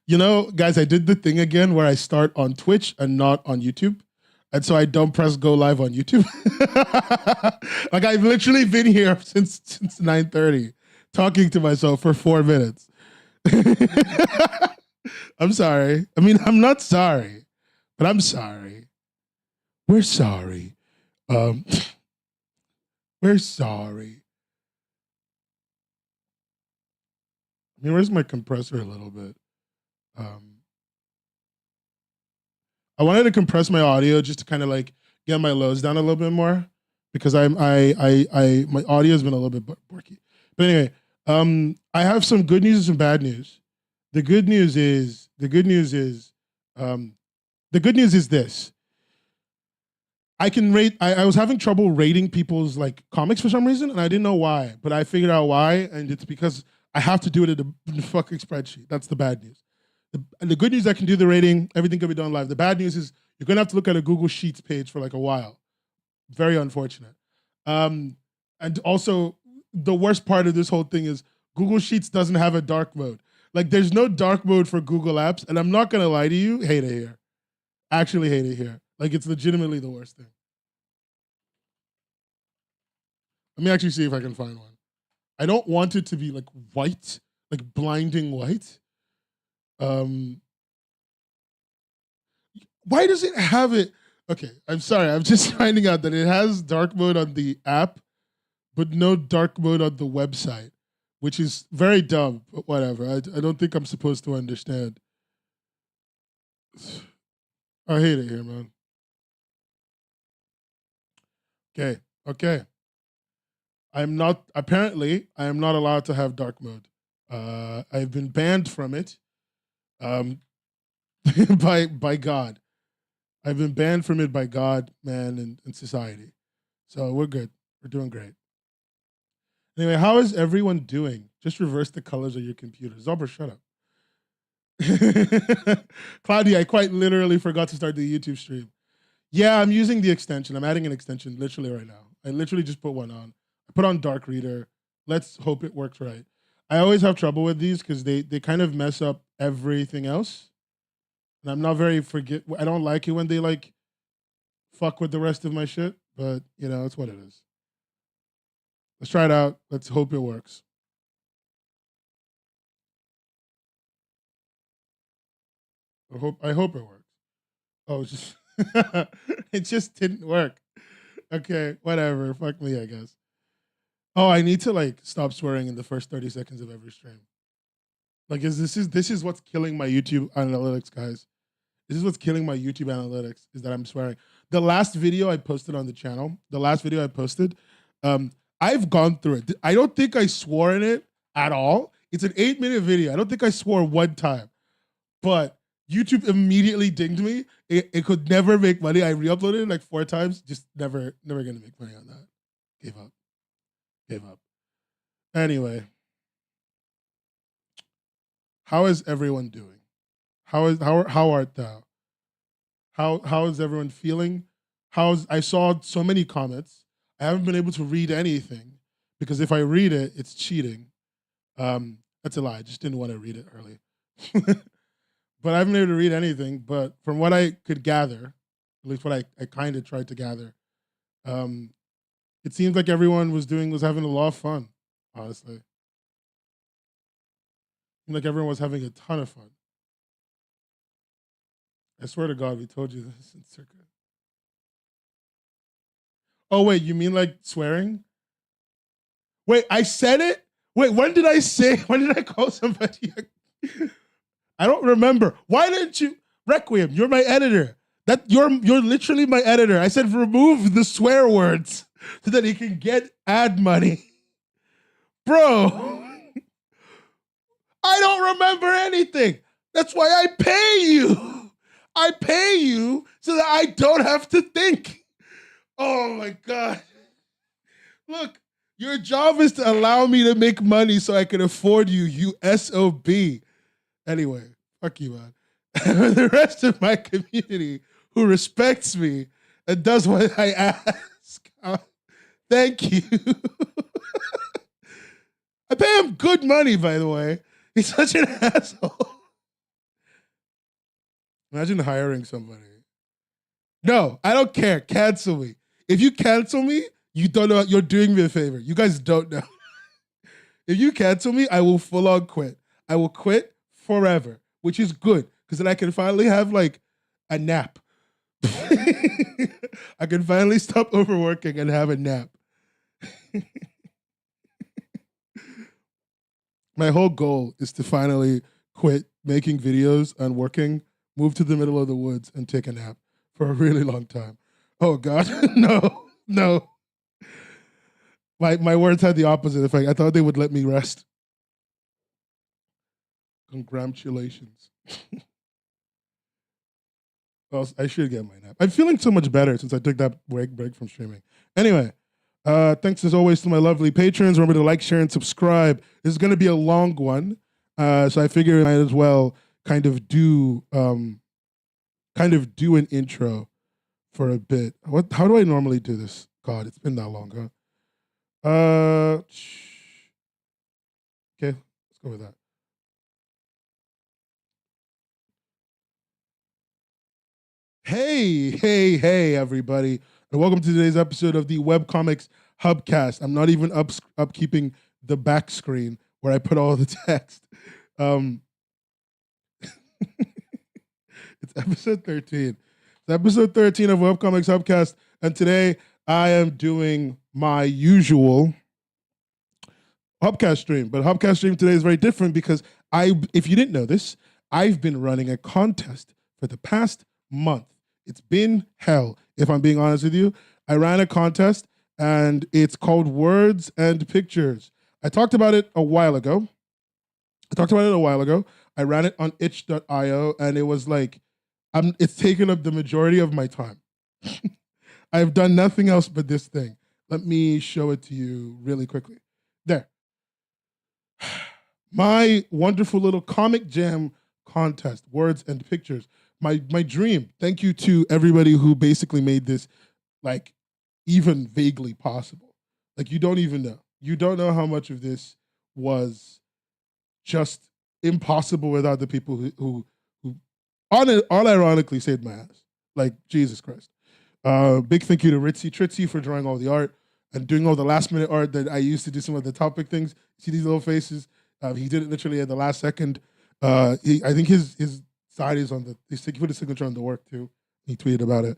You know, guys, I did the thing again where I start on Twitch and not on YouTube. And so I don't press go live on YouTube. Like I've literally been here since 9:30 talking to myself for 4 minutes. I'm sorry. I mean, I'm not sorry, but I'm sorry. We're sorry. Um, we're sorry. I mean, where's my compressor a little bit? I wanted to compress my audio just to kind of like get my lows down a little bit more because my audio has been a little bit borky. But anyway, I have some good news and some bad news. The good news is this. I can rate. I was having trouble rating people's like comics for some reason, and I didn't know why. But I figured out why, and it's because I have to do it in the fucking spreadsheet. That's the bad news. The good news, I can do the rating. Everything can be done live. The bad news is you're gonna have to look at a Google Sheets page for like a while. Very unfortunate. And also, the worst part of this whole thing is Google Sheets doesn't have a dark mode. Like, there's no dark mode for Google Apps, and I'm not gonna lie to you, hate it here. Actually, hate it here. Like, it's legitimately the worst thing. Let me actually see if I can find one. I don't want it to be like white, like blinding white. Why does it have it? Okay, I'm sorry. I'm just finding out that it has dark mode on the app, but no dark mode on the website, which is very dumb, but whatever. I don't think I'm supposed to understand. I hate it here, man. Okay. I am not allowed to have dark mode. I've been banned from it by God. I've been banned from it by God, man, and society. So we're good. We're doing great. Anyway, how is everyone doing? Just reverse the colors of your computer. Zobber, shut up. Claudia, I quite literally forgot to start the YouTube stream. Yeah, I'm using the extension. I'm adding an extension literally right now. I literally just put one on. I put on Dark Reader. Let's hope it works right. I always have trouble with these because they kind of mess up everything else. And I'm not very I don't like it when they like fuck with the rest of my shit, but you know, it's what it is. Let's try it out. Let's hope it works. I hope it works. Oh, it's just it just didn't work. Okay, whatever. Fuck me, I guess. Oh, I need to like stop swearing in the first 30 seconds of every stream. Like, this is what's killing my YouTube analytics, guys. This is what's killing my YouTube analytics, is that I'm swearing. The last video I posted on the channel, I've gone through it. I don't think I swore in it at all. It's an 8-minute video. I don't think I swore one time, but YouTube immediately dinged me. It could never make money. I re-uploaded it like 4 times. Just never gonna make money on that. Gave up. Anyway, how is everyone doing? How art thou? How is everyone feeling? I saw so many comments. I haven't been able to read anything because if I read it, it's cheating. That's a lie. I just didn't want to read it early. But I haven't been able to read anything. But from what I could gather, at least what I kind of tried to gather, it seems like everyone was having a lot of fun, honestly. Like everyone was having a ton of fun. I swear to God, we told you this in Circa. Oh, wait, you mean like swearing? Wait, I said it? Wait, when did I call somebody? I don't remember. Why didn't you? Requiem, you're my editor. You're literally my editor. I said remove the swear words so that he can get ad money. Bro, I don't remember anything. That's why I pay you. I pay you so that I don't have to think. Oh my God. Look, your job is to allow me to make money so I can afford you, you SOB. Anyway, fuck you, man. The rest of my community who respects me and does what I ask, thank you. I pay him good money, by the way. He's such an asshole. Imagine hiring somebody. No, I don't care. Cancel me. If you cancel me, you don't know. You're doing me a favor. You guys don't know. If you cancel me, I will full on quit. I will quit forever, which is good because then I can finally have like a nap. I can finally stop overworking and have a nap. My whole goal is to finally quit making videos and working, move to the middle of the woods and take a nap for a really long time. Oh God, no, no. My words had the opposite effect. I thought they would let me rest. Congratulations. Well, I should get my nap. I'm feeling so much better since I took that break from streaming. Anyway, thanks as always to my lovely patrons. Remember to like, share, and subscribe. This is going to be a long one, so I figure I might as well kind of do an intro for a bit. How do I normally do this? God, it's been that long, huh? Okay, let's go with that. Hey, everybody, and welcome to today's episode of the Webcomics Hubcast. I'm not even upkeeping the back screen where I put all the text. It's episode 13. It's episode 13 of Webcomics Hubcast, and today I am doing my usual Hubcast stream. But Hubcast stream today is very different because if you didn't know this, I've been running a contest for the past month. It's been hell, if I'm being honest with you. I ran a contest, and it's called Words and Pictures. I talked about it a while ago. I ran it on itch.io, and it was like, it's taken up the majority of my time. I've done nothing else but this thing. Let me show it to you really quickly. There. My wonderful little comic jam contest, Words and Pictures. My dream. Thank you to everybody who basically made this like even vaguely possible. Like you don't even know. You don't know how much of this was just impossible without the people who unironically saved my ass. Like Jesus Christ. Big thank you to Ritzy Tritzy for drawing all the art and doing all the last minute art that I used to do some of the topic things. See these little faces? He did it literally at the last second. I think his side is on he put his signature on the work too. He tweeted about it.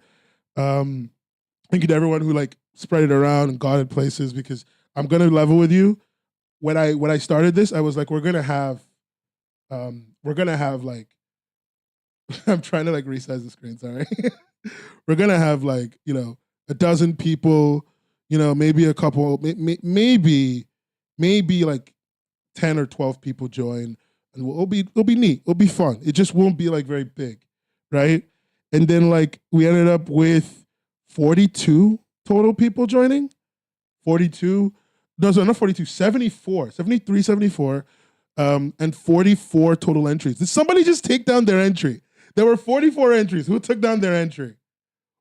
Thank you to everyone who like spread it around and got it places, because I'm gonna level with you. When I started this, I was like, we're gonna have like I'm trying to like resize the screen, sorry. We're gonna have like, a dozen people, maybe a couple, maybe like 10 or 12 people join, and it'll be neat. It'll be fun. It just won't be like very big, right? And then like we ended up with 42 total people joining. 42, no, so not 42, 74, 73, 74, and 44 total entries. Did somebody just take down their entry? There were 44 entries. Who took down their entry?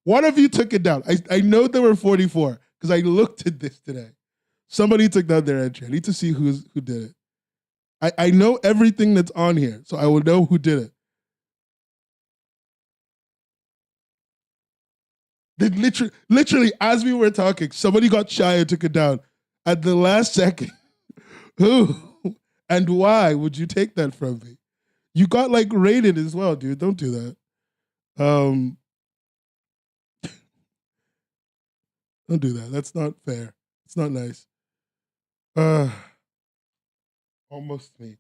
One of you took it down. I know there were 44 because I looked at this today. Somebody took down their entry. I need to see who did it. I know everything that's on here, so I will know who did it. Literally, as we were talking, somebody got shy and took it down at the last second. Who and why would you take that from me? You got like rated as well, dude. Don't do that. Don't do that. That's not fair. It's not nice. Almost me.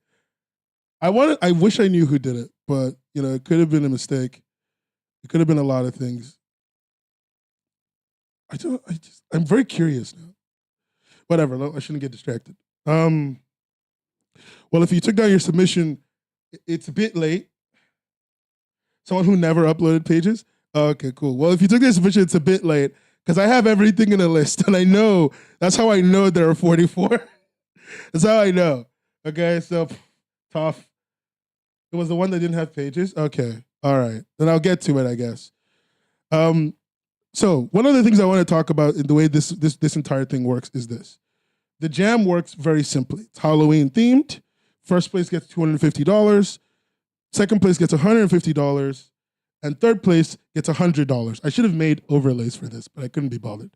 I wish I knew who did it, but it could have been a mistake. It could have been a lot of things. I'm very curious now. Whatever, I shouldn't get distracted. Well, if you took down your submission, it's a bit late. Someone who never uploaded pages? Okay, cool. Well, if you took down your submission, it's a bit late because I have everything in a list, and I know, that's how I know there are 44. That's how I know. Okay, so tough. It was the one that didn't have pages? Okay, all right. Then I'll get to it, I guess. So one of the things I want to talk about in the way this entire thing works is this. The jam works very simply. It's Halloween themed. First place gets $250. Second place gets $150. and third place gets $100. I should have made overlays for this, but I couldn't be bothered.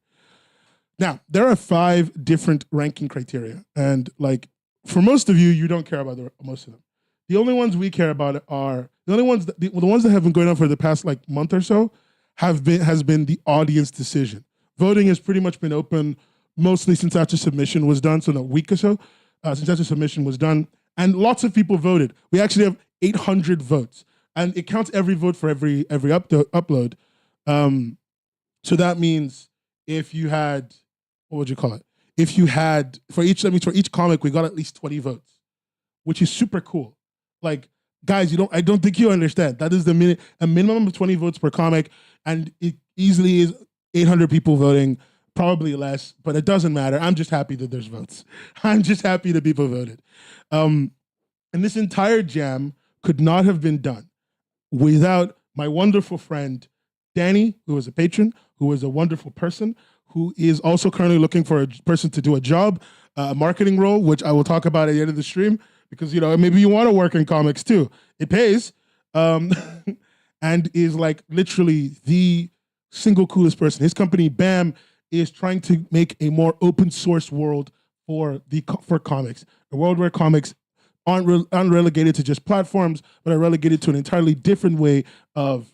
Now, there are 5 different ranking criteria, and like for most of you, you don't care about most of them. The only ones we care about are the ones that have been going on for the past like month or so has been the audience decision. Voting has pretty much been open mostly since after submission was done, so in a week or so since after submission was done, and lots of people voted. We actually have 800 votes, and it counts every vote for every upload. So that means if you had, what would you call it? If you had for each comic, we got at least 20 votes, which is super cool. Like, guys, I don't think you understand. That is a minimum of 20 votes per comic, and it easily is 800 people voting, probably less, but it doesn't matter. I'm just happy that there's votes. I'm just happy that people voted. And this entire jam could not have been done without my wonderful friend, Danny, who is a patron, who is a wonderful person, who is also currently looking for a person to do a job, a marketing role, which I will talk about at the end of the stream, because, maybe you want to work in comics too. It pays. And is like literally the single coolest person. His company, BAM, is trying to make a more open source world for comics. A world where comics aren't relegated to just platforms, but are relegated to an entirely different way of,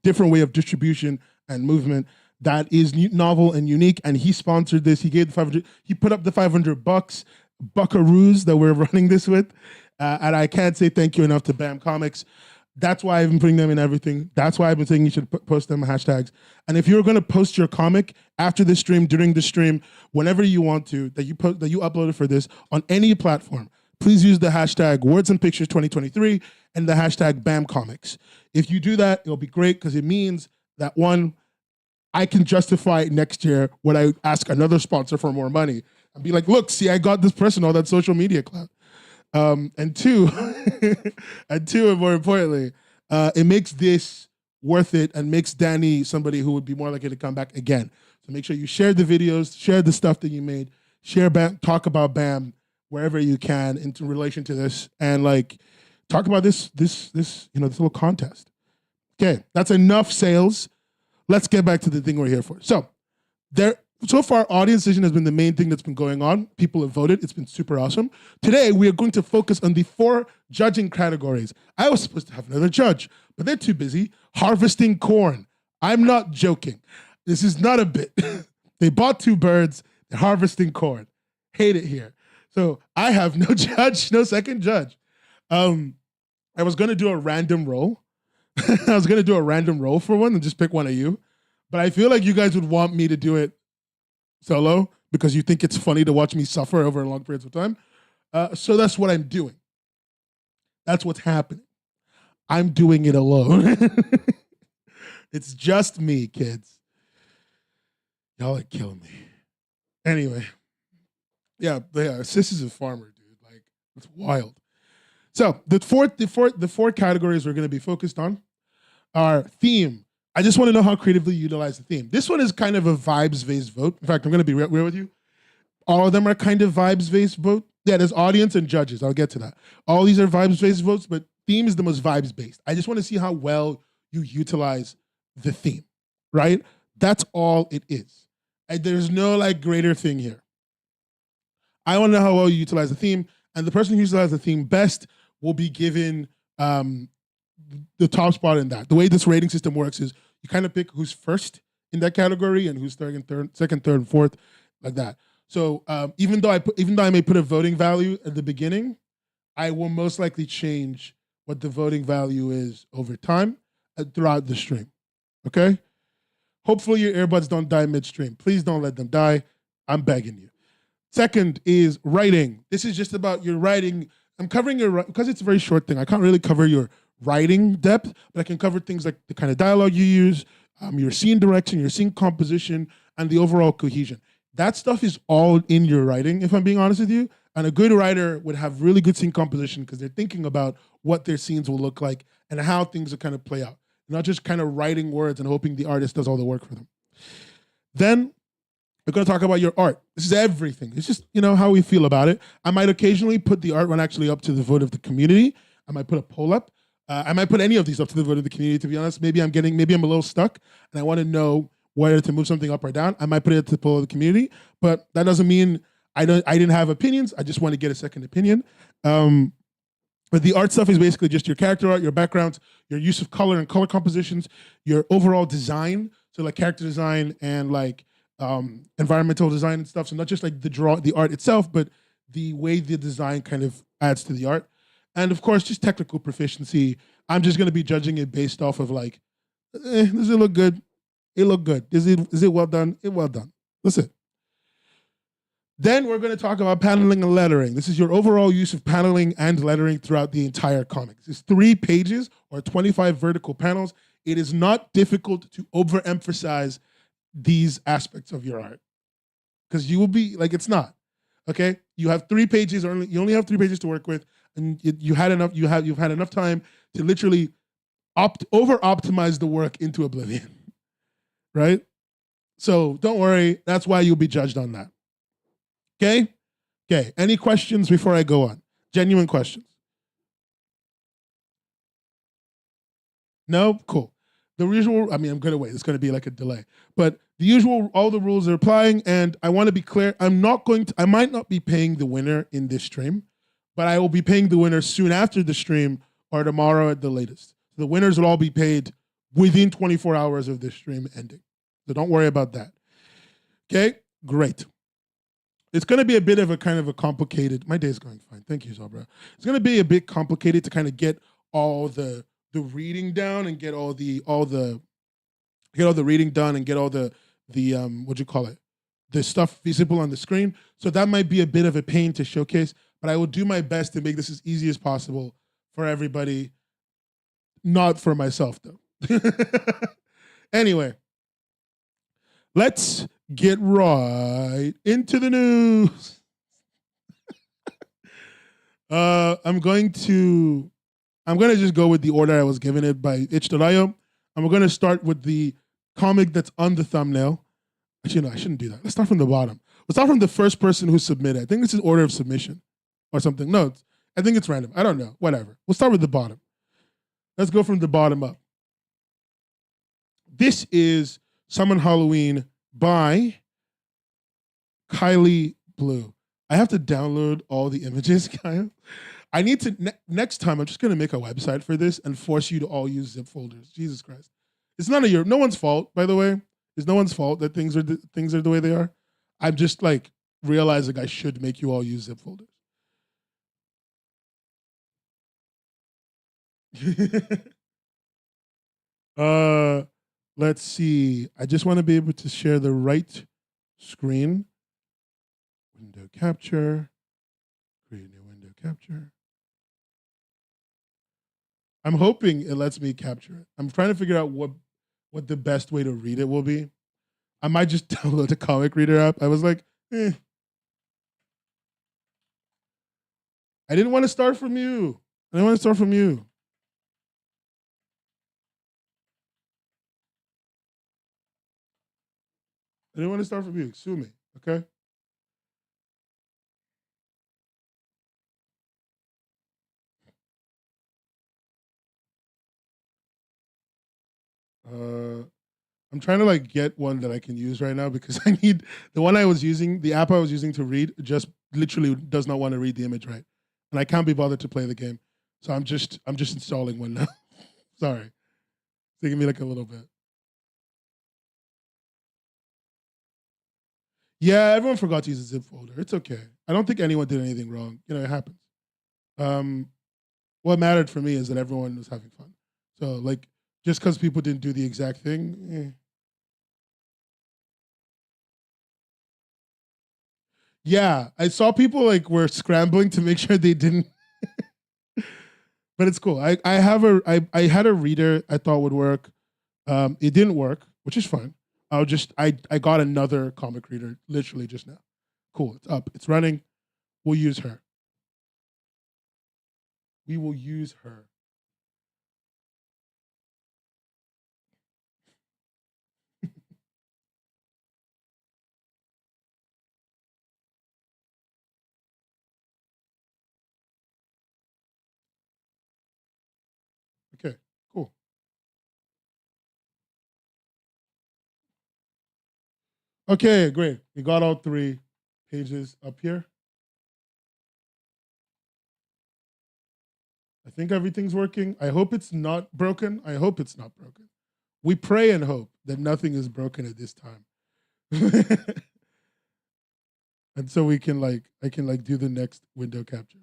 different way of distribution and movement that is novel and unique. And he sponsored this. He gave the 500. He put up the $500 buckaroos that we're running this with. And I can't say thank you enough to BAM Comics. That's why I've been putting them in everything. That's why I've been saying you should post them hashtags. And if you're going to post your comic after the stream, during the stream, whenever you want to, that you uploaded for this on any platform, please use the hashtag Words and Pictures 2023 and the hashtag BAM Comics. If you do that, it'll be great, because it means that, one, I can justify next year when I ask another sponsor for more money and be like, look, see, I got this person all that social media clout. And two, and more importantly, it makes this worth it and makes Danny somebody who would be more likely to come back again. So make sure you share the videos, share the stuff that you made, share BAM, talk about BAM wherever you can in relation to this, and like talk about this little contest. Okay, that's enough sales. Let's get back to the thing we're here for. So far, audience decision has been the main thing that's been going on. People have voted. It's been super awesome. Today, we are going to focus on the 4 judging categories. I was supposed to have another judge, but they're too busy harvesting corn. I'm not joking. This is not a bit. They bought 2 birds. They're harvesting corn. Hate it here. So I have no judge, no second judge. I was going to do a random roll. I was going to do a random roll for one and just pick one of you. But I feel like you guys would want me to do it solo because you think it's funny to watch me suffer over long periods of time. So that's what I'm doing. That's what's happening. I'm doing it alone. It's just me, kids. Y'all are killing me. Anyway. Yeah, Sis is a farmer, dude. Like, it's wild. So the four categories we're going to be focused on are theme. I just want to know how creatively you utilize the theme. This one is kind of a vibes-based vote. In fact, I'm going to be real with you. All of them are kind of vibes-based vote. Yeah, there's audience and judges. I'll get to that. All these are vibes-based votes, but theme is the most vibes-based. I just want to see how well you utilize the theme, right? That's all it is. There's no like greater thing here. I want to know how well you utilize the theme, and the person who utilizes the theme best will be given the top spot in that. The way this rating system works is you kind of pick who's first in that category and who's second, third, and fourth, like that. So even though I may put a voting value at the beginning, I will most likely change what the voting value is over time throughout the stream. Okay? Hopefully your earbuds don't die midstream. Please don't let them die. I'm begging you. Second is writing. This is just about your writing. I'm covering because it's a very short thing. I can't really cover your writing depth, but I can cover things like the kind of dialogue you use, your scene direction, your scene composition, and the overall cohesion. That stuff is all in your writing, if I'm being honest with you. And a good writer would have really good scene composition because they're thinking about what their scenes will look like and how things will kind of play out. Not just kind of writing words and hoping the artist does all the work for them. Then we're going to talk about your art. This is everything. It's just, how we feel about it. I might occasionally put the art one actually up to the vote of the community. I might put a poll up. I might put any of these up to the vote of the community. To be honest, maybe I'm a little stuck, and I want to know whether to move something up or down. I might put it to the poll of the community, but that doesn't mean I didn't have opinions. I just want to get a second opinion. But the art stuff is basically just your character art, your backgrounds, your use of color and color compositions, your overall design. So like character design and like environmental design and stuff. So not just like the art itself, but the way the design kind of adds to the art. And of course, just technical proficiency. I'm just going to be judging it based off of like, does it look good? It looked good. Is it well done? It well done. That's it. Then we're going to talk about paneling and lettering. This is your overall use of paneling and lettering throughout the entire comic. It's 3 pages or 25 vertical panels. It is not difficult to overemphasize these aspects of your art because you will be like, it's not. Okay, you have 3 pages, or you only have 3 pages to work with, and you've had enough time to literally over optimize the work into oblivion, right? So don't worry, that's why you'll be judged on that. Okay? Okay. Any questions before I go on? Genuine questions. No? Cool. The usual, I mean, I'm going to wait. It's going to be like a delay. But the usual, all the rules are applying. And I want to be clear. I might not be paying the winner in this stream, but I will be paying the winner soon after the stream or tomorrow at the latest. The winners will all be paid within 24 hours of this stream ending. So don't worry about that. Okay? Great. It's going to be a bit of a kind of a complicated. My day's going fine. Thank you, Zobra. It's going to be a bit complicated to kind of get all the reading down and get all the reading done and get all the what you call it, the stuff visible on the screen. So that might be a bit of a pain to showcase, but I will do my best to make this as easy as possible for everybody. Not for myself though. Anyway, let's get right into the news. I'm going to just go with the order I was given it by itch.io. And we're going to start with the comic that's on the thumbnail. Actually, no, I shouldn't do that. Let's start from the bottom. Let's start from the first person who submitted. I think this is order of submission or something. No, I think it's random. I don't know. Whatever. We'll start with the bottom. Let's go from the bottom up. This is Summon Halloween by Kylie Blue. I have to download all the images, Kyle. I need to, next time, I'm just going to make a website for this and force you to all use zip folders. Jesus Christ. It's no one's fault, by the way. It's no one's fault that things are the way they are. I'm just like realizing I should make you all use zip folders. Let's see. I just want to be able to share the right screen. Window capture. Create a new window capture. I'm hoping it lets me capture it. I'm trying to figure out what the best way to read it will be. I might just download the comic reader app. I was like, I didn't want to start from you. I didn't want to start from you. I didn't want to start from you. Sue me, okay? I'm trying to like get one that I can use right now because I need the one I was using, the app I was using to read, just literally does not want to read the image right, and I can't be bothered to play the game. So I'm just installing one now. Sorry, it's taking me like a little bit. Yeah, everyone forgot to use a zip folder. It's okay. I don't think anyone did anything wrong. You know, it happens. What mattered for me is that everyone was having fun. So like, just because people didn't do the exact thing. Yeah, I saw people like were scrambling to make sure they didn't. But it's cool. I had a reader I thought would work. It didn't work, which is fine. I got another comic reader literally just now. Cool. It's up. It's running. We'll use her. We will use her. Okay, cool. Okay, great. We got all 3 pages up here. I think everything's working. I hope it's not broken. I hope it's not broken. We pray and hope that nothing is broken at this time. And so we can I can do the next window capture.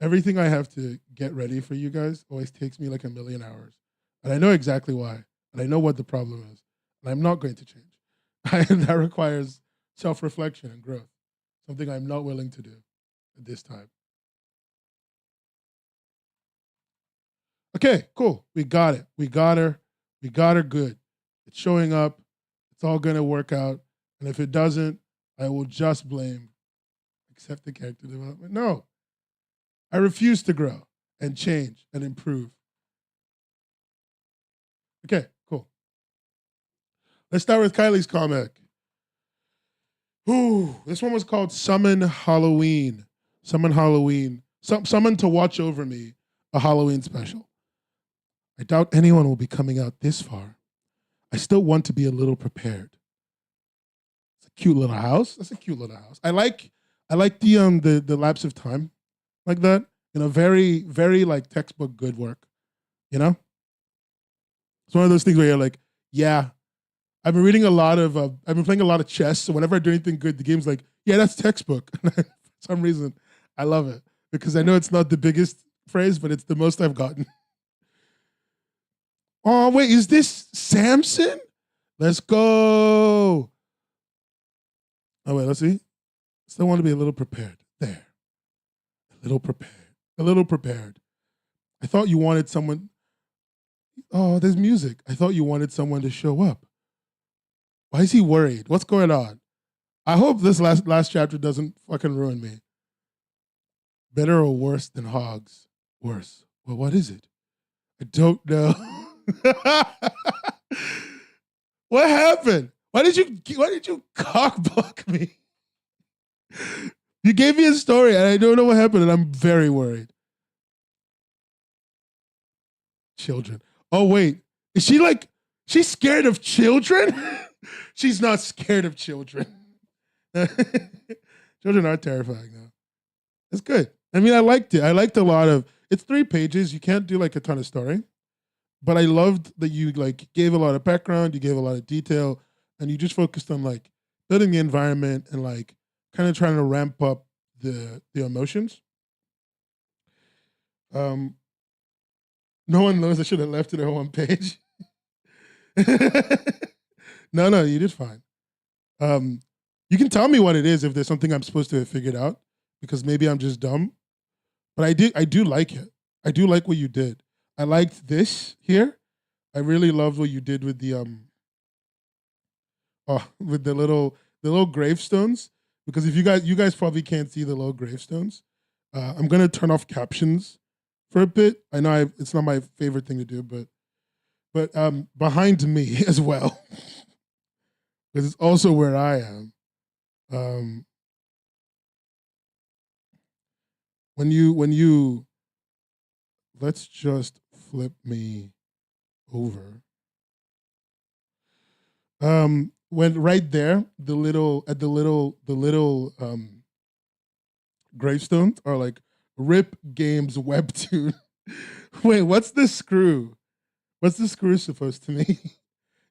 Everything I have to get ready for you guys always takes me like a million hours. And I know exactly why. And I know what the problem is. And I'm not going to change. That requires self-reflection and growth. Something I'm not willing to do at this time. Okay, cool. We got it. We got her. We got her good. It's showing up. It's all going to work out. And if it doesn't, I will just blame accept the character development. No. I refuse to grow and change and improve. Okay, cool. Let's start with Kylie's comic. Ooh, this one was called Summon Halloween. Summon Halloween. Summon to watch over me, a Halloween special. I doubt anyone will be coming out this far. I still want to be a little prepared. It's a cute little house. That's a cute little house. I like the lapse of time like that. You know, very, very like textbook good work. You know? It's one of those things where you're like, yeah, I've been reading a lot of, I've been playing a lot of chess. So whenever I do anything good, the game's like, yeah, that's textbook. For some reason, I love it because I know it's not the biggest phrase, but it's the most I've gotten. Oh, wait, is this Samson? Let's go. Oh, wait, let's see. Still want to be a little prepared. There. A little prepared. A little prepared. I thought you wanted someone. Oh, there's music. I thought you wanted someone to show up. Why is he worried? What's going on? I hope this last chapter doesn't fucking ruin me. Better or worse than hogs? Worse. Well, what is it? I don't know. What happened? Why did you cockblock me? You gave me a story and I don't know what happened and I'm very worried. Children. Oh wait, is she like she's scared of children? She's not scared of children. Children are terrifying though. It's good. I mean, I liked it. I liked a lot of. It's 3 pages. You can't do like a ton of story, but I loved that you like gave a lot of background. You gave a lot of detail, and you just focused on like building the environment and like kind of trying to ramp up the emotions. No one knows I should have left it at 1 page. No, you did fine. You can tell me what it is if there's something I'm supposed to have figured out, because maybe I'm just dumb. But I do like it. I do like what you did. I liked this here. I really loved what you did with the with the little gravestones. Because if you guys probably can't see the little gravestones. I'm gonna turn off captions for a bit. I know it's not my favorite thing to do, but behind me as well, because it's also where I am. When you let's just flip me over. When right there, the little gravestones are like Rip Games Webtoon. Wait, what's the screw? What's the screw supposed to mean?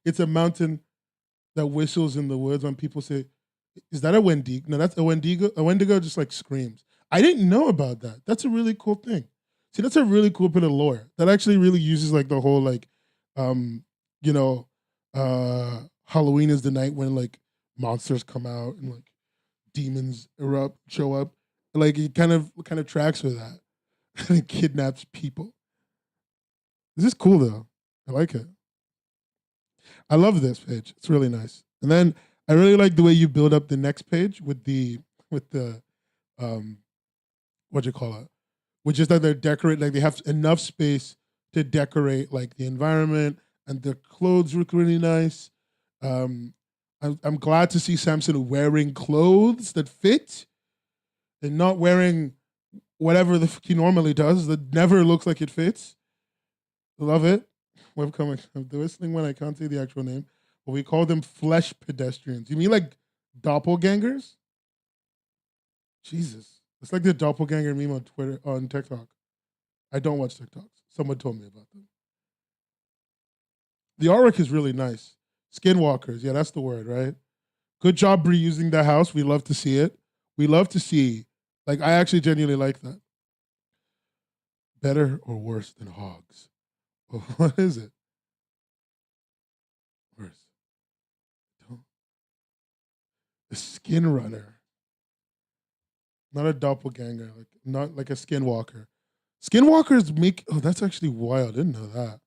It's a mountain that whistles in the woods when people say, is that a Wendigo? No, that's a Wendigo. A Wendigo just like screams. I didn't know about that. That's a really cool thing. See, that's a really cool bit of lore that actually really uses like the whole like, you know, Halloween is the night when like monsters come out and like demons show up. Like it kind of tracks with that. And it kidnaps people. This is cool though. I like it. I love this page. It's really nice. And then I really like the way you build up the next page with the what you call it, which is that they're decorate, like they have enough space to decorate like the environment, and their clothes look really nice. I'm glad to see Samson wearing clothes that fit and not wearing whatever the fuck he normally does that never looks like it fits. Love it. Webcomics. I'm listening when I can't say the actual name, but we call them flesh pedestrians. You mean like doppelgangers? Jesus. It's like the doppelganger meme on Twitter, on TikTok. I don't watch TikToks. Someone told me about them. The artwork is really nice. Skinwalkers. Yeah, that's the word, right? Good job reusing the house. We love to see it. We love to see, like, I actually genuinely like that. Better or worse than hogs? What is it? Worse. A skin runner. Not a doppelganger, like not like a skinwalker. Skinwalkers make, oh, that's actually wild. I didn't know that.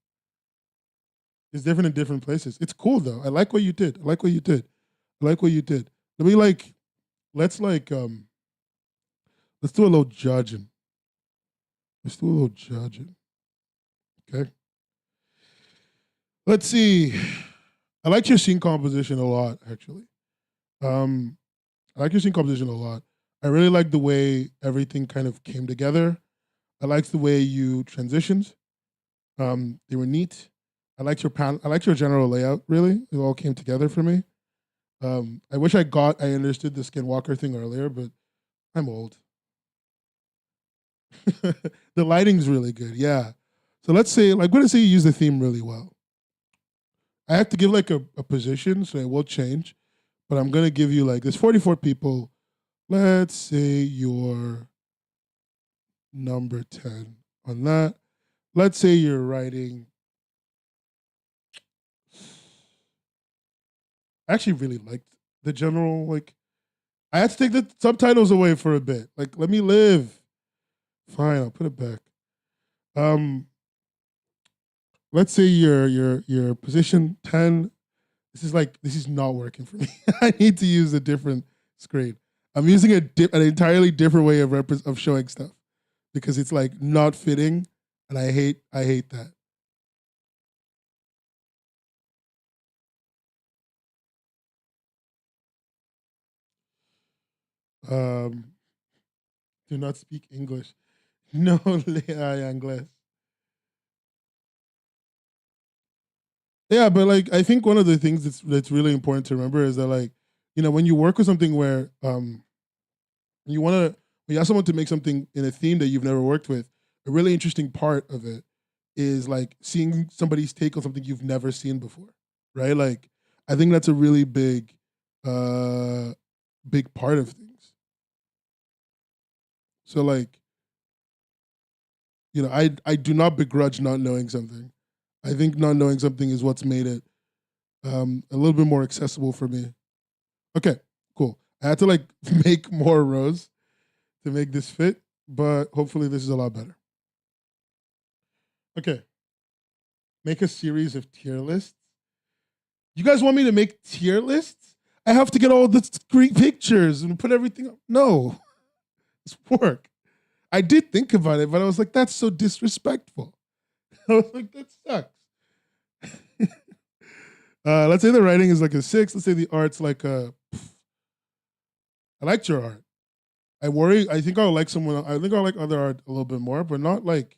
It's different in different places. It's cool though. I like what you did. I like what you did. I like what you did. Let me let's let's do a little judging. Let's do a little judging. Okay. Let's see. I like your scene composition a lot, actually. I like your scene composition a lot. I really like the way everything kind of came together. I liked the way you transitioned. They were neat. I liked your I liked your general layout. Really, it all came together for me. I wish I understood the Skinwalker thing earlier, but I'm old. The lighting's really good. Yeah. So let's say, like, let's say you use the theme really well. I have to give like a position, so it will change. But I'm gonna give you like there's 44 people. Let's say you're number 10 on that. Let's say you're writing. I actually really liked the general, like, I had to take the subtitles away for a bit. Like, let me live. Fine, I'll put it back. Let's say your position 10. This is not working for me. I need to use a different screen. I'm using an entirely different way of showing stuff because it's like not fitting, and I hate that. Um, do not speak English. No lea inglés. Yeah, but like I think one of the things that's really important to remember is that, like, when you work with something where you want to when you ask someone to make something in a theme that you've never worked with, a really interesting part of it is like seeing somebody's take on something you've never seen before, right? Like I think that's a really uh big part of things. So like, I do not begrudge not knowing something. I think not knowing something is what's made it a little bit more accessible for me. Okay, cool. I had to like make more rows to make this fit, but hopefully this is a lot better. Okay. Make a series of tier lists. You guys want me to make tier lists? I have to get all the great pictures and put everything up. No, it's work. I did think about it, but I was like, that's so disrespectful. I was like, that sucks. Let's say the writing is like a 6. Let's say the art's like a. I liked your art. I worry. I think I'll like someone. I think I'll like other art a little bit more, but not like.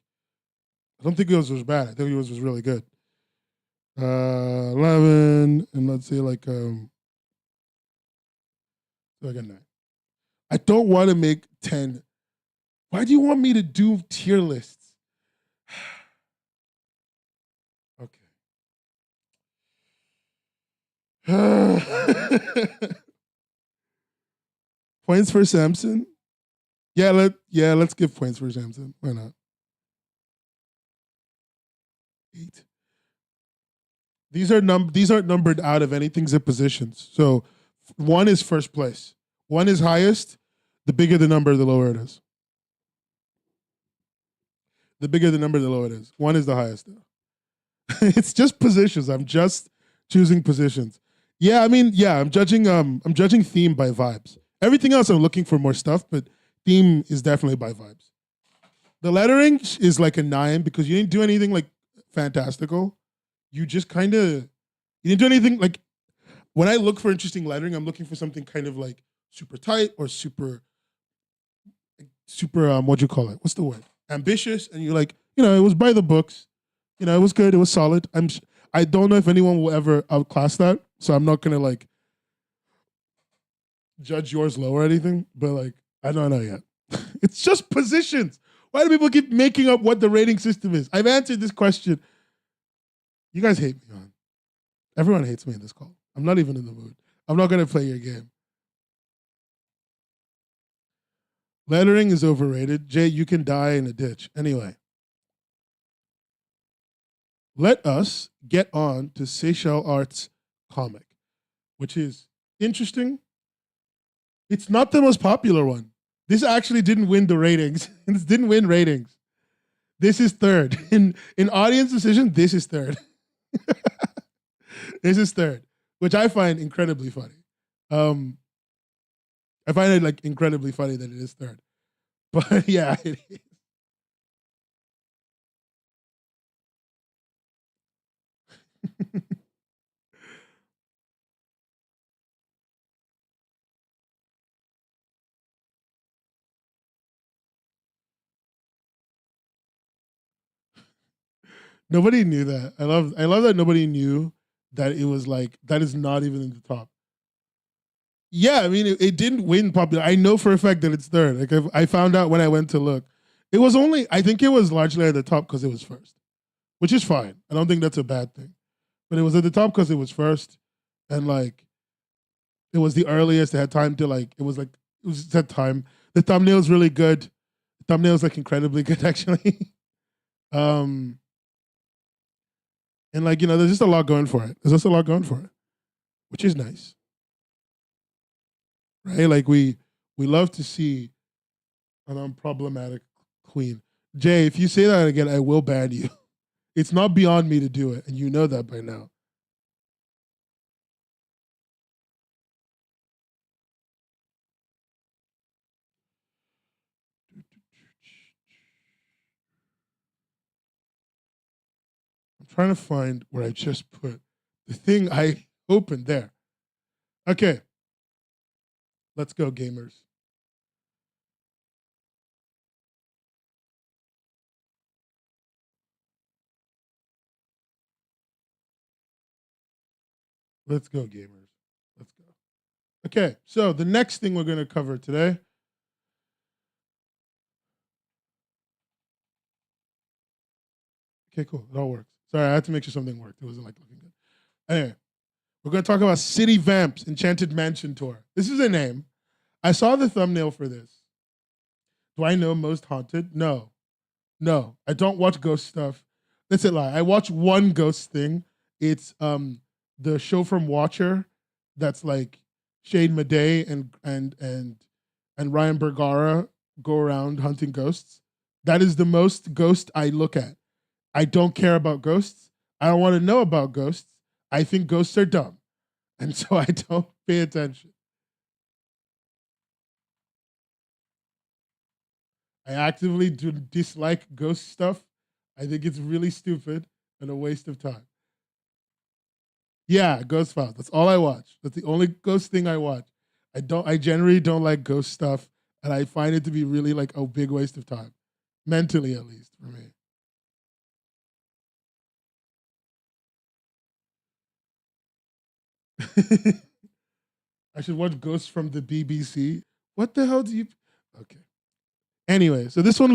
I don't think yours was bad. I think yours was really good. 11, and let's say like a 9. I don't want to make 10. Why do you want me to do tier lists? Okay. Points for Samson? Let's give points for Samson. Why not? 8. These aren't numbered out of anything's in positions. So 1 is first place. 1 is highest. The bigger the number, the lower it is. The bigger the number, the lower it is. 1 is the highest though. It's just positions. I'm just choosing positions. Yeah, I mean, yeah, I'm judging theme by vibes. Everything else I'm looking for more stuff, but theme is definitely by vibes. The lettering is like a 9 because you didn't do anything like fantastical. You just kind of you didn't do anything like when I look for interesting lettering, I'm looking for something kind of like super tight or super super what you call it? What's the word? Ambitious, and you're like, it was by the books. It was good. It was solid. I don't know if anyone will ever outclass that, so I'm not gonna like judge yours low or anything. But like, I don't know yet. It's just positions. Why do people keep making up what the rating system is? I've answered this question. You guys hate me, man. Everyone hates me in this call. I'm not even in the mood. I'm not gonna play your game. Lettering is overrated. Jay, you can die in a ditch. Anyway. Let us get on to Seychelles Art's comic, which is interesting. It's not the most popular one. This actually didn't win the ratings. This didn't win ratings. This is third. In audience decision, this is third. This is third, which I find incredibly funny. I find it like incredibly funny that it is third. But yeah, it is. Nobody knew that. I love that nobody knew that it was like that is not even in the top. Yeah, I mean it didn't win popular. I know for a fact that it's third. Like I found out when I went to look. It was only I think it was largely at the top because it was first, which is fine. I don't think that's a bad thing. But it was at the top because it was first, and like it was the earliest. They had time to like. It was that time. The thumbnail's really good. The thumbnail's like incredibly good actually. And like, there's just a lot going for it. There's just a lot going for it, which is nice. Right? Like we love to see an unproblematic queen. Jay, if you say that again, I will ban you. It's not beyond me to do it, and you know that by now. I'm trying to find where I just put the thing I opened there. Okay. Let's go, gamers. Let's go, gamers. Let's go. Okay, so the next thing we're going to cover today. Okay, cool. It all works. Sorry, I had to make sure something worked. It wasn't like looking good. Anyway, we're going to talk about City Vamps Enchanted Mansion Tour. This is a name. I saw the thumbnail for this. Do I know Most Haunted? No. I don't watch ghost stuff. That's a lie. I watch one ghost thing. It's the show from Watcher that's like Shane Madej and Ryan Bergara go around hunting ghosts. That is the most ghost I look at. I don't care about ghosts. I don't want to know about ghosts. I think ghosts are dumb. And so I don't pay attention. I actively do dislike ghost stuff. I think it's really stupid and a waste of time. Yeah, Ghost Files. That's all I watch. That's the only ghost thing I watch. I generally don't like ghost stuff, and I find it to be really like a big waste of time. Mentally at least, for me. I should watch Ghosts from the BBC. What the hell do you Okay. Anyway, so this one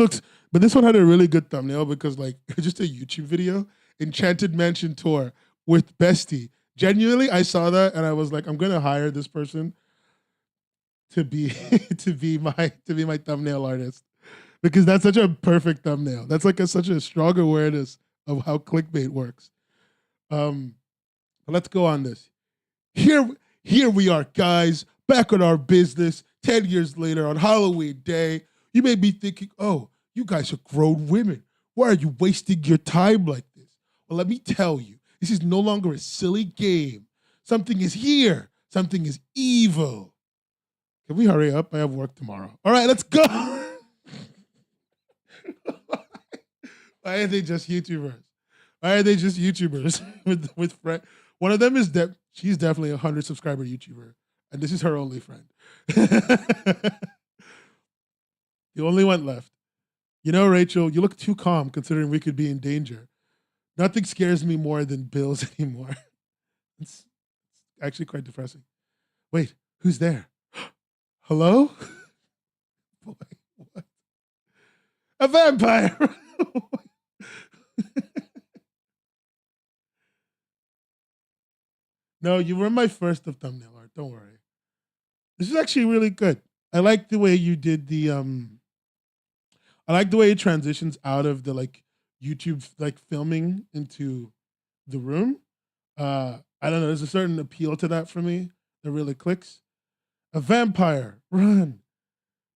had a really good thumbnail because like it's just a YouTube video, Enchanted Mansion Tour with Bestie. Genuinely, I saw that and I was like, I'm gonna hire this person to be to be my thumbnail artist because that's such a perfect thumbnail. That's like such a strong awareness of how clickbait works. Let's go on this. Here we are, guys, back on our business 10 years later on Halloween Day. You may be thinking, oh, you guys are grown women. Why are you wasting your time like this? Well, let me tell you, this is no longer a silly game. Something is here. Something is evil. Can we hurry up? I have work tomorrow. All right, let's go. Why are they just YouTubers? Why are they just YouTubers with friends? One of them is that she's definitely a 100 subscriber YouTuber, and this is her only friend. The only one left. You know, Rachel, you look too calm considering we could be in danger. Nothing scares me more than bills anymore. It's actually quite depressing. Wait, who's there? Hello? Boy, what? A vampire! No, you were my first of thumbnail art. Don't worry. This is actually really good. I like the way you did the. I like the way it transitions out of the like YouTube like filming into the room. I don't know. There's a certain appeal to that for me that really clicks. A vampire, run!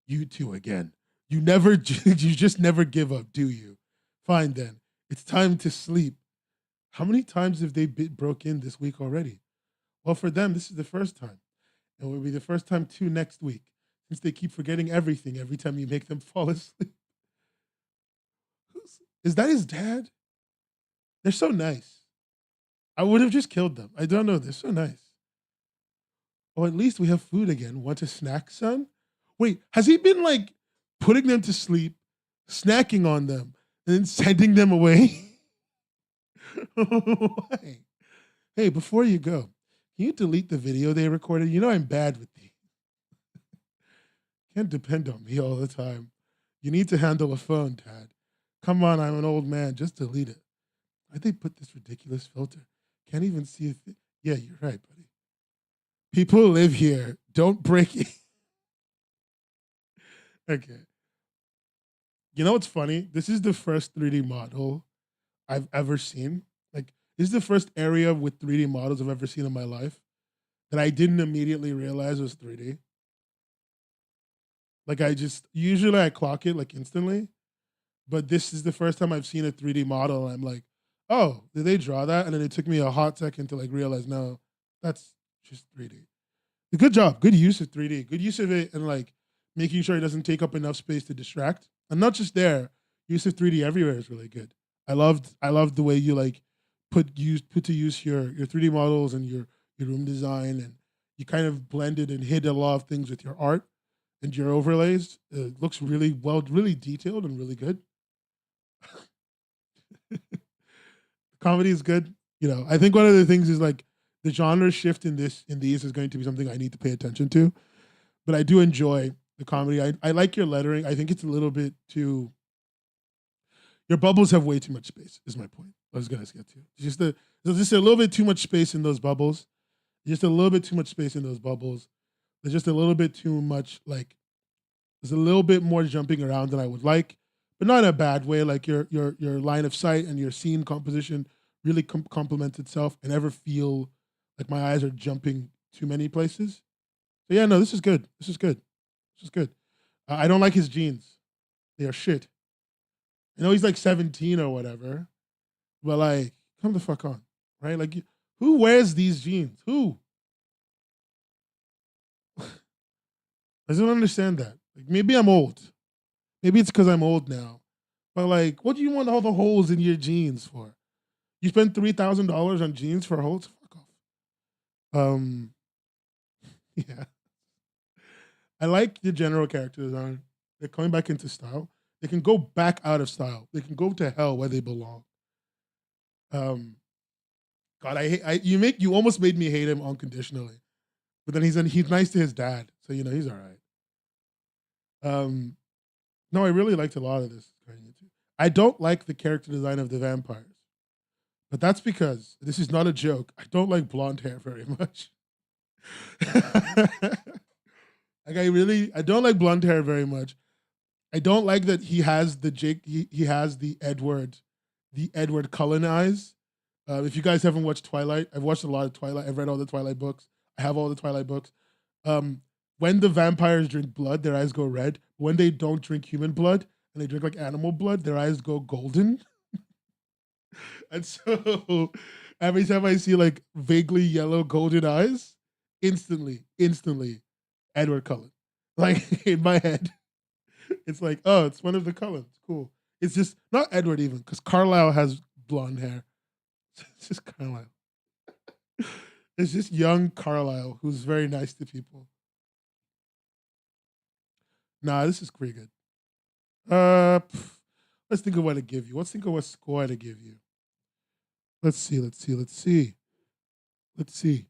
You two again. You never, you just never give up, do you? Fine then. It's time to sleep. How many times have they broke in this week already? Well, for them, this is the first time. And it will be the first time too next week, since they keep forgetting everything every time you make them fall asleep. Is that his dad? They're so nice. I would have just killed them. I don't know. They're so nice. Oh, at least we have food again. Want a snack, son? Wait, has he been like putting them to sleep, snacking on them, and then sending them away? Why? Hey, before you go, can you delete the video they recorded? You know I'm bad with these. Can't depend on me all the time. You need to handle a phone, Dad. Come on, I'm an old man. Just delete it. Why'd they put this ridiculous filter? Can't even see a thing. Yeah, you're right, buddy. People live here. Don't break it. Okay. You know what's funny? This is the first 3D model I've ever seen. Like, this is the first area with 3D models I've ever seen in my life that I didn't immediately realize was 3D. Like, usually I clock it like instantly, but this is the first time I've seen a 3D model and I'm like, oh, did they draw that? And then it took me a hot second to like realize, no, that's just 3D. Good job. Good use of 3D. Good use of it and like making sure it doesn't take up enough space to distract. And not just there, use of 3D everywhere is really good. I loved the way you like put to use your 3D models and your room design, and you kind of blended and hid a lot of things with your art and your overlays. It looks really well, really detailed and really good. Comedy is good. You know, I think one of the things is like the genre shift in these is going to be something I need to pay attention to. But I do enjoy the comedy. I like your lettering. I think it's a little bit too. Your bubbles have way too much space. Is my point. I was gonna get to. There's just a little bit too much space in those bubbles. Just a little bit too much space in those bubbles. There's just a little bit too much like. There's a little bit more jumping around than I would like, but not in a bad way. Like your line of sight and your scene composition really complements itself. I never feel like my eyes are jumping too many places. So yeah, no, this is good. This is good. This is good. I don't like his jeans. They are shit. I know he's like 17 or whatever, but like, come the fuck on, right? Like, who wears these jeans? Who? I don't understand that. Like, maybe I'm old. Maybe it's because I'm old now. But like, what do you want all the holes in your jeans for? You spend $3,000 on jeans for holes? Fuck off. Yeah. I like the general character design. They're coming back into style. They can go back out of style. They can go to hell where they belong. Um, God, you almost made me hate him unconditionally. But then he's nice to his dad, so you know he's all right. No, I really liked a lot of this. I don't like the character design of the vampires, but that's because this is not a joke. I don't like blonde hair very much. Like I don't like blonde hair very much. I don't like that he has the he has the Edward Cullen eyes. If you guys haven't watched Twilight, I've watched a lot of Twilight. I've read all the Twilight books. I have all the Twilight books. When the vampires drink blood, their eyes go red. When they don't drink human blood and they drink like animal blood, their eyes go golden. And so every time I see like vaguely yellow golden eyes, instantly, Edward Cullen. Like in my head, it's like, oh, it's one of the Cullens. Cool. It's just not Edward even, because Carlisle has blonde hair. It's just Carlisle. It's just young Carlisle who's very nice to people. Nah, this is pretty good. Let's think of what to give you. Let's think of what score to give you. Let's see. Let's see. Let's see. Let's see.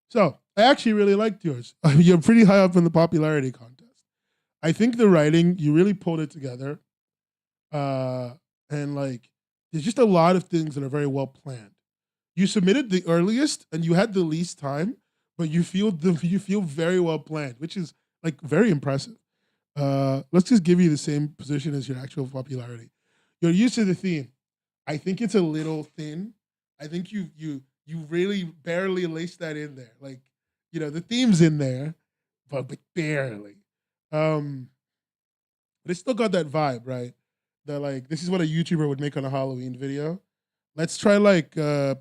So I actually really liked yours. You're pretty high up in the popularity contest. I think the writing, you really pulled it together. And like, there's just a lot of things that are very well planned. You submitted the earliest and you had the least time, but you feel very well planned, which is like very impressive. Let's just give you the same position as your actual popularity. You're used to the theme. I think it's a little thin. I think you really barely laced that in there. Like, the theme's in there, but barely. Um, but it still got that vibe, right? That like this is what a YouTuber would make on a Halloween video. Let's try like a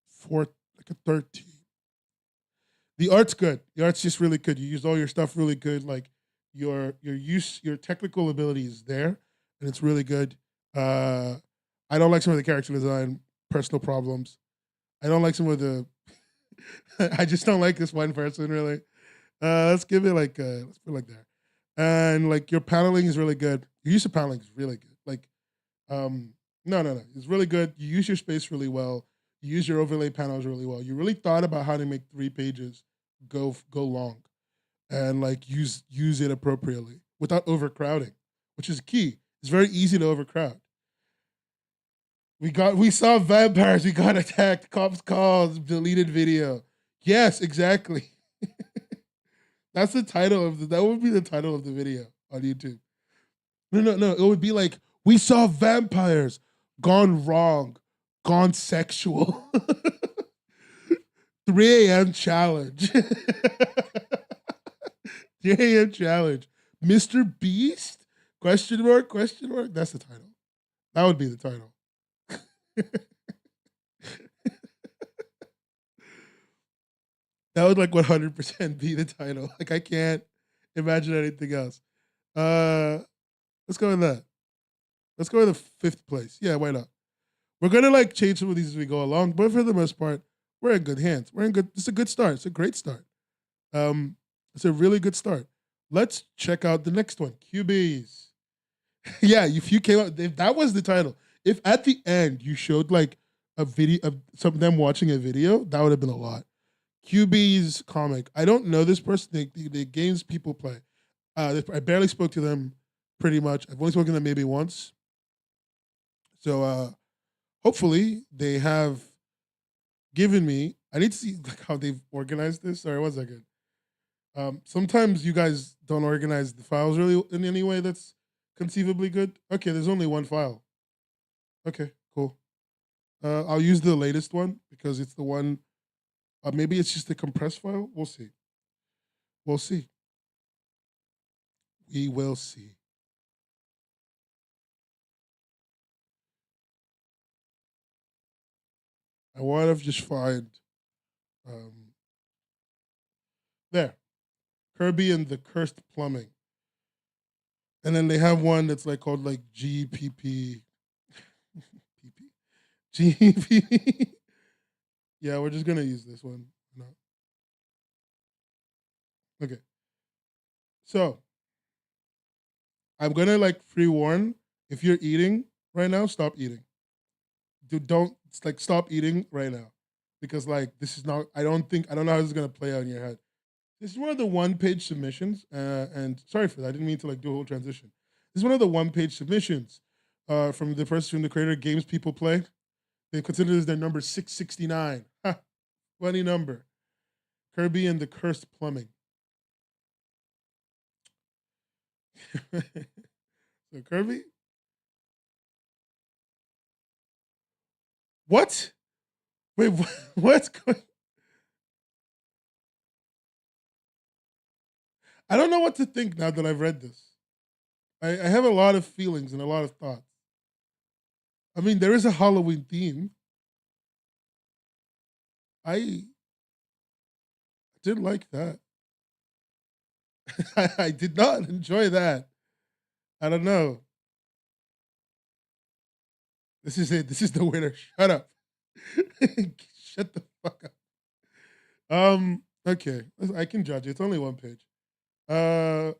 fourth, like a 13. The art's good. The art's just really good. You used all your stuff really good. Like your technical ability is there, and it's really good. Uh, I don't like some of the character design, personal problems. I don't like some of the. I just don't like this one person really. Let's give it like let's put it like there, and like your paneling is really good. Your use of paneling is really good. Like no, it's really good. You use your space really well. You use your overlay panels really well. You really thought about how to make 3 pages go long, and like use it appropriately without overcrowding, which is key. It's very easy to overcrowd. We saw vampires. We got attacked. Cops calls. Deleted video. Yes, exactly. That's the title of that would be the title of the video on YouTube. No. It would be like we saw vampires gone wrong, gone sexual. 3 a.m. challenge. 3 a.m. challenge. Mr. Beast? Question mark? Question mark? That's the title. That would be the title. That would like 100% be the title. Like I can't imagine anything else. Uh let's go with that. Let's go with the 5th place. Yeah, why not? We're gonna like change some of these as we go along, but for the most part, we're in good hands. We're in good. It's a good start. It's a great start. Um, it's a really good start. Let's check out the next one. QBs. Yeah, if you came up, if that was the title, if at the end you showed like a video of some of them watching a video, that would have been a lot. QB's comic. I don't know this person. The games people play. I barely spoke to them pretty much. I've only spoken to them maybe once. So hopefully they have given me. I need to see like how they've organized this. Sorry, 1 second. Sometimes you guys don't organize the files really in any way that's conceivably good. Okay, there's only one file. Okay, cool. I'll use the latest one because it's the one. Maybe it's just a compressed file. We'll see. We'll see. We will see. I want to just find um, there Kirby and the Cursed Plumbing, and then they have one that's like called like GPP. GPP. Yeah, we're just gonna use this one. No. Okay. So I'm gonna like pre-warn if you're eating right now, stop eating. Don't like stop eating right now. Because like this is not I don't know how this is gonna play out in your head. This is one of the one-page submissions, and sorry for that. I didn't mean to like do a whole transition. This is one of the one-page submissions from the person from the creator Games People Play. They consider this their number 669. Ha, funny number. Kirby and the Cursed Plumbing. So Kirby, what? Wait, what's going? I don't know what to think now that I've read this. I have a lot of feelings and a lot of thoughts. I mean, there is a Halloween theme. I didn't like that. I did not enjoy that. I don't know. This is it. This is the winner. Shut up. Shut the fuck up. Okay. I can judge. It's only one page. Uh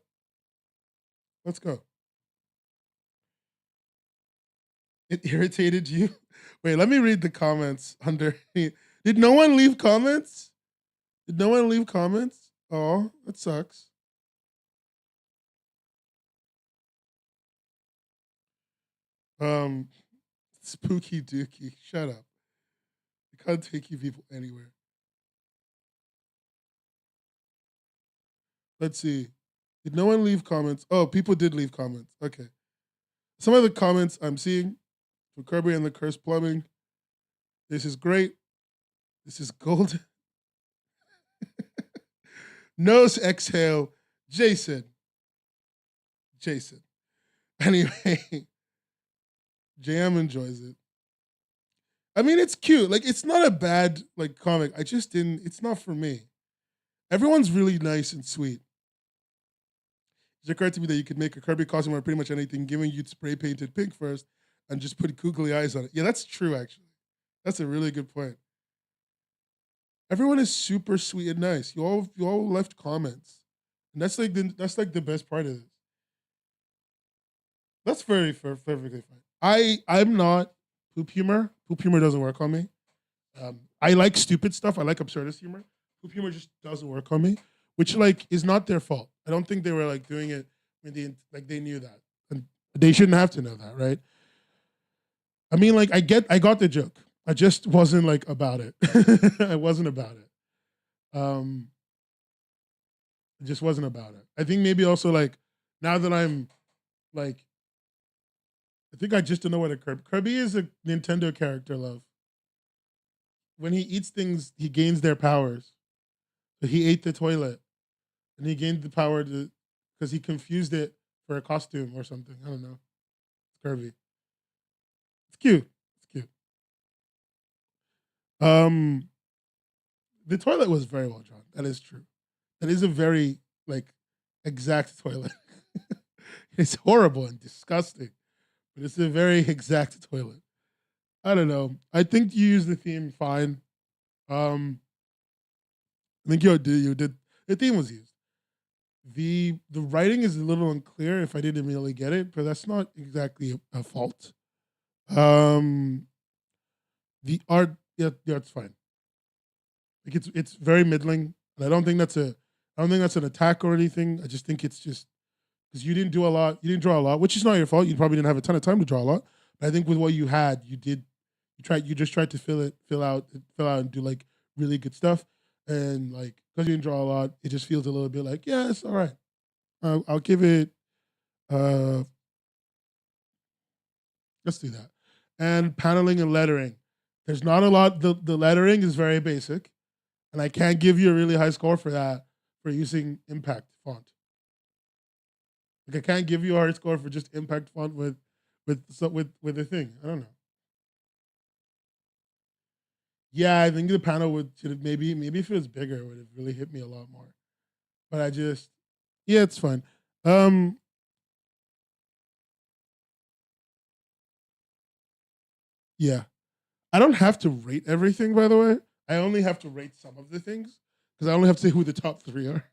Let's go. It irritated you? Wait, let me read the comments under. Did no one leave comments? Did no one leave comments? Oh, that sucks. Um, Spooky Dookie, shut up. You can't take you people anywhere. Let's see. Did no one leave comments? Oh, people did leave comments. Okay. Some of the comments I'm seeing from Kirby and the Curse Plumbing. This is great. This is gold. Nose exhale. Jason. Jason. Anyway, JM enjoys it. I mean, it's cute. Like, it's not a bad like comic. I just didn't. It's not for me. Everyone's really nice and sweet. It occurred to me that you could make a Kirby costume or pretty much anything, giving you spray painted pink first and just put googly eyes on it. Yeah, that's true. Actually, that's a really good point. Everyone is super sweet and nice. You all left comments, and that's like the best part of this. That's perfectly fine. I'm not poop humor. Poop humor doesn't work on me. I like stupid stuff. I like absurdist humor. Poop humor just doesn't work on me, which like is not their fault. I don't think they were like doing it when they knew that, and they shouldn't have to know that, right? I mean, like I got the joke. I just wasn't like about it. I wasn't about it. It just wasn't about it. I think maybe also like now that I'm like, I think I just don't know what a Kirby. Kirby is a Nintendo character, love. When he eats things, he gains their powers. So he ate the toilet, and he gained the power to because he confused it for a costume or something. I don't know. It's Kirby. It's cute. It's cute. Um, the toilet was very well drawn. That is true. That is a very like exact toilet. It's horrible and disgusting, but it's a very exact toilet. I don't know. I think you used the theme fine. Um, I think you did. The theme was used. The writing is a little unclear if I didn't really get it, but that's not exactly a fault. Um, the art, yeah, it's fine. Like it's very middling, and I don't think that's an attack or anything. I just think it's just because you didn't do a lot, you didn't draw a lot, which is not your fault. You probably didn't have a ton of time to draw a lot. But I think with what you had, you just tried to fill out, and do like really good stuff. And like because you didn't draw a lot, it just feels a little bit like yeah, it's all right. I'll give it. Uh, let's do that. And paneling and lettering. There's not a lot. The lettering is very basic, and I can't give you a really high score for that for using impact font. Like I can't give you a hard score for just impact font with a thing. I don't know. Yeah, I think the panel would should have maybe if it was bigger, it would have really hit me a lot more. But I just yeah, it's fine. Um, yeah, I don't have to rate everything. By the way, I only have to rate some of the things because I only have to say who the top three are.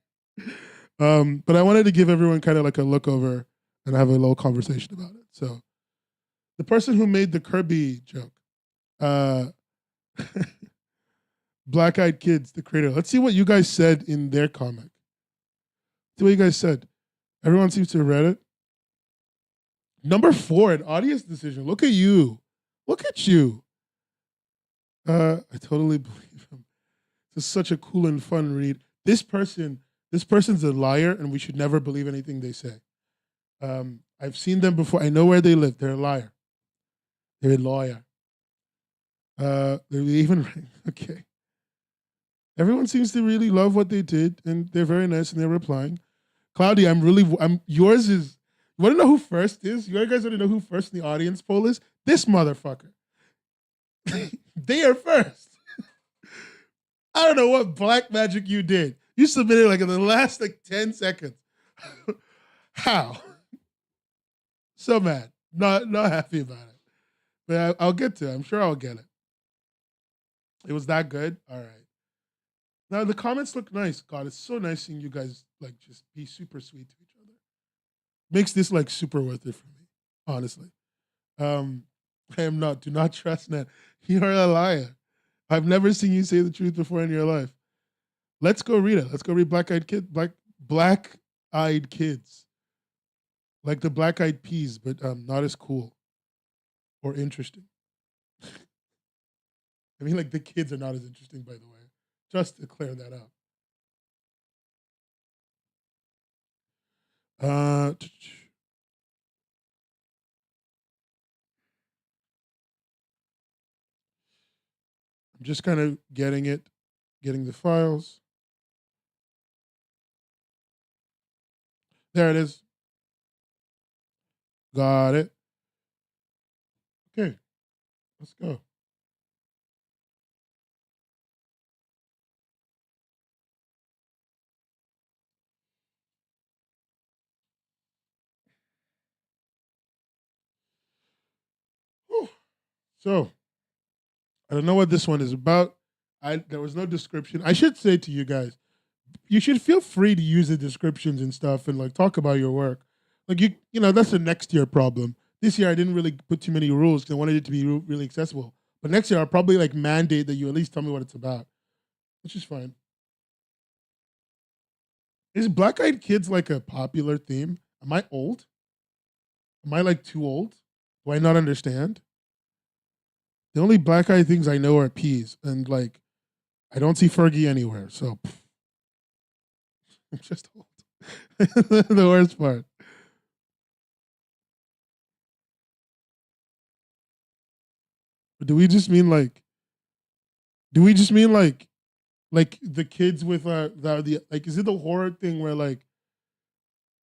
But I wanted to give everyone kind of like a look over and have a little conversation about it. So the person who made the Kirby joke, uh, Black Eyed Kids, the creator. Let's see what you guys said in their comic. See what you guys said. Everyone seems to have read it. Number 4, an audience decision. Look at you. Look at you. I totally believe him. This is such a cool and fun read. This person's a liar, and we should never believe anything they say. I've seen them before. I know where they live. They're a liar. They're a lawyer. They're even okay. Everyone seems to really love what they did, and they're very nice, and they're replying. Cloudy, I'm yours is. You want to know who first is? You guys want to know who first in the audience poll is? This motherfucker. They are first. I don't know what black magic you did. You submitted like in the last like 10 seconds. How? So mad. Not happy about it. But I'll get to it. I'm sure I'll get it. It was that good. All right. Now the comments look nice. God, it's so nice seeing you guys like just be super sweet to each other. makes this like super worth it for me, honestly. Um, I am not. Do not trust Ned. You are a liar. I've never seen you say the truth before in your life. Let's go read it. Let's go read Black Eyed Kids, like the Black Eyed Peas, but not as cool or interesting. I mean, like the kids are not as interesting, by the way. Just to clear that up. I'm just kind of getting the files. There it is. Got it. Okay, let's go. Whew. So I don't know what this one is about. There was no description. I should say to you guys, you should feel free to use the descriptions and stuff and like talk about your work. Like you know, that's the next year problem. This year I didn't really put too many rules because I wanted it to be really accessible. But next year I'll probably like mandate that you at least tell me what it's about, which is fine. Is Black Eyed Kids like a popular theme? Am I old? Am I like too old? Do I not understand? The only Black Eyed things I know are peas, and like I don't see Fergie anywhere. So I'm just old. The worst part. Do we just mean like? Do we just mean like the kids with the like? Is it the horror thing where like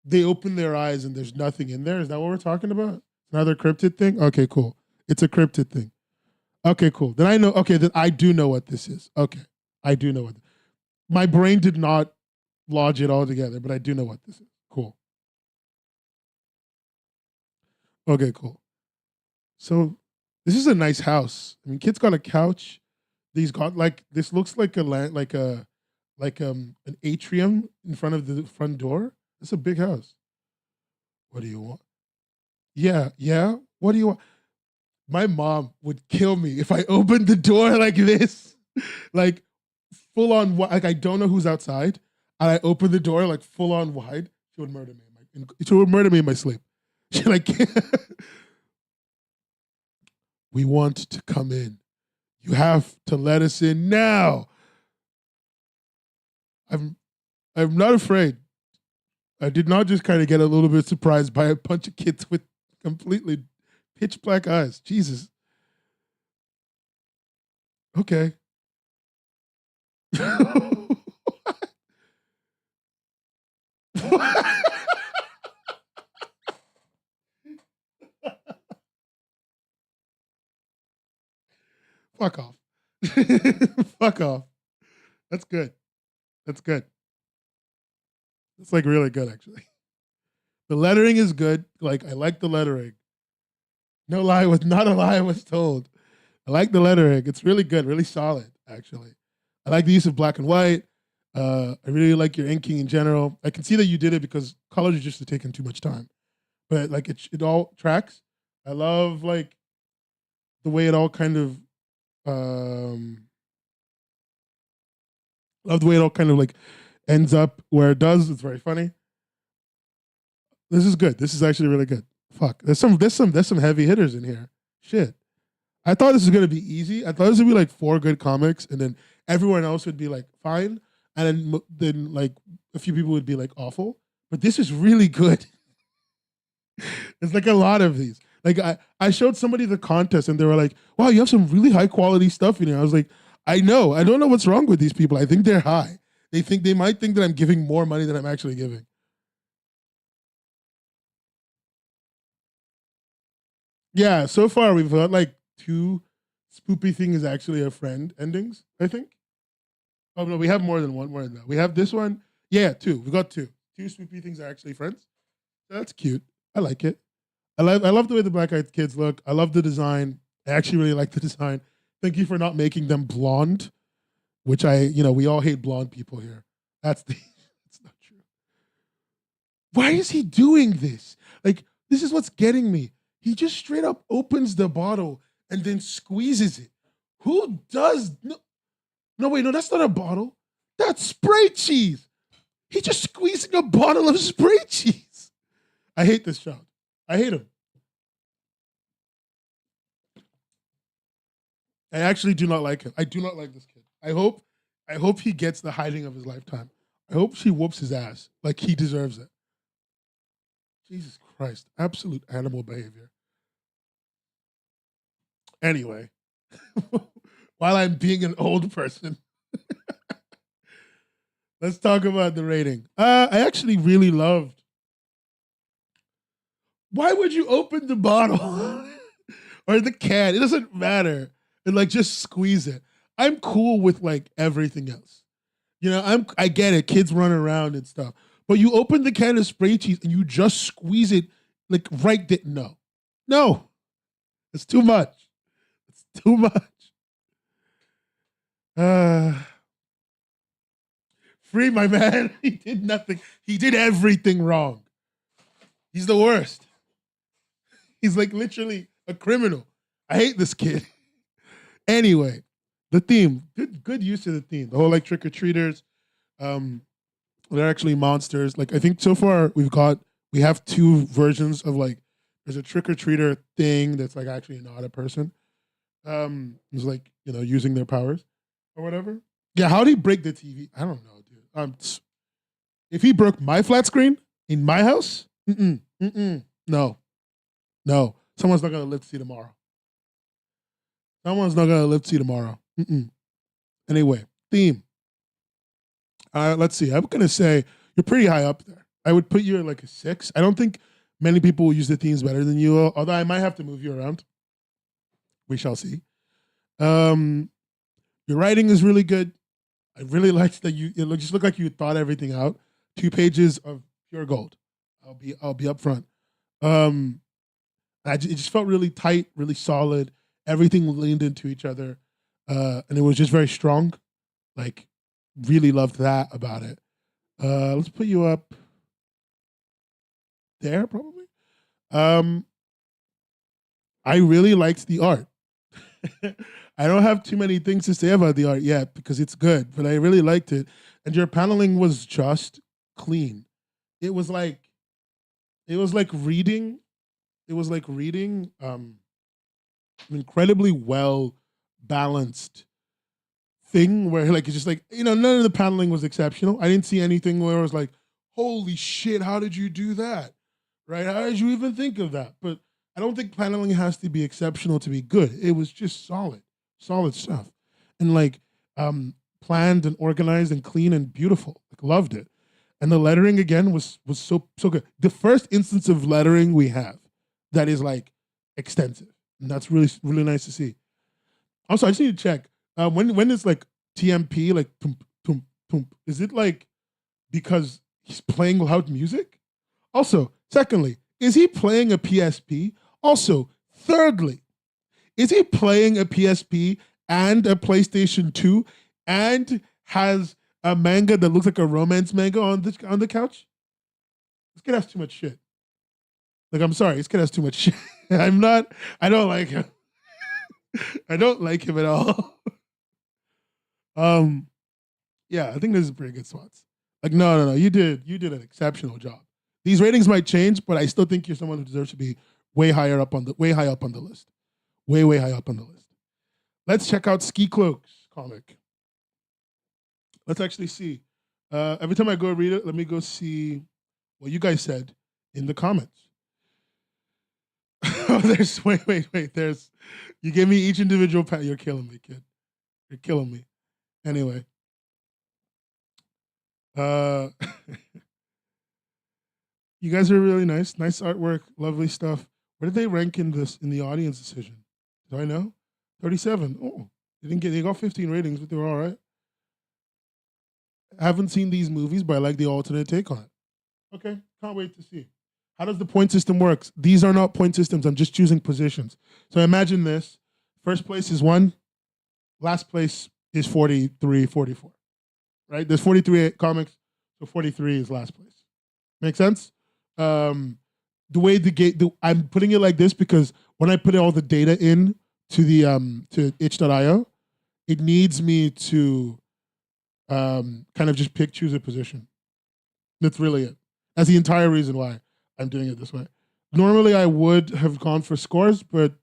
they open their eyes and there's nothing in there? Is that what we're talking about? Another cryptid thing? Okay, cool. It's a cryptid thing. Okay, cool. Then I know. Okay, then I do know what this is. Okay, I do know what. My brain did not lodge it all together, but I do know what this is. Cool. Okay, cool. So this is a nice house. I mean, kid's got a couch. He's got like this looks like a land, like an atrium in front of the front door. It's a big house. What do you want? Yeah, yeah. What do you want? My mom would kill me if I opened the door like this, like full on. Like I don't know who's outside, and I open the door like full on wide. She would murder me. She would murder me in my sleep. She like, we want to come in. You have to let us in now. I'm I'm not afraid. I did not just kind of get a little bit surprised by a bunch of kids with completely pitch black eyes. Jesus. Okay. Fuck off. Fuck off. That's good. That's good. It's like really good actually. The lettering is good. Like I like the lettering. No lie was not a lie was told. I like the lettering. It's really good, really solid actually. I like the use of black and white. I really like your inking in general. I can see that you did it because colors are just taking too much time, but like it all tracks. I love like the way it all kind of love the way it all kind of like ends up where it does. It's very funny. This is good. This is actually really good. Fuck. There's some heavy hitters in here. Shit. I thought this was gonna be easy. I thought this would be like four good comics, and then everyone else would be like fine, and then like a few people would be like awful. But this is really good. It's like a lot of these. Like I showed somebody the contest, and they were like, "Wow, you have some really high quality stuff in here." I was like, "I know. I don't know what's wrong with these people. I think they're high. They might think that I'm giving more money than I'm actually giving." Yeah, so far we've got like two spoopy thing is actually a friend endings, I think. Oh no, we have more than one more than that. We have this one. Yeah, two. We got two. Two spoopy things are actually friends. That's cute. I like it. I love the way the black eyed kids look. I love the design. I actually really like the design. Thank you for not making them blonde, which we all hate blonde people here. That's the that's not true. Why is he doing this? Like, this is what's getting me. He just straight up opens the bottle and then squeezes it. Who does? No, wait, no, that's not a bottle. That's spray cheese. He just squeezing a bottle of spray cheese. I hate this child. I hate him. I actually do not like him. I do not like this kid. I hope he gets the hiding of his lifetime. I hope she whoops his ass like he deserves it. Jesus Christ, absolute animal behavior. Anyway, while I'm being an old person, let's talk about the rating. I actually really loved. Why would you open the bottle or the can? It doesn't matter. And like just squeeze it. I'm cool with like everything else. You know, I get it. Kids run around and stuff. But you open the can of spray cheese and you just squeeze it like right there. No. It's too much. It's too much. Free my man. He did nothing. He did everything wrong. He's the worst. He's like literally a criminal. I hate this kid. Anyway, the theme. Good use of the theme. The whole like trick-or-treaters. They're actually monsters. Like I think so far we have two versions of like there's a trick-or-treater thing that's like actually not a person. It's like, you know, using their powers or whatever. Yeah, how did he break the TV? I don't know, dude. If he broke my flat screen in my house, no. Someone's not gonna live to see tomorrow. Someone's not gonna live to see tomorrow. Anyway, theme. Let's see. I'm gonna say you're pretty high up there. I would put you at like a 6. I don't think many people will use the themes better than you will, although I might have to move you around. We shall see. Your writing is really good. I really liked that it just looked like you thought everything out. 2 pages of pure gold. I'll be up front. It just felt really tight, really solid. Everything leaned into each other, and it was just very strong. Like, really loved that about it. Let's put you up there, probably. I really liked the art. I don't have too many things to say about the art yet because it's good, but I really liked it. And your paneling was just clean. It was like reading an incredibly well balanced thing where like it's just like, you know, none of the paneling was exceptional. I didn't see anything where it was like, holy shit, how did you do that? Right? How did you even think of that? But I don't think paneling has to be exceptional to be good. It was just solid stuff. And like planned and organized and clean and beautiful. Like loved it. And the lettering again was so good. The first instance of lettering we have that is like extensive. And that's really, really nice to see. Also, I just need to check. When it's like TMP, like tum, is it like because he's playing loud music? Also, secondly, is he playing a PSP? Also, thirdly, is he playing a PSP and a PlayStation 2 and has a manga that looks like a romance manga on the couch? This kid has too much shit. Like, I'm sorry, this kid has too much shit. I don't like him. I don't like him at all. Yeah, I think this is pretty good spots. Like, no, you did an exceptional job. These ratings might change, but I still think you're someone who deserves to be way high up on the list. Way high up on the list. Let's check out Ski Cloak's comic. Let's actually see. Every time I go read it, let me go see what you guys said in the comments. There's wait. There's you give me each individual pat. You're killing me, kid. You're killing me. Anyway. You guys are really nice. Nice artwork, lovely stuff. Where did they rank in the audience decision? Do I know? 37. Oh, they got 15 ratings, but they were all right. I haven't seen these movies, but I like the alternate take on it. Okay, can't wait to see. How does the point system work? These are not point systems. I'm just choosing positions. So imagine this. First place is 1. Last place is 43, 44. Right? There's 43 comics, so 43 is last place. Make sense? the way I'm putting it like this because when I put all the data in to the to itch.io, it needs me to kind of just choose a position. That's really it. That's the entire reason why I'm doing it this way. Normally, I would have gone for scores, but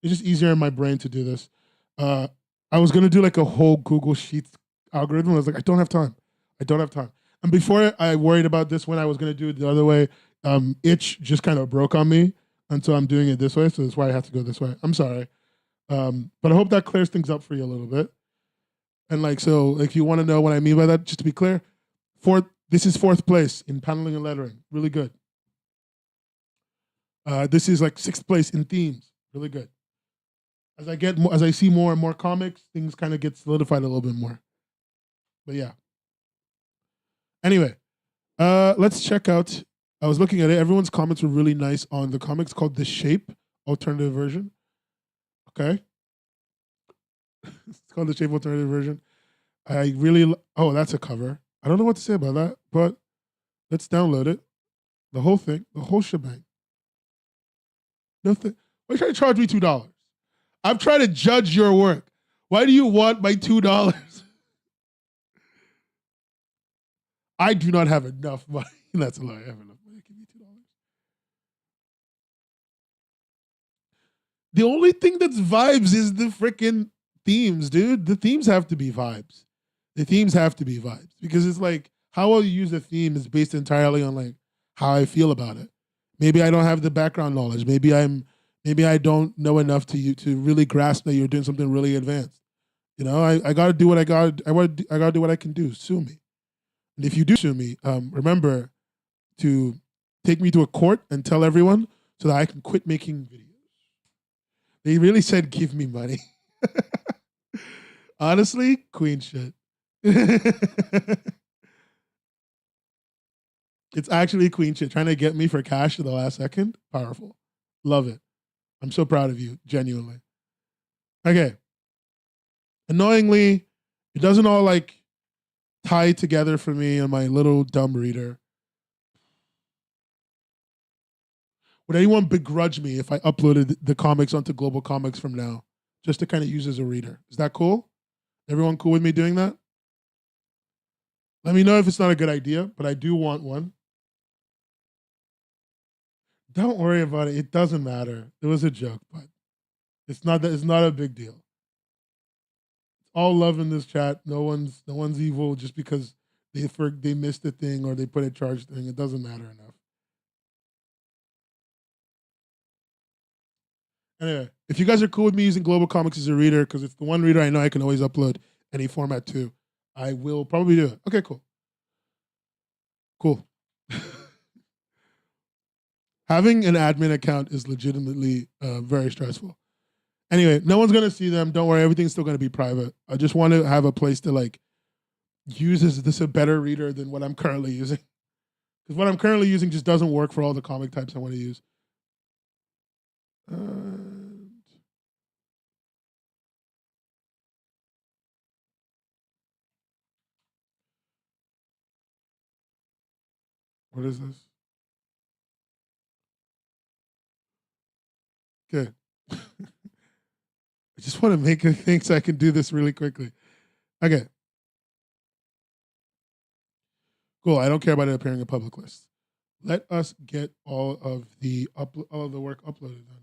it's just easier in my brain to do this. I was gonna do like a whole Google Sheets algorithm. I was like, I don't have time. I don't have time. And before I worried about this when I was gonna do it the other way, itch just kind of broke on me, and so I'm doing it this way. So that's why I have to go this way. I'm sorry, but I hope that clears things up for you a little bit. And like so, like you want to know what I mean by that, just to be clear, this is 4th place in paneling and lettering, really good. This is like 6th place in themes, really good. As I see more and more comics, things kind of get solidified a little bit more. But yeah. Anyway, let's check out. I was looking at it. Everyone's comments were really nice on the comics called The Shape, alternative version. Okay. It's called The Shape, alternative version. I really, that's a cover. I don't know what to say about that, but let's download it. The whole thing, the whole shebang. Nothing. Why are you trying to charge me $2? I'm trying to judge your work. Why do you want my $2? I do not have enough money. That's a lie. I have enough money. Give me $2. The only thing that's vibes is the freaking themes, dude. The themes have to be vibes. The themes have to be vibes because it's like how I'll use a theme is based entirely on like how I feel about it. Maybe I don't have the background knowledge. Maybe I don't know enough to really grasp that you're doing something really advanced. You know, I gotta do what I gotta do what I can do. Sue me. And if you do sue me, remember to take me to a court and tell everyone so that I can quit making videos. They really said give me money. Honestly, queen shit. It's actually queen shit. Trying to get me for cash at the last second. Powerful. Love it. I'm so proud of you, genuinely. Okay. Annoyingly, it doesn't all like tie together for me on my little dumb reader. Would anyone begrudge me if I uploaded the comics onto Global Comics from now, just to kind of use as a reader? Is that cool? Everyone cool with me doing that? Let me know if it's not a good idea, but I do want one. Don't worry about it. It doesn't matter. It was a joke, but it's not a big deal. It's all love in this chat. No one's evil just because they missed a thing or they put a charged thing. It doesn't matter enough. Anyway, if you guys are cool with me using Global Comics as a reader, because it's the one reader I know I can always upload any format to, I will probably do it. Okay, cool. Cool. Having an admin account is legitimately very stressful. Anyway, no one's going to see them. Don't worry. Everything's still going to be private. I just want to have a place to like use this a better reader than what I'm currently using. Because what I'm currently using just doesn't work for all the comic types I want to use. What is this? Good. I just want to make a thing so I can do this really quickly. Okay. Cool. I don't care about it appearing in public lists. Let us get all of the work uploaded then.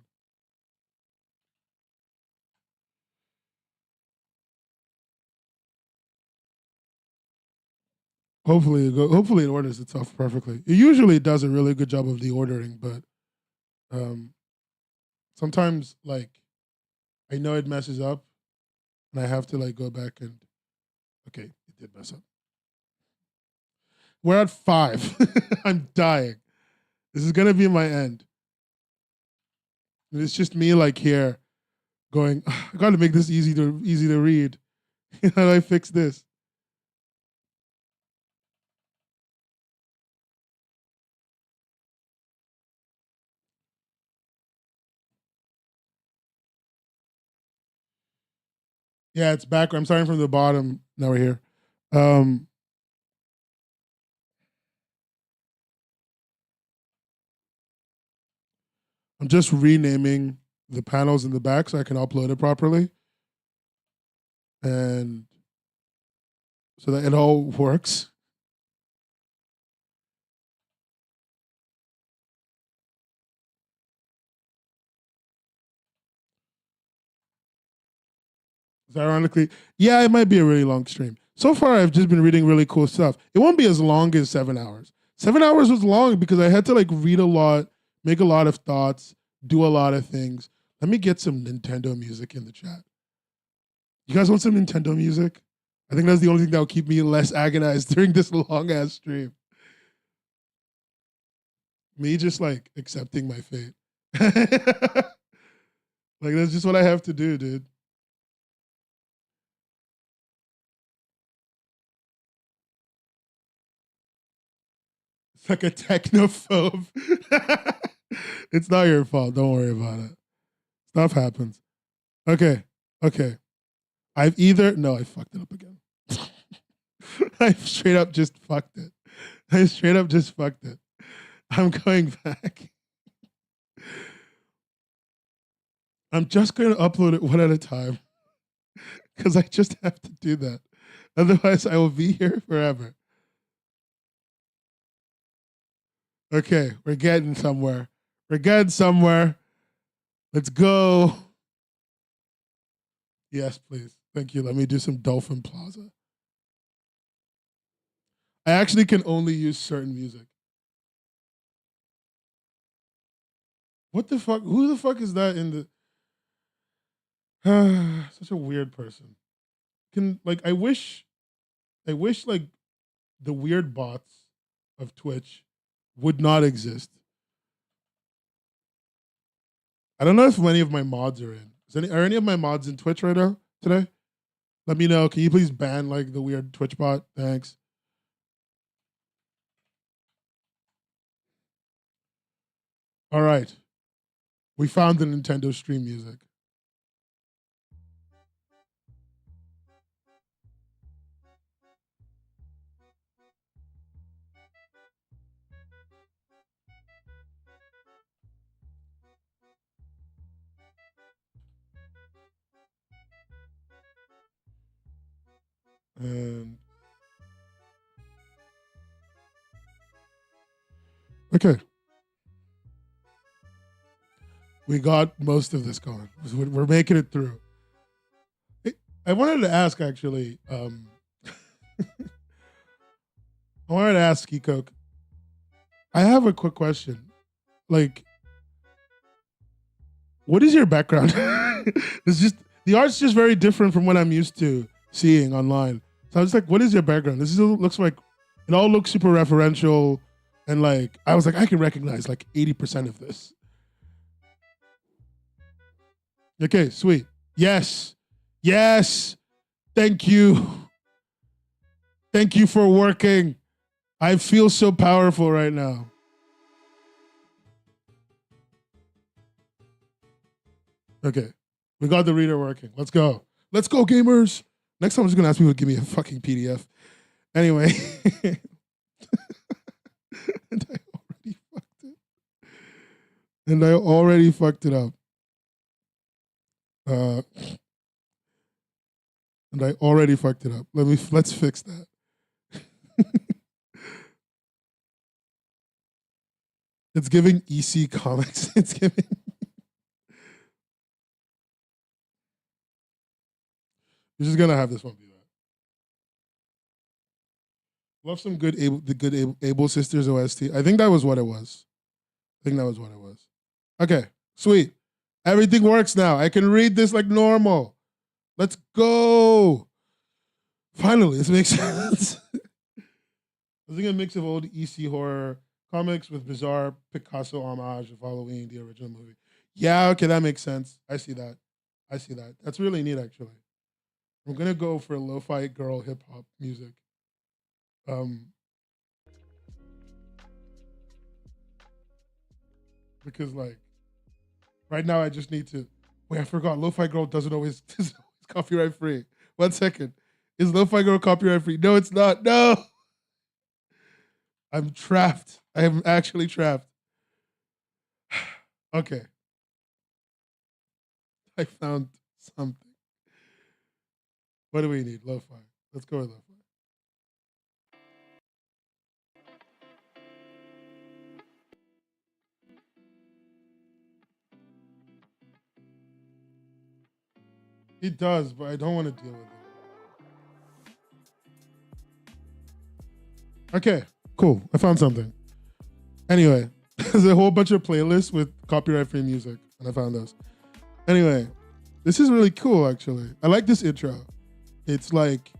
Hopefully it orders itself perfectly. It usually does a really good job of the ordering, but sometimes like I know it messes up and I have to like go back and okay, it did mess up. We're at 5. I'm dying. This is gonna be my end. And it's just me like here going, I gotta make this easy to read. How do I fix this? Yeah, it's back. I'm starting from the bottom. Now we're here. I'm just renaming the panels in the back so I can upload it properly. And so that it all works. Ironically, yeah, it might be a really long stream. So far, I've just been reading really cool stuff. It won't be as long as 7 hours. 7 hours was long because I had to like read a lot, make a lot of thoughts, do a lot of things. Let me get some Nintendo music in the chat. You guys want some Nintendo music? I think that's the only thing that will keep me less agonized during this long ass stream. Me just like accepting my fate. Like that's just what I have to do, dude. It's like a technophobe. It's not your fault. Don't worry about it. Stuff happens. Okay. Okay. I fucked it up again. I straight up just fucked it. I straight up just fucked it. I'm going back. I'm just going to upload it one at a time because I just have to do that. Otherwise, I will be here forever. Okay, we're getting somewhere. We're getting somewhere. Let's go. Yes, please. Thank you. Let me do some Dolphin Plaza. I actually can only use certain music. What the fuck? Who the fuck is that in the... Such a weird person. I wish like the weird bots of Twitch would not exist. I don't know if many of my mods are in. Are any of my mods in Twitch right now today? Let me know. Can you please ban like the weird Twitch bot? Thanks. All right. We found the Nintendo stream music. And okay. We got most of this going. We're making it through. I wanted to ask actually. I wanted to ask Kikok. I have a quick question. Like, what is your background? It's just the art's just very different from what I'm used to seeing online. So I was like, what is your background? This looks like it all looks super referential, and like I was like, I can recognize like 80% of this. Okay, sweet. Yes. Yes. Thank you. Thank you for working. I feel so powerful right now. Okay. We got the reader working. Let's go. Let's go, gamers. Next time I'm just going to ask people to give me a fucking PDF. Anyway. And I already fucked it up. And I already fucked it up. Let's fix that. It's giving EC Comics. It's giving. You're just gonna have this one be that. Love some good Able Sisters OST. I think that was what it was. Okay, sweet. Everything works now. I can read this like normal. Let's go. Finally, this makes sense. I think a mix of old EC horror comics with bizarre Picasso homage of Halloween, the original movie. Yeah, okay, that makes sense. I see that. That's really neat, actually. I'm gonna go for lo-fi girl hip hop music. Because like right now I just need to wait, I forgot lo-fi girl doesn't always copyright free. 1 second. Is lo-fi girl copyright free? No, it's not. No. I'm trapped. I am actually trapped. Okay. I found something. What do we need? Lo-fi. Let's go with lo-fi. It does, but I don't want to deal with it. Okay, cool. I found something. Anyway, there's a whole bunch of playlists with copyright-free music, and I found those. Anyway, this is really cool, actually. I like this intro. It's like,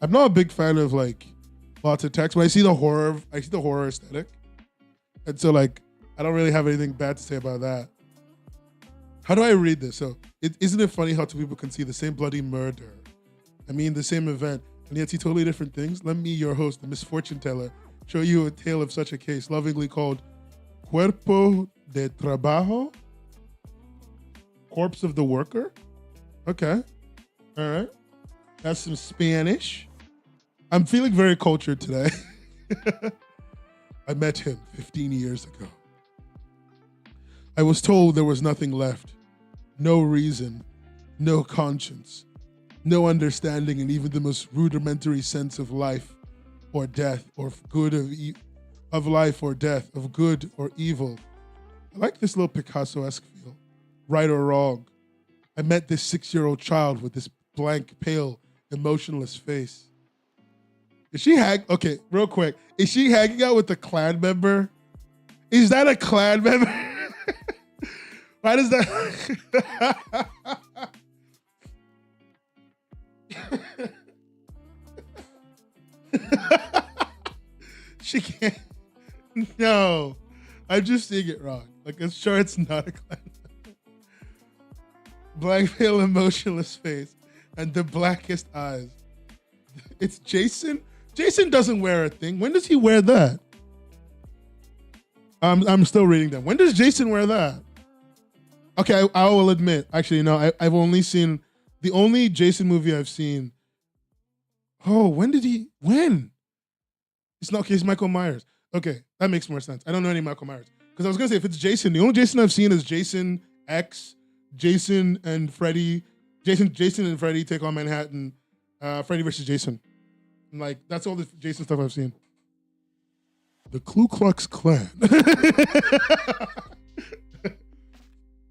I'm not a big fan of like lots of text, but I see the horror aesthetic. And so like, I don't really have anything bad to say about that. How do I read this? So, isn't it funny how two people can see the same bloody murder? I mean, the same event, and yet see totally different things? Let me, your host, the misfortune teller, show you a tale of such a case, lovingly called Cuerpo de Trabajo? Corpse of the Worker? Okay. All right. That's some Spanish. I'm feeling very cultured today. I met him 15 years ago. I was told there was nothing left. No reason, no conscience, no understanding, and even the most rudimentary sense of life or death, or good of life or death, of good or evil. I like this little Picasso-esque feel. Right or wrong. I met this 6-year-old child with this blank, pale, emotionless face. Is she okay, real quick. Is she hanging out with a clan member? Is that a clan member? Why does that? She can't. No, I'm just seeing it wrong. Like, I'm sure it's not a clan. Blank, pale, emotionless face, and the blackest eyes. It's Jason. Jason doesn't wear a thing. When does he wear that? I'm still reading them. When does Jason wear that? Okay, I will admit. Actually, no, I've only seen the only Jason movie I've seen. Oh, when? It's not okay. It's Michael Myers. Okay, that makes more sense. I don't know any Michael Myers because I was gonna say if it's Jason, the only Jason I've seen is Jason X, Jason and Freddy, Jason and Freddy Take on Manhattan, Freddy versus Jason. And like that's all the Jason stuff I've seen. The Ku Klux Klan.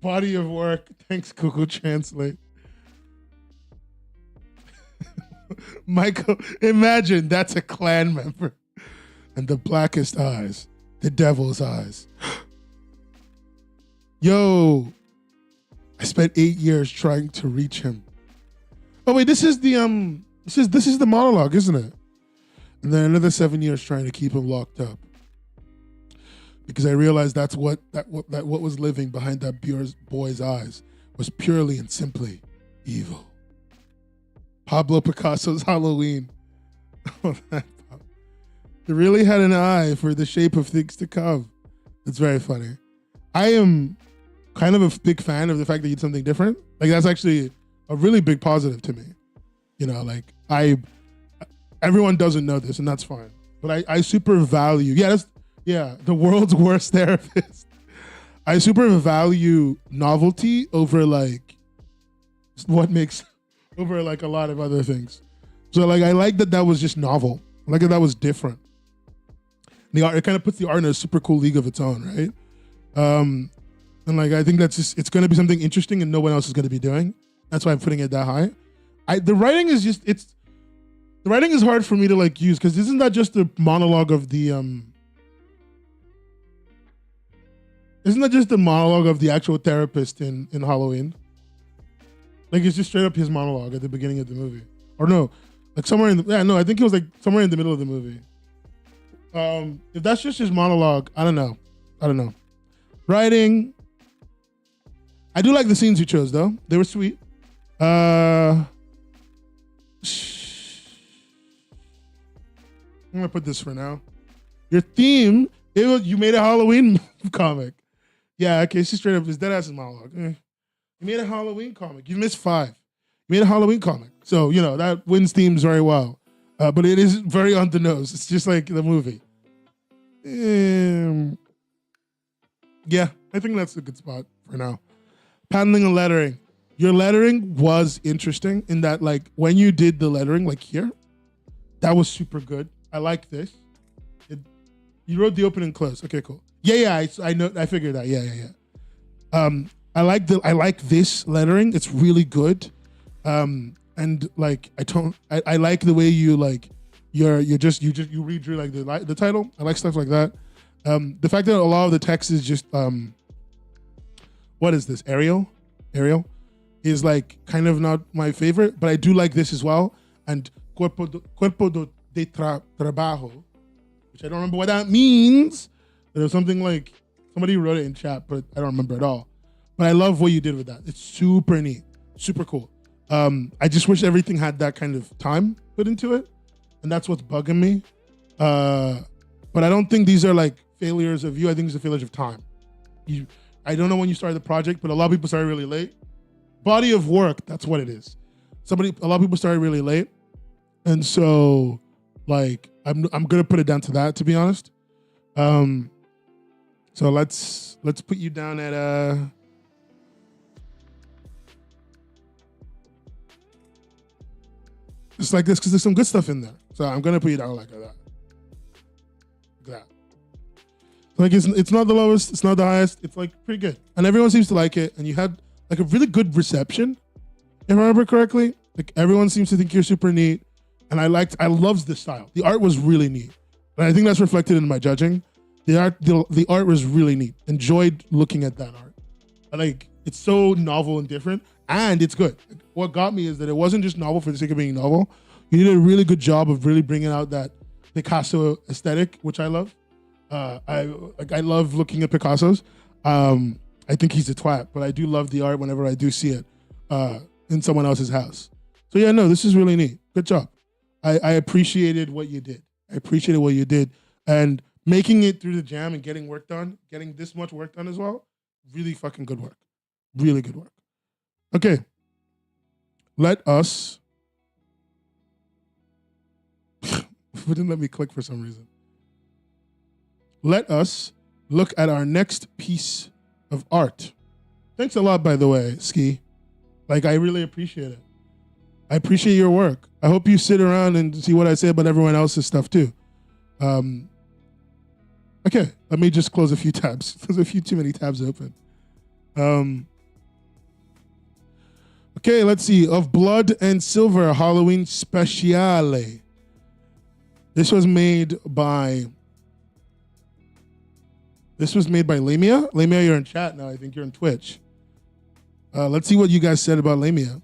Body of work. Thanks, Google Translate. Michael, imagine that's a Klan member. And the blackest eyes, the devil's eyes. Yo, I spent 8 years trying to reach him. Oh wait, this is the monologue, isn't it? And then another 7 years trying to keep him locked up. Because I realized that's what was living behind that boy's eyes was purely and simply evil. Pablo Picasso's Halloween. Oh, that He really had an eye for the shape of things to come. It's very funny. I am kind of a big fan of the fact that you did something different. Like that's actually a really big positive to me. You know, like everyone doesn't know this and that's fine. But I super value, the world's worst therapist. I super value novelty over like over like a lot of other things. So like I like that was just novel. I like that was different. It kind of puts the art in a super cool league of its own, right? And like I think that's just it's going to be something interesting and no one else is going to be doing. That's why I'm putting it that high. The writing is hard for me to like use because isn't that just the monologue of the Isn't that just the monologue of the actual therapist in Halloween? Like it's just straight up his monologue at the beginning of the movie, or no, like somewhere in the I think it was like somewhere in the middle of the movie. If that's just his monologue, I don't know. Writing. I do like the scenes you chose though. They were sweet. I'm gonna put this for now. Your theme, you made a Halloween comic. Yeah, okay, it's just straight up his dead ass monologue. You made a Halloween comic. You missed 5. You made a Halloween comic. So, that wins themes very well. But it is very on the nose. It's just like the movie. Yeah, I think that's a good spot for now. Paneling and lettering. Your lettering was interesting in that, like, when you did the lettering, like here, that was super good. I like this. You wrote the open and close. Okay, cool. Yeah. I know. I figured that. Yeah. I like this lettering. It's really good. And like I like the way you like you redrew like the title. I like stuff like that. The fact that a lot of the text is just what is this? Arial is like kind of not my favorite, but I do like this as well. And cuerpo de trabajo, which I don't remember what that means. But it was something like somebody wrote it in chat, but I don't remember at all. But I love what you did with that. It's super neat, super cool. I just wish everything had that kind of time put into it, and that's what's bugging me. But I don't think these are like failures of you. I think it's a failure of time. I don't know when you started the project, but a lot of people started really late. Body of work, that's what it is. A lot of people started really late, and so like I'm gonna put it down to that, to be honest. So let's put you down at just like this, because there's some good stuff in there. So I'm gonna put you down like that. Like that. Like it's not the lowest, it's not the highest. It's like pretty good, and everyone seems to like it. And you had like a really good reception, if I remember correctly. Like everyone seems to think you're super neat, and I loved the style. The art was really neat, and I think that's reflected in my judging. The art was really neat. Enjoyed looking at that art. Like it's so novel and different, and it's good. What got me is that it wasn't just novel for the sake of being novel. You did a really good job of really bringing out that Picasso aesthetic, which I love. I love looking at Picasso's. I think he's a twat, but I do love the art whenever I do see it in someone else's house. So yeah, no, this is really neat. Good job. I appreciated what you did. And making it through the jam and getting work done, getting this much work done as well, really fucking good work. Really good work. Okay. Let us... wouldn't let me click for some reason. Let us look at our next piece of art. Thanks a lot, by the way, Ski. Like, I really appreciate it. I appreciate your work. I hope you sit around and see what I say about everyone else's stuff too. Okay, let me just close a few tabs. There's a few too many tabs open. Okay, let's see. Of Blood and Silver Halloween Speciale. This was made by Lamia. Lamia, you're in chat now. I think you're on Twitch. Let's see what you guys said about Lamia.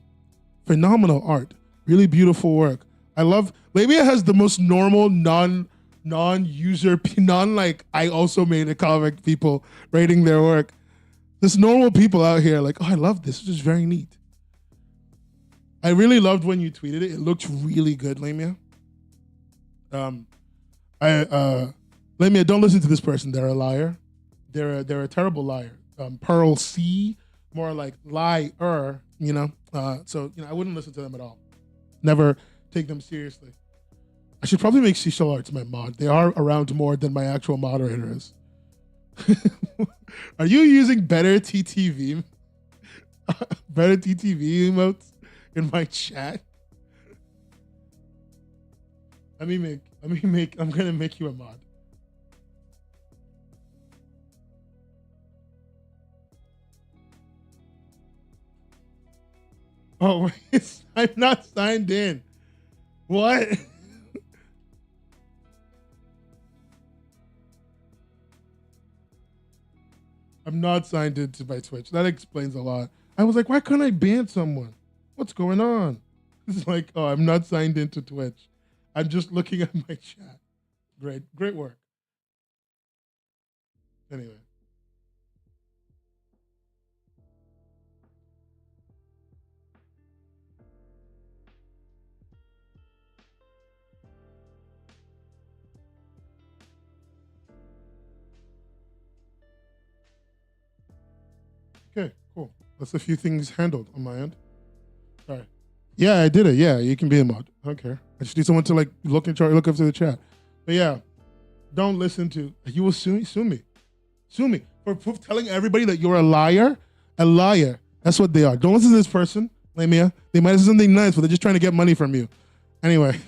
Phenomenal art. Really beautiful work. I love... Lamia has the most normal, non-user, like, I also made a comic people rating their work. There's normal people out here like, oh, I love this. This is very neat. I really loved when you tweeted it. It looked really good, Lamia. Lamia, don't listen to this person. They're a liar. They're a terrible liar. Pearl C, more like liar, you know? So, you know, I wouldn't listen to them at all. Never take them seriously. I should probably make Seashell Arts my mod. They are around more than my actual moderator is. Are you using better TTV emotes in my chat? I'm gonna make you a mod. Oh, I'm not signed in. What? I'm not signed into my Twitch. That explains a lot. I was like, why couldn't I ban someone? What's going on? It's like, oh, I'm not signed into Twitch. I'm just looking at my chat. Great work. Anyway. Okay, cool. That's a few things handled on my end. Sorry. Yeah, I did it. Yeah, you can be a mod. I don't care. I just need someone to like look up to the chat. But yeah, don't listen to. You will sue me. Sue me for telling everybody that you're a liar. A liar. That's what they are. Don't listen to this person, Lamia. They might have something nice, but they're just trying to get money from you. Anyway,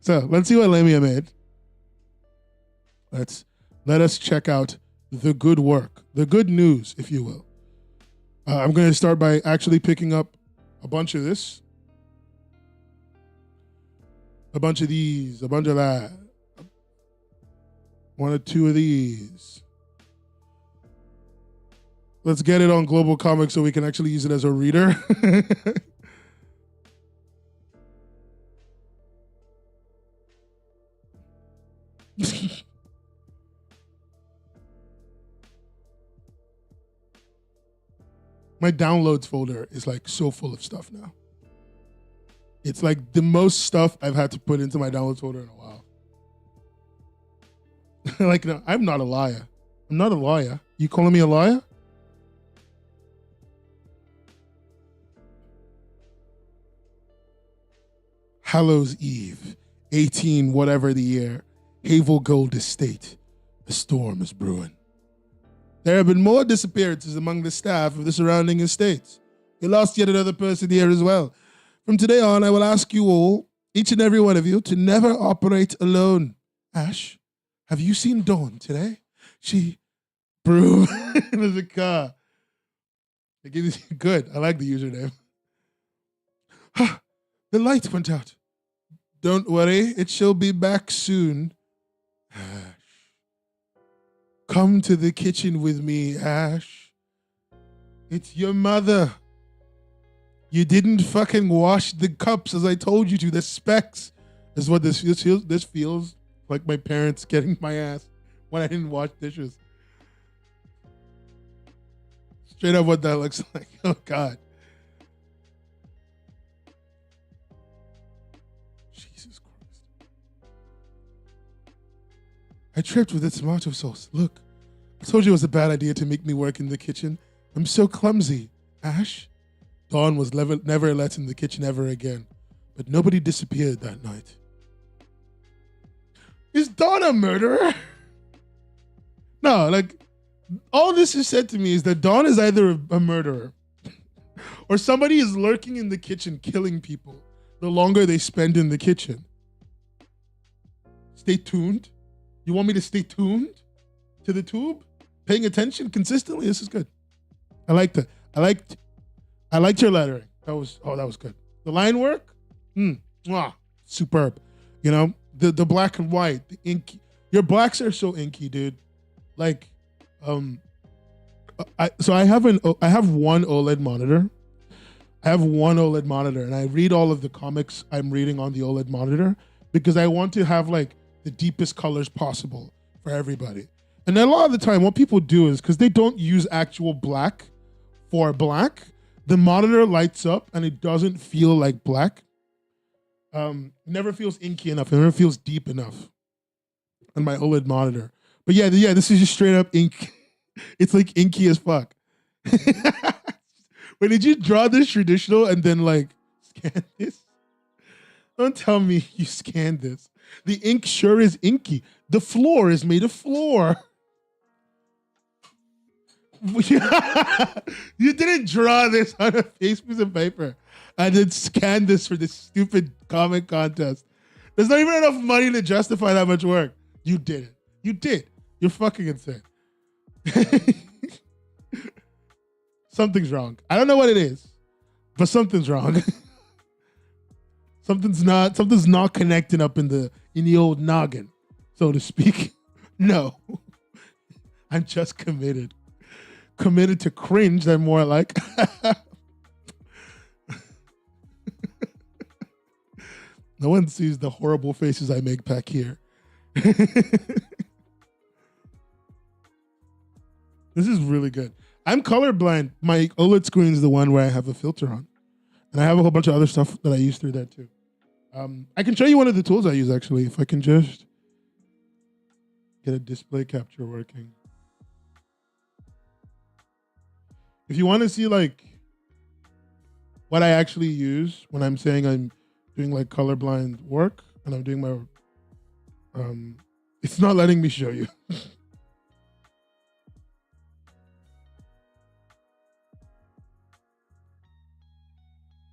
so let's see what Lamia made. Let us check out the good work, the good news, if you will. I'm going to start by actually picking up a bunch of this, a bunch of these, a bunch of that, one or two of these. Let's get it on Global Comics so we can actually use it as a reader. My downloads folder is like so full of stuff now. It's like the most stuff I've had to put into my downloads folder in a while. Like, no, I'm not a liar. I'm not a liar. You calling me a liar? Hallows Eve, 18 whatever the year, Havel Gold Estate. A storm is brewing. There have been more disappearances among the staff of the surrounding estates. We lost yet another person here as well. From today on, I will ask you all, each and every one of you, to never operate alone. Ash, have you seen Dawn today? She brew in the car. Good. I like the username. The light went out. Don't worry, it shall be back soon. Ash. Come to the kitchen with me, Ash. It's your mother. You didn't fucking wash the cups as I told you to. The specks is what this feels. This feels like my parents getting my ass when I didn't wash dishes. Straight up what that looks like. Oh, God. Jesus Christ. I tripped with the tomato sauce. Look, I told you it was a bad idea to make me work in the kitchen. I'm so clumsy. Ash? Dawn was never let in the kitchen ever again. But nobody disappeared that night. Is Dawn a murderer? No, like, all this is said to me is that Dawn is either a murderer or somebody is lurking in the kitchen killing people the longer they spend in the kitchen. Stay tuned. You want me to stay tuned to the tube? Paying attention consistently? This is good. I liked it. I liked your lettering. That was good. The line work? Superb. You know, the black and white, the inky. Your blacks are so inky, dude. Like, I have one OLED monitor. And I read all of the comics I'm reading on the OLED monitor because I want to have like the deepest colors possible for everybody. And a lot of the time, what people do is because they don't use actual black for black, the monitor lights up and it doesn't feel like black. Never feels inky enough. It never feels deep enough on my OLED monitor. But yeah, this is just straight up ink. It's like inky as fuck. Wait, did you draw this traditional and then like scan this? Don't tell me you scanned this. The ink sure is inky. The floor is made of floor. You didn't draw this on a piece of paper and then scan this for this stupid comic contest. There's not even enough money to justify that much work. You did it. You did. You're fucking insane. Something's wrong. I don't know what it is, but something's wrong. Something's not connecting up in the old noggin, so to speak. No. I'm just committed. Committed to cringe, they're more like. No one sees the horrible faces I make back here. This is really good. I'm colorblind. My OLED screen is the one where I have a filter on. And I have a whole bunch of other stuff that I use through that too. I can show you one of the tools I use actually, if I can just get a display capture working. If you want to see like what I actually use when I'm saying I'm doing like colorblind work and I'm doing my, it's not letting me show you.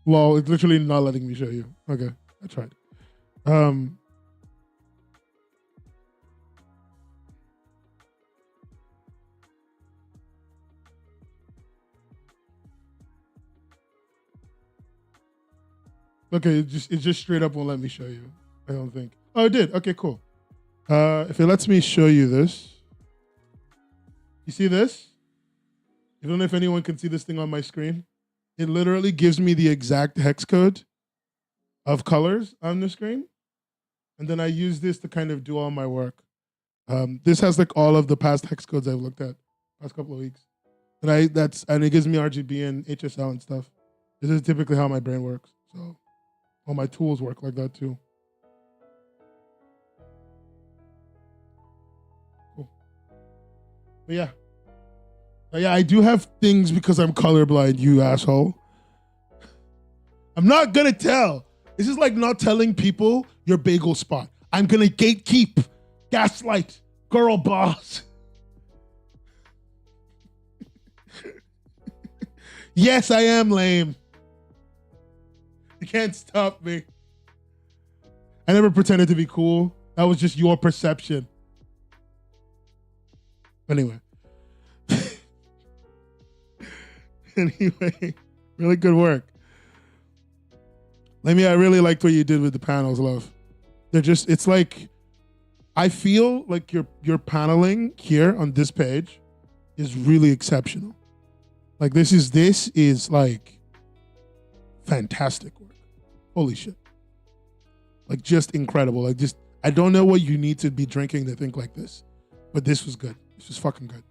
Lol, it's literally not letting me show you. Okay, I tried. Okay, it just straight up won't let me show you. I don't think. Oh, it did. Okay, cool. If it lets me show you this, you see this? I don't know if anyone can see this thing on my screen. It literally gives me the exact hex code of colors on the screen, and then I use this to kind of do all my work. This has like all of the past hex codes I've looked at past couple of weeks, and it gives me RGB and HSL and stuff. This is typically how my brain works. So all my tools work like that too. Cool. But yeah. Yeah, I do have things because I'm colorblind, you asshole. I'm not gonna tell. This is like not telling people your bagel spot. I'm gonna gatekeep, gaslight, girl boss. Yes, I am lame. You can't stop me. I never pretended to be cool. That was just your perception. Anyway. Anyway, really good work. I really liked what you did with the panels, love. It's like, I feel like your paneling here on this page is really exceptional. Like this is like fantastic work. Holy shit. Like just incredible. Like just, I don't know what you need to be drinking to think like this, but this was good. This was fucking good.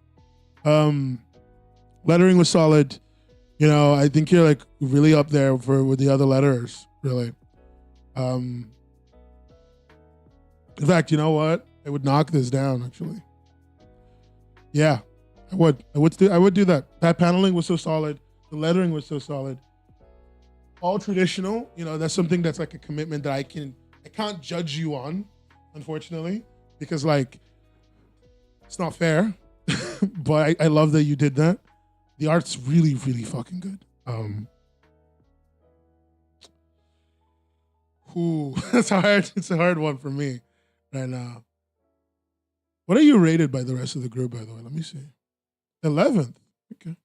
Lettering was solid. You know, I think you're like really up there with the other letterers, really. In fact, you know what? I would knock this down, actually. Yeah, I would do that. That paneling was so solid. The lettering was so solid. All traditional, you know, that's something that's like a commitment that I can't judge you on, unfortunately, because like it's not fair. But I love that you did that. The art's really, really fucking good. That's hard. It's a hard one for me right now. What are you rated by the rest of the group, by the way? Let me see. 11th. Okay.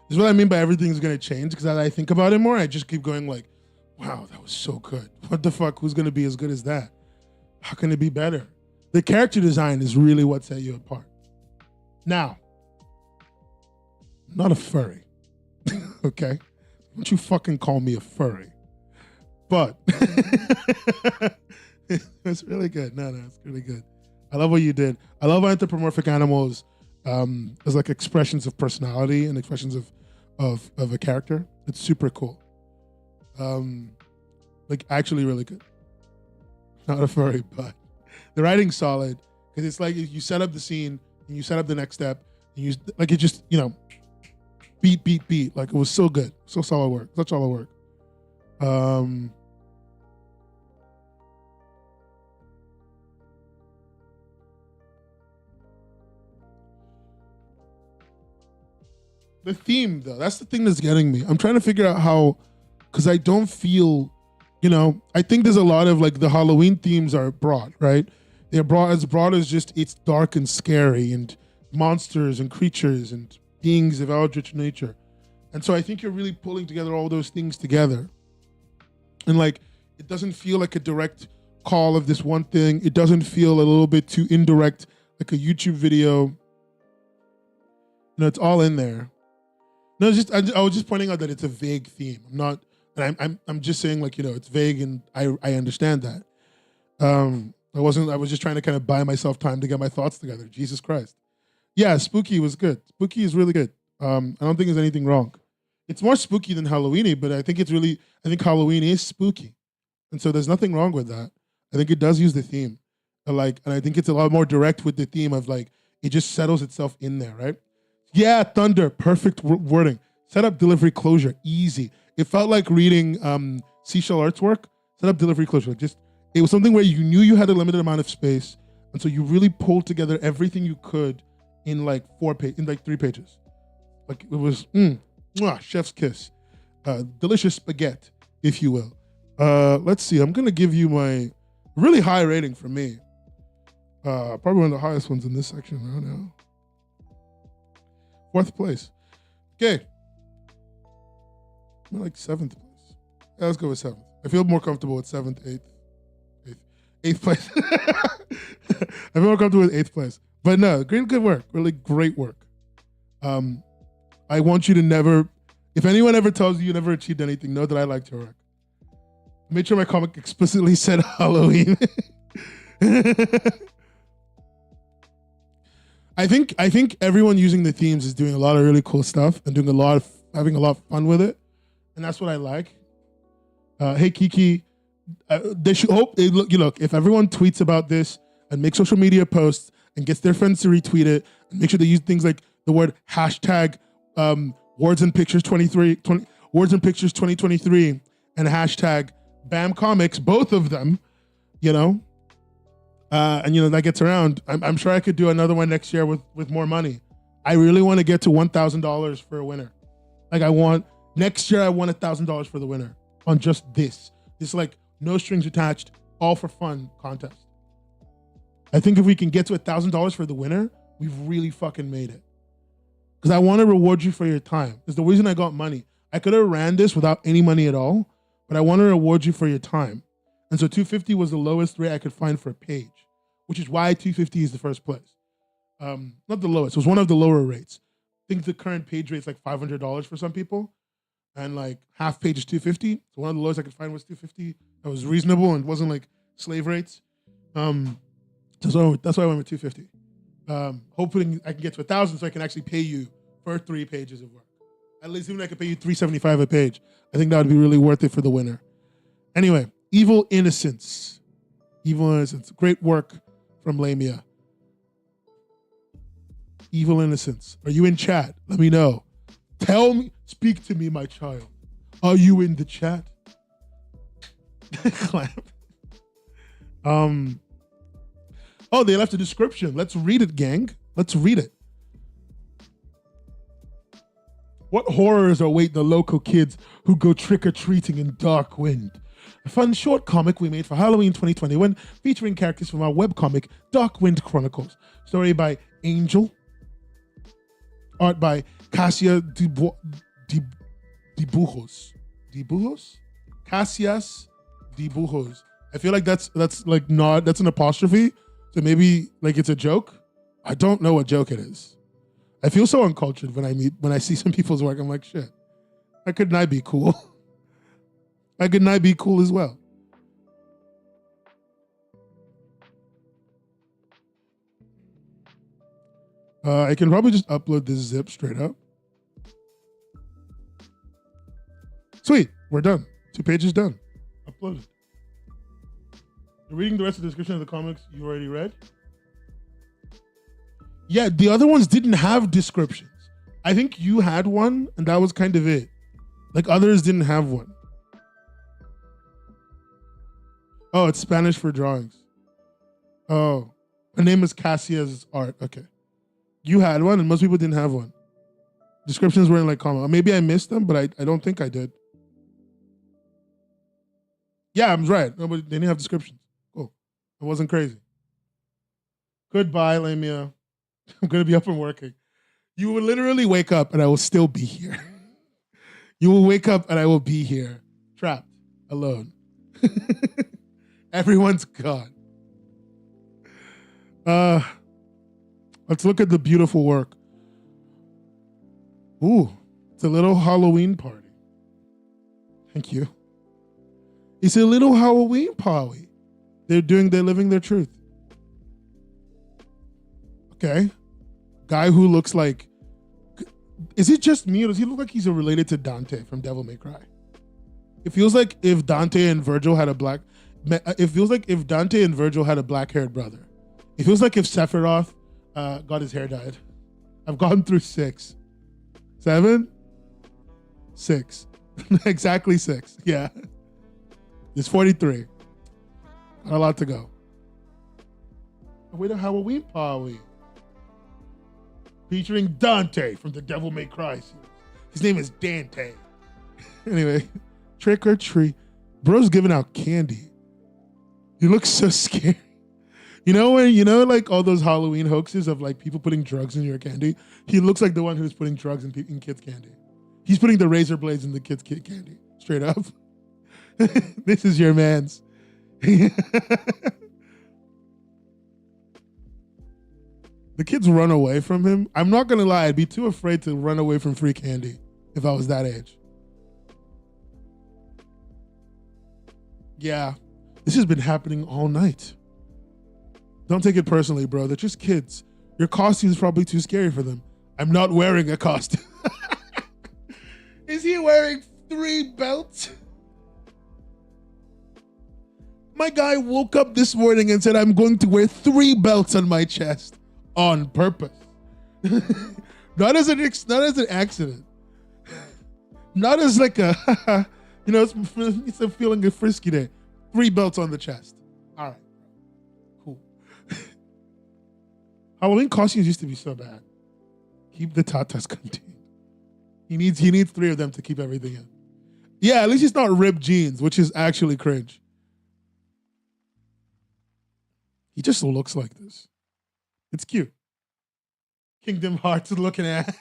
This is what I mean by everything's gonna change, because as I think about it more, I just keep going like, wow, that was so good. What the fuck? Who's gonna be as good as that? How can it be better? The character design is really what set you apart. Now, I'm not a furry, okay? Don't you fucking call me a furry. But it's really good. No, it's really good. I love what you did. I love anthropomorphic animals as like expressions of personality and expressions of a character. It's super cool. Like actually really good. Not a furry, but the writing's solid, because it's like you set up the scene and you set up the next step and you like it just, you know, beat. Like it was so good. So solid work. Such solid work. The theme, though, that's the thing that's getting me. I'm trying to figure out how, because I don't feel, you know, I think there's a lot of like the Halloween themes are broad, right? They're broad as just it's dark and scary and monsters and creatures and beings of eldritch nature. And so I think you're really pulling together all those things together. And like, it doesn't feel like a direct call of this one thing. It doesn't feel a little bit too indirect, like a YouTube video. You know, it's all in there. No, I was just pointing out that it's a vague theme. I'm just saying, like, you know, it's vague, and I understand that. I was just trying to kind of buy myself time to get my thoughts together. Jesus Christ. Yeah, spooky was good. Spooky is really good. I don't think there's anything wrong. It's more spooky than Halloweeny, but I think Halloween is spooky. And so there's nothing wrong with that. I think it does use the theme. And I think it's a lot more direct with the theme of like, it just settles itself in there, right? Yeah, thunder, perfect wording. Setup, delivery, closure, easy. It felt like reading Seashell Artwork. Setup, delivery, closure. Just it was something where you knew you had a limited amount of space, and so you really pulled together everything you could in like 3 pages. Like it was chef's kiss, delicious spaghetti, if you will. Let's see. I'm gonna give you my really high rating for me. Probably one of the highest ones in this section right now. 4th place. Okay. I'm like 7th place. Yeah, let's go with 7th. I feel more comfortable with 7th, 8th place. I feel more comfortable with 8th place. But no, good work. Really great work. I want you to never, if anyone ever tells you never achieved anything, know that I liked your work. I made sure my comic explicitly said Halloween. I think everyone using the themes is doing a lot of really cool stuff and having a lot of fun with it, and that's what I like. Hey Kiki, they should hope. Look, if everyone tweets about this and makes social media posts and gets their friends to retweet it, and make sure they use things like the word hashtag words and pictures 2023 and hashtag BAM Comics, both of them, and that gets around. I'm sure I could do another one next year with more money. I really want to get to $1,000 for a winner. Like next year I want $1,000 for the winner on just this like no strings attached, all for fun contest. I think if we can get to $1,000 for the winner, we've really fucking made it. Because I want to reward you for your time. It's the reason I got money. I could have ran this without any money at all, but I want to reward you for your time. And so 250 was the lowest rate I could find for a page, which is why 250 is the first place. Not the lowest, it was one of the lower rates. I think the current page rate is like $500 for some people, and like half page is 250. So one of the lowest I could find was 250. That was reasonable and wasn't like slave rates. That's why I went with 250. Hoping I can get to 1,000 so I can actually pay you for 3 pages of work. At least even if I could pay you $375 a page, I think that would be really worth it for the winner. Anyway, Evil Innocence. Great work from Lamia. Evil Innocence. Are you in chat? Let me know. Tell me, speak to me, my child. Are you in the chat? Clap. Oh, they left a description. Let's read it, gang. Let's read it. What horrors await the local kids who go trick-or-treating in Darkwind? A fun short comic we made for Halloween 2021 featuring characters from our webcomic Darkwind Chronicles. Story by Angel. Art by Cassia Dibujos. Cassias Dibujos. I feel like that's like not, that's an apostrophe. So maybe like it's a joke. I don't know what joke it is. I feel so uncultured when I see some people's work. I'm like, shit, that could not be cool. I could not be cool as well. I can probably just upload this zip straight up. Sweet, we're done. 2 pages done. Uploaded. You're reading the rest of the description of the comics you already read? Yeah, the other ones didn't have descriptions. I think you had one, and that was kind of it. Like others didn't have one. Oh, it's Spanish for drawings. Oh, her name is Cassia's art. Okay. You had one, and most people didn't have one. Descriptions were in like common. Maybe I missed them, but I don't think I did. Yeah, I'm right. No, but they didn't have descriptions. Cool. It wasn't crazy. Goodbye, Lamia. I'm going to be up and working. You will literally wake up and I will still be here. You will wake up and I will be here, trapped, alone. Everyone's gone. Let's look at the beautiful work. Ooh, it's a little Halloween party. Thank you. It's a little Halloween party. They're living their truth. Okay. Guy who looks like, is it just me or does he look like he's related to Dante from Devil May Cry? It feels like if Dante and Virgil had a black-haired brother. It feels like if Sephiroth got his hair dyed. I've gone through 6. 7? 6. Exactly 6. Yeah. There's 43. Not a lot to go. Wait a Halloween party. Featuring Dante from the Devil May Cry series. His name is Dante. Anyway, trick or treat. Bro's giving out candy. He looks so scary. You know when, like all those Halloween hoaxes of like people putting drugs in your candy? He looks like the one who's putting drugs in kids' candy. He's putting the razor blades in the kids' candy. Straight up. This is your man's. The kids run away from him. I'm not going to lie. I'd be too afraid to run away from free candy if I was that age. Yeah. This has been happening all night. Don't take it personally, bro. They're just kids. Your costume is probably too scary for them. I'm not wearing a costume. Is he wearing 3 belts? My guy woke up this morning and said, I'm going to wear 3 belts on my chest. On purpose. Not as an accident. Not as like a, it's a feeling of frisky day. 3 belts on the chest. All right. Cool. Halloween costumes used to be so bad. Keep the tatas contained. He needs 3 of them to keep everything in. Yeah, at least it's not ripped jeans, which is actually cringe. He just looks like this. It's cute. Kingdom Hearts is looking at.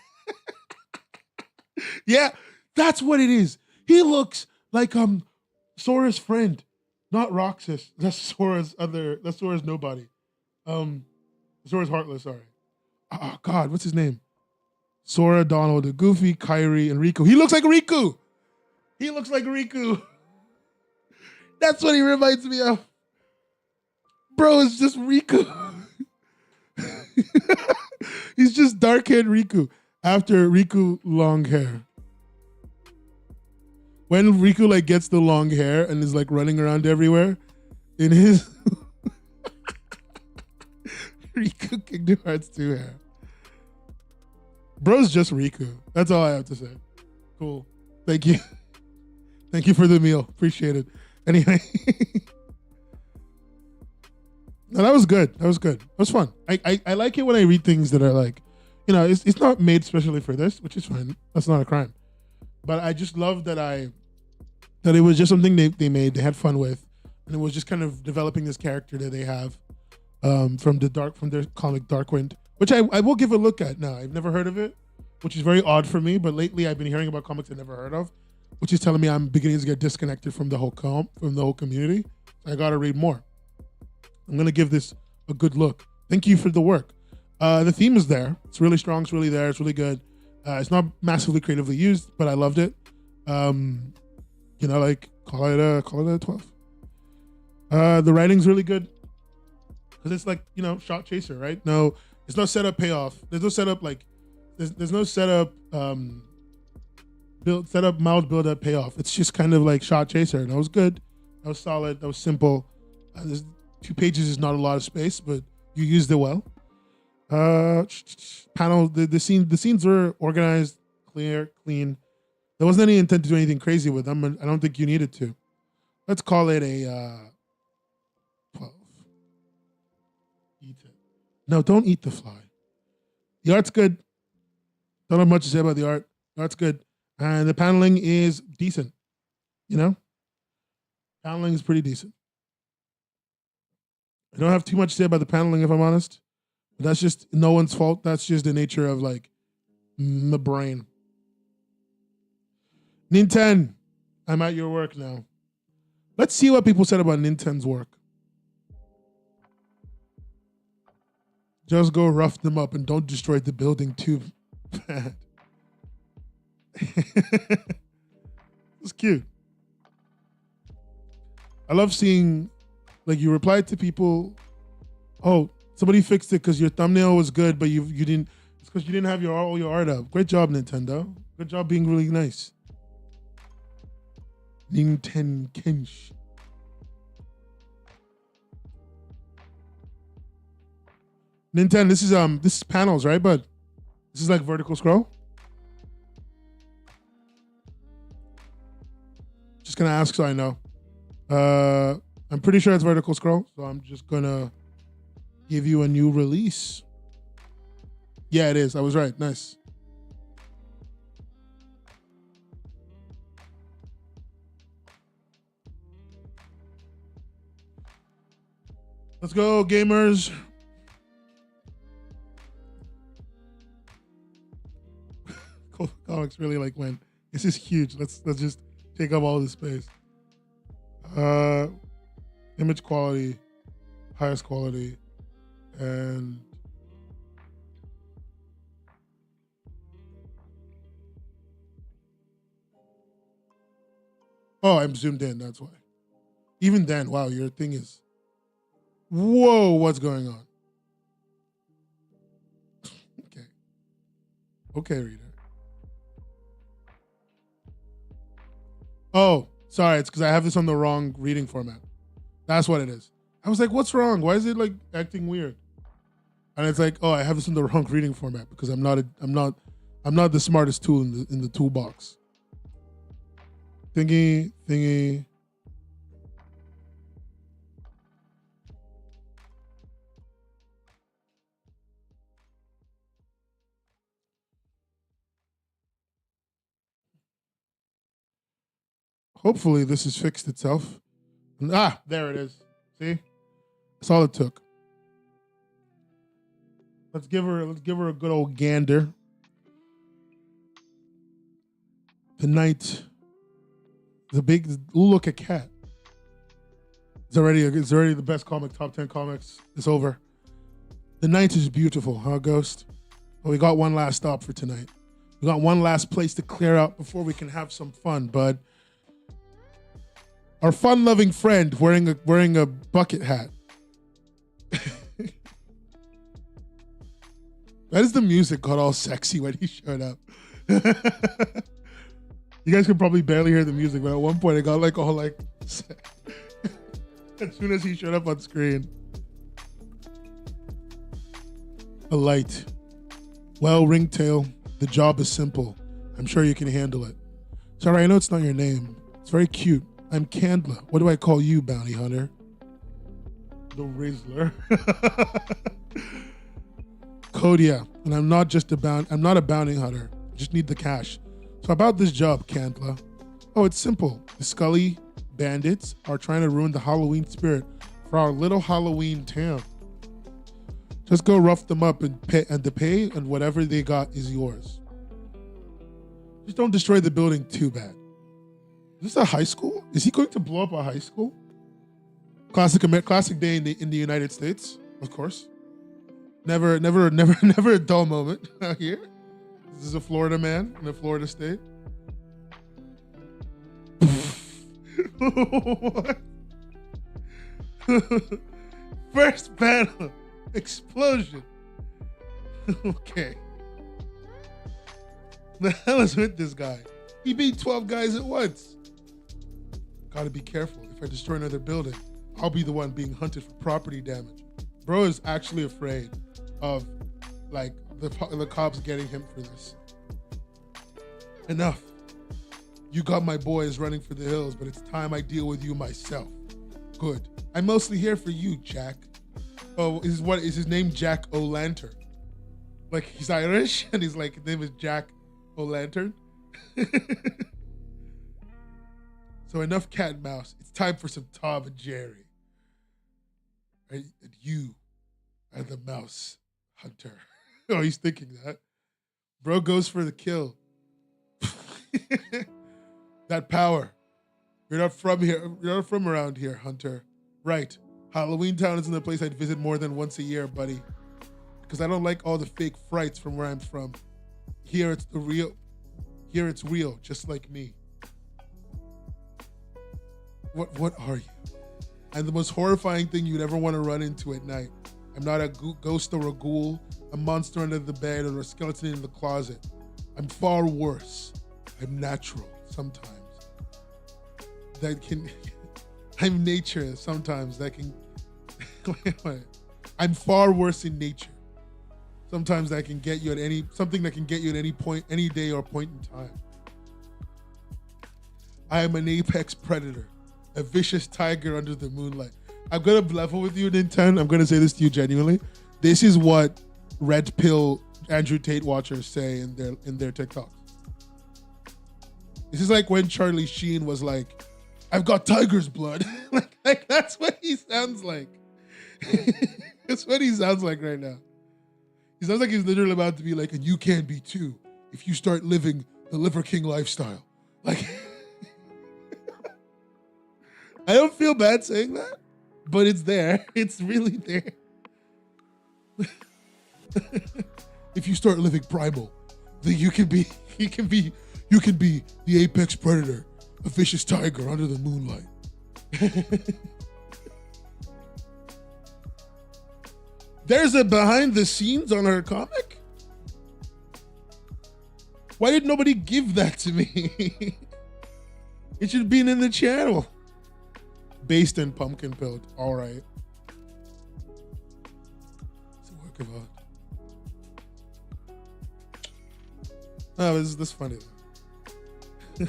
Yeah, that's what it is. He looks like Sora's friend, not Roxas. That's Sora's nobody. Sora's Heartless, sorry. Oh God, what's his name? Sora, Donald, Goofy, Kyrie, and Riku. He looks like Riku. That's what he reminds me of. Bro, it's just Riku. He's just dark-haired Riku after Riku long hair. When Riku like gets the long hair and is like running around everywhere in his Riku Kingdom Hearts 2 hair. Bro's just Riku. That's all I have to say. Cool. Thank you. Thank you for the meal. Appreciate it. Anyway. No, that was good. That was fun. I like it when I read things that are like, it's not made specially for this, which is fine. That's not a crime. But I just love that it was just something they made, they had fun with, and it was just kind of developing this character that they have from their comic Darkwind, which I will give a look at now. I've never heard of it, which is very odd for me, but lately I've been hearing about comics I've never heard of, which is telling me I'm beginning to get disconnected from the whole community. I gotta read more. I'm going to give this a good look. Thank you for the work. The theme is there. It's really strong. It's really there. It's really good. It's not massively creatively used, but I loved it. Call it a 12. The writing's really good because it's like, shot chaser, right? No, it's no setup payoff. There's no setup there's no setup mild build up payoff. It's just kind of like shot chaser. And that was good. That was solid. That was simple. There's 2 pages is not a lot of space, but you used it well. Panel, the scenes were organized, clear, clean. There wasn't any intent to do anything crazy with them, and I don't think you needed to. Let's call it a 12. Eat it. No, don't eat the fly. The art's good. Don't have much to say about the art. The art's good. And the paneling is decent. Paneling is pretty decent. I don't have too much to say about the paneling, if I'm honest. But that's just no one's fault. That's just the nature of like my brain. Nintendo, I'm at your work now. Let's see what people said about Nintendo's work. Just go rough them up and don't destroy the building too bad. It's cute. I love seeing, like, you replied to people, oh, somebody fixed it because your thumbnail was good, but you didn't. It's because you didn't have all your art up. Great job, Nintendo. Good job being really nice. Nintendo Kensh. Nintendo, this is panels, right, bud? This is like vertical scroll. Just gonna ask so I know. I'm pretty sure it's vertical scroll, so I'm just gonna give you a new release. Yeah, it is. I was right. Nice. Let's go, gamers. Comics really like when this is huge. Let's just take up all the space. Image quality, highest quality, and oh, I'm zoomed in. That's why. Even then, wow, your thing is. Whoa, what's going on? Okay. Okay, reader. Oh, sorry. It's because I have this on the wrong reading format. That's what it is. I was like, what's wrong? Why is it like acting weird? And it's like, oh, I have this in the wrong reading format because I'm not the smartest tool in the toolbox. Thingy. Hopefully this has fixed itself. Ah, there it is. See? That's all it took. Let's give her a good old gander. Tonight, look at Cat. It's already the best comic, top 10 comics. It's over. The night is beautiful, huh, Ghost? But we got one last stop for tonight. We got one last place to clear out before we can have some fun, bud. Our fun-loving friend wearing a bucket hat. That is the music got all sexy when he showed up. You guys could probably barely hear the music, but at one point it got like all like as soon as he showed up on screen. A light. Well, Ringtail, the job is simple. I'm sure you can handle it. Sorry, I know it's not your name. It's very cute. I'm Candla. What do I call you, bounty hunter? The Rizzler. Kodia, and I'm not a bounty hunter. I just need the cash. So about this job, Candla. Oh, it's simple. The Scully bandits are trying to ruin the Halloween spirit for our little Halloween town. Just go rough them up and the pay and whatever they got is yours. Just don't destroy the building too bad. Is this a high school? Is he going to blow up a high school? Classic day in the United States, of course. Never a dull moment out here. This is a Florida man in a Florida state. What? First panel. Explosion. Okay. The hell is with this guy? He beat 12 guys at once. Gotta be careful. If I destroy another building, I'll be the one being hunted for property damage. Bro is actually afraid of like the cops getting him for this. Enough. You got my boys running for the hills, but it's time I deal with you myself. Good. I'm mostly here for you, Jack. Oh, is his name Jack O'Lantern? Like he's Irish and he's like, his name is Jack O'Lantern. So enough cat and mouse. It's time for some Tom and Jerry. Right? And you are the mouse hunter. Oh, he's thinking that. Bro goes for the kill. That power. You're not from here. You're not from around here, Hunter. Right. Halloween Town isn't a place I'd visit more than once a year, buddy. Because I don't like all the fake frights from where I'm from. Here it's real, just like me. What are you? I'm the most horrifying thing you'd ever want to run into at night. I'm not a ghost or a ghoul, a monster under the bed, or a skeleton in the closet. I'm far worse. I'm natural sometimes. I'm nature sometimes that can. I'm far worse in nature. Sometimes that can get you at something that can get you at any point, any day or point in time. I am an apex predator, a vicious tiger under the moonlight. I'm gonna level with you, Nintendo. I'm gonna say this to you genuinely. This is what red pill Andrew Tate watchers say in their TikToks. This is like when Charlie Sheen was like, "I've got tiger's blood." like that's what he sounds like. That's what he sounds like right now. He sounds like he's literally about to be like, "And you can be too if you start living the Liver King lifestyle." Like, I don't feel bad saying that, but it's there. It's really there. If you start living primal, then you can be the apex predator, a vicious tiger under the moonlight. There's a behind the scenes on her comic? Why did nobody give that to me? It should be in the channel. Based in pumpkin pilled. All right. It's a work of art. Oh, this is funny though.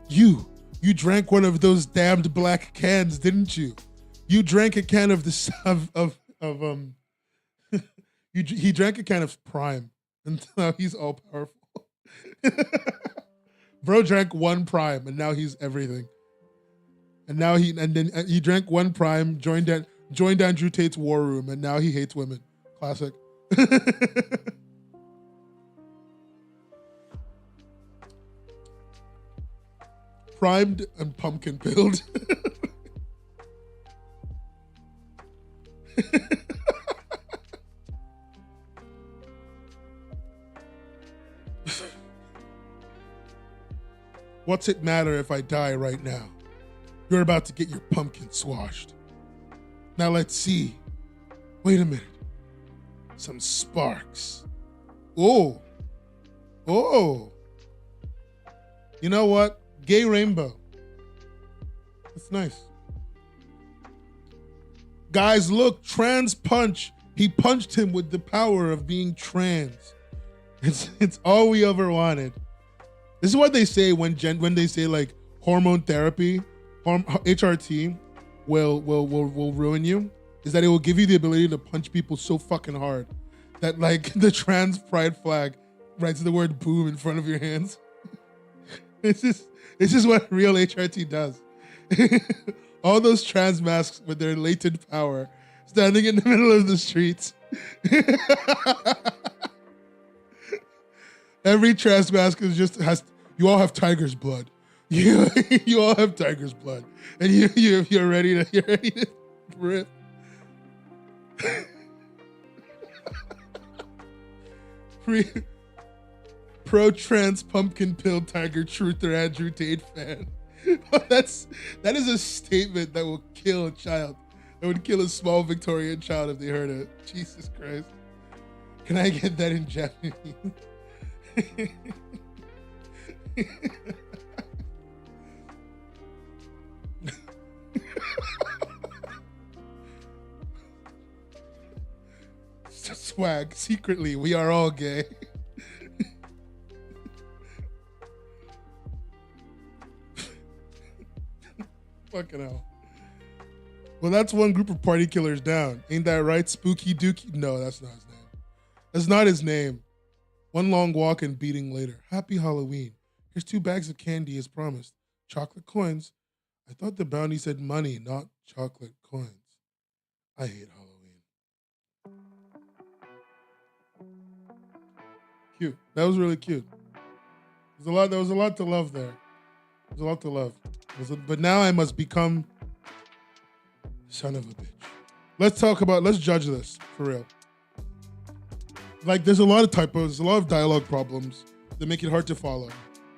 You drank one of those damned black cans, didn't you? You drank a can of he drank a can of Prime, and now he's all powerful. Bro drank one Prime, and now he's everything. And now he drank one Prime, joined Andrew Tate's war room, and now he hates women. Classic. Primed and pumpkin pilled. What's it matter if I die right now? You're about to get your pumpkin swashed. Now let's see. Wait a minute. Some sparks. Oh. You know what? Gay rainbow. That's nice. Guys, look, trans punch. He punched him with the power of being trans. It's all we ever wanted. This is what they say when they say like hormone therapy, HRT will ruin you. Is that it will give you the ability to punch people so fucking hard that like the trans pride flag writes the word boom in front of your hands. This is what real HRT does. All those trans masks with their latent power standing in the middle of the streets. Every trans mask you all have tiger's blood. You all have tiger's blood. And you're ready to rip. Pro-trans pumpkin pill tiger truther Andrew Tate fan. That is a statement that will kill a child. That would kill a small Victorian child if they heard it. Jesus Christ. Can I get that in Japanese? Swag. Secretly, we are all gay. Fucking hell. Well, that's one group of party killers down. Ain't that right, Spooky Dookie? No, that's not his name. That's not his name. One long walk and beating later. Happy Halloween. Here's 2 bags of candy as promised. Chocolate coins. I thought the bounty said money, not chocolate coins. I hate Halloween. Cute. That was really cute. There was a lot to love there. There's a lot to love. But now I must become son of a bitch. Let's judge this for real. Like, there's a lot of typos, a lot of dialogue problems that make it hard to follow.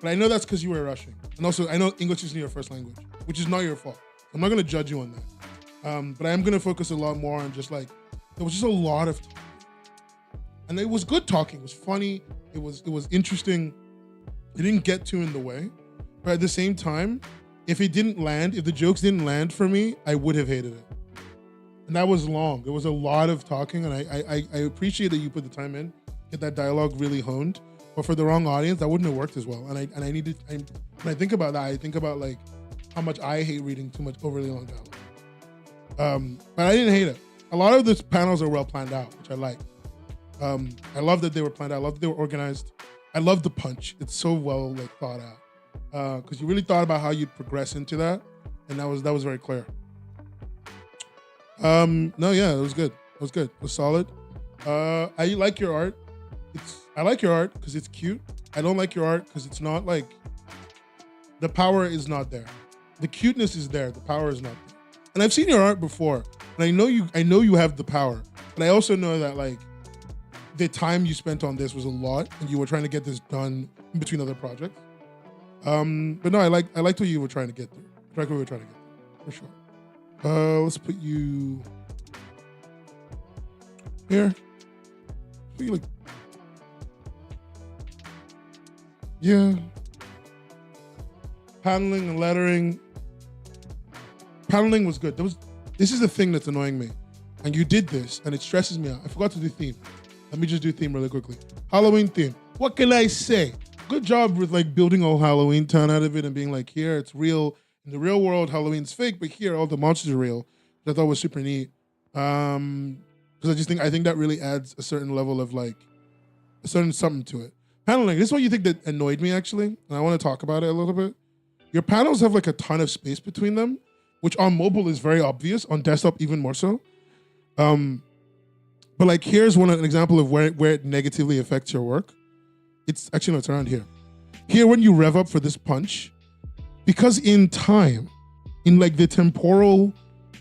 But I know that's because you were rushing. And also, I know English isn't your first language, which is not your fault. I'm not going to judge you on that. But I am going to focus a lot more on just like, there was just a lot of talking. And it was good talking. It was funny. It was interesting. It didn't get too in the way. But at the same time, if the jokes didn't land for me, I would have hated it. And that was long. There was a lot of talking, and I appreciate that you put the time in, get that dialogue really honed. But for the wrong audience, that wouldn't have worked as well. And I needed. When I think about that, I think about like how much I hate reading too much overly long dialogue. But I didn't hate it. A lot of the panels are well planned out, which I like. I love that they were planned out. I love that they were organized. I love the punch. It's so well like thought out because you really thought about how you'd progress into that, and that was very clear. No, yeah, it was good. It was good. It was solid. I like your art. I like your art because it's cute. I don't like your art because it's not like the power is not there. The cuteness is there. The power is not there. And I've seen your art before, and I know you have the power, but I also know that like the time you spent on this was a lot, and you were trying to get this done in between other projects. But no, I liked what you were trying to get through. I liked what we were trying to get through, for sure. Let's put you here. Put you like, yeah. Paneling and lettering. Paneling was good. This is the thing that's annoying me. And you did this, and it stresses me out. I forgot to do theme. Let me just do theme really quickly. Halloween theme. What can I say? Good job with like building a Halloween town out of it and being like, here, it's real. In the real world, Halloween's fake, but here, all the monsters are real. Which I thought was super neat. Because I think that really adds a certain level of like, a certain something to it. Paneling, this is what you think that annoyed me actually, and I want to talk about it a little bit. Your panels have like a ton of space between them, which on mobile is very obvious, on desktop even more so. But like here's an example of where it negatively affects your work. It's actually, no, it's around here. Here, when you rev up for this punch, because in time, in like the temporal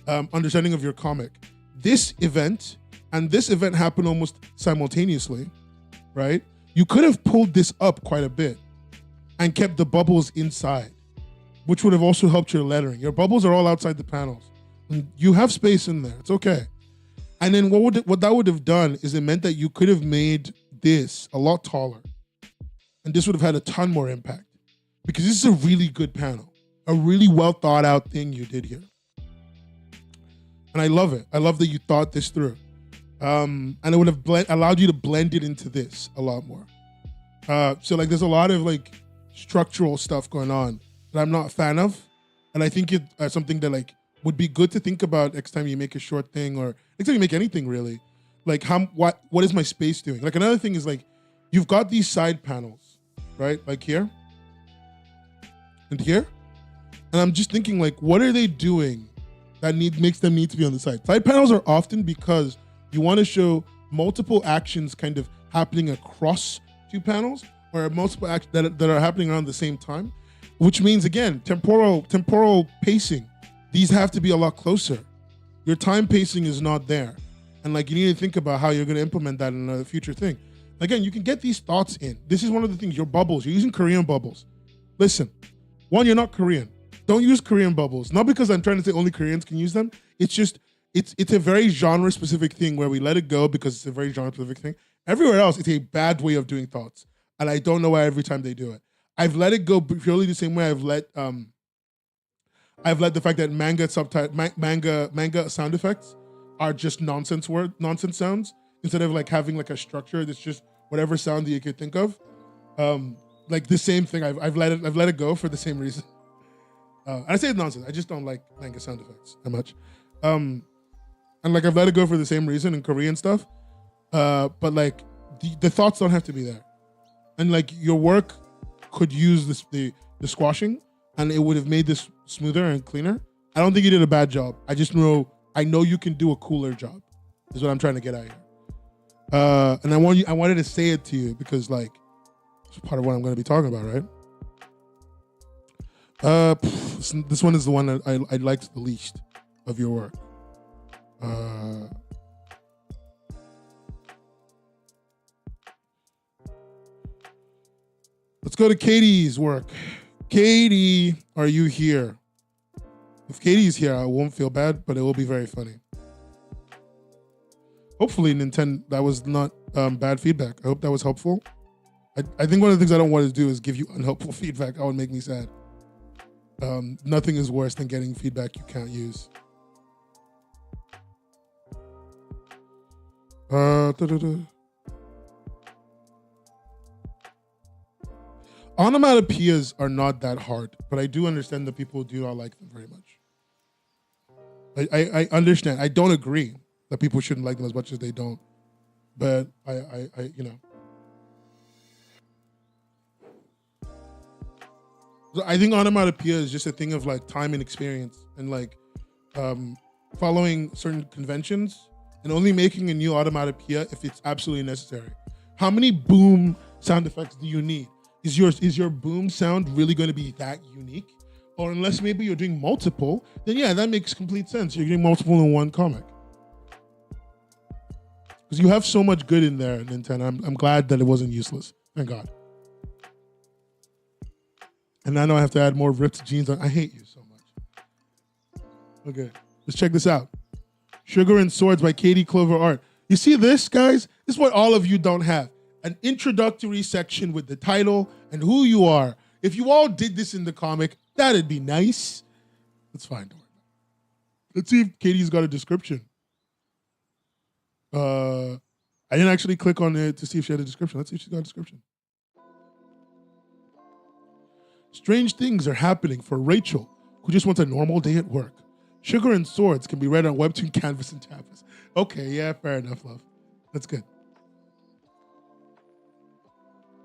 understanding of your comic, this event and this event happen almost simultaneously, right? You could have pulled this up quite a bit and kept the bubbles inside, which would have also helped your lettering. Your bubbles are all outside the panels. And you have space in there. It's okay. And then what that would have done is it meant that you could have made this a lot taller. And this would have had a ton more impact. Because this is a really good panel. A really well thought out thing you did here. And I love it. I love that you thought this through. And it would have allowed you to blend it into this a lot more. So like there's a lot of like structural stuff going on that I'm not a fan of. And I think it's something that like would be good to think about next time you make a short thing or next time you make anything really. Like what is my space doing? Like another thing is like, you've got these side panels, right? Like here and here. And I'm just thinking like, what are they doing that makes them need to be on the side? Side panels are often because you want to show multiple actions kind of happening across two panels or multiple actions that are happening around the same time, which means again, temporal pacing. These have to be a lot closer. Your time pacing is not there. And like you need to think about how you're going to implement that in a future thing. Again, you can get these thoughts in. This is one of the things, your bubbles, you're using Korean bubbles. Listen, one, you're not Korean. Don't use Korean bubbles. Not because I'm trying to say only Koreans can use them. It's just, it's a very genre-specific thing where we let it go because it's a very genre-specific thing. Everywhere else, it's a bad way of doing thoughts. And I don't know why every time they do it. I've let it go purely the same way I've let the fact that manga sound effects are just nonsense sounds instead of like having like a structure that's just whatever sound that you could think of. Like the same thing. I've let it go for the same reason. And I say it's nonsense. I just don't like manga sound effects that much. And like I've let it go for the same reason in Korean stuff. But like the thoughts don't have to be there. And like your work could use the squashing and it would have made this smoother and cleaner. I don't think you did a bad job. I know you can do a cooler job is what I'm trying to get at here. And I wanted to say it to you because like it's part of what I'm going to be talking about, right? This one is the one that I liked the least of your work. Let's go to Katie's work. Katie, are you here? If Katie's here, I won't feel bad, but it will be very funny. Hopefully, Nintendo, that was not bad feedback. I hope that was helpful. I think one of the things I don't want to do is give you unhelpful feedback. That would make me sad. Nothing is worse than getting feedback you can't use. Da-da-da. Onomatopoeias are not that hard, but I do understand that people do not like them very much. I understand. I don't agree that people shouldn't like them as much as they don't, but I you know. So I think onomatopoeia is just a thing of like time and experience and like following certain conventions and only making a new onomatopoeia if it's absolutely necessary. How many boom sound effects do you need? Is your boom sound really going to be that unique? Or unless maybe you're doing multiple, then yeah, that makes complete sense. You're doing multiple in one comic. Because you have so much good in there, Nintendo. I'm glad that it wasn't useless. Thank God. And I know I have to add more ripped jeans on. I hate you so much. Okay, let's check this out. Sugar and Swords by Katie Clover Art. You see this, guys? This is what all of you don't have. An introductory section with the title and who you are. If you all did this in the comic, that'd be nice. That's fine. Don't worry. Let's see if Katie's got a description. I didn't actually click on it to see if she had a description. Let's see if she's got a description. Strange things are happening for Rachel, who just wants a normal day at work. Sugar and Swords can be read on Webtoon, Canvas, and Tapas. Okay, yeah, fair enough, love. That's good.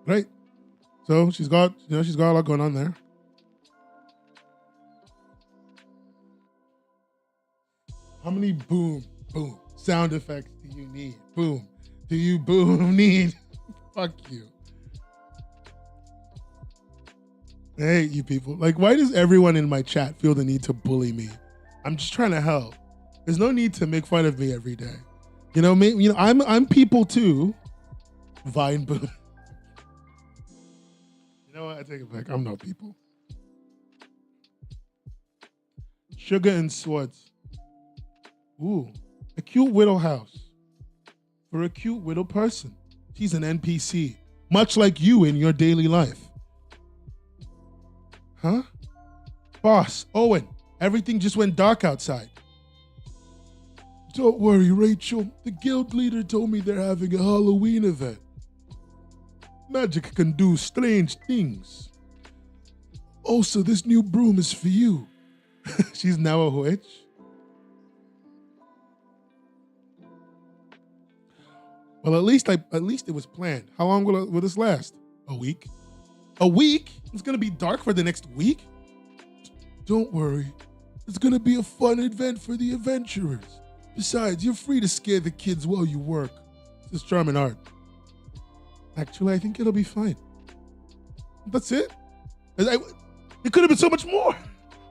Right? So she's got a lot going on there. How many boom sound effects do you need? Boom. Do you boom need? Fuck you. Hey, you people. Like, why does everyone in my chat feel the need to bully me? I'm just trying to help. There's no need to make fun of me every day. You know, I'm people too. Vine boom. You know what? I take it back. I'm not people. Sugar and Swords. Ooh, a cute widow house for a cute widow person. She's an NPC, much like you in your daily life. Huh? Boss, Owen, everything just went dark outside. Don't worry, Rachel. The guild leader told me they're having a Halloween event. Magic can do strange things. Also, this new broom is for you. She's now a witch. Well, at least it was planned. How long will this last? A week? A week? It's gonna be dark for the next week? Don't worry. It's gonna be a fun event for the adventurers. Besides, you're free to scare the kids while you work. This is charming art. Actually, I think it'll be fine. That's it? It could have been so much more.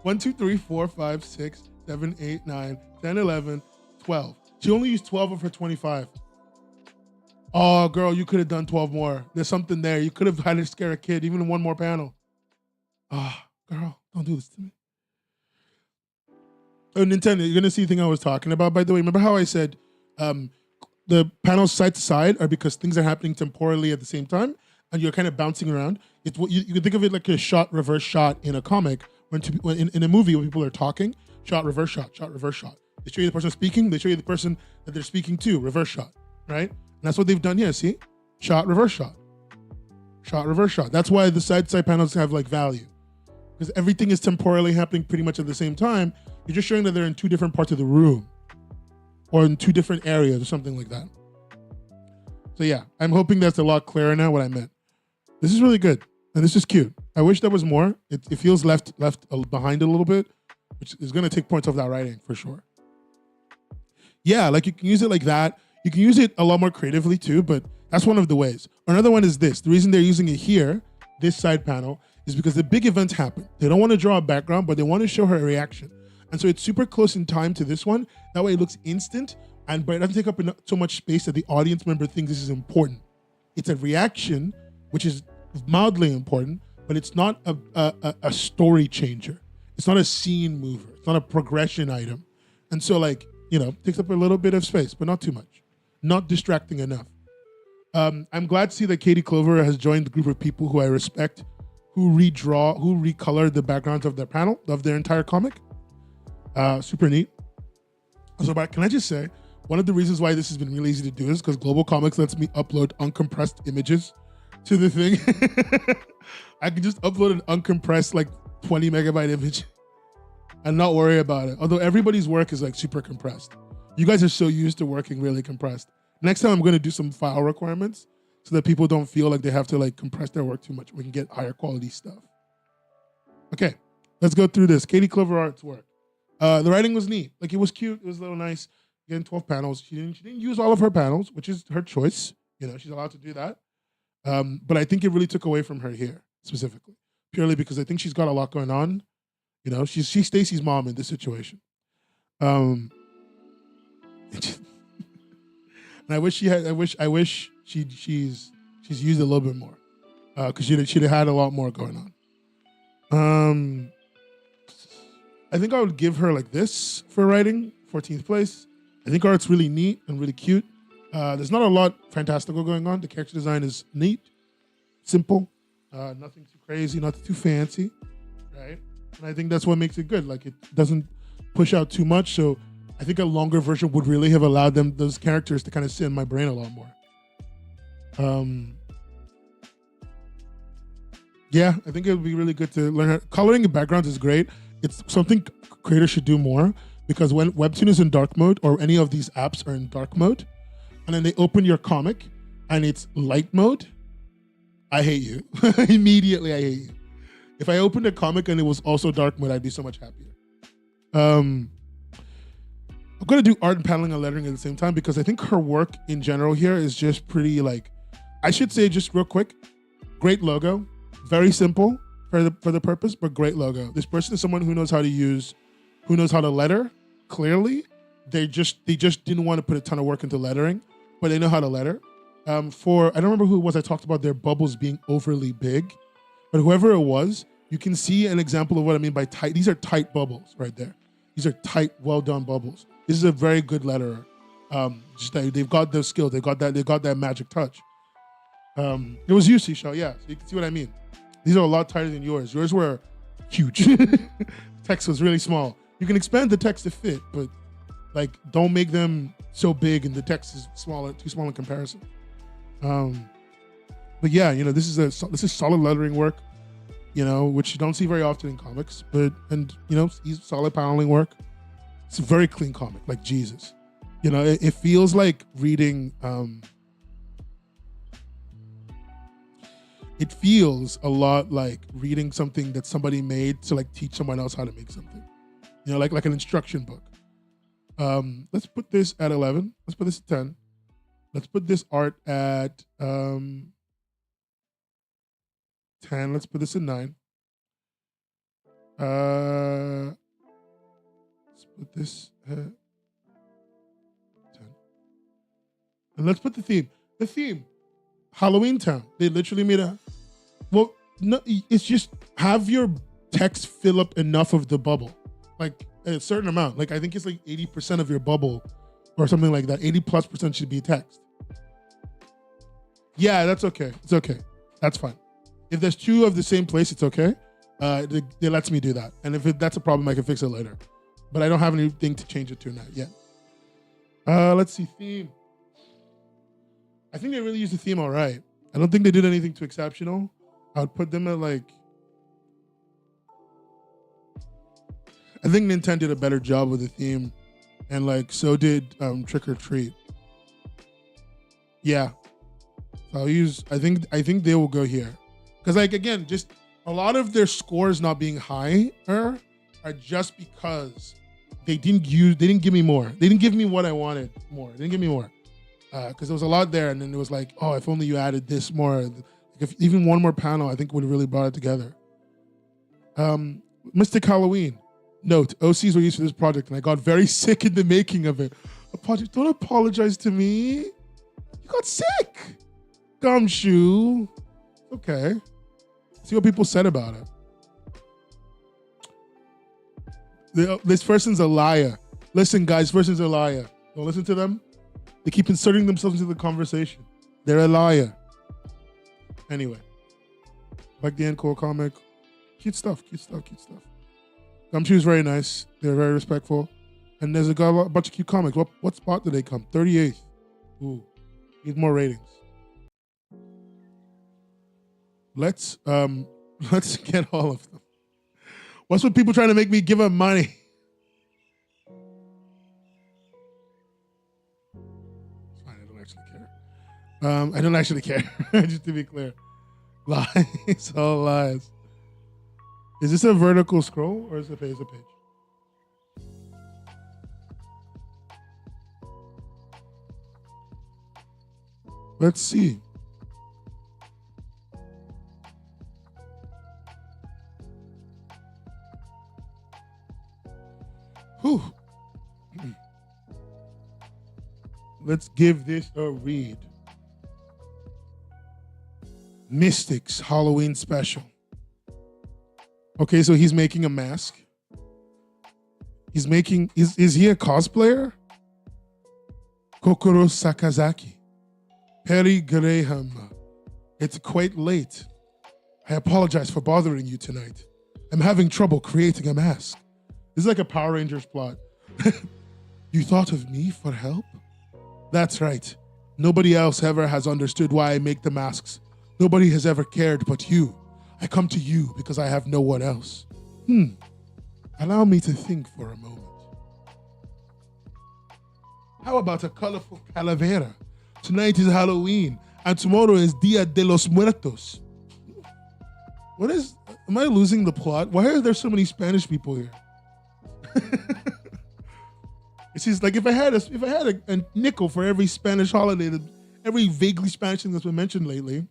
1, 2, 3, 4, 5, 6, 7, 8, 9, 10, 11, 12. She only used 12 of her 25. Oh, girl, you could have done 12 more. There's something there. You could have had to scare a kid, even in one more panel. Ah, girl, don't do this to me. Oh, Nintendo, you're going to see the thing I was talking about, by the way. Remember how I said the panels side to side are because things are happening temporally at the same time, and you're kind of bouncing around? It's what you can think of it like a shot, reverse shot in a comic. When in a movie, when people are talking, shot, reverse shot, shot, reverse shot. They show you the person speaking. They show you the person that they're speaking to, reverse shot, right? And that's what they've done here, see? Shot, reverse shot. Shot, reverse shot. That's why the side-to-side panels have like value. Because everything is temporally happening pretty much at the same time. You're just showing that they're in two different parts of the room. Or in two different areas or something like that. So yeah, I'm hoping that's a lot clearer now what I meant. This is really good. And this is cute. I wish there was more. It feels left behind a little bit, which is going to take points off that writing for sure. Yeah, like you can use it like that. You can use it a lot more creatively too, but that's one of the ways. Another one is this. The reason they're using it here, this side panel, is because the big events happen. They don't want to draw a background, but they want to show her a reaction. And so it's super close in time to this one. That way it looks instant, but it doesn't take up so much space that the audience member thinks this is important. It's a reaction, which is mildly important, but it's not a story changer. It's not a scene mover. It's not a progression item. And so takes up a little bit of space, but not too much. Not distracting enough. I'm glad to see that Katie Clover has joined the group of people who I respect, who recolor the backgrounds of their panel, of their entire comic. Super neat. So, but can I just say, one of the reasons why this has been really easy to do is because Global Comics lets me upload uncompressed images to the thing. I can just upload an uncompressed like 20 megabyte image and not worry about it. Although everybody's work is like super compressed. You guys are so used to working really compressed. Next time I'm going to do some file requirements so that people don't feel like they have to like compress their work too much. We can get higher quality stuff. Okay, let's go through this. Katie Clover Art's work. The writing was neat. Like it was cute. It was a little nice. Again, 12 panels. She didn't use all of her panels, which is her choice. You know, she's allowed to do that. But I think it really took away from her here specifically, purely because I think she's got a lot going on. You know, she's Stacy's mom in this situation. And I wish she had. I wish she's used a little bit more, because she'd have had a lot more going on. I think I would give her like this for writing, 14th place. I think art's really neat and really cute. There's not a lot fantastical going on. The character design is neat, simple, nothing too crazy, nothing too fancy, right? And I think that's what makes it good. Like it doesn't push out too much. So I think a longer version would really have allowed those characters to kind of sit in my brain a lot more. Yeah, I think it would be really good to learn how. Coloring in backgrounds is great. It's something creators should do more, because when Webtoon is in dark mode, or any of these apps are in dark mode, and then they open your comic and it's light mode, I hate you. Immediately, I hate you. If I opened a comic and it was also dark mode, I'd be so much happier. I'm going to do art and paneling and lettering at the same time, because I think her work in general here is just pretty, like, I should say just real quick, great logo, very simple for the purpose, but great logo. This person is someone who knows how to letter clearly. They just didn't want to put a ton of work into lettering, but they know how to letter. I don't remember who it was I talked about their bubbles being overly big, but whoever it was, you can see an example of what I mean by tight. These are tight bubbles right there. These are tight, well done bubbles. This is a very good letterer. Just that they've got those skills. They got that magic touch. It was you, Seashell. Yeah, so you can see what I mean. These are a lot tighter than yours. Yours were huge. Text was really small. You can expand the text to fit, but like don't make them so big and the text is too small in comparison. But yeah, you know, this is solid lettering work, you know, which you don't see very often in comics, and you know, solid paneling work. It's a very clean comic, like Jesus. You know, it feels like reading, it feels a lot like reading something that somebody made to like teach someone else how to make something. You know, like an instruction book. Let's put this at 11. Let's put this at 10. Let's put this art at 10. Let's put this at 9. Let's put this at 10. And let's put the theme. The theme, Halloween Town. They literally made no, it's just have your text fill up enough of the bubble. Like a certain amount. Like I think it's like 80% of your bubble or something like that. 80+% should be text. Yeah, that's okay. It's okay. That's fine. If there's two of the same place, it's okay. It lets me do that. And if that's a problem, I can fix it later. But I don't have anything to change it to now yet. Let's see, theme. I think they really used the theme all right. I don't think they did anything too exceptional. I would put them at like, I think Nintendo did a better job with the theme, and like so did Trick or Treat. Yeah, so I'll use. I think they will go here, because like again, just a lot of their scores not being higher are just because they didn't give me more. They didn't give me what I wanted more. They didn't give me more, because there was a lot there, and then it was like, oh, if only you added this more. Like if even one more panel, I think would have really brought it together. Mystic Halloween. Note, OCs were used for this project, and I got very sick in the making of it. Don't apologize to me. You got sick. Gumshoe. Okay. See what people said about it. This person's a liar. Listen, guys, this person's a liar. Don't listen to them. They keep inserting themselves into the conversation. They're a liar. Anyway. Back the end, cool comic. Cute stuff. Gumshoe's very nice. They're very respectful. And there's a bunch of cute comics. What spot did they come? 38th. Ooh, need more ratings. Let's get all of them. What's with people trying to make me give them money? It's fine, I don't actually care. I don't actually care. Just to be clear. Lies, all lies. Is this a vertical scroll or is it a page? Let's see. Whew. Let's give this a read. Mystics Halloween special. Okay, so he's making a mask. He's making, is he a cosplayer? Kokoro Sakazaki. Perry Graham. It's quite late. I apologize for bothering you tonight. I'm having trouble creating a mask. This is like a Power Rangers plot. You thought of me for help? That's right. Nobody else ever has understood why I make the masks. Nobody has ever cared but you. I come to you because I have no one else. Allow me to think for a moment. How about a colorful calavera? Tonight is Halloween, and tomorrow is Dia de los Muertos. Am I losing the plot? Why are there so many Spanish people here? It's just like if I had a nickel for every Spanish holiday, every vaguely Spanish thing that's been mentioned lately,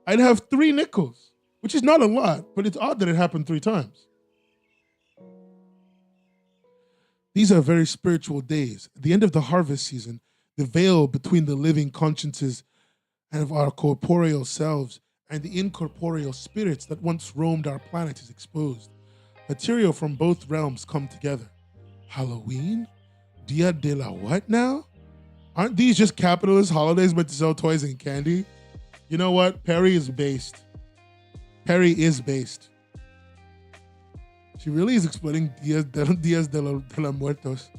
I'd have 3 nickels, which is not a lot, but it's odd that it happened 3 times. These are very spiritual days. At the end of the harvest season, the veil between the living consciences and of our corporeal selves and the incorporeal spirits that once roamed our planet is exposed. Material from both realms come together. Halloween? Dia de la what now? Aren't these just capitalist holidays meant to sell toys and candy? You know what? Perry is based. Perry is based. She really is explaining Dias de la Muertos.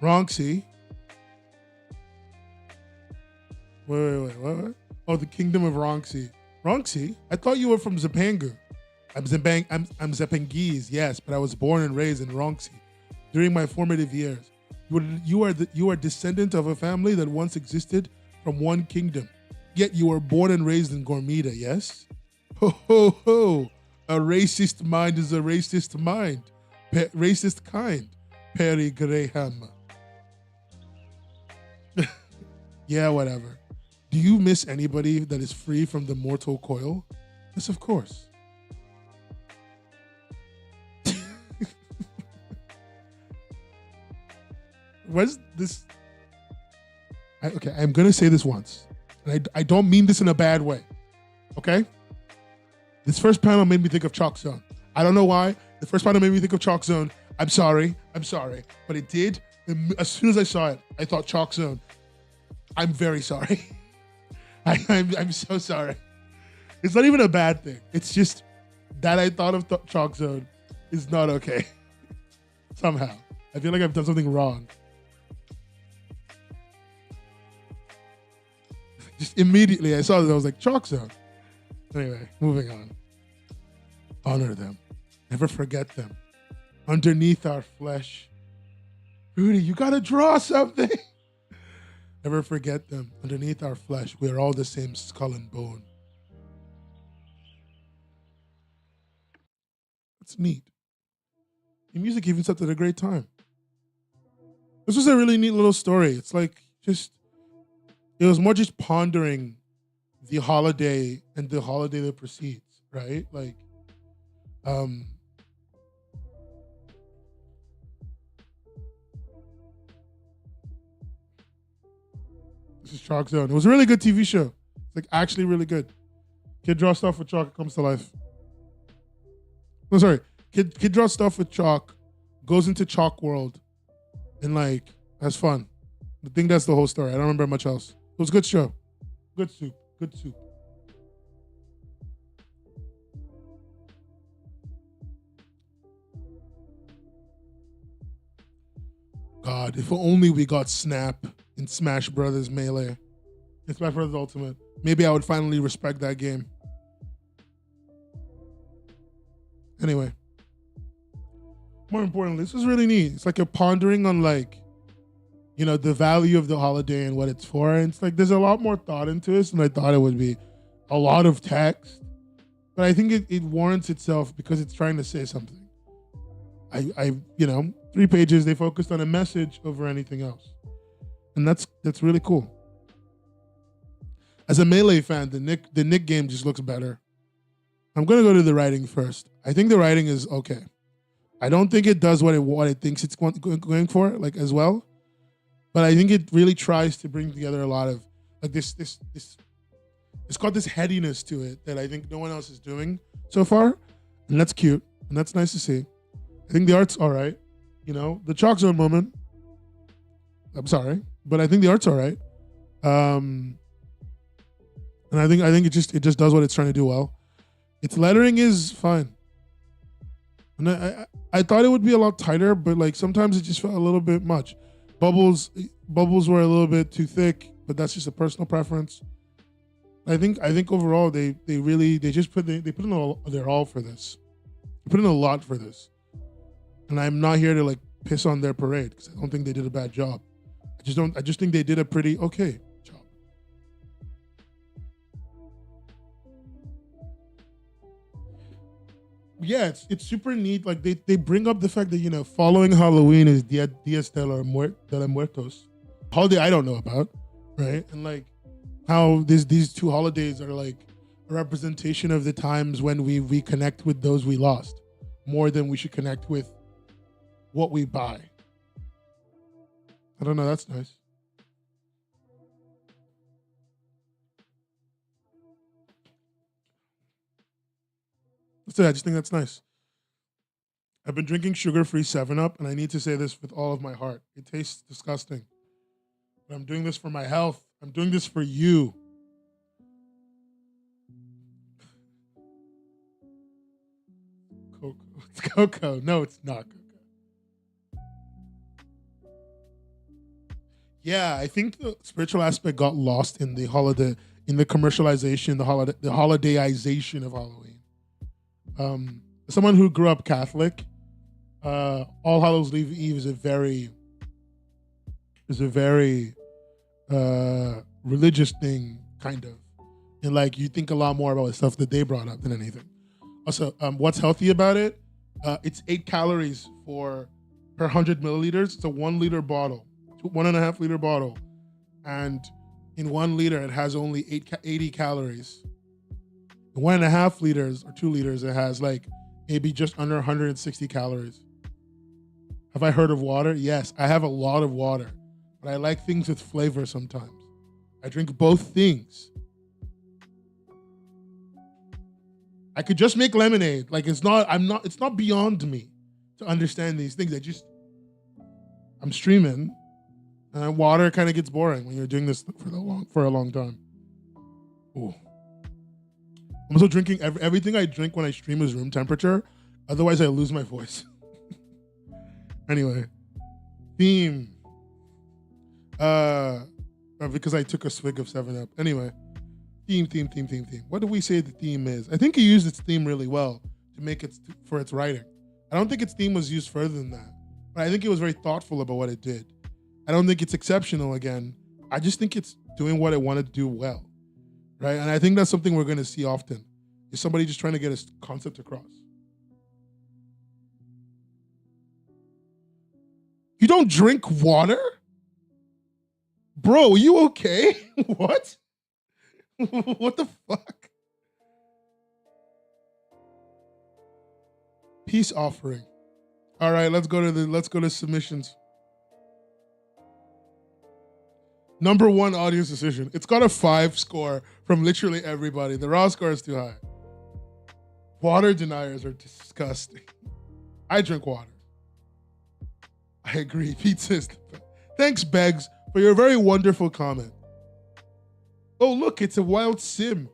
Ronxie. Wait, what? Oh, the Kingdom of Ronxie. Ronxie? I thought you were from Zipangu. I'm Zepangese, yes, but I was born and raised in Ronxie during my formative years. You are descendant of a family that once existed from one kingdom. Yet you were born and raised in Gormida, yes? Ho, ho, ho. A racist mind is a racist mind. Racist kind. Perry Graham. Yeah, whatever. Do you miss anybody that is free from the mortal coil? Yes, of course. What's this? Okay, I'm going to say this once. And I don't mean this in a bad way. Okay? This first panel made me think of Chalk Zone. I don't know why. The first panel made me think of Chalk Zone. I'm sorry. But it did. As soon as I saw it, I thought Chalk Zone. I'm very sorry. I'm so sorry. It's not even a bad thing. It's just that I thought of Chalk Zone is not okay. Somehow. I feel like I've done something wrong. Just immediately I saw that I was like, Chalk Zone. Anyway, moving on. Honor them. Never forget them. Underneath our flesh. Rudy, you gotta draw something. Never forget them. Underneath our flesh, we are all the same skull and bone. That's neat. The music even set at a great time. This was a really neat little story. It's like it was more just pondering the holiday and the holiday that precedes, right? Like, this is Chalk Zone. It was a really good TV show. It's like actually really good. Kid draws stuff with chalk, it comes to life. No, sorry. Kid draws stuff with chalk, goes into chalk world, and like has fun. I think that's the whole story. I don't remember much else. It was a good show. Good soup. God, if only we got Snap in Smash Brothers Melee. In Smash Brothers Ultimate. Maybe I would finally respect that game. Anyway. More importantly, this is really neat. It's like you're pondering on like, you know, the value of the holiday and what it's for. And it's like there's a lot more thought into this than I thought it would be. A lot of text. But I think it warrants itself because it's trying to say something. I 3 pages, they focused on a message over anything else. And that's really cool. As a Melee fan, the Nick game just looks better. I'm gonna go to the writing first. I think the writing is okay. I don't think it does what it thinks it's going for, like as well. But I think it really tries to bring together a lot of like this. It's got this headiness to it that I think no one else is doing so far, and that's cute and that's nice to see. I think the art's all right. You know, the Chalk Zone moment. I'm sorry, but I think the art's all right. And I think it just does what it's trying to do well. Its lettering is fine. And I thought it would be a lot tighter, but like sometimes it just felt a little bit much. Bubbles were a little bit too thick, but that's just a personal preference. I think overall they put in their all for this. They put in a lot for this. And I'm not here to like piss on their parade because I don't think they did a bad job. I just think they did a pretty okay job. Yeah, it's super neat. Like they bring up the fact that, you know, following Halloween is Dias de los Muertos, holiday I don't know about, right? And like how these two holidays are like a representation of the times when we connect with those we lost more than we should connect with what we buy. I don't know. That's nice. That's it. I just think that's nice. I've been drinking sugar-free 7-Up, and I need to say this with all of my heart. It tastes disgusting. But I'm doing this for my health. I'm doing this for you. Cocoa. It's cocoa. No, it's not cocoa. Yeah, I think the spiritual aspect got lost in the holiday, in the commercialization, the holidayization of Halloween. Someone who grew up Catholic, All Hallows Eve is a very religious thing, kind of, and like you think a lot more about the stuff that they brought up than anything. Also, what's healthy about it? It's 8 calories per 100 milliliters. It's a 1 liter bottle. 1.5 liter bottle, and in 1 liter it has only 80 calories. In 1.5 liters or 2 liters it has like maybe just under 160 calories. Have I heard of water? Yes, I have a lot of water, but I like things with flavor sometimes. I drink both things. I could just make lemonade. Like it's not beyond me to understand these things. I'm streaming. And water kind of gets boring when you're doing this for a long time. Ooh. I'm also drinking everything I drink when I stream is room temperature. Otherwise, I lose my voice. Anyway, theme. Because I took a swig of 7-Up. Anyway, theme. What do we say the theme is? I think he used its theme really well to make it for its writing. I don't think its theme was used further than that, but I think it was very thoughtful about what it did. I don't think it's exceptional again. I just think it's doing what it wanted to do well, right? And I think that's something we're going to see often, is somebody just trying to get a concept across. You don't drink water? Bro, are you okay? What? What the fuck? Peace offering. All right, let's go to submissions. Number 1 audience decision. It's got a 5 score from literally everybody. The raw score is too high. Water deniers are disgusting. I drink water. I agree. Pizza is the best. Thanks, Beggs, for your very wonderful comment. Oh, look, it's a wild sim.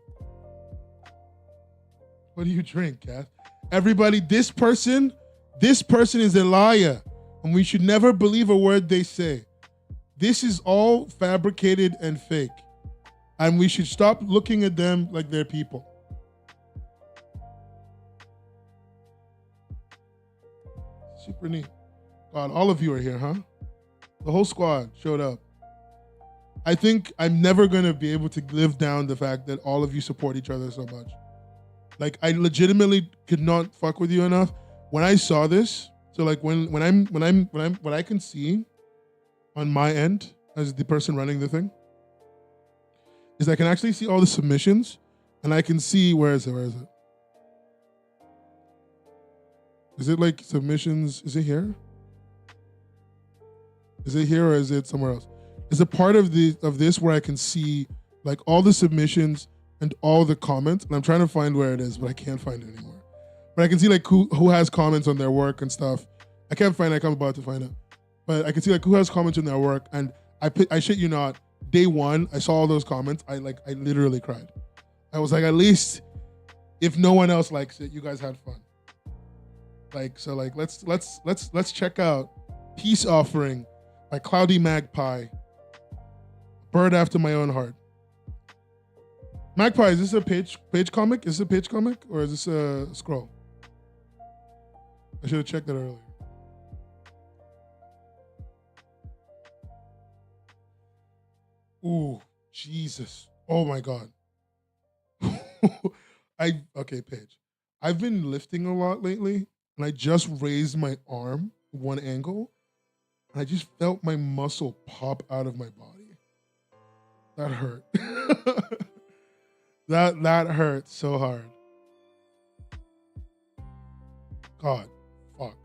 What do you drink, Kath? Everybody, this person is a liar. And we should never believe a word they say. This is all fabricated and fake. And we should stop looking at them like they're people. Super neat. God, all of you are here, huh? The whole squad showed up. I think I'm never going to be able to live down the fact that all of you support each other so much. Like, I legitimately could not fuck with you enough. When I saw this, so like what I can see on my end as the person running the thing is I can actually see all the submissions, and I can see where is it? Is it like submissions? Is it here? Is it here or is it somewhere else? Is a part of this where I can see like all the submissions and all the comments, and I'm trying to find where it is, but I can't find it anymore. But I can see like who has comments on their work and stuff. I can't find it. I'm about to find it. But I can see like who has comments on their work, and I shit you not, day one, I saw all those comments. I literally cried. I was like, at least if no one else likes it, you guys had fun. Like, so like let's check out Peace Offering by Cloudy Magpie. Bird After My Own Heart. Magpie, is this a page comic? Is this a page comic or is this a scroll? I should have checked that earlier. Ooh, Jesus. Oh my God. Paige. I've been lifting a lot lately, and I just raised my arm one angle, and I just felt my muscle pop out of my body. That hurt. that hurt so hard. God, fuck.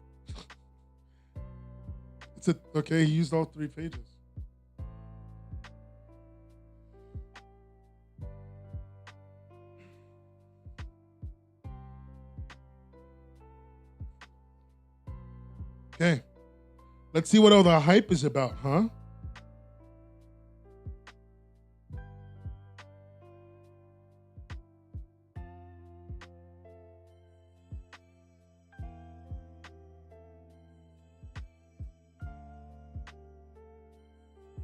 Okay, he used all 3 pages. Okay, let's see what all the hype is about, huh?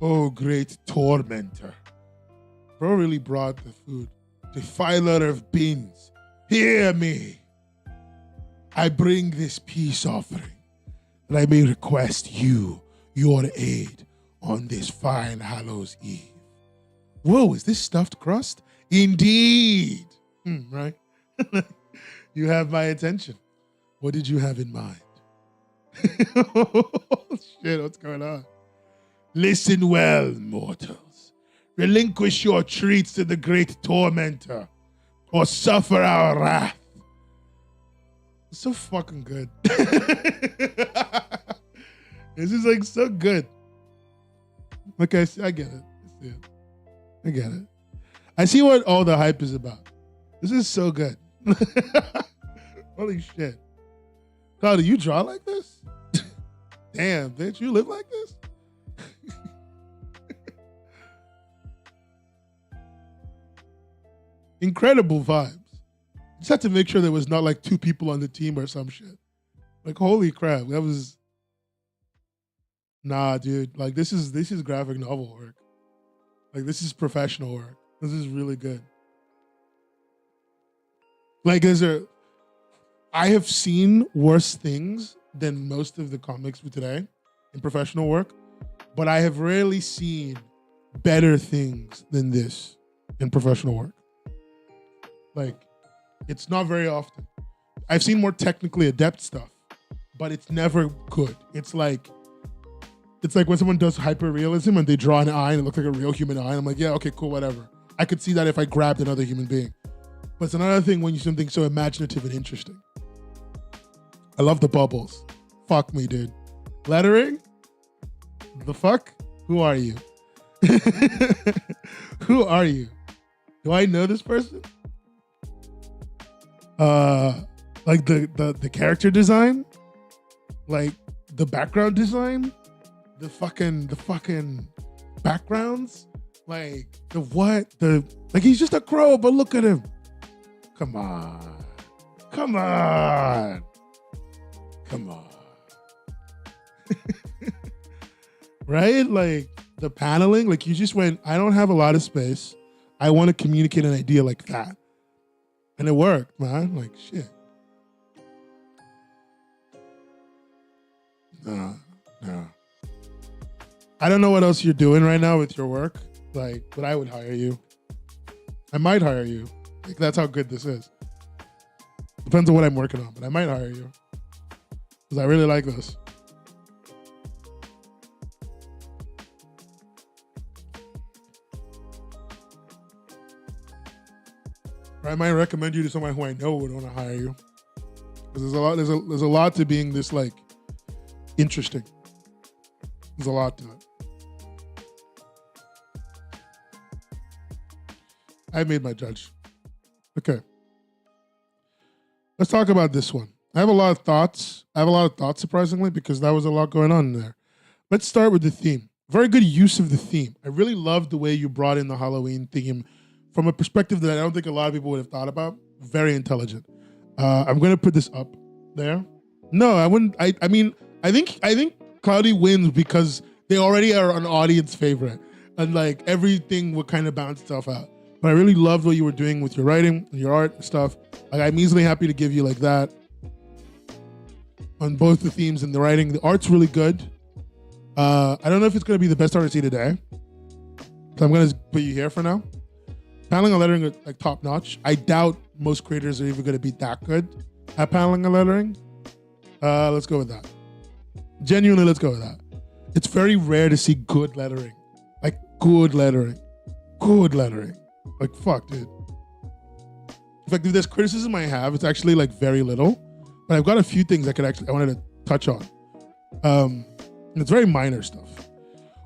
Oh, great tormentor. Bro really brought the food. Defiler of beings, hear me. I bring this peace offering that I may request you, your aid on this fine Hallows Eve. Whoa, is this stuffed crust? Indeed. Right? You have my attention. What did you have in mind? Oh, shit, what's going on? Listen well, mortals. Relinquish your treats to the great tormentor, or suffer our wrath. It's so fucking good. This is like so good. Okay, I get it. I get it. I see what all the hype is about. This is so good. Holy shit. God, do you draw like this? Damn, bitch, you live like this? Incredible vibes. Just had to make sure there was not like 2 people on the team or some shit. Like, holy crap, that was... Nah, dude, like this is graphic novel work. Like, this is professional work. This is really good. Like, I have seen worse things than most of the comics for today in professional work, but I have rarely seen better things than this in professional work. Like, it's not very often. I've seen more technically adept stuff, but it's never good. It's like when someone does hyper-realism and they draw an eye and it looks like a real human eye. And I'm like, yeah, okay, cool, whatever. I could see that if I grabbed another human being. But it's another thing when you do something so imaginative and interesting. I love the bubbles. Fuck me, dude. Lettering? The fuck? Who are you? Who are you? Do I know this person? Like the character design, like the background design, the fucking backgrounds, like like he's just a crow, but look at him. Come on. Right? Like the paneling, like you just went, I don't have a lot of space. I want to communicate an idea like that. And it worked, man. Like shit. No. I don't know what else you're doing right now with your work, like, but I would hire you. I might hire you. Like that's how good this is. Depends on what I'm working on, but I might hire you. Because I really like this. Or I might recommend you to someone who I know would want to hire you. Because there's a lot to being this like interesting. There's a lot to it. I made my judge. Okay. Let's talk about this one. I have a lot of thoughts, surprisingly, because there was a lot going on in there. Let's start with the theme. Very good use of the theme. I really love the way you brought in the Halloween theme from a perspective that I don't think a lot of people would have thought about. Very intelligent. I'm going to put this up there. No, I wouldn't. I mean, I think Cloudy wins because they already are an audience favorite. And like everything would kind of balance itself out. But I really loved what you were doing with your writing and your art and stuff. Like I'm easily happy to give you like that on both the themes and the writing. The art's really good. I don't know if it's going to be the best art I see today. So I'm going to put you here for now. Paneling and lettering are like top notch. I doubt most creators are even going to be that good at paneling and lettering. Let's go with that. Genuinely, let's go with that. It's very rare to see good lettering. Like good lettering. Good lettering. Like fuck, dude. In fact, if there's criticism I have, it's actually like very little. But I've got a few things I wanted to touch on. And it's very minor stuff.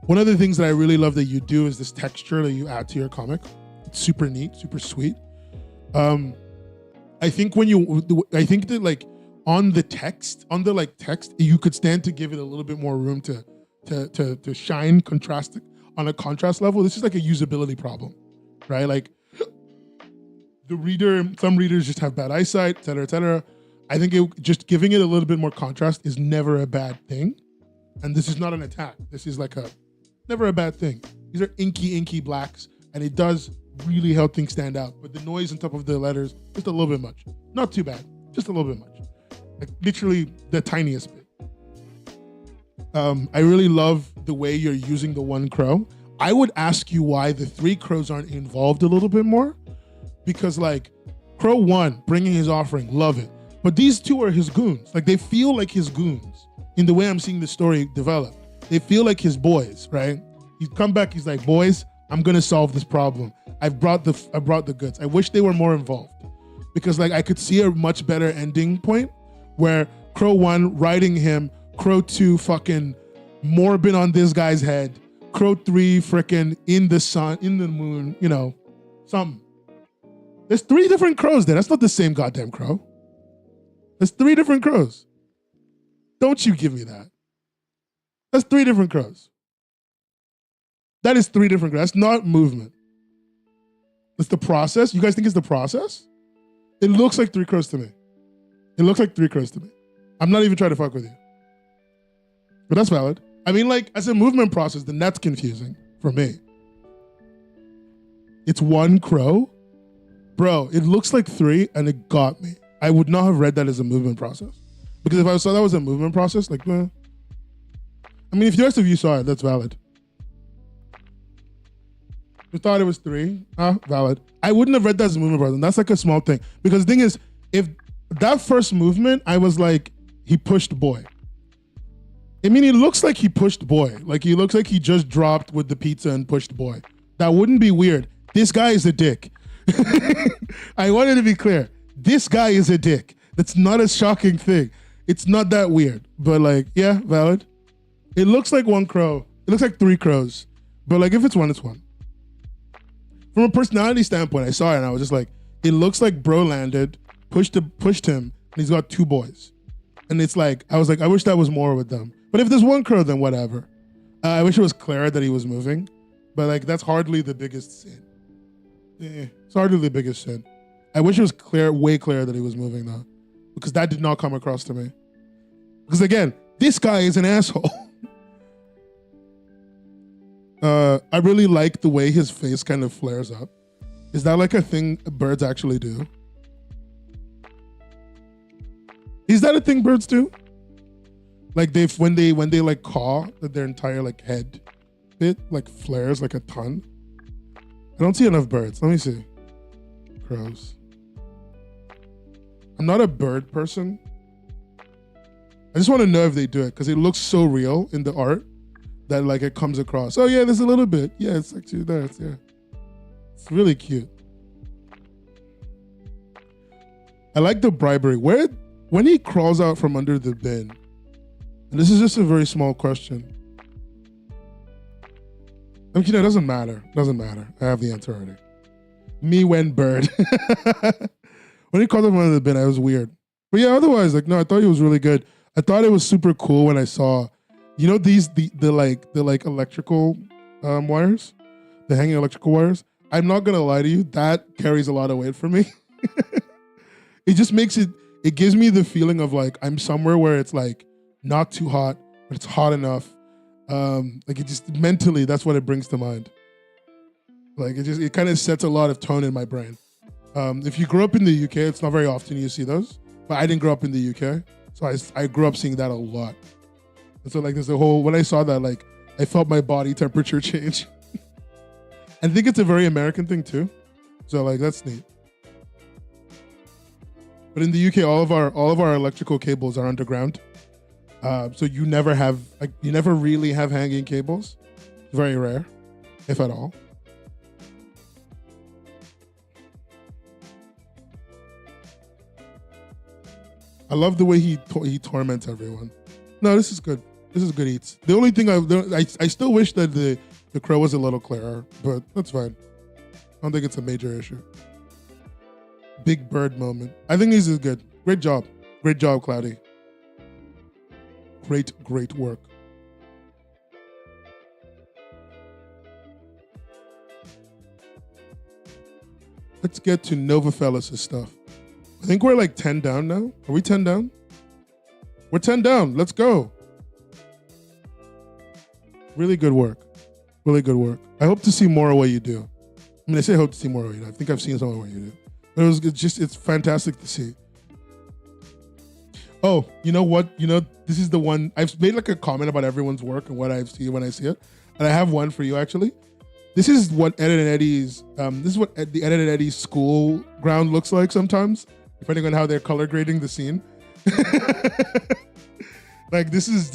One of the things that I really love that you do is this texture that you add to your comic. It's super neat, super sweet. I think that like on the text, you could stand to give it a little bit more room to shine contrast on a contrast level. This is like a usability problem, right? Like some readers just have bad eyesight, et cetera, et cetera. I think just giving it a little bit more contrast is never a bad thing. And this is not an attack. This is like never a bad thing. These are inky blacks, and it does really help things stand out. But the noise on top of the letters, just a little bit much. Not too bad, just a little bit much. Like literally the tiniest bit. I really love the way you're using the one crow. I would ask you why the three crows aren't involved a little bit more. Because like Crow 1, bringing his offering, love it. But these two are his goons. Like they feel like his goons in the way I'm seeing the story develop. They feel like his boys, right? He's come back, he's like, boys, I'm gonna solve this problem. I brought the goods. I wish they were more involved. Because like I could see a much better ending point where Crow 1 riding him, Crow 2 fucking morbid on this guy's head, Crow 3 freaking in the sun, in the moon, you know, something. There's 3 different crows there. That's not the same goddamn crow. There's 3 different crows. Don't you give me that. That's 3 different crows. That is 3 different crows. That's not movement. It's the process. You guys think it's the process? It looks like 3 crows to me. It looks like 3 crows to me. I'm not even trying to fuck with you. But that's valid. I mean, like, as a movement process, then that's confusing for me. It's 1 crow. Bro, it looks like 3 and it got me. I would not have read that as a movement process. Because if I saw that was a movement process, like, I mean, if the rest of you saw it, that's valid. You thought it was 3, valid. I wouldn't have read that as a movement process. That's like a small thing. Because the thing is, if that first movement, I was like, he pushed boy. I mean, it looks like he pushed boy. Like, he looks like he just dropped with the pizza and pushed boy. That wouldn't be weird. This guy is a dick. I wanted to be clear. This guy is a dick. That's not a shocking thing. It's not that weird. But like, yeah, valid. It looks like 1 crow. It looks like 3 crows. But like, if it's 1, it's 1. From a personality standpoint, I saw it and I was just like, it looks like bro landed, pushed him, and he's got 2 boys. And it's like, I was like, I wish that was more with them. But if there's 1 crow, then whatever. I wish it was clearer that he was moving. But like, that's hardly the biggest sin. Yeah, it's hardly the biggest sin. I wish it was way clearer that he was moving though. Because that did not come across to me. Because again, This guy is an asshole. I really like the way his face kind of flares up. Is that like a thing birds actually do? Is that a thing birds do? Like when they like caw, that their entire like head bit like flares like a ton. I don't see enough birds. Let me see. Crows. I'm not a bird person. I just want to know if they do it because it looks so real in the art that like it comes across. Oh yeah, there's a little bit. Yeah, it's actually there. It's really cute. I like the bribery. When he crawls out from under the bin, and this is just a very small question. I mean, it doesn't matter. Doesn't matter. I have the answer already. Me when bird. When he crawled out from under the bin, I was weird. But yeah, otherwise, like, no, I thought he was really good. I thought it was super cool when I saw, you know, the electrical wires, the hanging electrical wires. I'm not gonna lie to you, that carries a lot of weight for me. It just makes it gives me the feeling of like I'm somewhere where it's like not too hot, but it's hot enough. Like it just mentally, that's what it brings to mind. Like it kind of sets a lot of tone in my brain. If you grew up in the UK, it's not very often you see those, but I didn't grow up in the UK. So I grew up seeing that a lot. And so like there's a whole, when I saw that, like I felt my body temperature change. I think it's a very American thing too. So like that's neat. But in the UK, all of our electrical cables are underground. So you never really have hanging cables. Very rare, if at all. I love the way he torments everyone. No, this is good. This is good eats. The only thing I still wish that the crow was a little clearer, but that's fine. I don't think it's a major issue. Big bird moment. I think this is good. Great job. Great job, Cloudy. Great work. Let's get to Nova Fellas' stuff. I think we're like 10 down now. Are we 10 down? We're 10 down. Let's go. Really good work. Really good work. I hope to see more of what you do. I mean, I say hope to see more of what you do. I think I've seen some of what you do. But it's fantastic to see. Oh, you know what? You know, this is the one. I've made like a comment about everyone's work and what I see when I see it. And I have one for you, actually. This is what Ed and Eddie's, the Ed and Eddie's school ground looks like sometimes, depending on how they're color grading the scene. Like this is,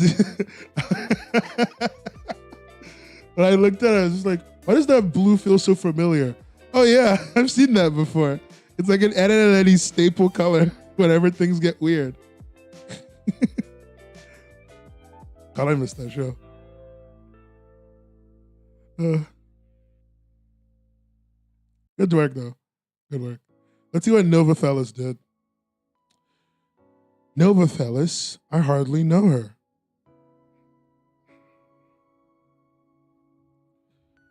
when I looked at it, I was just like, why does that blue feel so familiar? Oh yeah, I've seen that before. It's like an Ed and Eddie's staple color whenever things get weird. God, I missed that show. Good work, though. Good work. Let's see what Nova Fellas did. Nova Fellas, I hardly know her.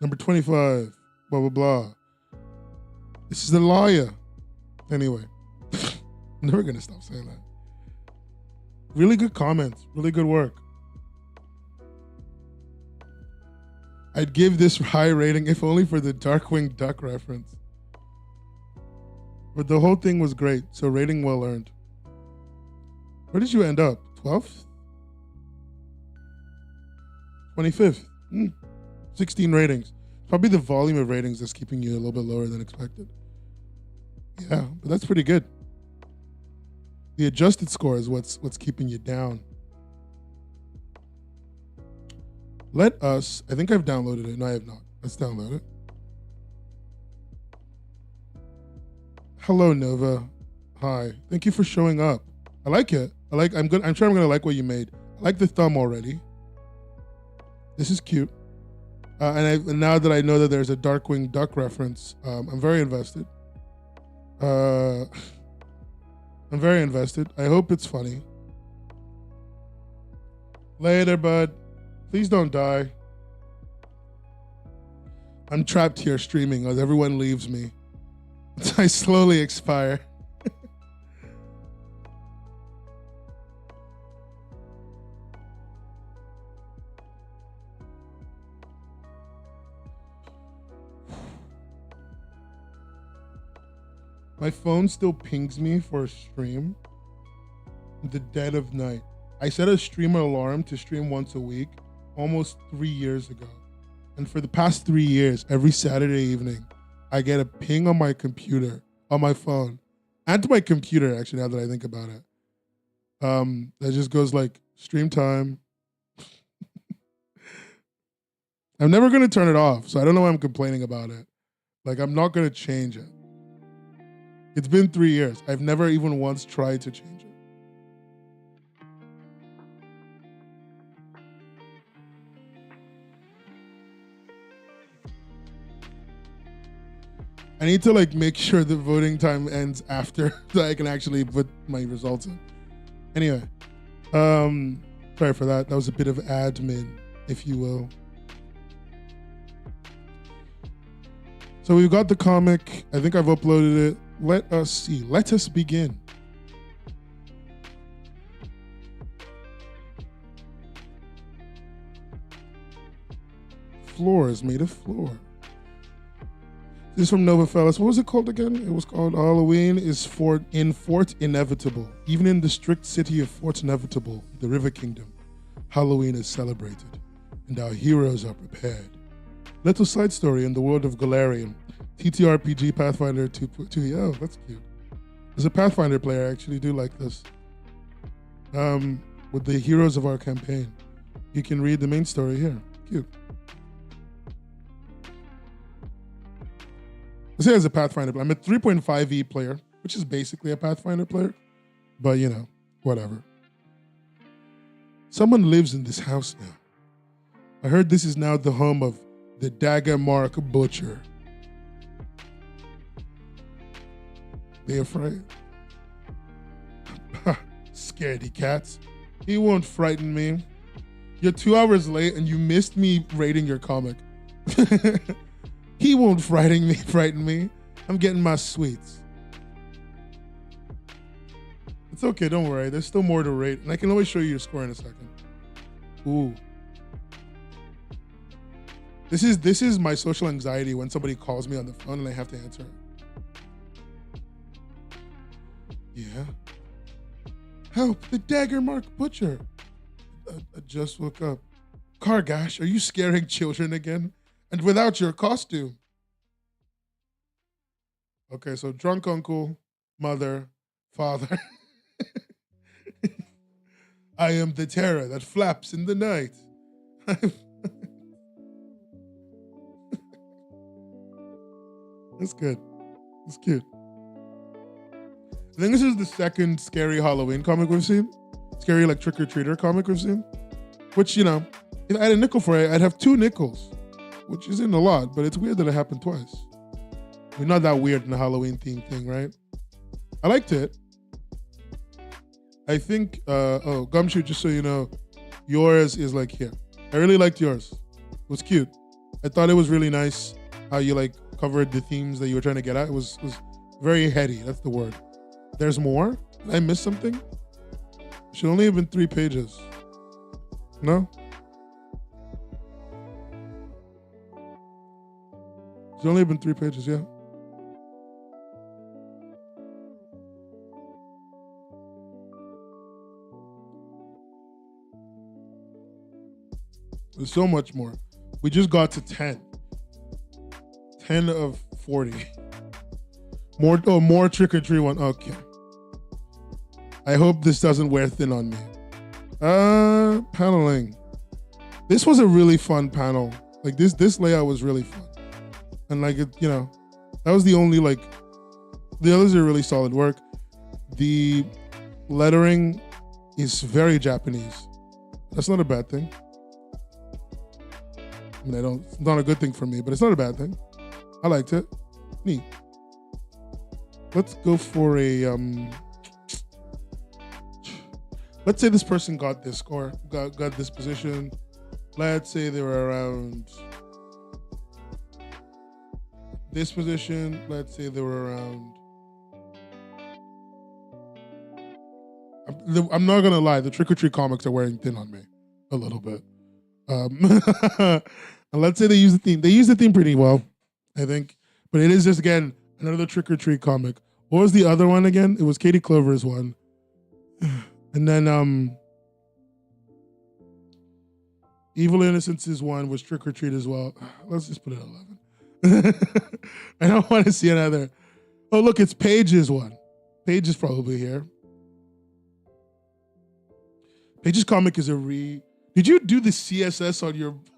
Number 25, blah, blah, blah. This is the liar. Anyway, I'm never going to stop saying that. Really good comments. Really good work. I'd give this high rating if only for the Darkwing Duck reference. But the whole thing was great, so rating well earned. Where did you end up? 12th? 25th. 16 ratings. Probably the volume of ratings that's keeping you a little bit lower than expected. Yeah, but that's pretty good. The adjusted score is what's keeping you down. Let us, I think I've downloaded it. No, I have not. Let's download it. Hello, Nova. Hi. Thank you for showing up. I like it. I'm sure I'm gonna like what you made. I like the thumb already. This is cute. And now that I know that there's a Darkwing Duck reference, I'm very invested. I'm very invested. I hope it's funny. Later, bud. Please don't die. I'm trapped here streaming as everyone leaves me. I slowly expire. My phone still pings me for a stream in the dead of night. I set a streamer alarm to stream once a week almost 3 years ago. And for the past 3 years, every Saturday evening, I get a ping on my computer, on my phone, and to my computer, actually, now that I think about it. That just goes like, stream time. I'm never going to turn it off, so I don't know why I'm complaining about it. Like, I'm not going to change it. It's been 3 years. I've never even once tried to change it. I need to like make sure the voting time ends after so I can actually put my results in. Anyway, sorry for that. That was a bit of admin, if you will. So we've got the comic. I think I've uploaded it. Let us see. Let us begin. Floor is made of floor. This is from Nova Fellas. What was it called again? It was called Halloween is Fort Inevitable. Even in the strict city of Fort Inevitable, the River Kingdom, Halloween is celebrated, and our heroes are prepared. Little side story in the world of Galarian, TTRPG Pathfinder 2. Oh, that's cute. As a Pathfinder player, I actually do like this. With the heroes of our campaign. You can read the main story here. Cute. I say as a Pathfinder, I'm a 3.5e player, which is basically a Pathfinder player, but you know, whatever. Someone lives in this house now. I heard this is now the home of the Dagger Mark Butcher. They afraid? Scaredy cats. He won't frighten me. You're 2 hours late and you missed me rating your comic. He won't frighten me. I'm getting my sweets. It's okay, don't worry. There's still more to rate, and I can always show you your score in a second. Ooh. This is my social anxiety when somebody calls me on the phone and I have to answer. Yeah. Help, the Dagger Mark Butcher. I just woke up. Kargash, are you scaring children again? And without your costume. Okay, so drunk uncle, mother, father. I am the terror that flaps in the night. That's good. That's cute. I think this is the second scary Halloween comic we've seen. Scary like trick-or-treater comic we've seen. Which, you know, if I had a nickel for it, I'd have 2 nickels. Which isn't a lot, but it's weird that it happened twice. I mean, not that weird in the Halloween theme thing, right? I liked it. I think, Gumshoe, just so you know, yours is like here. I really liked yours. It was cute. I thought it was really nice how you like covered the themes that you were trying to get at. It was very heady. That's the word. There's more? Did I miss something? It should only have been 3 pages. No? It's only been 3 pages, yeah. There's so much more. We just got to 10. 10 of 40. More trick-or-treat one. Okay. I hope this doesn't wear thin on me. Paneling. This was a really fun panel. Like this layout was really fun. And like, you know, that was the only like, the others are really solid work. The lettering is very Japanese. That's not a bad thing. I mean, it's not a good thing for me, but it's not a bad thing. I liked it. Neat. Let's go for a, let's say this person got this score, got this position. Let's say they were around this position. Let's say they were around, I'm not gonna lie, the trick-or-treat comics are wearing thin on me a little bit. And let's say they use the theme. They use the theme pretty well, I think. But it is just, again, another trick-or-treat comic. What was the other one again? It was Katie Clover's one. And then Evil Innocence's one was Trick or Treat as well. Let's just put it at 11. I don't want to see another. Oh, look, it's Paige's one. Paige is probably here. Paige's comic is a Did you do the CSS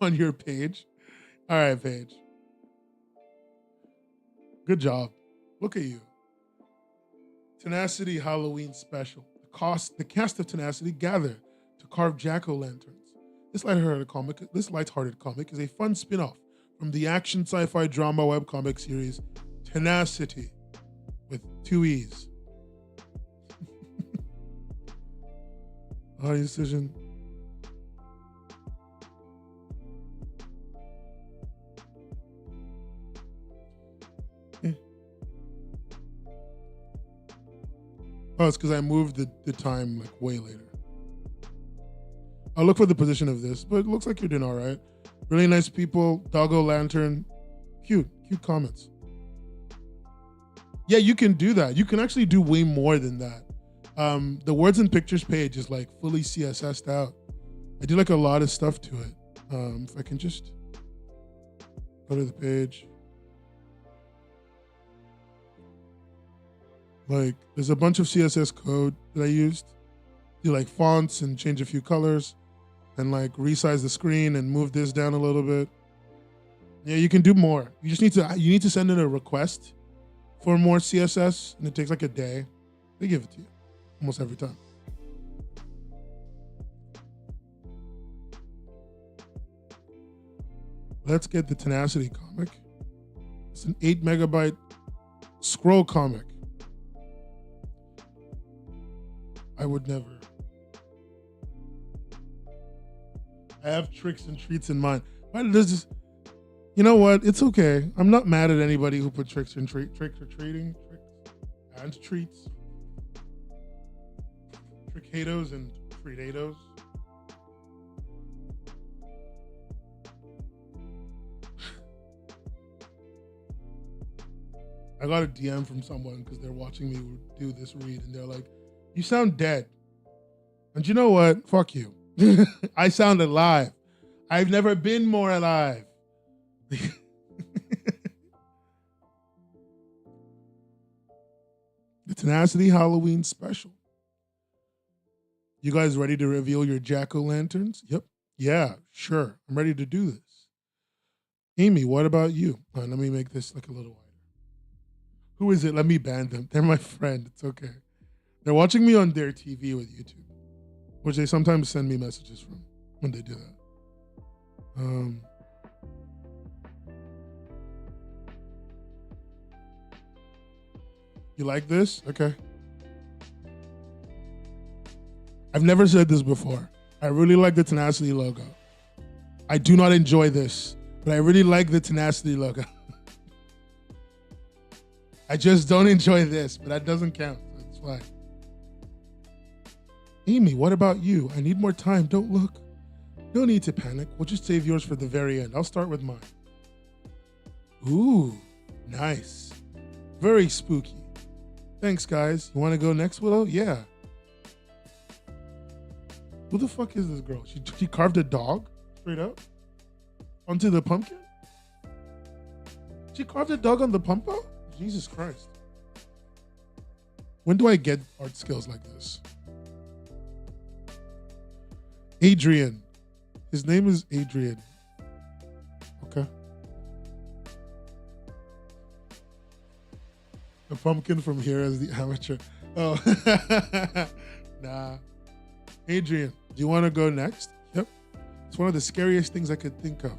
on your page? All right, Paige. Good job. Look at you. Tenacity Halloween special. The cast of Tenacity gather to carve jack-o'-lanterns. This lighthearted comic is a fun spin-off from the action sci-fi drama webcomic series Tenacity with 2 E's. Decision. Oh, it's because I moved the time like way later. I'll look for the position of this, but it looks like you're doing all right. Really nice people. Doggo Lantern. Cute comments. Yeah, you can do that. You can actually do way more than that. The words and pictures page is like fully CSS'd out. I do like a lot of stuff to it. If I can just go to the page. Like, there's a bunch of CSS code that I used. Do like fonts and change a few colors and like resize the screen and move this down a little bit. Yeah, you can do more. You just need to send in a request for more CSS, and it takes like a day. They give it to you almost every time. Let's get the Tenacity comic. It's an 8 megabyte scroll comic. I would never. I have tricks and treats in mind. Why does this? You know what? It's okay. I'm not mad at anybody who put tricks or treating, tricks and treats, trickados and treatados. I got a DM from someone because they're watching me do this read, and they're like, "You sound dead." And you know what? Fuck you. I sound alive. I've never been more alive. The Tenacity Halloween special. You guys ready to reveal your jack-o'-lanterns? Yep. Yeah, sure. I'm ready to do this. Amy, what about you? Let me make this like a little wider. Who is it? Let me ban them. They're my friend. It's okay. They're watching me on their TV with YouTube, which they sometimes send me messages from when they do that. You like this? Okay. I've never said this before. I really like the Tenacity logo. I do not enjoy this, but I really like the Tenacity logo. I just don't enjoy this, but that doesn't count. That's why. Amy, what about you? I need more time. Don't look. No need to panic. We'll just save yours for the very end. I'll start with mine. Ooh, nice. Very spooky. Thanks, guys. You want to go next, Willow? Yeah. Who the fuck is this girl? She carved a dog straight up onto the pumpkin? She carved a dog on the pumpo? Jesus Christ. When do I get art skills like this? Adrian. His name is Adrian. Okay. A pumpkin from here as the amateur. Oh. Nah. Adrian, do you want to go next? Yep. It's one of the scariest things I could think of.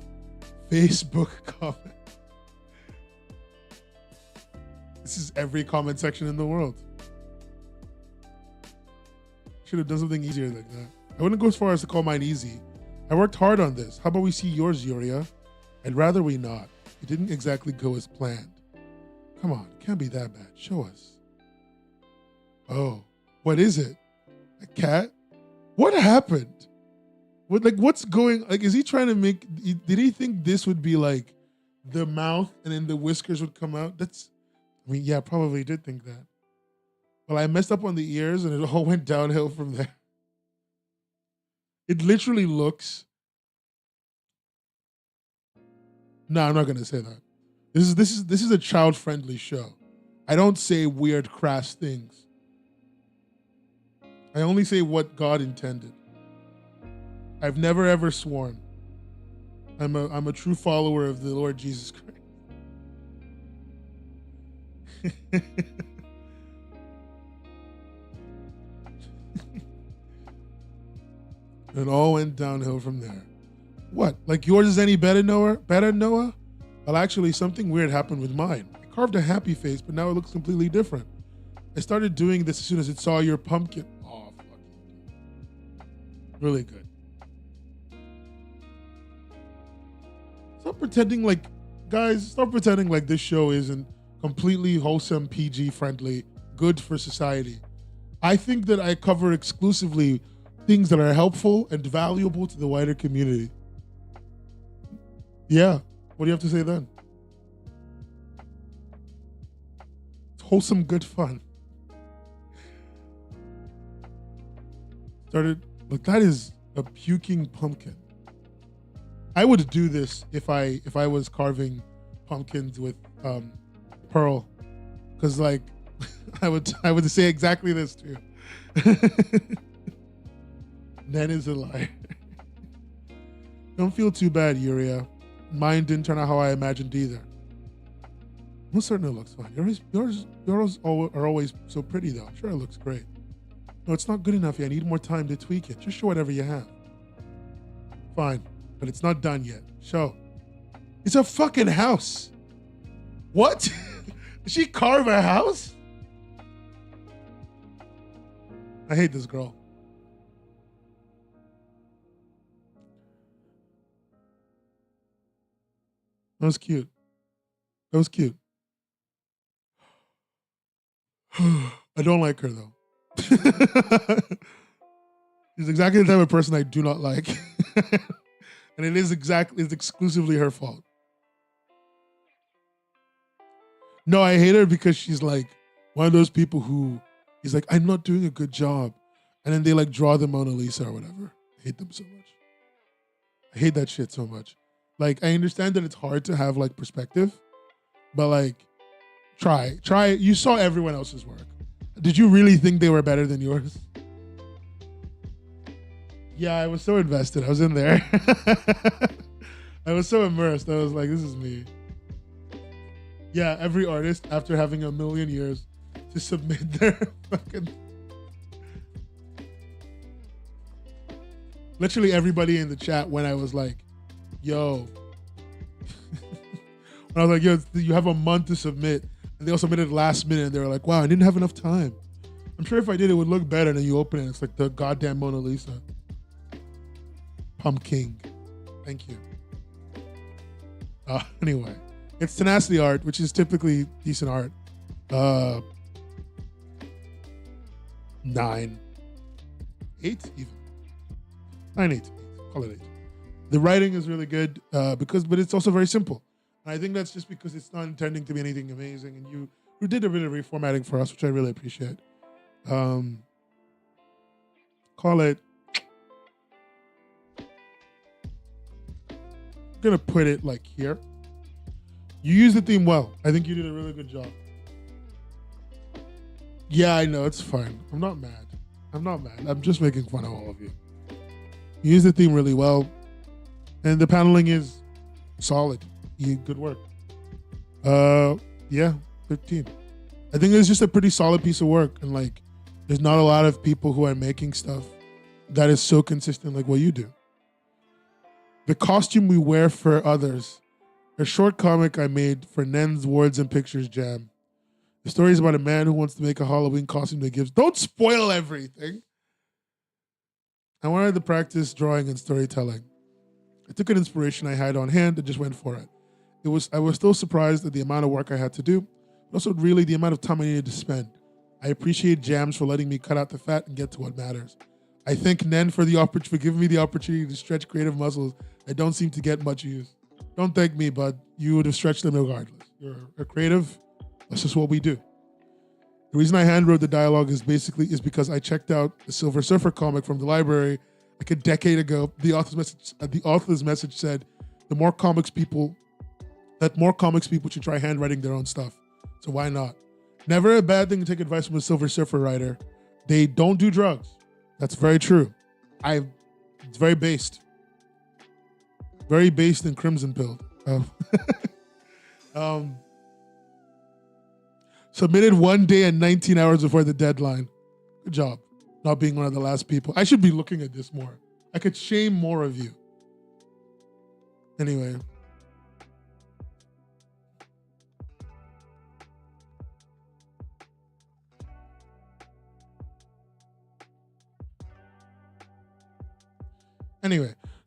Facebook comment. This is every comment section in the world. Should have done something easier like that. I wouldn't go as far as to call mine easy. I worked hard on this. How about we see yours, Yuria? I'd rather we not. It didn't exactly go as planned. Come on, it can't be that bad. Show us. Oh, what is it? A cat? What happened? What's going, is he trying to make, did he think this would be the mouth and then the whiskers would come out? Yeah, probably did think that. Well, I messed up on the ears and it all went downhill from there. It literally looks. No, I'm not gonna say that. This is a child-friendly show. I don't say weird, crass things. I only say what God intended. I've never ever sworn. I'm a true follower of the Lord Jesus Christ. It all went downhill from there. What? Like yours is any better, Noah? Better, Noah? Well, actually, something weird happened with mine. I carved a happy face, but now it looks completely different. I started doing this as soon as it saw your pumpkin. Oh, fuck. Really good. Stop pretending like, guys, stop pretending like this show isn't completely wholesome, PG friendly, good for society. I think that I cover exclusively things that are helpful and valuable to the wider community. Yeah. What do you have to say then? It's wholesome, good fun. Look, that is a puking pumpkin. I would do this if I was carving pumpkins with pearl, because like I would say exactly this too. Nen is a liar. Don't feel too bad, Yuria. Mine didn't turn out how I imagined either. Most certainly looks fine. Yours are always so pretty though. Sure, it looks great. No, it's not good enough yet. I need more time to tweak it. Just show whatever you have. Fine, but it's not done yet. Show. It's a fucking house. What? Did she carve a house? I hate this girl. That was cute. That was cute. I don't like her though. She's exactly the type of person I do not like. And it's exclusively her fault. No, I hate her because she's like one of those people who is like, I'm not doing a good job. And then they like draw the Mona Lisa or whatever. I hate them so much. I hate that shit so much. Like, I understand that it's hard to have like perspective, but like, try. You saw everyone else's work. Did you really think they were better than yours? Yeah, I was so invested. I was in there. I was so immersed. I was like, this is me. Yeah, every artist, after having a million years to submit their fucking... Literally everybody in the chat when I was like, yo. When I was like, yo, you have a month to submit. And they all submitted last minute and they were like, wow, I didn't have enough time. I'm sure if I did, it would look better. And then you open it, it's like the goddamn Mona Lisa. Pumpkin. Thank you. Anyway, it's Tenacity art, which is typically decent art. 9. 8 even. 9, 8. Call it 8. The writing is really good but it's also very simple. And I think that's just because it's not intending to be anything amazing. And you did a bit of reformatting for us, which I really appreciate. Call it. I'm gonna put it like here. You used the theme well. I think you did a really good job. Yeah, I know, it's fine. I'm not mad. I'm just making fun of all of you. You used the theme really well. And the paneling is solid. Good work. Yeah, 13. I think it's just a pretty solid piece of work. And like, there's not a lot of people who are making stuff that is so consistent like what you do. The costume we wear for others. A short comic I made for Nen's Words and Pictures Jam. The story is about a man who wants to make a Halloween costume that gives... Don't spoil everything! I wanted to practice drawing and storytelling. I took an inspiration I had on hand and just went for it. I was still surprised at the amount of work I had to do, but also really the amount of time I needed to spend. I appreciate Jams for letting me cut out the fat and get to what matters. I thank Nen for giving me the opportunity to stretch creative muscles that don't seem to get much use. Don't thank me, bud. You would have stretched them regardless. You're a creative. That's just what we do. The reason I handwrote the dialogue is because I checked out the Silver Surfer comic from the library like a decade ago. The author's message said more comics people should try handwriting their own stuff. So why not? Never a bad thing to take advice from a Silver Surfer writer. They don't do drugs. That's very true. It's very based. Very based and crimson pilled. Submitted 1 day and 19 hours before the deadline. Good job. Not being one of the last people. I should be looking at this more. I could shame more of you. Anyway.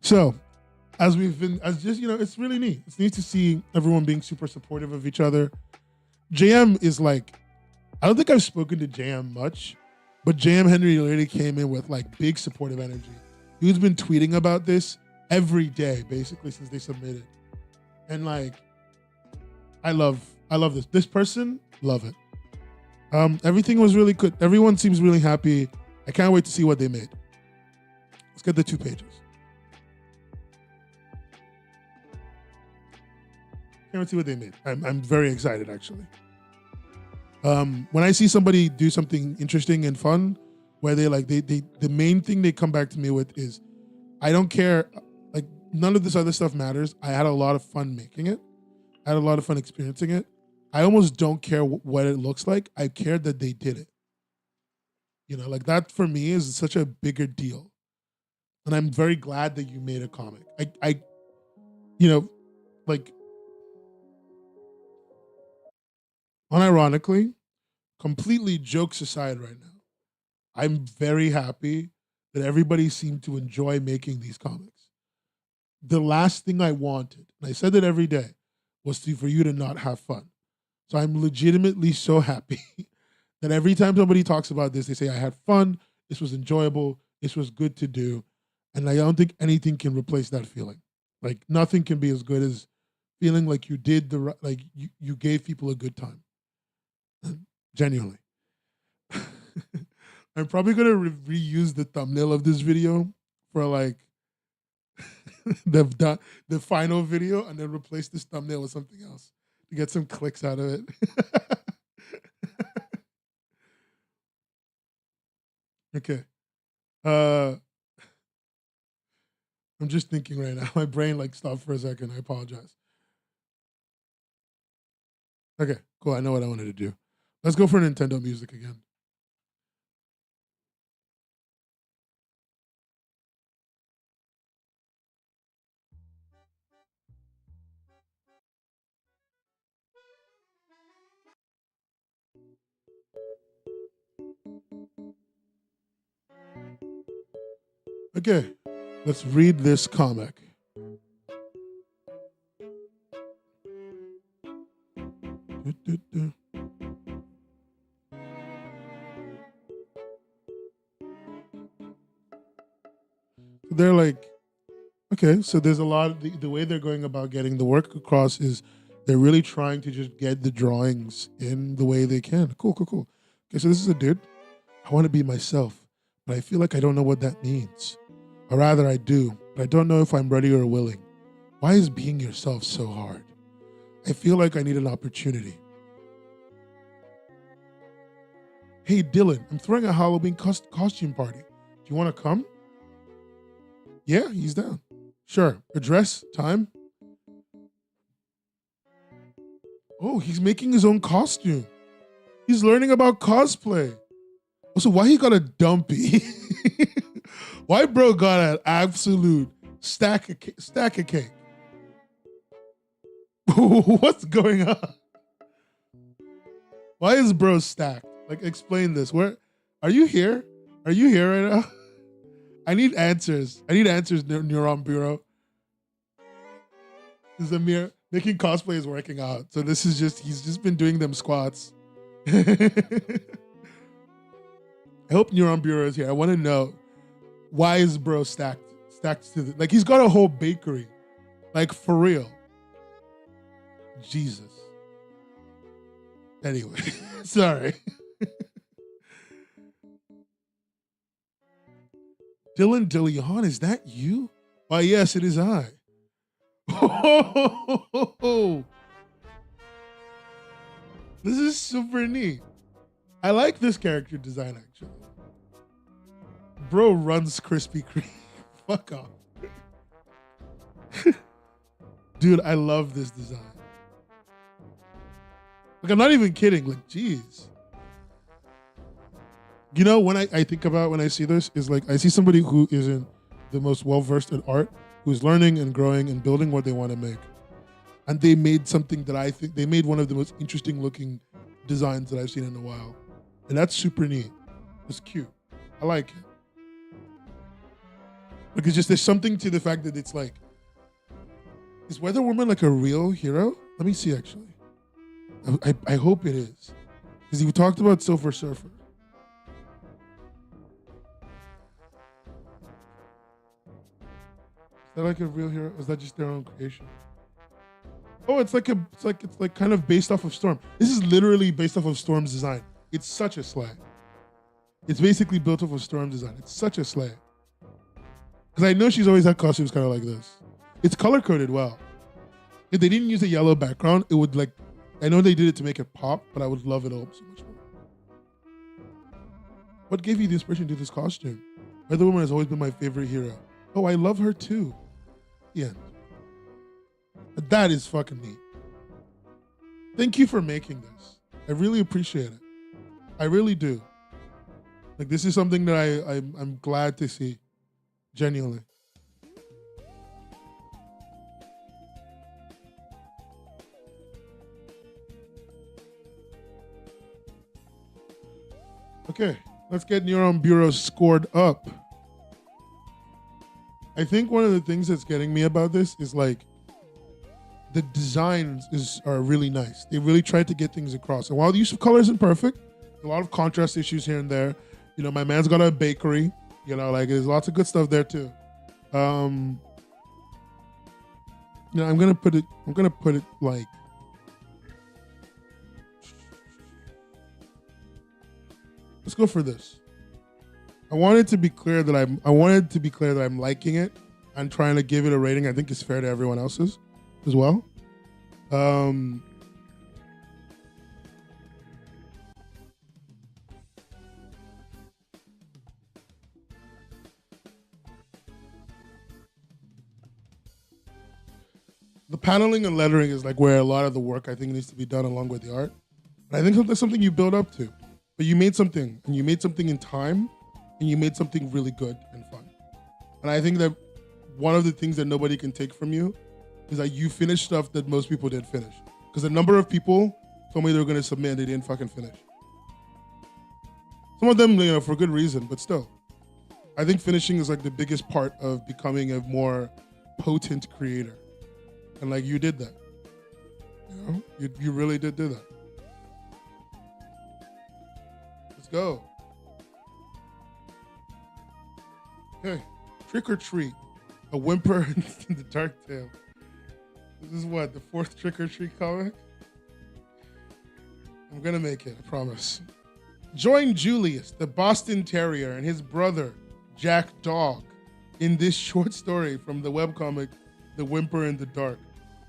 So it's really neat. It's neat to see everyone being super supportive of each other. JM is like, I don't think I've spoken to JM much, but JM Henry literally came in with like big supportive energy. He's been tweeting about this every day, basically, since they submitted. And like, I love this. This person, love it. Everything was really good. Everyone seems really happy. I can't wait to see what they made. Let's get the 2 pages. Can't wait to see what they made. I'm very excited, actually. When I see somebody do something interesting and fun, where the main thing they come back to me with is, I don't care, like none of this other stuff matters. I had a lot of fun making it. I had a lot of fun experiencing it. I almost don't care what it looks like. I care that they did it. Like that for me is such a bigger deal. And I'm very glad that you made a comic. Unironically, completely jokes aside right now, I'm very happy that everybody seemed to enjoy making these comics. The last thing I wanted, and I said it every day, was for you to not have fun. So I'm legitimately so happy that every time somebody talks about this, they say, I had fun, this was enjoyable, this was good to do. And I don't think anything can replace that feeling. Like nothing can be as good as feeling like you did you gave people a good time. Genuinely. I'm probably going to reuse the thumbnail of this video for like the final video and then replace this thumbnail with something else to get some clicks out of it. Okay. I'm just thinking right now. My brain stopped for a second. I apologize. Okay, cool. I know what I wanted to do. Let's go for Nintendo music again. Okay, let's read this comic. They're like, okay, so there's a lot of the way they're going about getting the work across is they're really trying to just get the drawings in the way they can. Cool. Okay, so this is a dude. I want to be myself, but I feel like I don't know what that means. Or rather, I do, but I don't know if I'm ready or willing. Why is being yourself so hard? I feel like I need an opportunity. Hey, Dylan, I'm throwing a Halloween costume party. Do you want to come? Yeah, he's down. Sure. Address, time. Oh, he's making his own costume. He's learning about cosplay. Also, why he got a dumpy? Why bro got an absolute stack of cake? What's going on? Why is bro stacked? Like, explain this. Where are you here? Are you here right now? I need answers. Neuron Bureau. This is Amir making cosplay is working out. So this is he's just been doing them squats. I hope Neuron Bureau is here. I want to know, why is bro stacked to he's got a whole bakery. Like, for real. Jesus. Anyway, sorry. Dylan DeLeon, is that you? Why, yes, it is I. Oh, this is super neat. I like this character design, actually. Bro runs Krispy Kreme. Fuck off. Dude, I love this design. Like, I'm not even kidding. Like, geez. You know, when I think about when I see this, is like I see somebody who isn't the most well-versed in art, who's learning and growing and building what they want to make. And they made something that I think, they made one of the most interesting looking designs that I've seen in a while. And that's super neat. It's cute. I like it. Like, it's just, there's something to the fact that it's like, is Weather Woman like a real hero? Let me see, actually. I hope it is. Because you talked about Silver Surfer. Is that like a real hero? Or is that just their own creation? Oh, it's like kind of based off of Storm. This is literally based off of Storm's design. It's such a slay. It's basically built off of Storm's design. It's such a slay. Because I know she's always had costumes kind of like this. It's color coded well. If they didn't use a yellow background, it would like, I know they did it to make it pop, but I would love it all so much more. What gave you the inspiration to do this costume? Weather Woman has always been my favorite hero. Oh, I love her too. The end. That is fucking neat. Thank you for making this. I really appreciate it. I really do. Like, this is something that I'm glad to see. Genuinely. Okay, let's get Neuron Bureau scored up. I think one of the things that's getting me about this is like the designs are really nice. They really tried to get things across. And while the use of color isn't perfect, a lot of contrast issues here and there. You know, my man's got a bakery. You know, like there's lots of good stuff there too. You know, I'm gonna put it like, let's go for this. I wanted to be clear that I'm liking it and trying to give it a rating I think is fair to everyone else's as well. The paneling and lettering is like where a lot of the work I think needs to be done along with the art. And I think that's something you build up to. But you made something, and you made something in time, and you made something really good and fun. And I think that one of the things that nobody can take from you is that you finished stuff that most people didn't finish. Because a number of people told me they were going to submit and they didn't fucking finish. Some of them, you know, for good reason, but still. I think finishing is like the biggest part of becoming a more potent creator. And like you did that. You know, you really did do that. Let's go. Okay, Trick or Treat, a whimper in the dark tale. This is what, the 4th Trick or Treat comic? I'm gonna make it, I promise. Join Julius, the Boston Terrier, and his brother, Jack Dog, in this short story from the webcomic, The Whimper in the Dark,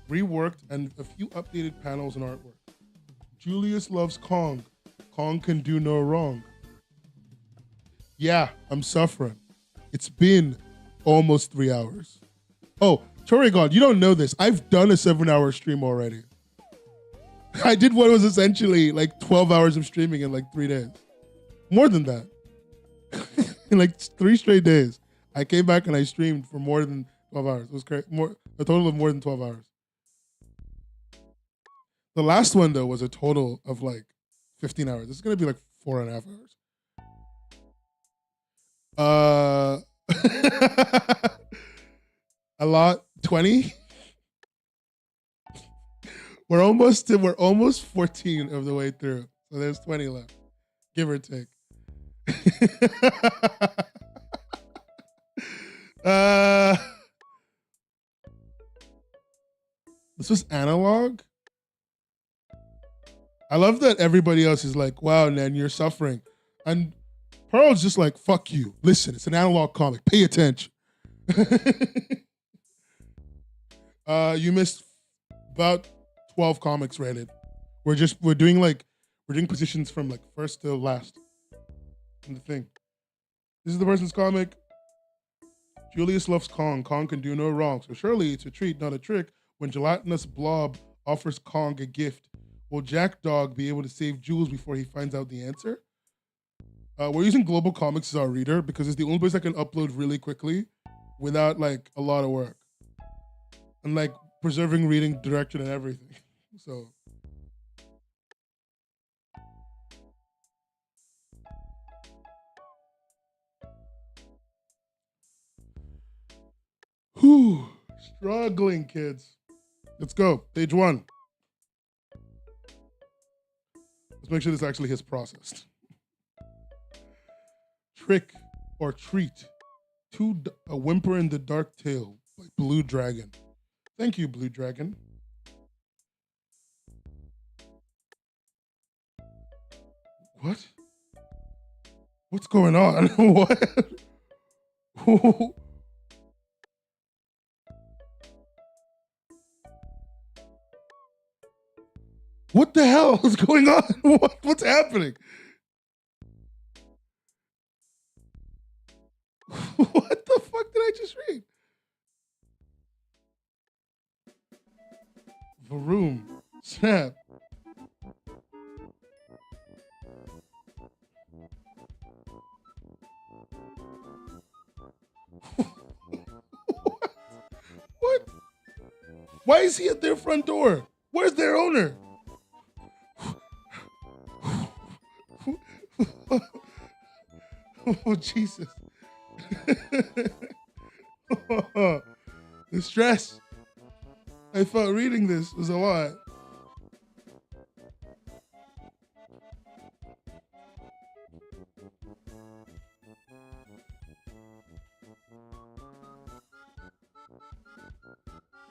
reworked and a few updated panels and artwork. Julius loves Kong. Kong can do no wrong. Yeah, I'm suffering. It's been almost 3 hours. Oh, Torigon, you don't know this. I've done a 7-hour stream already. I did what was essentially like 12 hours of streaming in like 3 days. More than that. In like 3 straight days. I came back and I streamed for more than 12 hours. It was crazy. A total of more than 12 hours. The last one, though, was a total of like 15 hours. This is going to be like 4.5 hours. A lot. 20? We're almost 14 of the way through. So there's 20 left. Give or take. This was analog? I love that everybody else is like, wow, Nan, you're suffering. And Pearl's just like, fuck you. Listen, it's an analog comic. Pay attention. You missed about 12 comics rated. We're doing positions from like first to last in the thing. This is the person's comic. Julius loves Kong. Kong can do no wrong. So surely it's a treat, not a trick. When gelatinous blob offers Kong a gift, will Jack Dog be able to save Jules before he finds out the answer? We're using Global Comics as our reader because it's the only place I can upload really quickly without like a lot of work. And like preserving reading direction and everything. So whew, struggling kids. Let's go. Page 1. Let's make sure this actually gets processed. Trick or treat. A Whimper in the Dark Tale by Blue Dragon. Thank you, Blue Dragon. What? What's going on? What? What the hell is going on? What's happening? What the fuck did I just read? Vroom. Snap. What? Why is he at their front door? Where's their owner? Oh, Jesus. The stress I felt reading this was a lot.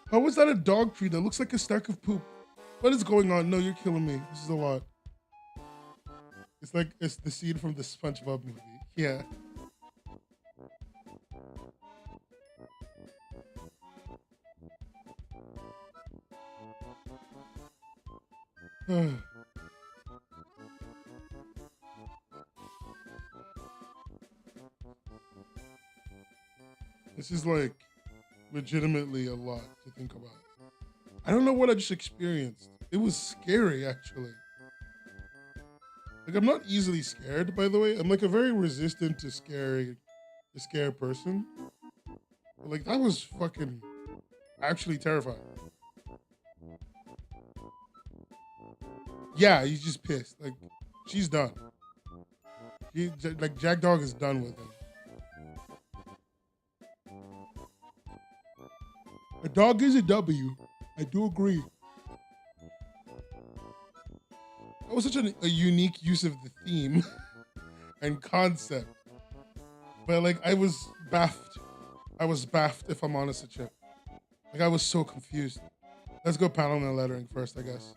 How is that a dog tree that looks like a stack of poop? What is going on? No, you're killing me. This is a lot. It's like it's the scene from the SpongeBob movie. Yeah. This is like legitimately a lot to think about. I don't know what I just experienced. It was scary, actually. Like, I'm not easily scared, by the way. I'm like a very resistant to scare person. But, like, that was fucking actually terrifying. Yeah, he's just pissed. Like, she's done. Like, Jack Dog is done with him. A dog is a W. I do agree. That was such a unique use of the theme and concept. But like, I was baffed. If I'm honest with you. Like, I was so confused. Let's go paneling and lettering first, I guess.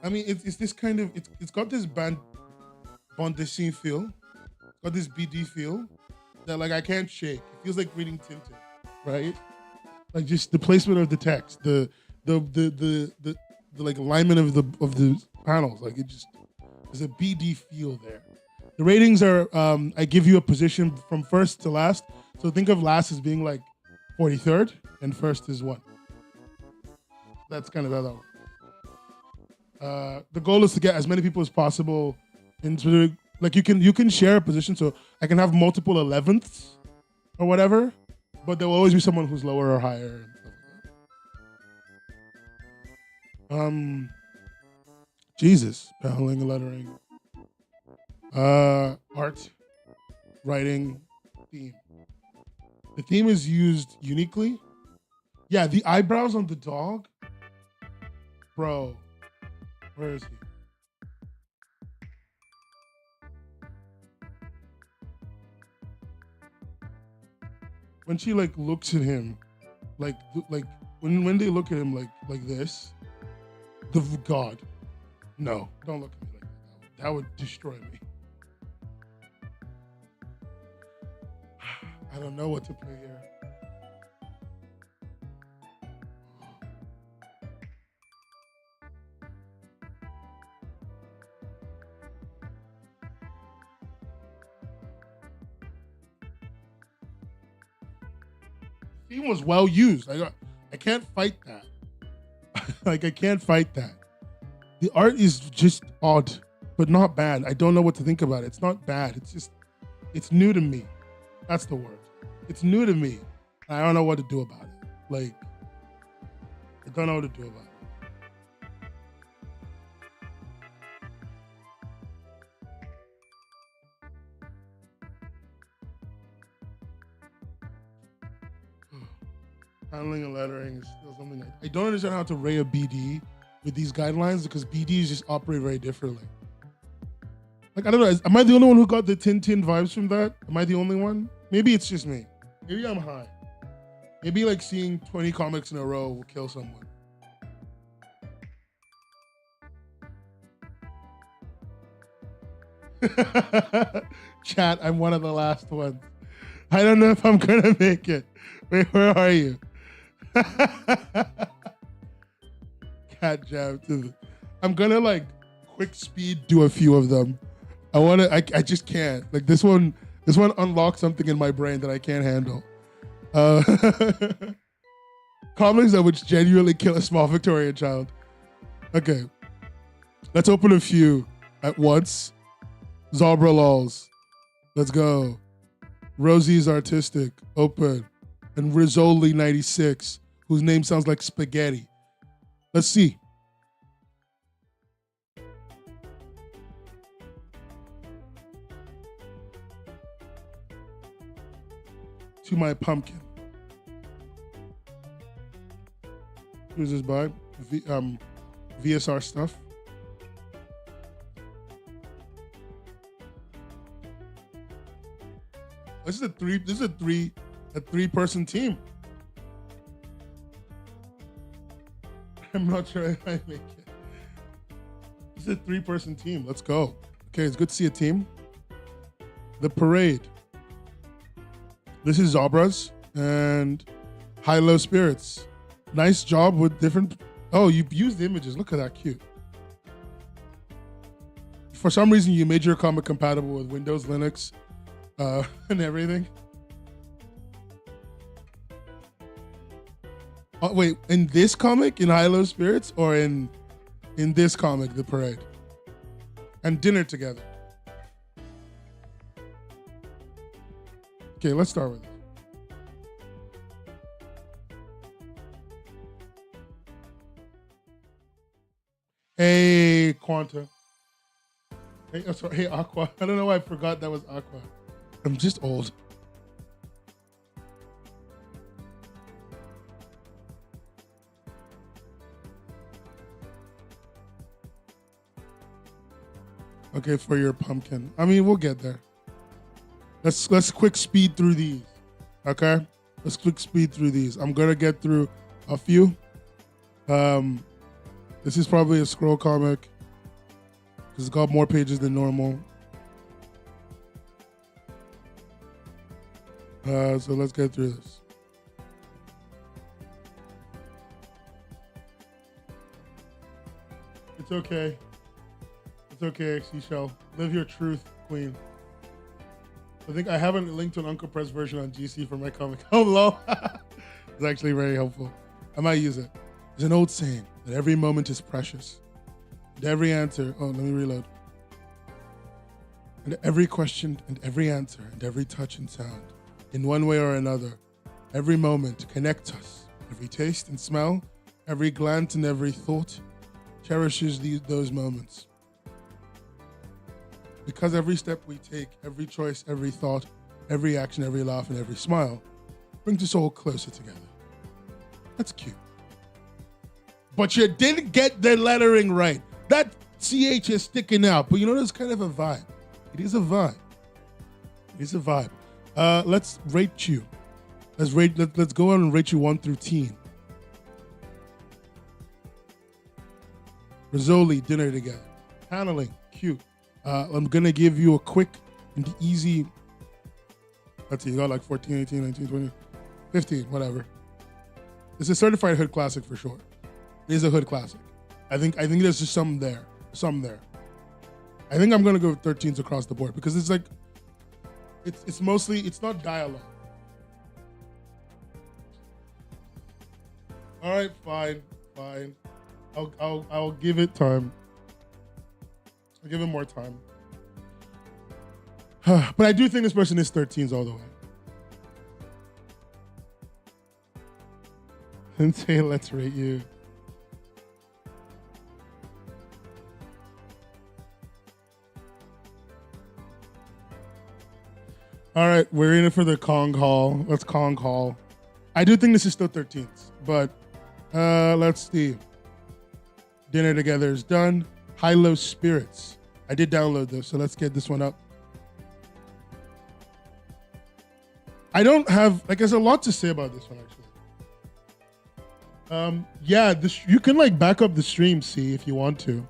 I mean, it's this kind of, it's got this bande dessinée feel. It's got this BD feel that like I can't shake. It feels like reading Tintin, right? Like just the placement of the text, the like alignment of the panels, like it just there's a BD feel there. The ratings are I give you a position from first to last. So think of last as being like 43rd and first is 1. That's kind of how that works. The goal is to get as many people as possible into like you can share a position, so I can have multiple 11ths or whatever, but there will always be someone who's lower or higher and stuff like that. Jesus, paneling and lettering, art, writing, theme. The theme is used uniquely. Yeah, the eyebrows on the dog, bro. Where is he? When she like looks at him, like when they look at him like this, the God, No, don't look at me like that. That would destroy me. I don't know what to play here. The theme was well used. I can't fight that. Like, I can't fight that. The art is just odd, but not bad. I don't know what to think about it. It's not bad. It's new to me. That's the word. It's new to me. I don't know what to do about it. Like, I don't know what to do about it. Handling and lettering is still something I don't understand how to rate a BD with these guidelines, because BDs just operate very differently. Like, I don't know. Am I the only one who got the Tintin vibes from that? Am I the only one? Maybe it's just me. Maybe I'm high. Maybe like seeing 20 comics in a row will kill someone. Chat, I'm one of the last ones. I don't know if I'm gonna make it. Wait, where are you? Cat jam. I'm gonna like quick speed do a few of them. I just can't. Like, this one unlocks something in my brain that I can't handle. Comics that would genuinely kill a small Victorian child. Okay. Let's open a few at once. Zabra lols. Let's go. Rosie's artistic. Open. And Rizzoli 96, whose name sounds like spaghetti. Let's see. To my pumpkin. Who's this by? VSR stuff. This is a three-person team. I'm not sure if I make it. This is a three-person team. Let's go. Okay, it's good to see a team. The Parade. This is Zabras and High Low Spirits. Nice job with different. Oh, you used images. Look at that, cute. For some reason, you made your comic compatible with Windows, Linux, and everything. Oh, wait, in this comic, in High Low Spirits, or in this comic, The Parade? And Dinner Together. Okay, let's start with it. Hey, Quanta. Hey, oh, sorry, hey, Aqua. I don't know why I forgot that was Aqua. I'm just old. Okay, for your pumpkin. I mean, we'll get there. Let's quick speed through these. Okay? Let's quick speed through these. I'm gonna get through a few. This is probably a scroll comic. It's got more pages than normal. So let's get through this. It's okay. It's okay, Seashell. Live your truth, queen. I think I haven't linked to an Uncle Press version on GC for my comic. Oh, lol. It's actually very helpful. I might use it. There's an old saying that every moment is precious. And every answer, oh, let me reload. And every question and every answer and every touch and sound, in one way or another, every moment connects us. Every taste and smell, every glance and every thought cherishes those moments. Because every step we take, every choice, every thought, every action, every laugh, and every smile brings us all closer together. That's cute. But you didn't get the lettering right. That CH is sticking out, but you know, there's kind of a vibe. It is a vibe. It is a vibe. Let's rate you. Let's go on and rate you 1 through 10. Rizzoli, Dinner Together. Paneling, cute. I'm gonna give you a quick and easy. Let's see, you got like 14, 18, 19, 20, 15, whatever. It's a certified hood classic for sure. It is a hood classic. I think there's just some there. I think I'm gonna go with 13s across the board because it's like, it's mostly, it's not dialogue. All right, fine. I'll give it time. I'll give it more time. But I do think this person is 13s all the way. And say, let's rate you. All right, we're in it for the Kong Hall. Let's Kong Hall. I do think this is still 13s, but let's see. Dinner Together is done. High-Low Spirits. I did download this, so let's get this one up. I don't have, like, there's a lot to say about this one, actually. Yeah, you can, like, back up the stream, see, if you want to.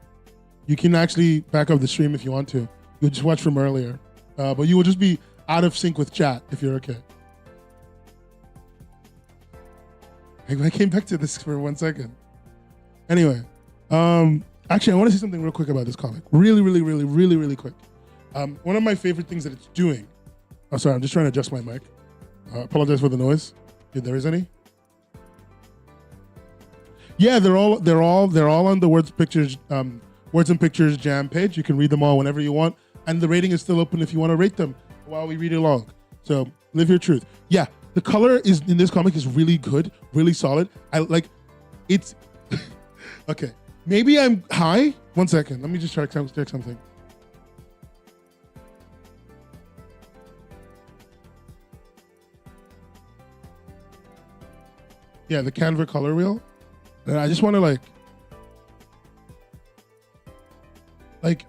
You can actually back up the stream if you want to. You'll just watch from earlier. But you will just be out of sync with chat if you're okay. I came back to this for 1 second. Anyway, actually, I want to say something real quick about this comic. Really quick. One of my favorite things that it's doing. Oh, sorry, I'm just trying to adjust my mic. Apologize for the noise, if there is any. Yeah, they're all on the Words and Pictures Jam page. You can read them all whenever you want, and the rating is still open if you want to rate them while we read along. So live your truth. Yeah, the color is in this comic is really good, really solid. I like it's okay. Maybe I'm high. 1 second. Let me just check something. Yeah, the Canva color wheel. And I just want to like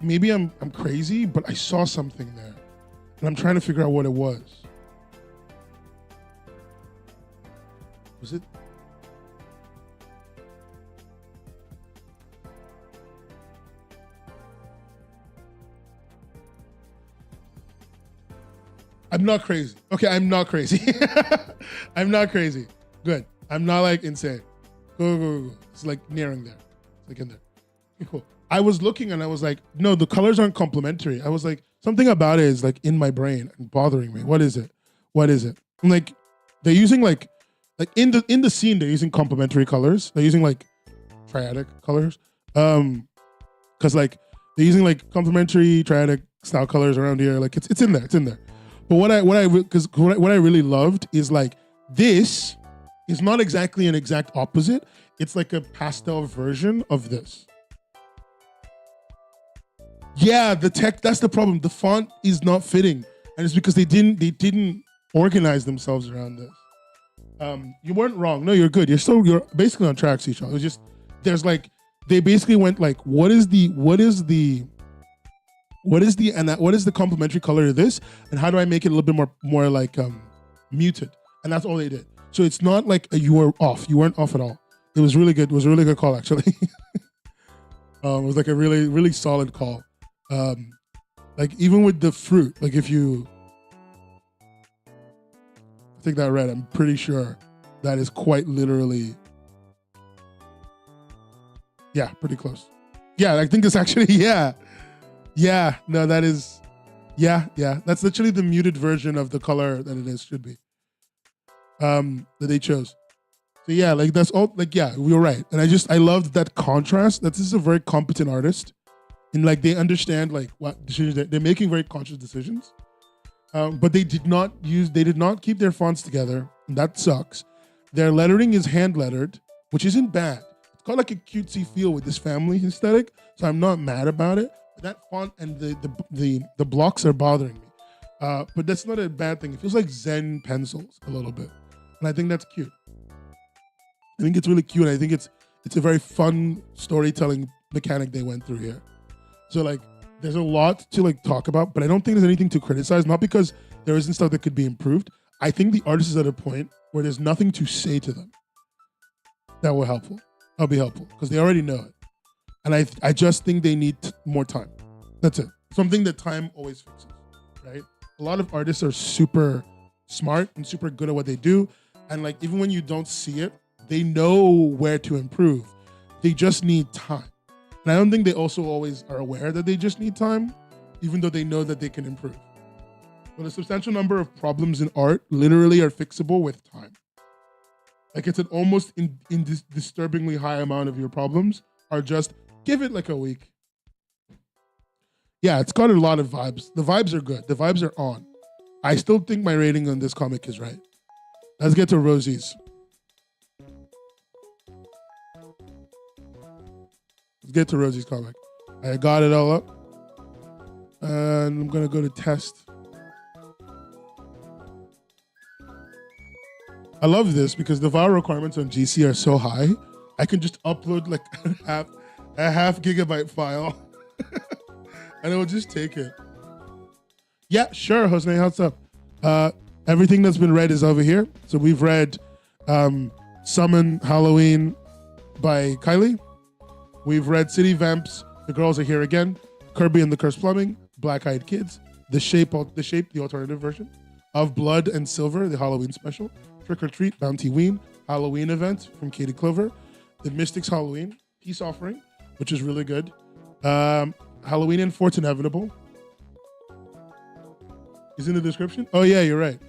maybe I'm crazy, but I saw something there. And I'm trying to figure out what it was. Was it? I'm not crazy. Okay, I'm not crazy. I'm not crazy. Good. I'm not like insane. Go. It's like nearing there. It's like in there. Okay, cool. I was looking and I was like, no, the colors aren't complementary. I was like, something about it is like in my brain and bothering me. What is it? I'm like, they're using like in the scene, they're using complementary colors. They're using like triadic colors. Cause like they're using like complementary triadic style colors around here. Like it's in there. But what I really loved is like this is not exactly an exact opposite. It's like a pastel version of this. Yeah, the tech, that's the problem. The font is not fitting. And it's because they didn't organize themselves around this. You weren't wrong. No, you're good. You're basically on track, Seashell. It was just, there's like, they basically went like, what is the complementary color of this? And how do I make it a little bit more like muted? And that's all they did. So it's not like you were off. You weren't off at all. It was really good. It was a really good call, actually. It was like a really, really solid call. Like even with the fruit, like if you take that red, I'm pretty sure that is quite literally, yeah, pretty close. Yeah, I think it's actually, yeah, no, that is, yeah, that's literally the muted version of the color that it should be, that they chose. So yeah, like that's all, like, yeah, we were right. And I loved that contrast, that this is a very competent artist. And like they understand like what decisions they're making, very conscious decisions, but they did not keep their fonts together. And that sucks. Their lettering is hand lettered, which isn't bad. It's got like a cutesy feel with this family aesthetic, so I'm not mad about it. But that font and the blocks are bothering me. But that's not a bad thing. It feels like Zen pencils a little bit, and I think that's cute. I think it's really cute. I think it's a very fun storytelling mechanic they went through here. So like, there's a lot to like talk about, but I don't think there's anything to criticize. Not because there isn't stuff that could be improved. I think the artist is at a point where there's nothing to say to them that will be helpful because they already know it. And I just think they need more time. That's it. Something that time always fixes, right? A lot of artists are super smart and super good at what they do. And like, even when you don't see it, they know where to improve. They just need time. And I don't think they also always are aware that they just need time, even though they know that they can improve. But a substantial number of problems in art literally are fixable with time. Like, it's an almost disturbingly high amount of your problems are just, give it like a week. Yeah, it's got a lot of vibes. The vibes are good. The vibes are on. I still think my rating on this comic is right. Let's get to Rosie's. Let's get to Rosie's comic. I got it all up. And I'm going to go to test. I love this because the file requirements on GC are so high. I can just upload like a half gigabyte file and it will just take it. Yeah, sure, Jose, what's up? Everything that's been read is over here. So we've read Summon Halloween by Kylie. We've read City Vamps, The Girls Are Here Again, Kirby and the Cursed Plumbing, Black Eyed Kids, The Shape, the alternative version, Of Blood and Silver, the Halloween special, Trick or Treat, Bounty Ween, Halloween Event from Katie Clover, The Mystics Halloween, Peace Offering, which is really good, Halloween and Fort's Inevitable. Is in the description? Oh yeah, you're right.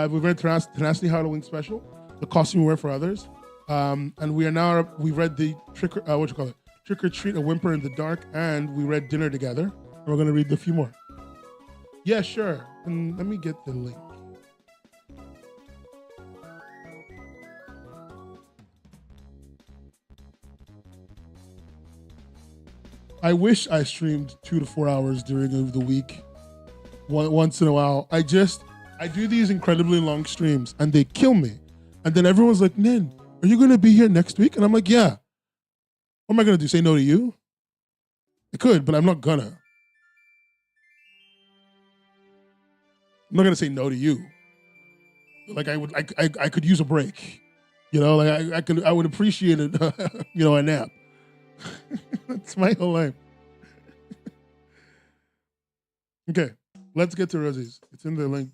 We've read Tenacity Halloween Special, The Costume We Wear for Others, and we've read the Trick or Treat, A Whimper in the Dark, and we read Dinner Together. And we're gonna read a few more. Yeah, sure. And let me get the link. I wish I streamed 2 to 4 hours during the week. Once in a while. I do these incredibly long streams and they kill me. And then everyone's like, Nin, are you going to be here next week? And I'm like, yeah. What am I going to do? Say no to you? I could, but I'm not gonna. I'm not going to say no to you. Like I could use a break. You know, like I would appreciate it, you know, a nap. That's my whole life. Okay, let's get to Rosie's. It's in the link,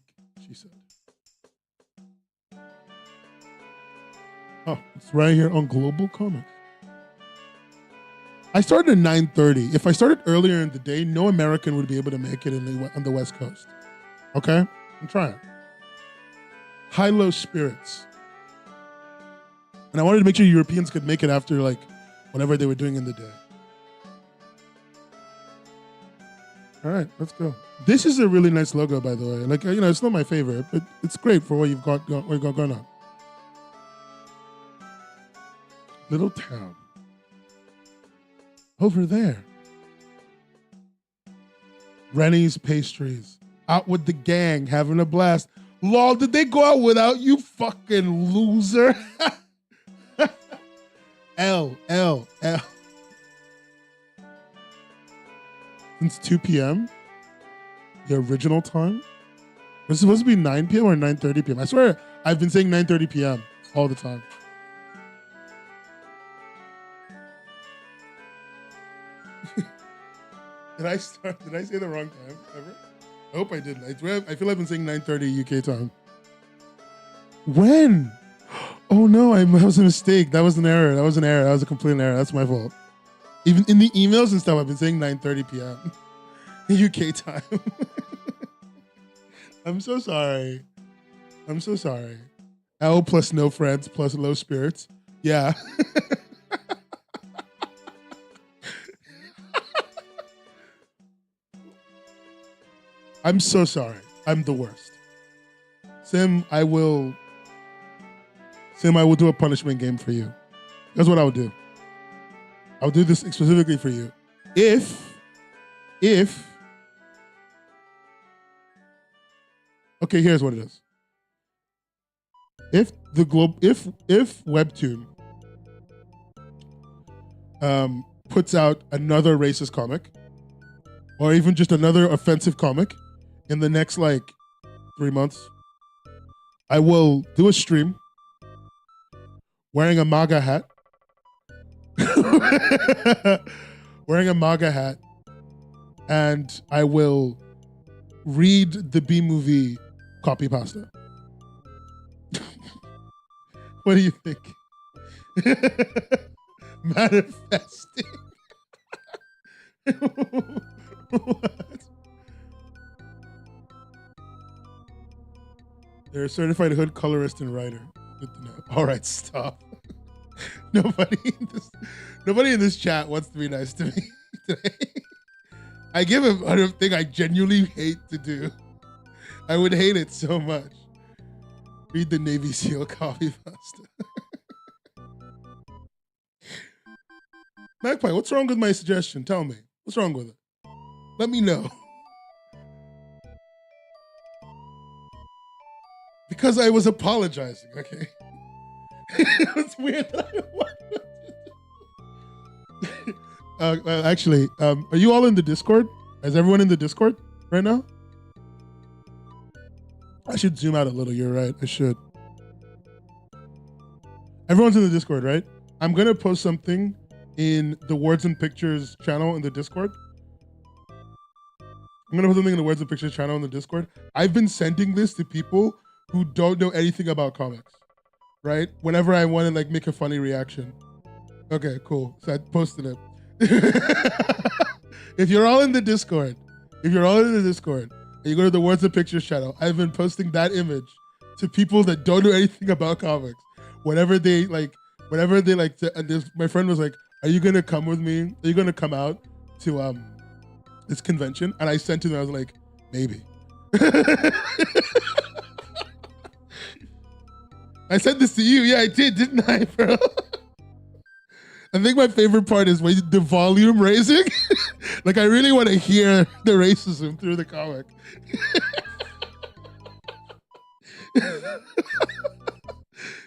she said. Oh, it's right here on Global Comics. I started at 9:30. If I started earlier in the day, no American would be able to make it on the West Coast. Okay? I'm trying. High-low spirits. And I wanted to make sure Europeans could make it after, like, whatever they were doing in the day. All right, let's go. This is a really nice logo, by the way. Like, you know, it's not my favorite, but it's great for what you've got going on. Little town. Over there. Rennie's Pastries. Out with the gang, having a blast. Lol, did they go out without you, fucking loser? L. Since 2 p.m.? The original time? Was it supposed to be 9 p.m. or 9:30 p.m.? I swear, I've been saying 9:30 p.m. all the time. Did I say the wrong time ever? I hope I didn't. I feel I've been saying 9:30 UK time. When? Oh no, that was a mistake. That was an error. That was a complete error. That's my fault. Even in the emails and stuff, I've been saying 9:30 p.m. UK time. I'm so sorry. L plus no friends plus low spirits. Yeah. I'm so sorry. I'm the worst. Sim, I will do a punishment game for you. That's what I'll do. I'll do this specifically for you. If okay, here's what it is. If Webtoon puts out another racist comic, or even just another offensive comic in the next like 3 months, I will do a stream wearing a MAGA hat wearing a MAGA hat, and I will read the B movie copy pasta. What do you think? Manifesting. What? They're a certified hood colorist and writer. Good to know. All right, stop. Nobody in this chat wants to be nice to me today. I give a thing I genuinely hate to do. I would hate it so much. Read the Navy SEAL copy pasta. Magpie, what's wrong with my suggestion? Tell me. What's wrong with it? Let me know. Because I was apologizing, okay? It's weird that I want to. Actually, are you all in the Discord? Is everyone in the Discord right now? I should zoom out a little. You're right. I should. Everyone's in the Discord, right? I'm going to post something in the Words and Pictures channel in the Discord. I'm going to put something in the Words and Pictures channel in the Discord. I've been sending this to people who don't know anything about comics, right? Whenever I want to like make a funny reaction. Okay, cool. So I posted it. If you're all in the Discord, and you go to the Words and Pictures channel, I've been posting that image to people that don't know anything about comics. Whenever they like to, and my friend was like, "Are you gonna come with me? Are you gonna come out to this convention?" And I sent to them, I was like, "Maybe." I said this to you. Yeah, I did, didn't I, bro? I think my favorite part is when the volume raising. Like, I really want to hear the racism through the comic.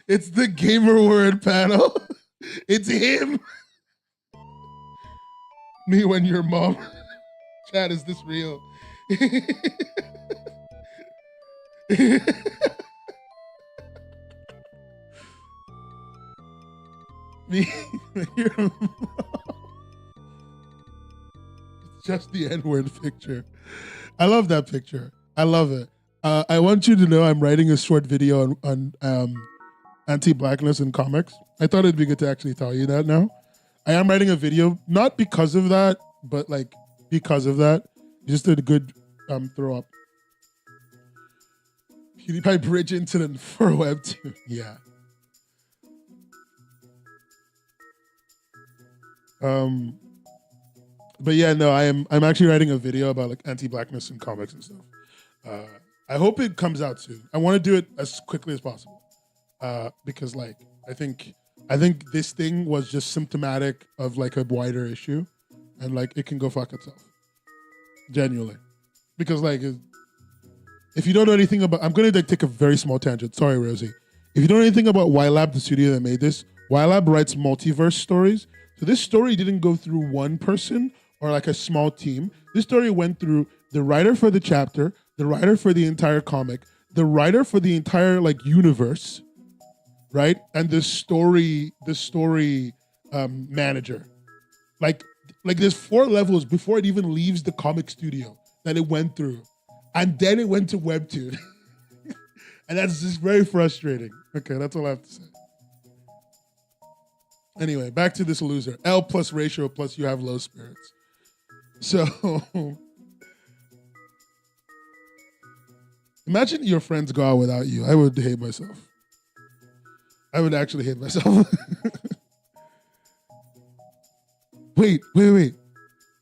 It's the gamer word panel. It's him. Me when your mom. Chat, is this real? Me when your mom. It's just the N-word picture. I love that picture. I love it. I want you to know I'm writing a short video on anti-blackness in comics. I thought it'd be good to actually tell you that now. I am writing a video, not because of that, but like because of that. Just a good throw up. PewDiePie bridge incident for Webtoon. Yeah. But yeah, no, I'm actually writing a video about like anti-blackness in comics and stuff. I hope it comes out soon. I want to do it as quickly as possible. Because like I think this thing was just symptomatic of like a wider issue, and like it can go fuck itself. Genuinely. Because like if you don't know anything about, I'm gonna like take a very small tangent. Sorry, Rosie. If you don't know anything about YLab, the studio that made this, YLab writes multiverse stories. So this story didn't go through one person or like a small team. This story went through the writer for the chapter, the writer for the entire comic, the writer for the entire like universe, right? And the story manager. Like there's 4 levels before it even leaves the comic studio that it went through. And then it went to Webtoon. And that's just very frustrating. Okay, that's all I have to say. Anyway, back to this loser. L plus ratio plus you have low spirits. So, imagine your friends go out without you. I would hate myself. I would actually hate myself. Wait.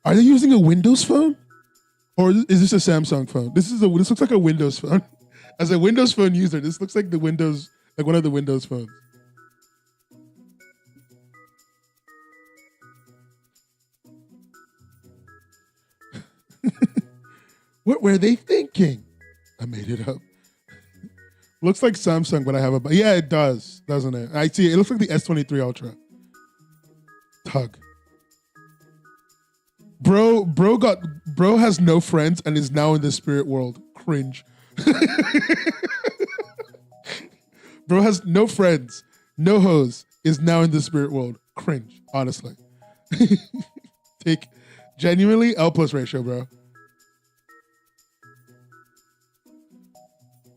Are they using a Windows phone? Or is this a Samsung phone? This looks like a Windows phone. As a Windows phone user, this looks like one of the Windows phones. What were they thinking? I made it up. Looks like Samsung, but I have a... Yeah, it does, doesn't it? I see it. It looks like the S23 Ultra. Tug. Bro has no friends and is now in the spirit world. Cringe. Bro has no friends, no hoes, is now in the spirit world. Cringe, honestly. Take genuinely L plus ratio, bro.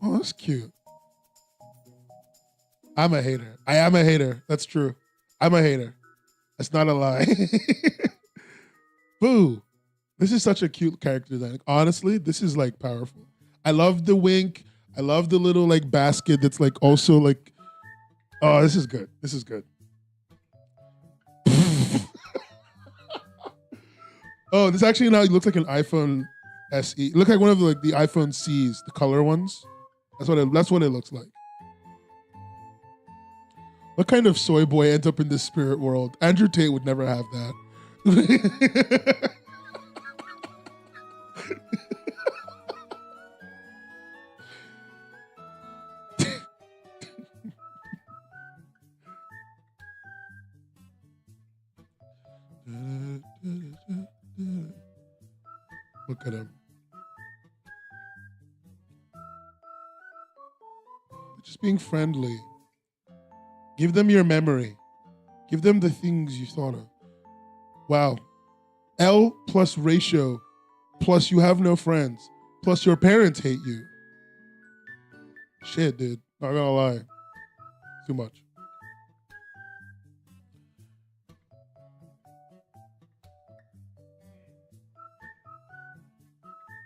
Oh, that's cute. I'm a hater. I am a hater. That's true. I'm a hater. That's not a lie. Boo. This is such a cute character design. Like, honestly, this is like powerful. I love the wink. I love the little like basket that's like also like, oh, this is good. This is good. Oh, this actually now looks like an iPhone SE. It looks like one of the iPhone C's, the color ones. That's what it looks like. What kind of soy boy ends up in this spirit world? Andrew Tate would never have that. Look at him. Just being friendly. Give them your memory. Give them the things you thought of. Wow. L plus ratio plus you have no friends plus your parents hate you. Shit, dude. Not gonna lie. Too much.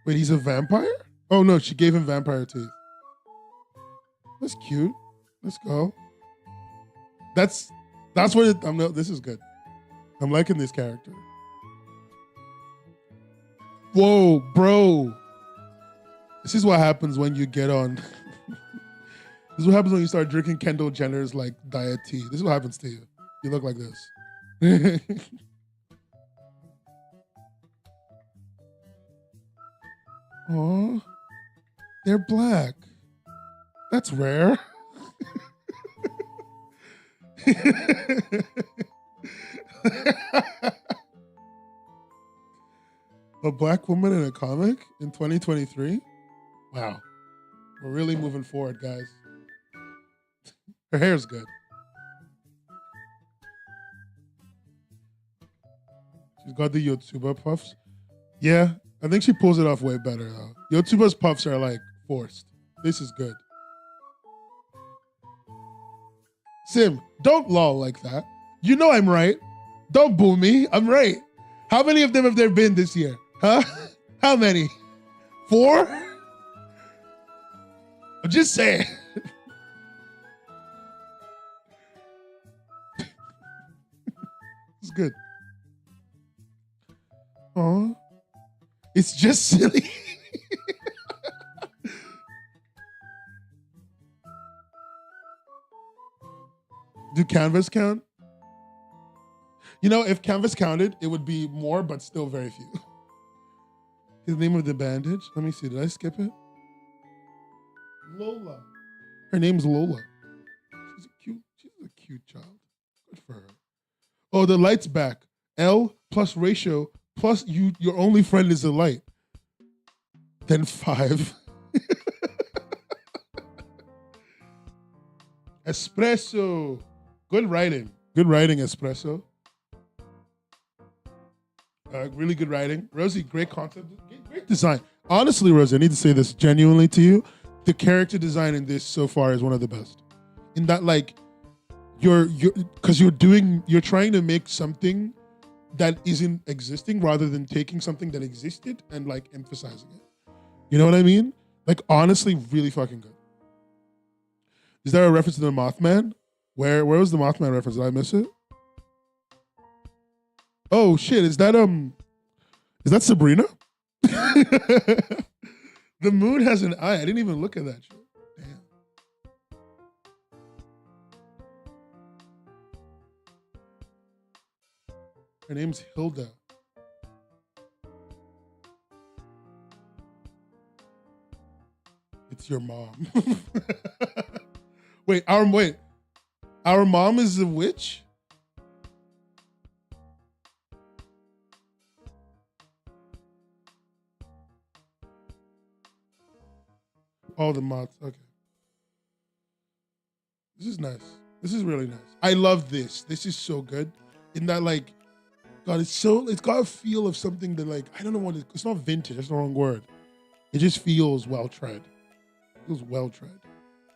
Wait, he's a vampire? Oh no, she gave him vampire teeth. That's cute. Let's go. That's what it, I'm no, this is good. I'm liking this character. Whoa, bro. This is what happens when you get on. This is what happens when you start drinking Kendall Jenner's like diet tea. This is what happens to you. You look like this. Oh, they're black. That's rare. A black woman in a comic in 2023? Wow. We're really moving forward, guys. Her hair's good. She's got the Yotsuba puffs. Yeah, I think she pulls it off way better, though. Yotsuba's puffs are, like, forced. This is good. Sim, don't lol like that. You know I'm right. Don't boo me. I'm right. How many of them have there been this year? Huh? How many? 4? I'm just saying. It's good. Oh, it's just silly. Do canvas count? You know, if canvas counted, it would be more, but still very few. His name of the bandage? Let me see. Did I skip it? Lola. Her name's Lola. She's a cute child. Good for her. Oh, the light's back. L plus ratio plus your only friend is the light. Then 5. Espresso. Good writing. Good writing, Espresso. Really good writing. Rosie, great concept. Great design. Honestly, Rosie, I need to say this genuinely to you. The character design in this so far is one of the best. In that, like, you're trying to make something that isn't existing rather than taking something that existed and like emphasizing it. You know what I mean? Like, honestly, really fucking good. Is there a reference to the Mothman? Where was the Mothman reference? Did I miss it? Oh shit! Is that Sabrina? The moon has an eye. I didn't even look at that shit. Damn. Her name's Hilda. It's your mom. Wait. Our mom is a witch? Oh, the moths. Okay. This is nice. This is really nice. I love this. This is so good. In that, like, God, it's got a feel of something that like, I don't know what it's not vintage, that's the wrong word. It just feels well tread. It feels well tread.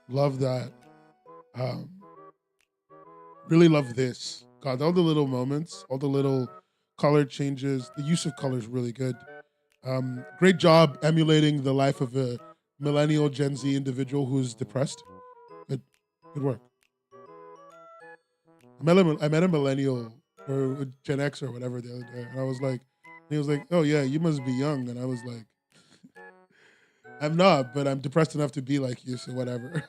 Love that. Really love this. God, all the little moments, all the little color changes. The use of color is really good. Great job emulating the life of a millennial Gen Z individual who's depressed. Good work. I met a millennial or a Gen X or whatever the other day, and I was like, he was like, "Oh yeah, you must be young," and I was like, "I'm not, but I'm depressed enough to be like you, so whatever."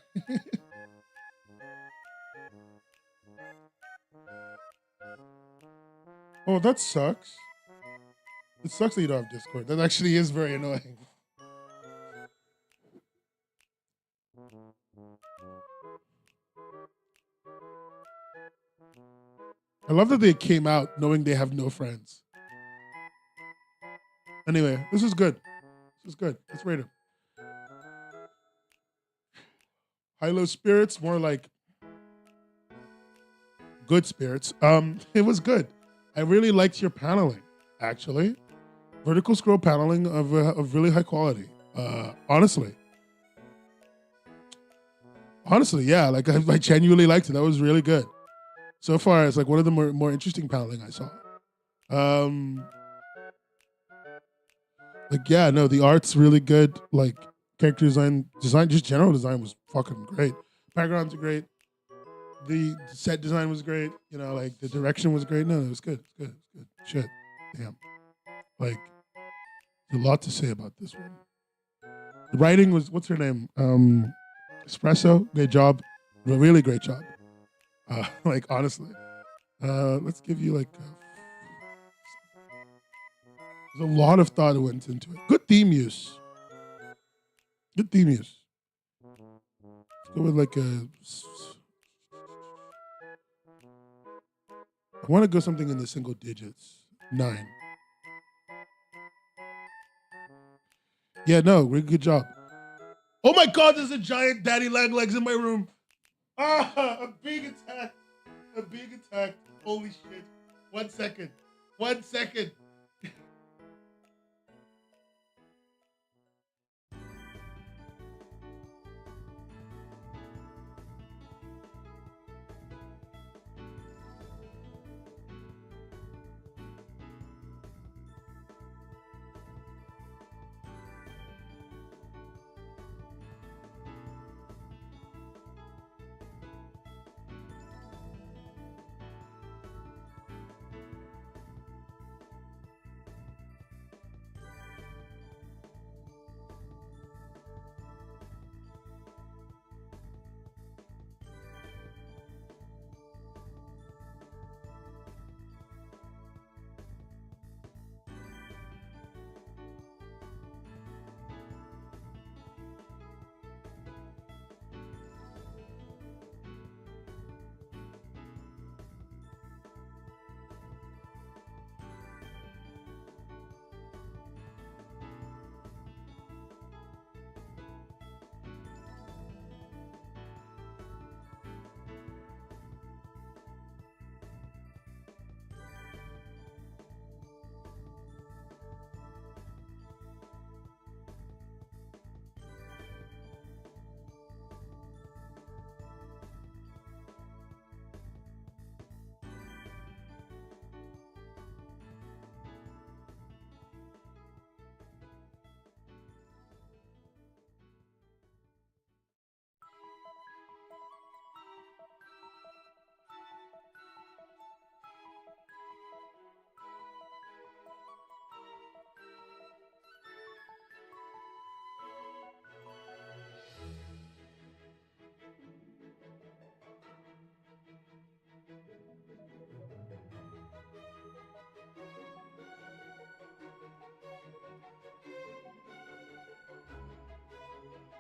Oh, that sucks. It sucks that you don't have Discord. That actually is very annoying. I love that they came out knowing they have no friends. Anyway, this is good. This is good. Let's rate it. High low spirits, more like good spirits. It was good. I really liked your paneling, actually. Vertical scroll paneling of really high quality. Honestly, yeah. Like I genuinely liked it. That was really good. So far, it's like one of the more interesting paneling I saw. Like yeah, no, the art's really good. Like character design, just general design was fucking great. Backgrounds are great. The set design was great. You know, like the direction was great. No, it was good. It's good. It's good. Shit, damn. Like there's a lot to say about this one. The writing was, what's her name? Espresso. Great job. Really great job. Like honestly, let's give you like. There's a lot of thought that went into it. Good theme use. Good theme use. Let's go with like a. I want to go something in the single digits. 9. Yeah, no, really good job. Oh my God, there's a giant daddy lag legs in my room. Ah, a big attack. A big attack. Holy shit. 1 second. 1 second.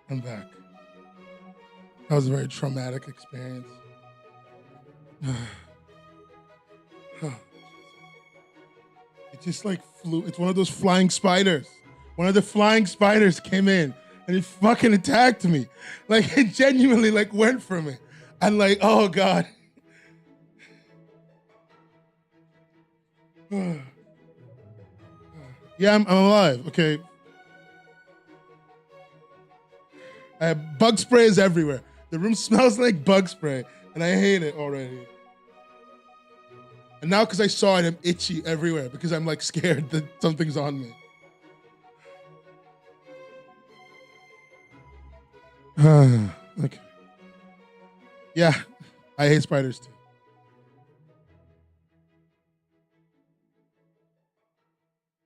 I'm back. That was a very traumatic experience. It just like flew. It's one of those flying spiders. One of the flying spiders came in and it fucking attacked me. Like it genuinely like went for me. And like, oh God. Yeah, I'm alive. Okay. I have bug sprays everywhere. The room smells like bug spray, and I hate it already. And now, because I saw it, I'm itchy everywhere because I'm like scared that something's on me. Okay. Yeah, I hate spiders too.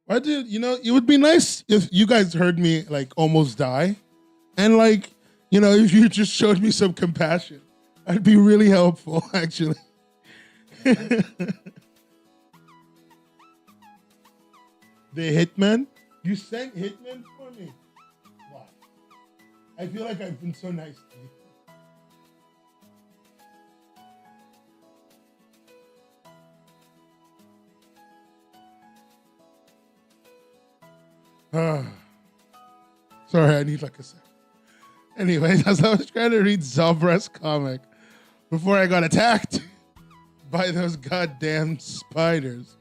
Why did it would be nice if you guys heard me like almost die, and like if you just showed me some compassion, that'd be really helpful actually. The Hitman? You sent Hitman for me? Wow. I feel like I've been so nice to you. Sorry, I need like a second. Anyways, as I was trying to read Zobra's comic before I got attacked by those goddamn spiders.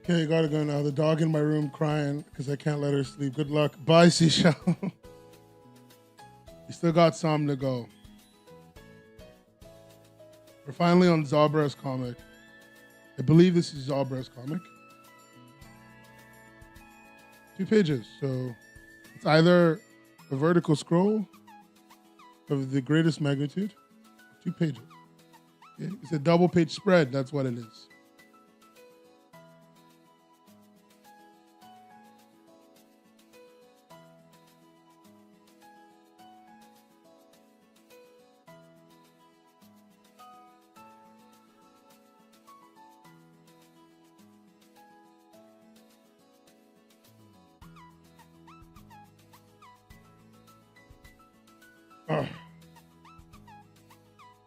Okay, gotta go now. The dog in my room crying because I can't let her sleep. Good luck. Bye, Seashell. You still got some to go. We're finally on Zobra's comic. I believe this is Zobra's comic. 2 pages, so it's either a vertical scroll of the greatest magnitude, 2 pages. Okay? It's a double page spread, that's what it is.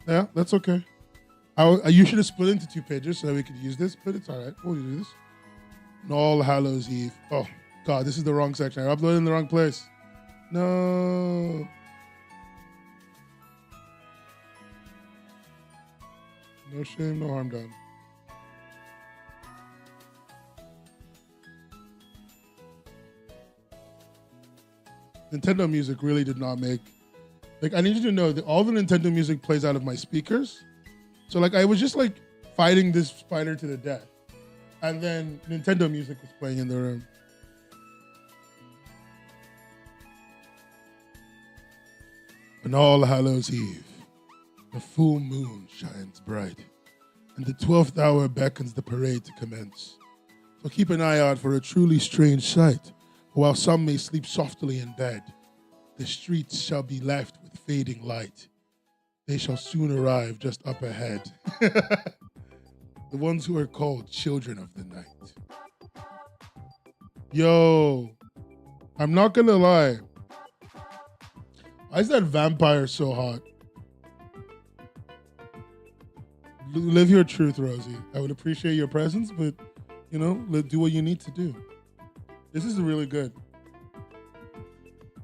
Yeah, that's okay. You should have split into 2 pages so that we could use this, but it's all right. We'll do this. And All Hallows Eve. Oh, God, this is the wrong section. I uploaded in the wrong place. No. No shame, no harm done. Nintendo music really did not make... Like, I need you to know that all the Nintendo music plays out of my speakers. So, like, I was just, like, fighting this spider to the death. And then Nintendo music was playing in the room. On All Hallows Eve, the full moon shines bright, and the 12th hour beckons the parade to commence. So keep an eye out for a truly strange sight. While some may sleep softly in bed, the streets shall be left with fading light. They shall soon arrive just up ahead. The ones who are called children of the night. Yo, I'm not gonna lie. Why is that vampire so hot? Live your truth, Rosie. I would appreciate your presence, but, do what you need to do. This is really good.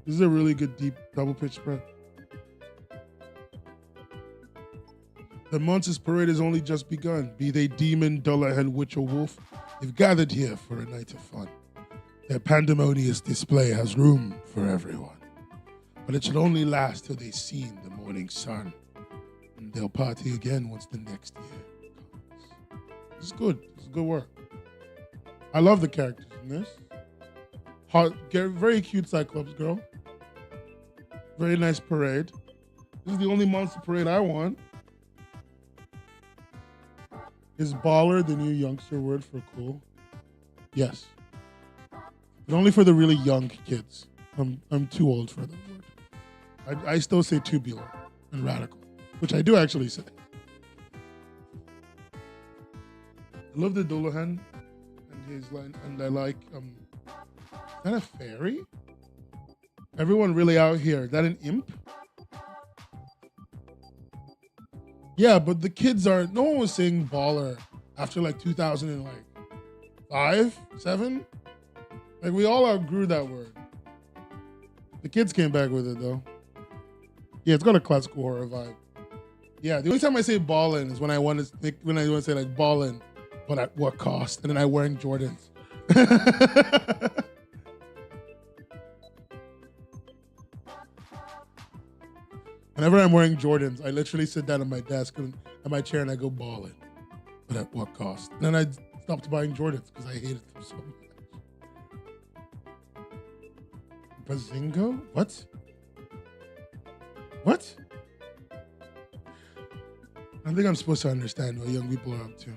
This is a really good deep double pitch spread. The monsters parade has only just begun. Be they demon, dullahan, witch, or wolf, they've gathered here for a night of fun. Their pandemonious display has room for everyone. But it should only last till they've seen the morning sun. And they'll party again once the next year comes. This is good. This is good work. I love the characters in this. Very cute Cyclops girl. Very nice parade. This is the only monster parade I want. Is baller the new youngster word for cool? Yes. But only for the really young kids. I'm too old for that word. I still say tubular and radical, which I do actually say. I love the Dullahan and his line, and I like that a fairy? Everyone really out here. Is that an imp? Yeah, but the kids are. No one was saying baller after like 2005, 7. Like we all outgrew that word. The kids came back with it though. Yeah, it's got a classical horror vibe. Yeah, the only time I say ballin' is when I want to say like ballin', but at what cost? And then I'm wearing Jordans. Whenever I'm wearing Jordans, I literally sit down at my desk and at my chair and I go ballin', but at what cost? And then I stopped buying Jordans because I hated them so much. Bazingo? What? What? I think I'm supposed to understand what young people are up to.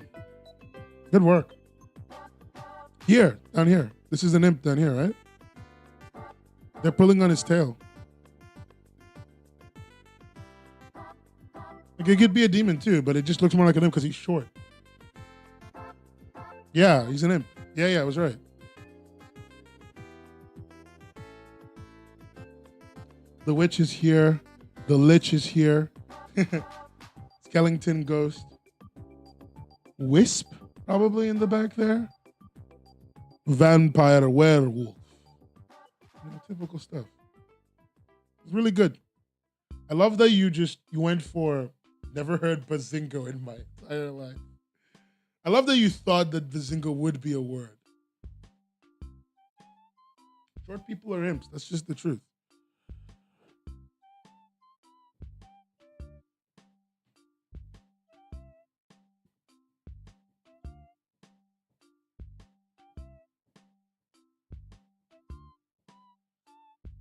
Good work. Here, down here. This is an imp down here, right? They're pulling on his tail. Like, it could be a demon too, but it just looks more like an imp because he's short. Yeah, he's an imp. Yeah, I was right. The witch is here. The lich is here. Skeleton ghost. Wisp, probably in the back there. Vampire werewolf. Typical stuff. It's really good. I love that you went for never heard Bazingo in my entire life. I love that you thought that Bazingo would be a word. Short people are imps. That's just the truth.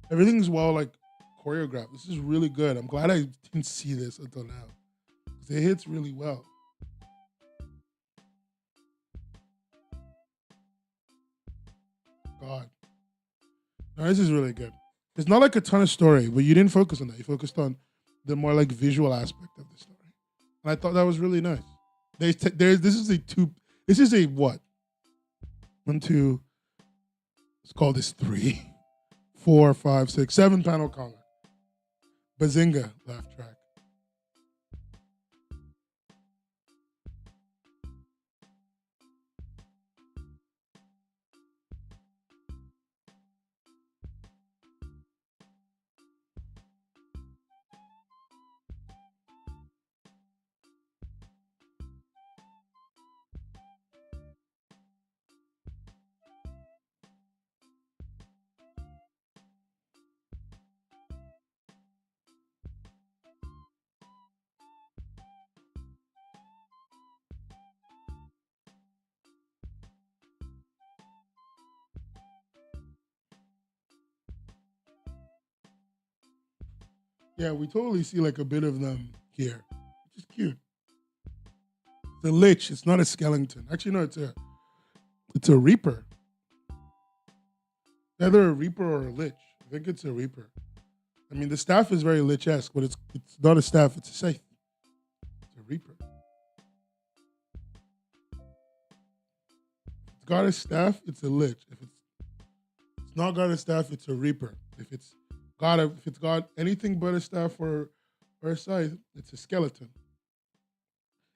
Everything's well like choreographed. This is really good. I'm glad I didn't see this until now. It hits really well. God. No, this is really good. It's not like a ton of story, but you didn't focus on that. You focused on the more like visual aspect of the story. And I thought that was really nice. This is a what? 1, 2, let's call this 3, 4, 5, 6, 7 panel comic. Bazinga laugh track. Yeah, we totally see like a bit of them here, which is cute. The lich, it's not a skeleton. Actually, no, it's a reaper. Either a reaper or a lich. I think it's a reaper. I mean, the staff is very lich-esque, but it's not a staff, it's a scythe. It's a reaper. If it's got a staff, it's a lich. If it's not got a staff, it's a reaper. If it's got anything but a staff or a scythe, it's a skeleton.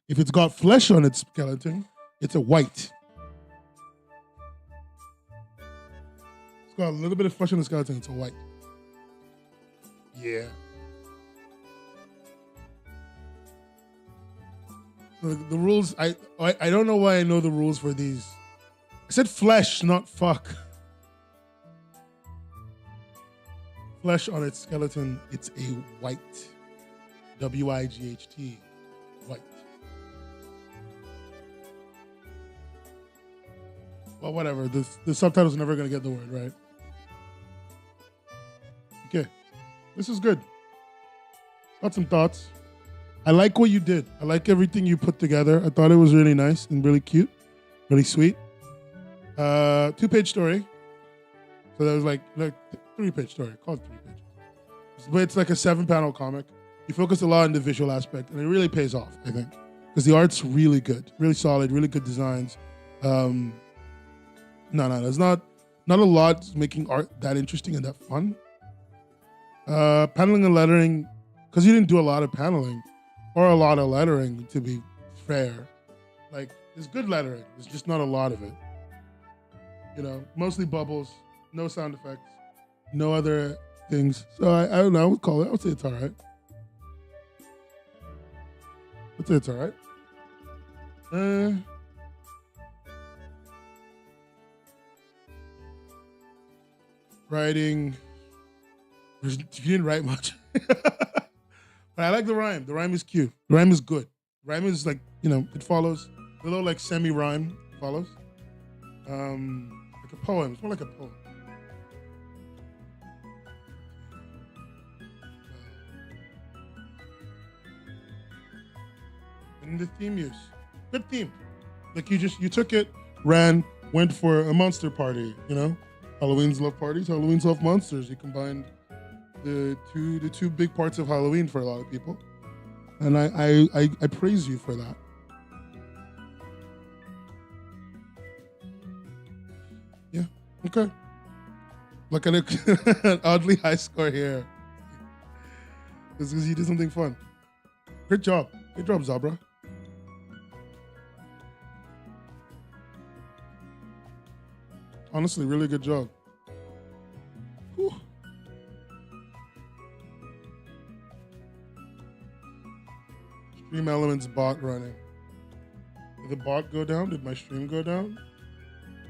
If it's got flesh on its skeleton, it's a wight. It's got a little bit of flesh on the skeleton, it's a wight. Yeah. The rules, I don't know why I know the rules for these. I said flesh, not fuck. Flesh on its skeleton, it's a wight. W-I-G-H-T. Wight. Well, whatever. The subtitle's never going to get the word, right? Okay. This is good. Got some thoughts. I like what you did. I like everything you put together. I thought it was really nice and really cute. Really sweet. 2-page story. So that was like 3-page story. Call it 3 pages. But it's like a 7-panel comic. You focus a lot on the visual aspect, and it really pays off, I think. Because the art's really good. Really solid, really good designs. No, it's not Not a lot is making art that interesting and that fun. Paneling and lettering, because you didn't do a lot of paneling or a lot of lettering, to be fair. Like, there's good lettering. There's just not a lot of it. You know, mostly bubbles, no sound effects, no other things. So I don't know. I would call it. I would say it's all right. I'd say it's all right. Writing. You didn't write much. But I like the rhyme. The rhyme is cute. The rhyme is good. The rhyme is like, you know, it follows. A little like semi-rhyme follows. Like a poem. It's more like a poem. And the theme use. Good theme. Like you took it, ran, went for a monster party, you know? Halloween's love parties, Halloween's love monsters. You combined the two big parts of Halloween for a lot of people. And I praise you for that. Yeah, okay. Look at an oddly high score here. It's because you did something fun. Great job. Great job, Zabra. Honestly, really good job. Whew. Stream Elements bot running. Did the bot go down? Did my stream go down?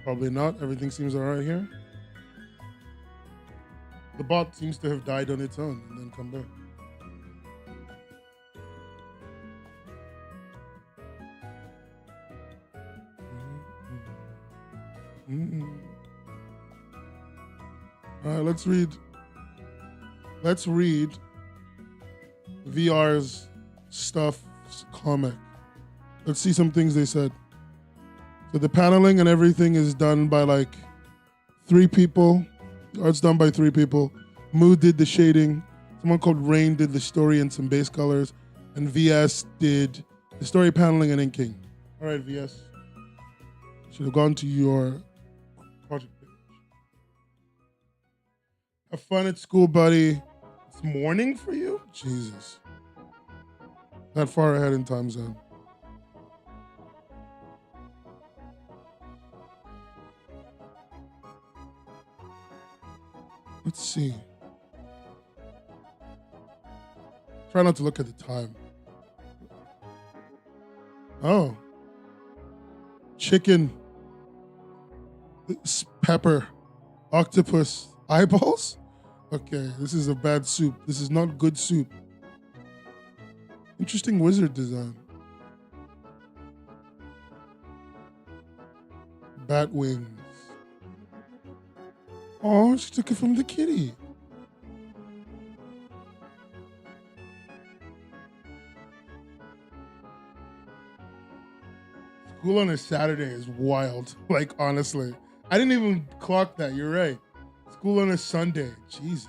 Probably not. Everything seems all right here. The bot seems to have died on its own and then come back. All right, let's read VR's stuff comic. Let's see some things they said. So the paneling and everything is done by like 3 people. Art's done by 3 people. Mood did the shading. Someone called Rain did the story and some base colors. And VS did the story paneling and inking. All right, VS. Should have gone to your project page. Have fun at school, buddy. It's morning for you? Jesus. That far ahead in time zone. Let's see. Try not to look at the time. Oh. Chicken. Pepper. Octopus. Eyeballs? Okay, this is a bad soup. This is not good soup. Interesting wizard design. Bat wings. Oh, she took it from the kitty. School on a Saturday is wild. Like, honestly. I didn't even clock that. You're right. School on a Sunday. Jesus.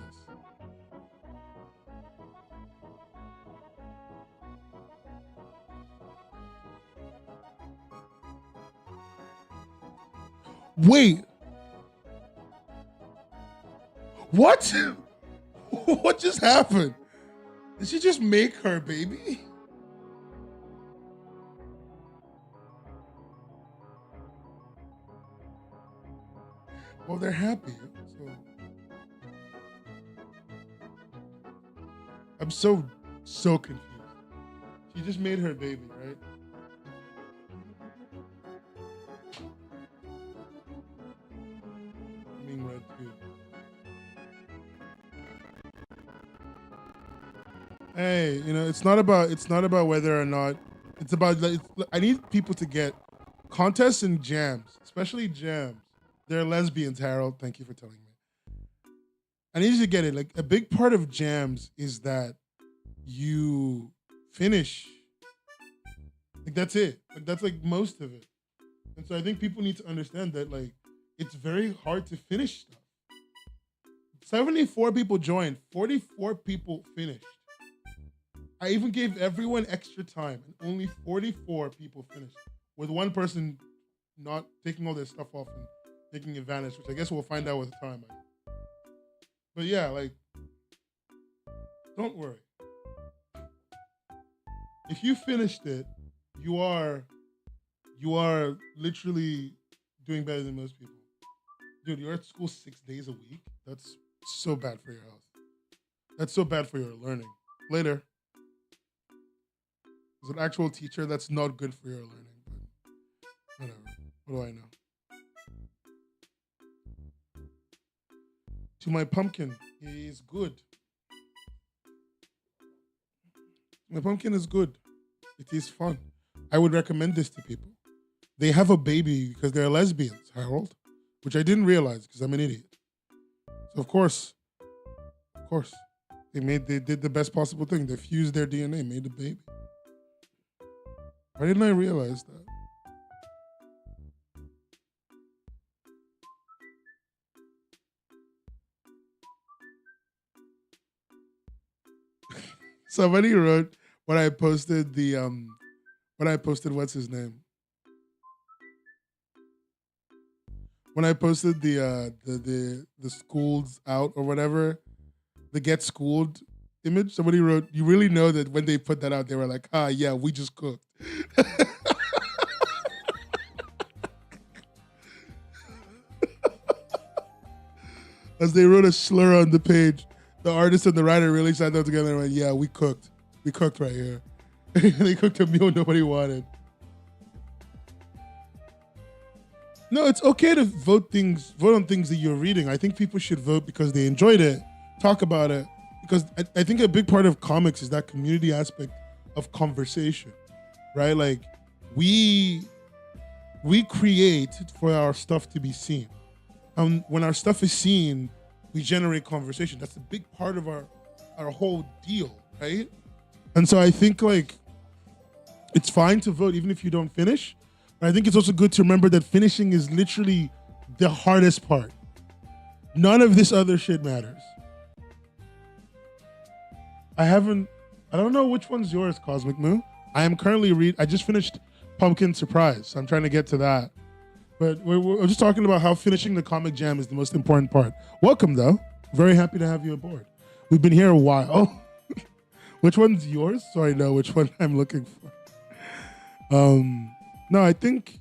Wait. What? What just happened? Did she just make her baby? Well, they're happy. I'm so confused. She just made her baby, right? I'm being read too. Hey, you know, it's not about whether or not. It's about, I need people to get contests and jams, especially jams. They're lesbians, Harold. Thank you for telling me. I need you to get it. Like, a big part of jams is that you finish. Like, that's it. Like, that's like most of it. And so I think people need to understand that, like, it's very hard to finish stuff. 74 people joined, 44 people finished. I even gave everyone extra time, and only 44 people finished, with one person not taking all their stuff off and taking advantage, which I guess we'll find out with time. But yeah, like, don't worry. If you finished it, you are literally doing better than most people. Dude, you're at school 6 days a week. That's so bad for your health. That's so bad for your learning. Later. As an actual teacher, that's not good for your learning. But whatever. What do I know? To my pumpkin, he is good. My pumpkin is good. It is fun. I would recommend this to people. They have a baby because they're lesbians, Harold, which I didn't realize because I'm an idiot. So of course, they did the best possible thing. They fused their DNA, made a baby. Why didn't I realize that? Somebody wrote when I posted what's his name? When I posted the schools out or whatever, the get schooled image, somebody wrote, you really know that when they put that out, they were like, yeah, we just cooked. As they wrote a slur on the page, the artist and the writer really sat down together and went, yeah, we cooked. We cooked right here. They cooked a meal nobody wanted. No, it's okay to vote on things that you're reading. I think people should vote because they enjoyed it, talk about it. Because I think a big part of comics is that community aspect of conversation, right? Like we create for our stuff to be seen. When our stuff is seen, we generate conversation. That's a big part of our whole deal, right? And so I think like it's fine to vote even if you don't finish. But I think it's also good to remember that finishing is literally the hardest part. None of this other shit matters. I don't know which one's yours, Cosmic Moo. I am currently I just finished Pumpkin Surprise. So I'm trying to get to that. But we're just talking about how finishing the comic jam is the most important part. Welcome, though. Very happy to have you aboard. We've been here a while. Which one's yours? So I know which one I'm looking for. No, I think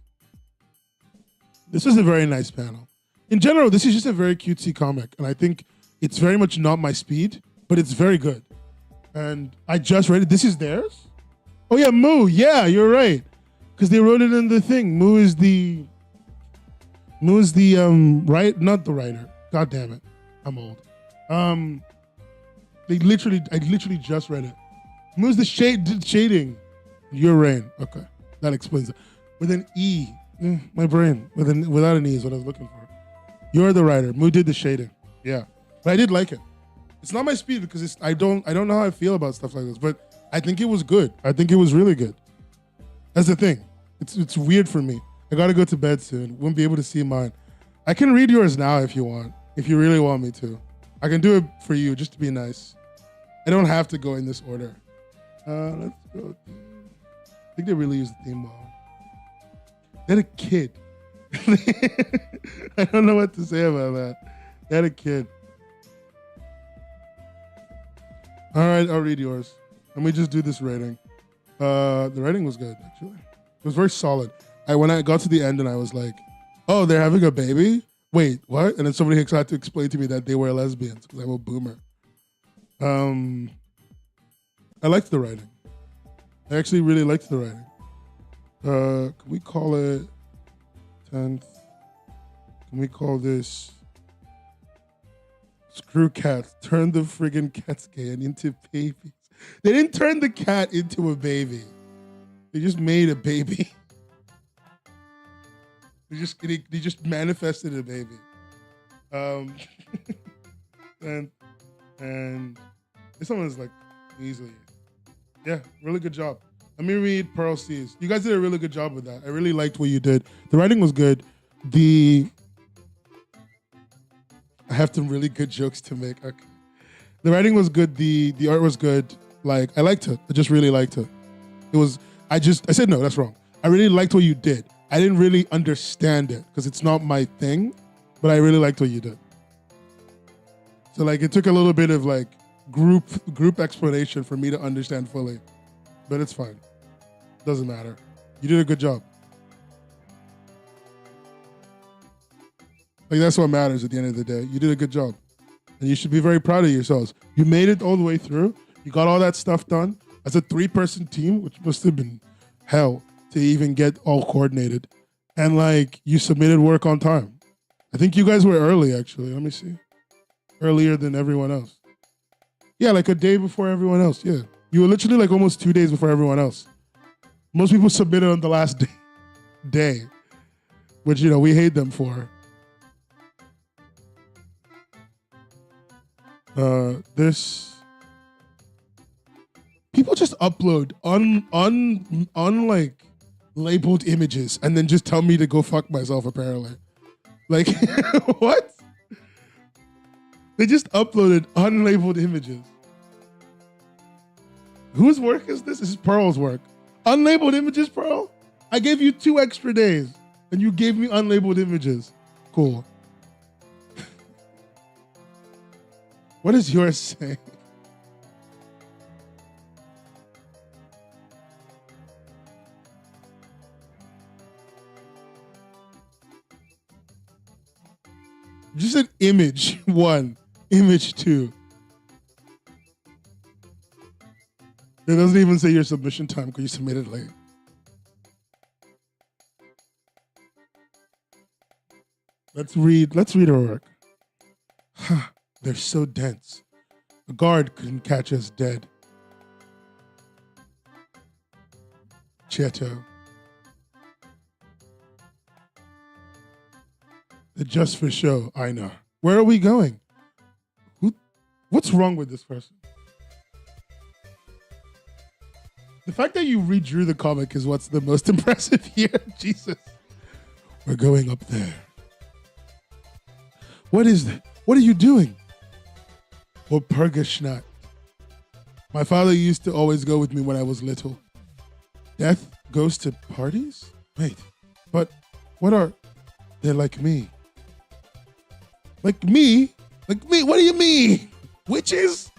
this is a very nice panel. In general, this is just a very cutesy comic. And I think it's very much not my speed, but it's very good. And I just read it. This is theirs? Oh, yeah, Moo. Yeah, you're right. Because they wrote it in the thing. Moo is the right, not the writer. God damn it, I'm old. I literally just read it. Moo's the shading. Your rain. Okay, that explains it. With an E, my brain. Without an E is what I was looking for. You're the writer. Moo did the shading. Yeah, but I did like it. It's not my speed because I don't know how I feel about stuff like this, but I think it was good. I think it was really good. That's the thing. It's weird for me. I gotta go to bed soon. Won't be able to see mine. I can read yours now if you want. If you really want me to. I can do it for you just to be nice. I don't have to go in this order. Let's go. I think they really used the theme well. They had a kid. I don't know what to say about that. They had a kid. All right, I'll read yours. Let me just do this rating. The rating was good, actually. It was very solid. When I got to the end and I was like, oh, they're having a baby? Wait, what? And then somebody had to explain to me that they were lesbians because I'm a boomer. I liked the writing. I actually really liked the writing. Can we call it 10th? Can we call this Screw Cats? Turn the friggin' cats scan into babies. They didn't turn the cat into a baby. They just made a baby. They just manifested a baby. And this one was like easily. Yeah, really good job. Let me read Pearl Seas. You guys did a really good job with that. I really liked what you did. The writing was good. I have some really good jokes to make. Okay. The writing was good. The art was good. Like, I liked it. I just really liked it. I said no, that's wrong. I really liked what you did. I didn't really understand it because it's not my thing. but I really liked what you did. So like it took a little bit of like group explanation for me to understand fully, but it's fine. Doesn't matter. You did a good job. Like that's what matters at the end of the day. You did a good job, and you should be very proud of yourselves. You made it all the way through. You got all that stuff done as a 3-person team, which must have been hell to even get all coordinated. And like you submitted work on time. I think you guys were early actually. Let me see. Earlier than everyone else. Yeah, like a day before everyone else. Yeah. You were literally like almost 2 days before everyone else. Most people submitted on the last day, which, you know, we hate them for. This people just upload like labeled images and then just tell me to go fuck myself apparently. Like what? They just uploaded unlabeled images. Whose work is this? This is Pearl's work. Unlabeled images, Pearl? I gave you 2 extra days and you gave me unlabeled images. Cool. What is yours saying? Just an image 1, image 2. It doesn't even say your submission time because you submitted late. Let's read her work. They're so dense. A guard couldn't catch us dead. Cheto. The just for show, I know. Where are we going? What's wrong with this person? The fact that you redrew the comic is what's the most impressive here. Jesus. We're going up there. What is that? What are you doing? Or Purgaschnacht. My father used to always go with me when I was little. Death goes to parties? Wait, but what are... They're like me. Like me? Like me? What do you mean? Witches?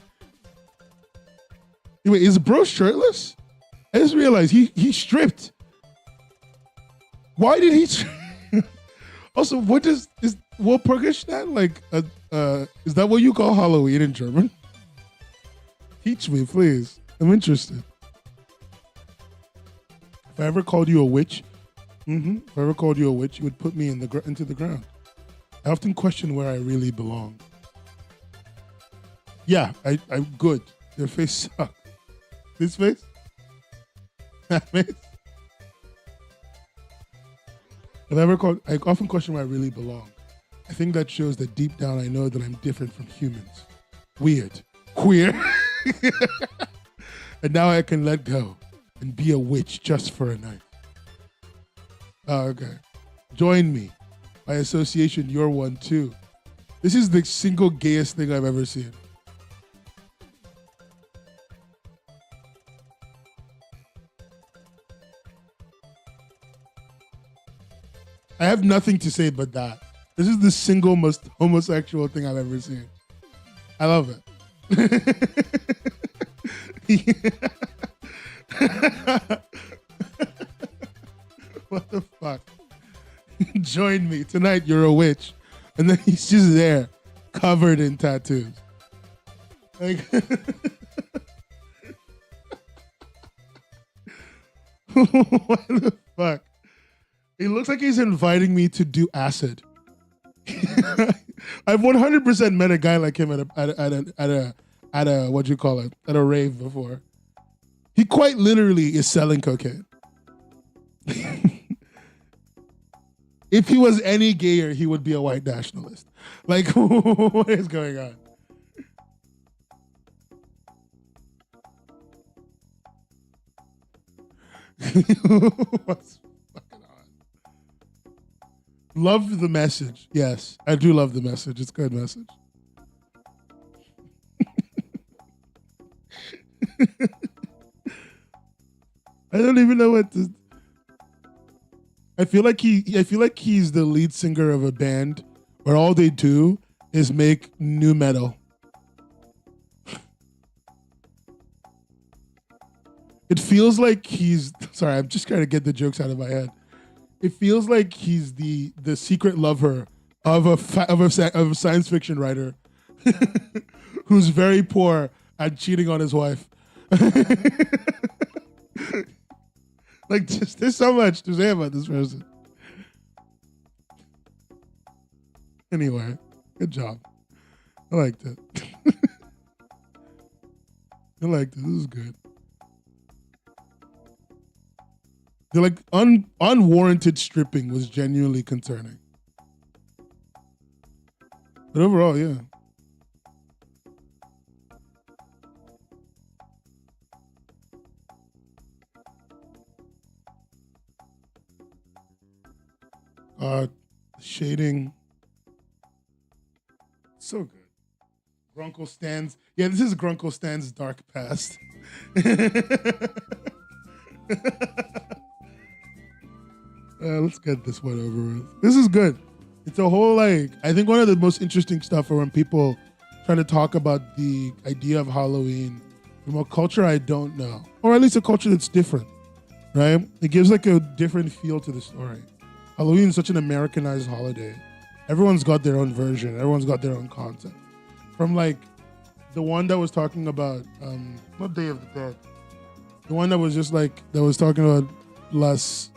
Wait, is bro shirtless? I just realized he stripped. Why did he? Also, what is Walpurgisnacht like? Is that what you call Halloween in German? Teach me, please. I'm interested. If I ever called you a witch, if I ever called you a witch, you would put me into the ground. I often question where I really belong. Yeah, I'm good. Their face sucks. This face? That face? I often question where I really belong. I think that shows that deep down I know that I'm different from humans. Weird. Queer. And now I can let go and be a witch just for a night. Oh, okay. Join me. By association, you're one too. This is the single gayest thing I've ever seen. I have nothing to say but that. This is the single most homosexual thing I've ever seen. I love it. What the fuck? Join me. Tonight you're a witch. And then he's just there, covered in tattoos. Like what the fuck? He looks like he's inviting me to do acid. I've 100% met a guy like him at a what you call it, at a rave before. He quite literally is selling cocaine. If he was any gayer, he would be a white nationalist. Like, what is going on? What's fucking on? Love the message. Yes, I do love the message. It's a good message. I don't even know what to... I feel like he's the lead singer of a band where all they do is make new metal. It feels like he's sorry. I'm just trying to get the jokes out of my head. It feels like he's the secret lover of a science fiction writer who's very poor at cheating on his wife. Like, just there's so much to say about this person. Anyway, good job. I liked it. I liked it. This is good. They're like unwarranted stripping was genuinely concerning. But overall, yeah. Shading. So good. Grunkle Stan's. Yeah, this is Grunkle Stan's dark past. Let's get this one over with. This is good. It's a whole, like, I think one of the most interesting stuff are when people try to talk about the idea of Halloween from a culture I don't know, or at least a culture that's different, right? It gives like a different feel to the story. Halloween is such an Americanized holiday. Everyone's got their own version. Everyone's got their own concept. From like the one that was talking about, not Day of the Dead, the one that was just like, that was talking about Las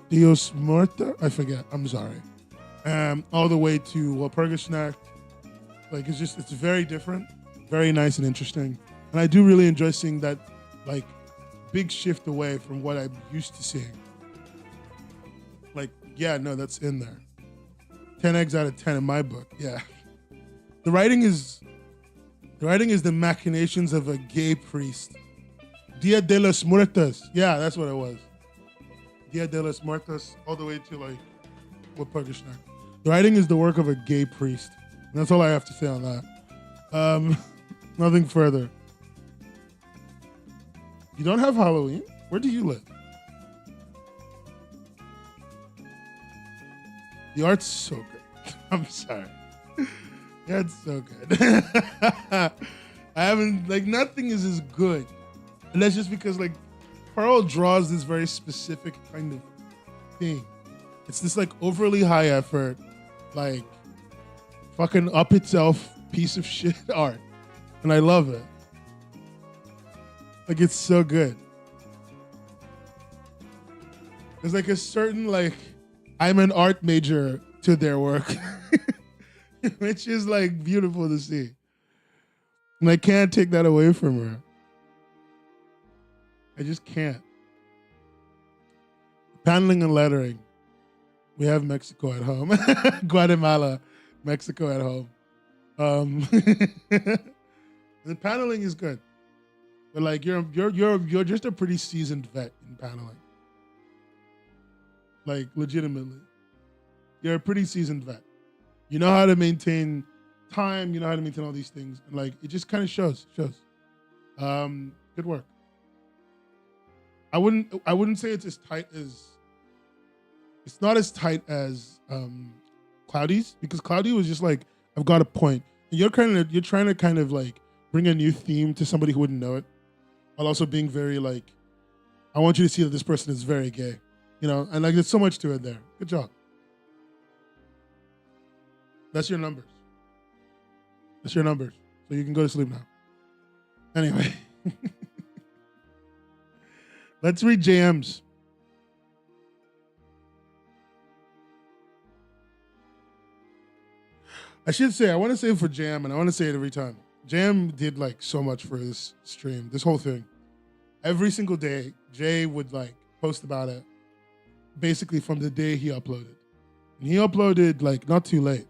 Dios Muertos, I forget, I'm sorry. All the way to Walpurgisnacht. Like, it's very different, very nice and interesting. And I do really enjoy seeing that, like, big shift away from what I'm used to seeing. Like, yeah, no, that's in there. 10 eggs out of 10 in my book, yeah. The writing is the machinations of a gay priest. Dia de los Muertos. Yeah, that's what it was. Dia de los Muertos, all the way to like Walpurgisnacht. The writing is the work of a gay priest. And that's all I have to say on that. Nothing further. You don't have Halloween? Where do you live? The art's so good. I'm sorry. That's so good. I haven't, like, nothing is as good. And that's just because, like, Pearl draws this very specific kind of thing. It's this, like, overly high effort, like, fucking up itself piece of shit art. And I love it. Like, it's so good. There's, like, a certain, like, I'm an art major to their work. Which is, like, beautiful to see. And I can't take that away from her. I just can't. Paneling and lettering. We have Mexico at home. Guatemala, Mexico at home. The paneling is good. But, like, you're just a pretty seasoned vet in paneling. Like, legitimately. You're a pretty seasoned vet. You know how to maintain time. You know how to maintain all these things. And, like, it just kind of shows. Good work. I wouldn't say it's as tight as, it's not as tight as Cloudy's, because Cloudy was just like, I've got a point. And you're trying to kind of like bring a new theme to somebody who wouldn't know it, while also being very like, I want you to see that this person is very gay. You know, and like there's so much to it there. Good job. That's your numbers. That's your numbers. So you can go to sleep now. Anyway. Let's read JM's. I should say, I want to say it for JM, and I want to say it every time. JM did like so much for this stream, this whole thing. Every single day, Jay would like post about it, basically from the day he uploaded. And he uploaded like not too late.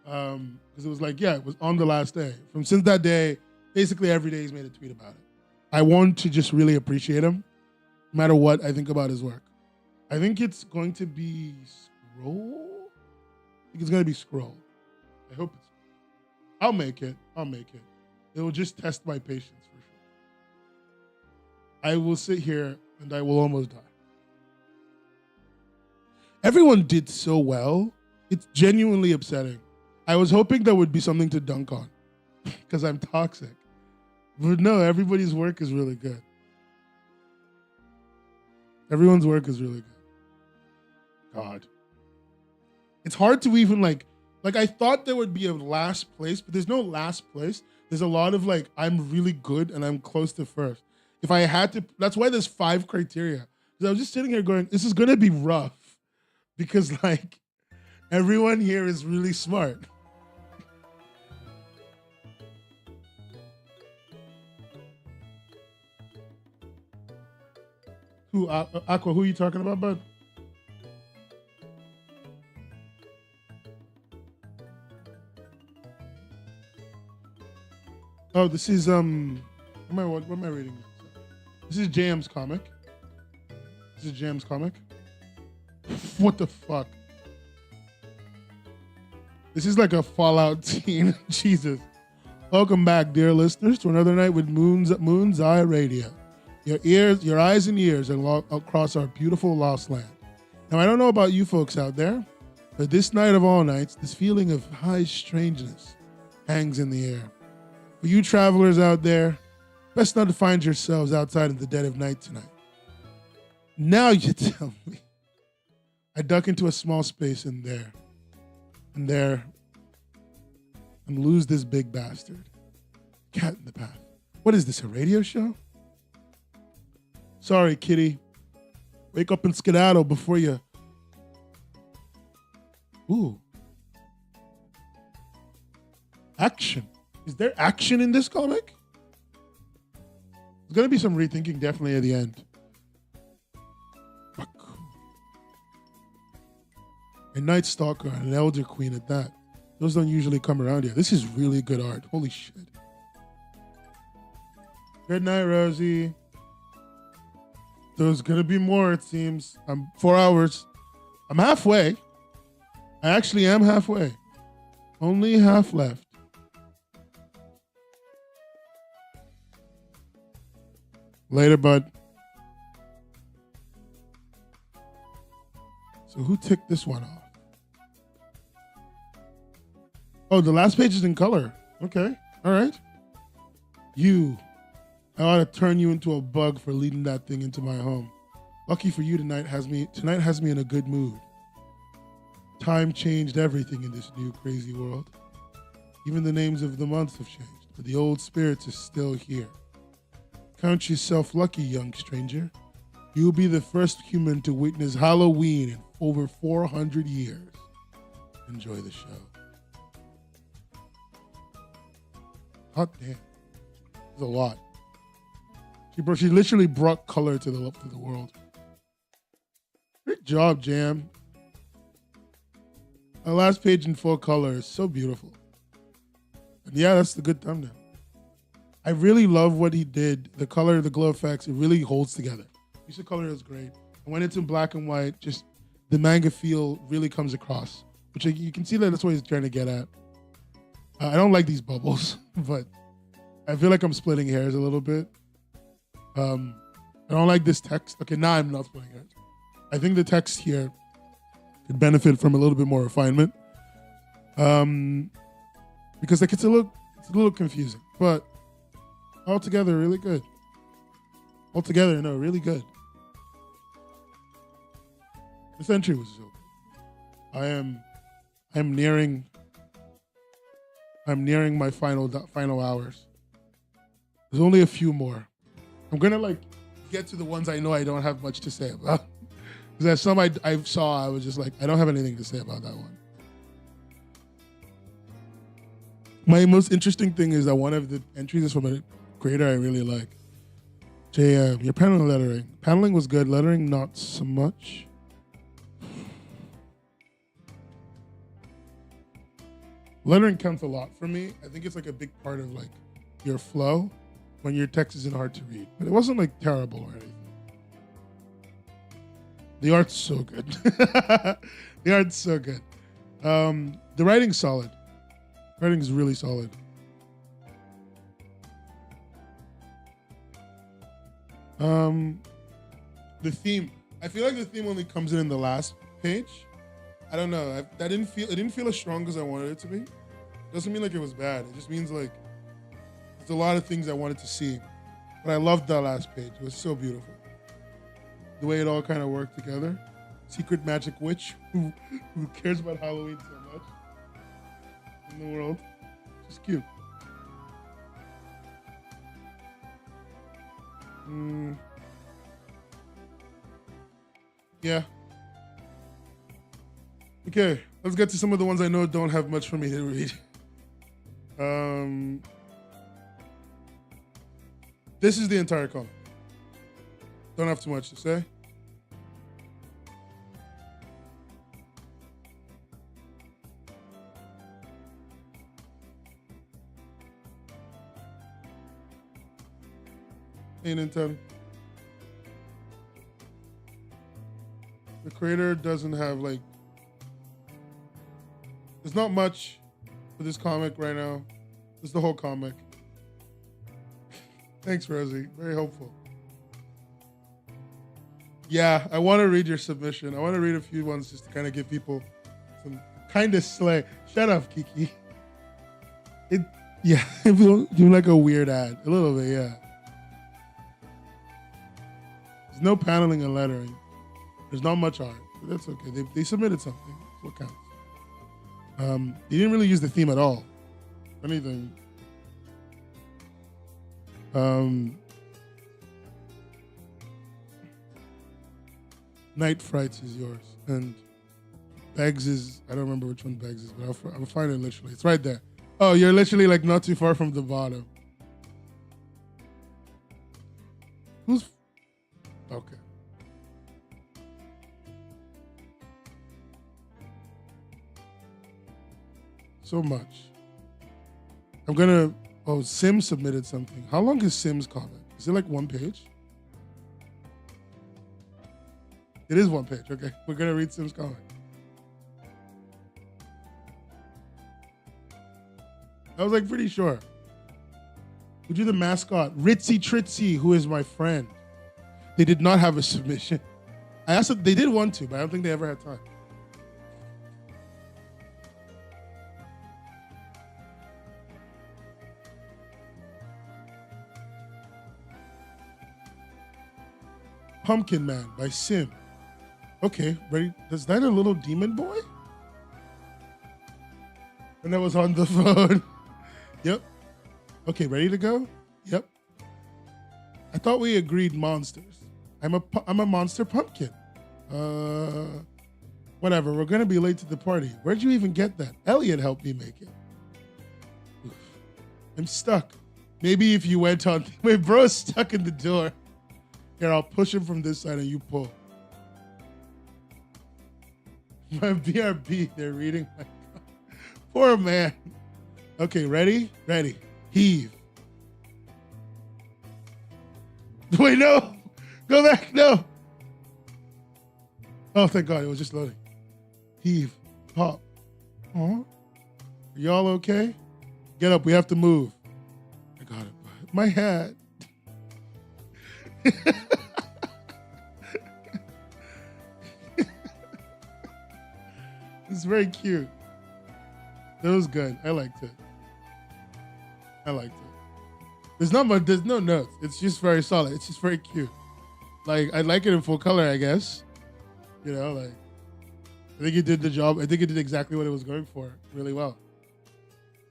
Because it was like, yeah, it was on the last day. Since that day, basically every day he's made a tweet about it. I want to just really appreciate him, no matter what I think about his work. I think it's going to be Scroll. I think it's going to be Scroll. I hope it's. I'll make it. It will just test my patience for sure. I will sit here and I will almost die. Everyone did so well. It's genuinely upsetting. I was hoping there would be something to dunk on because I'm toxic. But no, everybody's work is really good. Everyone's work is really good. God. It's hard to even like I thought there would be a last place, but there's no last place. There's a lot of like, I'm really good and I'm close to first. If I had to, that's why there's 5 criteria. Because I was just sitting here going, this is going to be rough because like everyone here is really smart. Who, Aqua, who are you talking about, bud? Oh, this is what am I reading? This is JM's comic. This is JM's comic. What the fuck? This is like a Fallout scene. Jesus. Welcome back, dear listeners, to another night with Moon's Eye Radio. Your eyes and ears across our beautiful lost land. Now, I don't know about you folks out there, but this night of all nights, this feeling of high strangeness hangs in the air. For you travelers out there, best not to find yourselves outside in the dead of night tonight. Now you tell me. I duck into a small space in there, and lose this big bastard. Cat in the path. What is this, a radio show? Sorry, kitty. Wake up and skedaddle before you... Ooh. Action. Is there action in this comic? There's going to be some rethinking definitely at the end. A Night Stalker and an Elder Queen at that. Those don't usually come around here. This is really good art. Holy shit. Good night, Rosie. There's going to be more, it seems. I'm 4 hours. I'm halfway. I actually am halfway. Only half left. Later, bud. So who ticked this one off? Oh, the last page is in color. Okay. All right. I ought to turn you into a bug for leading that thing into my home. Lucky for you, tonight has me in a good mood. Time changed everything in this new crazy world. Even the names of the months have changed, but the old spirits are still here. Count yourself lucky, young stranger. You'll be the first human to witness Halloween in over 400 years. Enjoy the show. Hot damn. There's a lot. She literally brought color to the world. Great job, Jam. Our last page in full color is so beautiful. And yeah, that's the good thumbnail. I really love what he did. The color, the glow effects, it really holds together. Use of color is great. And when it's in black and white, just the manga feel really comes across, which you can see that's what he's trying to get at. I don't like these bubbles, but I feel like I'm splitting hairs a little bit. I don't like this text. Okay, now I'm not splitting hairs. I think the text here could benefit from a little bit more refinement. Because like it's a little confusing, but altogether really good. Altogether, no, really good. This entry was so good. I'm nearing my final hours. There's only a few more. I'm gonna get to the ones I know I don't have much to say about. Because there's some I saw, I was just like, I don't have anything to say about that one. My most interesting thing is that one of the entries is from a creator I really like. JM, your paneling lettering. Paneling was good, lettering not so much. Lettering counts a lot for me. I think it's like a big part of like your flow when your text isn't hard to read. But it wasn't like terrible or anything. The art's so good. The art's so good. The writing's solid. Writing's really solid. The theme. I feel like the theme only comes in the last page, I don't know. It didn't feel as strong as I wanted it to be. Doesn't mean like it was bad. It just means like there's a lot of things I wanted to see. But I loved that last page. It was so beautiful. The way it all kind of worked together. Secret magic witch who cares about Halloween so much in the world. It's cute. Yeah. Okay, let's get to some of the ones I know don't have much for me to read. This is the entire comic. Don't have too much to say. Ain't in 10. The creator doesn't have like. There's not much for this comic right now. It's the whole comic. Thanks, Rosie. Very hopeful. Yeah, I want to read your submission. I want to read a few ones just to kind of give people some kind of slay. Shut up, Kiki. It feels like a weird ad. A little bit, yeah. There's no paneling and lettering. There's not much art, but that's okay. They submitted something. That's what counts. They didn't really use the theme at all. If anything. Night Frights is yours, and Beggs is, I don't remember which one Beggs is, but I'll find it literally. It's right there. Oh, you're literally like not too far from the bottom. Who's okay? So much. I'm gonna. Oh, Sim submitted something. How long is Sim's comic? Is it like one page? It is one page. Okay, we're gonna read Sim's comic. I was like pretty sure. We do the mascot, Ritzy Tritzy, who is my friend. They did not have a submission. I asked them, they did want to, but I don't think they ever had time. Pumpkin Man by Sim. Okay, ready? Is that a little demon boy? And that was on the phone. Yep. Okay, ready to go? Yep. I thought we agreed monsters. I'm a monster pumpkin. Whatever. We're gonna be late to the party. Where'd you even get that? Elliot helped me make it. Oof. I'm stuck. Maybe if you went on. Wait, bro's stuck in the door. Here, I'll push him from this side and you pull. My BRB, they're reading my poor man. Okay, ready? Ready. Heave. Wait, no. Go back, no. Oh, thank God, it was just loading. Heave. Pop. Are y'all okay? Get up, we have to move. I got it. My hat. It's very cute. It was good. I liked it. There's not much, there's no notes. It's just very solid. It's just very cute. Like, I like it in full color, I guess. You know, like, I think it did the job. I think it did exactly what it was going for really well.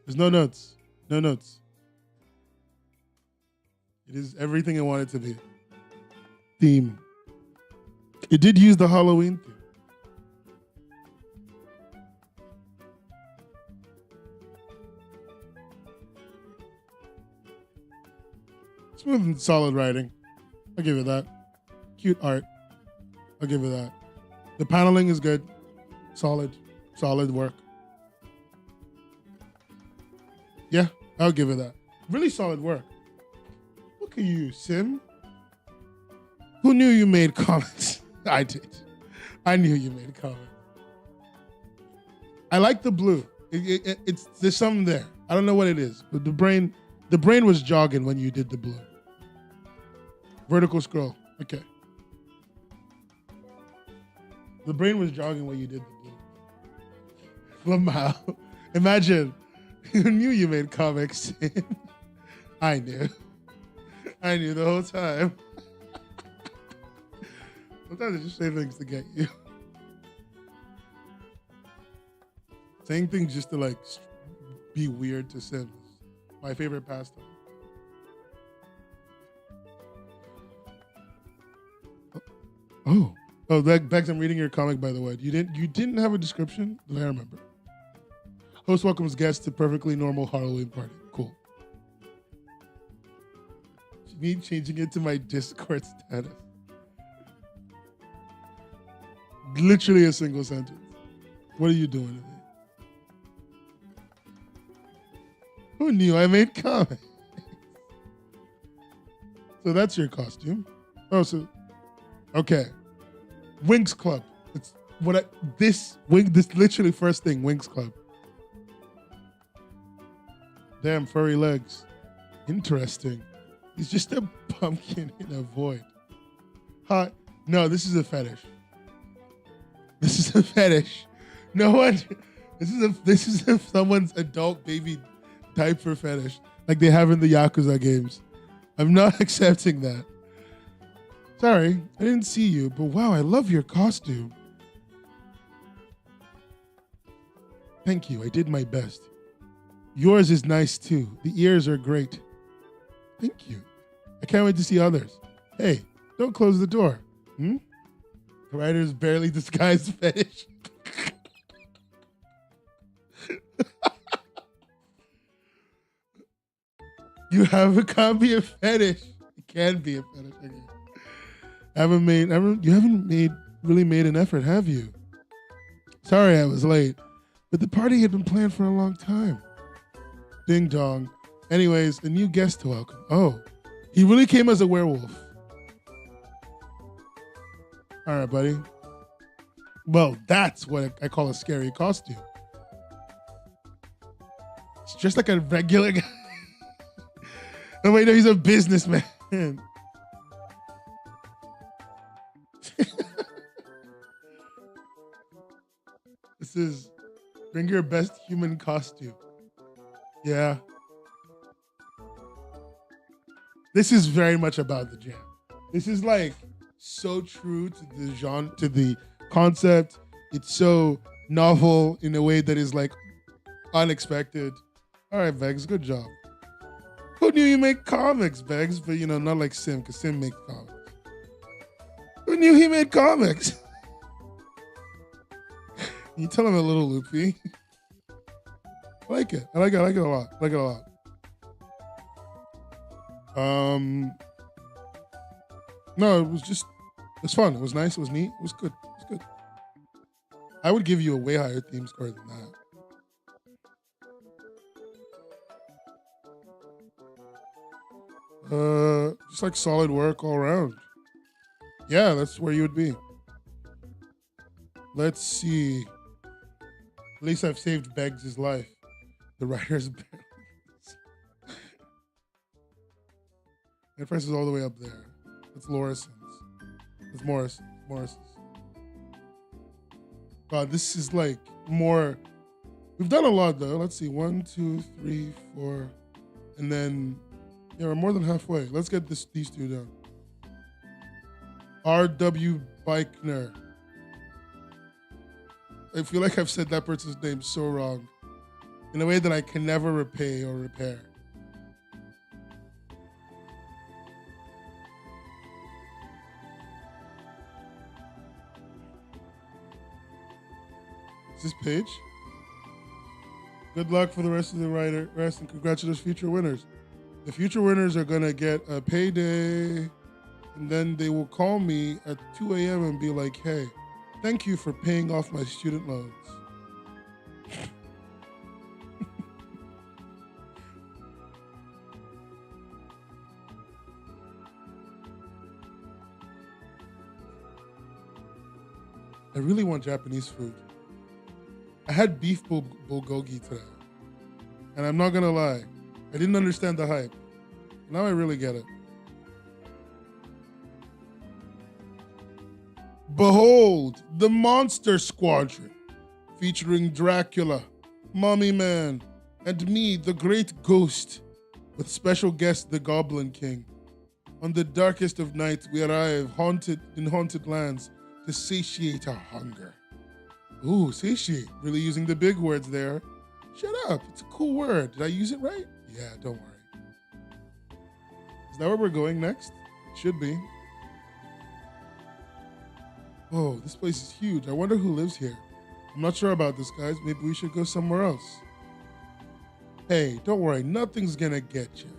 There's no notes. No notes. It is everything I wanted to be. Theme. It did use the Halloween theme. Smooth and solid writing. I'll give it that. Cute art. I'll give it that. The paneling is good. Solid work. Yeah, I'll give it that. Really solid work. Look at you, Sim. Who knew you made comics? I did. I knew you made comics. I like the blue. There's something there. I don't know what it is, but the brain was jogging when you did the blue. Vertical scroll. Okay. The brain was jogging when you did the blue. Lamau. Imagine. You knew you made comics. I knew. I knew the whole time. Sometimes I just say things to get you. Saying things just to like be weird to Sims. My favorite pastime. Oh, Bex, I'm reading your comic, by the way. You didn't have a description? Did I remember? Host welcomes guests to perfectly normal Halloween party. Cool. Me changing it to my Discord status. Literally a single sentence. What are you doing today? Who knew I made comics? So that's your costume. Oh, so okay. Wings Club. It's this literally first thing, Wings Club. Damn, furry legs. Interesting. He's just a pumpkin in a void. Huh? No, this is a fetish. This is a fetish. No one. This is someone's adult baby diaper fetish, like they have in the Yakuza games. I'm not accepting that. Sorry, I didn't see you, but wow, I love your costume. Thank you, I did my best. Yours is nice too. The ears are great. Thank you. I can't wait to see others. Hey, don't close the door. The writer's barely disguised fetish. You have a copy of fetish. It can be a fetish. Okay. You haven't really made an effort, have you? Sorry I was late, but the party had been planned for a long time. Ding dong. Anyways, a new guest to welcome. Oh, he really came as a werewolf. All right, buddy. Well, that's what I call a scary costume. It's just like a regular guy. Oh, wait, no, he's a businessman. This is bring your best human costume. Yeah. This is very much about the jam. This is like so true to the genre, to the concept. It's so novel in a way that is like unexpected. All right, Vegs, good job. Who knew you make comics, Vegs? But not like Sim, because Sim makes comics. Who knew he made comics? You tell him a little loopy. I like it. I like it a lot. I like it a lot. No, it's fun. It was nice. It was neat. It was good. It was good. I would give you a way higher theme score than that. Just like solid work all around. Yeah, that's where you would be. Let's see. At least I've saved Beggs' life. The writer's My price is all the way up there. That's Lorison's. It's Morris's. God, this is like more. We've done a lot though. Let's see. 1, 2, 3, 4. And then we're more than halfway. Let's get these two down. R.W. Beichner. I feel like I've said that person's name so wrong in a way that I can never repay or repair. Is this page? Good luck for the rest of the rest and congratulations, future winners. The future winners are gonna get a payday, and then they will call me at 2 a.m. and be like, hey, thank you for paying off my student loans. I really want Japanese food. I had beef bulgogi today, and I'm not gonna lie, I didn't understand the hype. Now I really get it. Behold, the Monster Squadron, featuring Dracula, Mummy Man, and me, the Great Ghost, with special guest, the Goblin King. On the darkest of nights, we arrive in haunted lands to satiate our hunger. Ooh, satiate. Really using the big words there. Shut up. It's a cool word. Did I use it right? Yeah, don't worry. Is that where we're going next? It should be. Oh, this place is huge. I wonder who lives here. I'm not sure about this, guys. Maybe we should go somewhere else. Hey, don't worry. Nothing's gonna get you.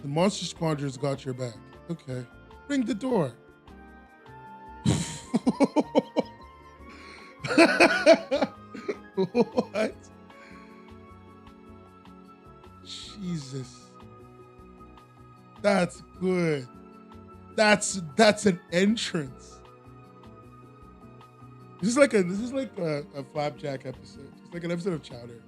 The Monster Squadron's got your back. Okay. Ring the door. What? Jesus. That's good. That's an entrance. This is like a flapjack episode. It's like an episode of Chowder.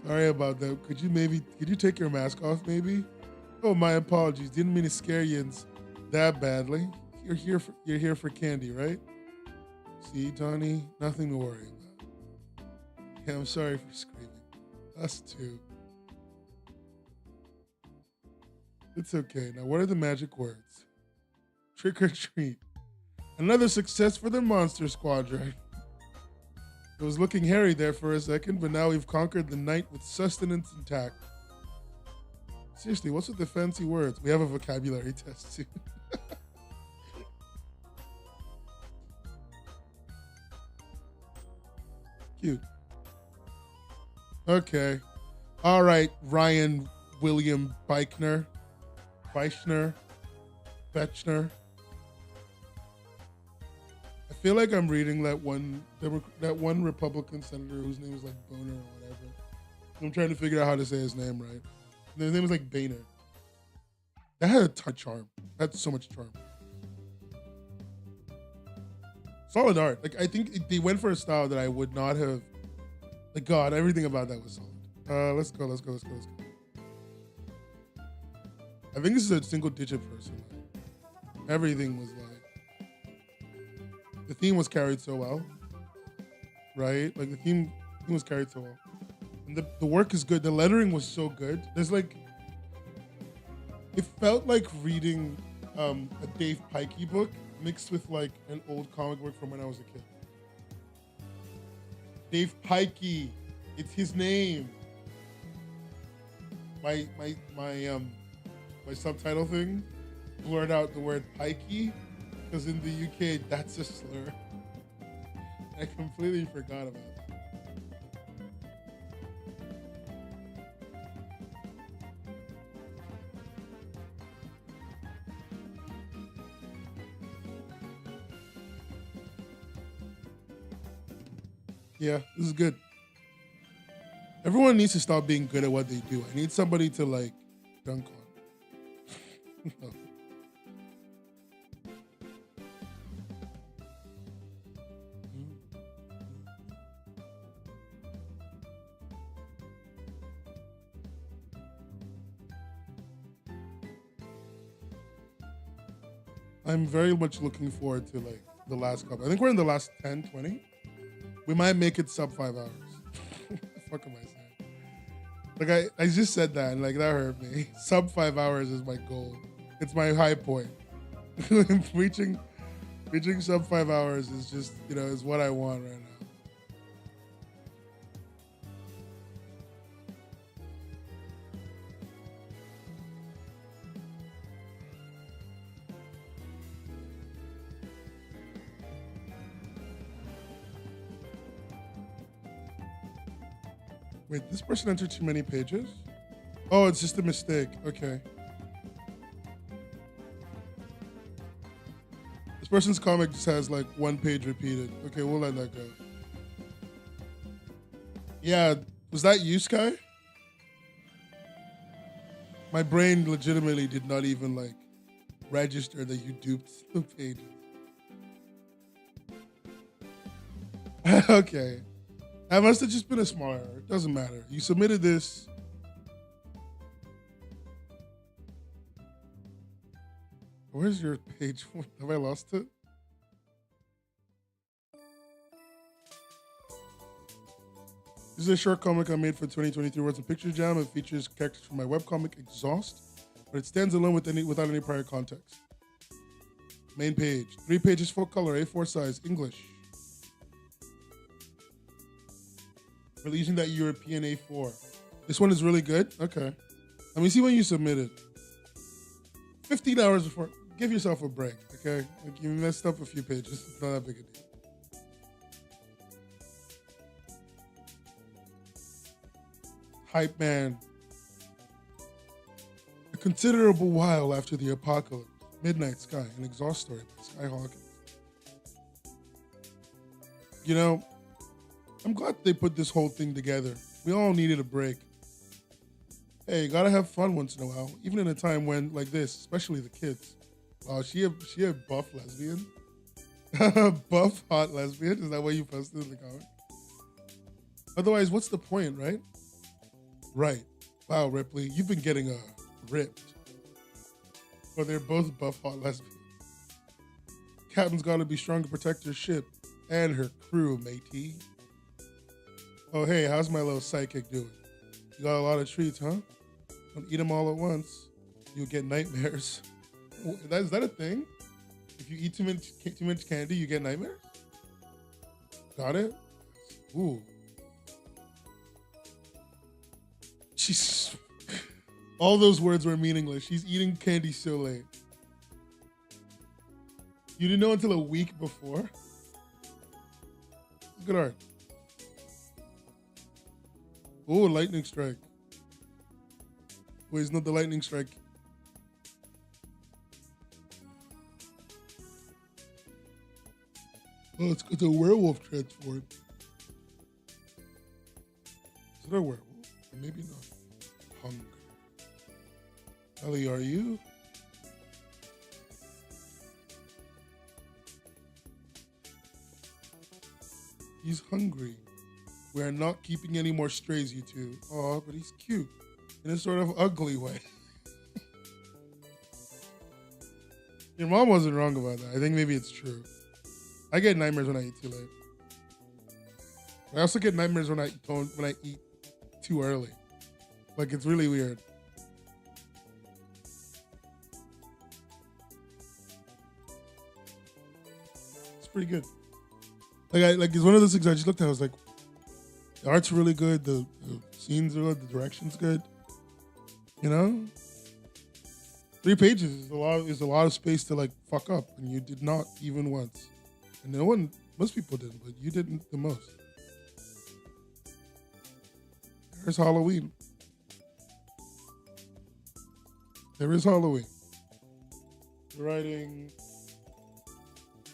Sorry about that. Could you take your mask off maybe? Oh, my apologies. Didn't mean to scare you that badly. You're here for candy, right? See, Donnie, nothing to worry about. Yeah, I'm sorry for screaming. Us too. It's okay. Now, what are the magic words? Trick or treat. Another success for the Monster Squadron. It was looking hairy there for a second, but now we've conquered the night with sustenance intact. Seriously, what's with the fancy words? We have a vocabulary test too. Cute. Okay. All right, Ryan William Beichner. Bechner. I feel like I'm reading that one Republican senator whose name is like Boner or whatever. I'm trying to figure out how to say his name right. And his name is like Boehner. That had a ton of charm. That had so much charm. Solid art. Like I think they went for a style that I would not have. Like God, everything about that was solid. Let's go. I think this is a single digit person. Everything was like, the theme was carried so well, right? Like the theme was carried so well. And the work is good. The lettering was so good. There's like, it felt like reading a Dave Pikey book mixed with like an old comic book from when I was a kid. Dave Pikey, it's his name. My subtitle thing blurred out the word pikey because in the UK that's a slur. I completely forgot about that. Yeah, this is good. Everyone needs to stop being good at what they do. I need somebody to like dunk on. No. I'm very much looking forward to like the last couple. I think we're in the last 10, 20. We might make it sub 5 hours. What the fuck am I saying? Like I just said that and like that hurt me. Sub 5 hours is my goal. It's my high point. reaching sub 5 hours is just, is what I want right now. Wait, this person entered too many pages? Oh, it's just a mistake. Okay. This person's comic just has like 1 page repeated. Okay, we'll let that go. Yeah, was that you, Sky? My brain legitimately did not even like register that you duped the pages. Okay. That must have just been a small error. It doesn't matter. You submitted this. Where's your page? Have I lost it? This is a short comic I made for 2023 Words and Picture Jam. It features characters from my webcomic Exhaust, but it stands alone without any prior context. Main page, 3 pages, full color, A4 size, English. Releasing that European A4. This one is really good? Okay. Let me see when you submitted. 15 hours before. Give yourself a break, okay? Like, you messed up a few pages. It's not that big a deal. Hype man. A considerable while after the apocalypse, Midnight Sky, an Exhaust story by Sky Hawkins. You know, I'm glad they put this whole thing together. We all needed a break. Hey, you gotta have fun once in a while, even in a time when, like this, especially the kids. Wow, she a buff lesbian? Buff hot lesbian? Is that what you posted in the comic? Otherwise, what's the point, right? Right. Wow, Ripley, you've been getting ripped. But they're both buff hot lesbians. Captain's gotta be strong to protect her ship and her crew, matey. Oh, hey, how's my little sidekick doing? You got a lot of treats, huh? Don't eat them all at once. You'll get nightmares. Is that a thing? If you eat too much candy, you get nightmares? Got it? Ooh. She's... All those words were meaningless. She's eating candy so late. You didn't know until a week before? Good art. Oh, lightning strike. Wait, it's not the lightning strike. Oh, it's a werewolf transform. Is it a werewolf? Maybe not. Hunger. Ellie, are you? He's hungry. We are not keeping any more strays, you two. Aw, but he's cute. In a sort of ugly way. Your mom wasn't wrong about that. I think maybe it's true. I get nightmares when I eat too late. I also get nightmares when I eat too early. Like, it's really weird. It's pretty good. Like it's one of those things I just looked at. I was like, the art's really good. The scenes are good. The direction's good. You know, 3 pages is a lot of space to like fuck up, and you did not even once. And no one, most people didn't, but you didn't the most. There's Halloween. There is Halloween. You're writing.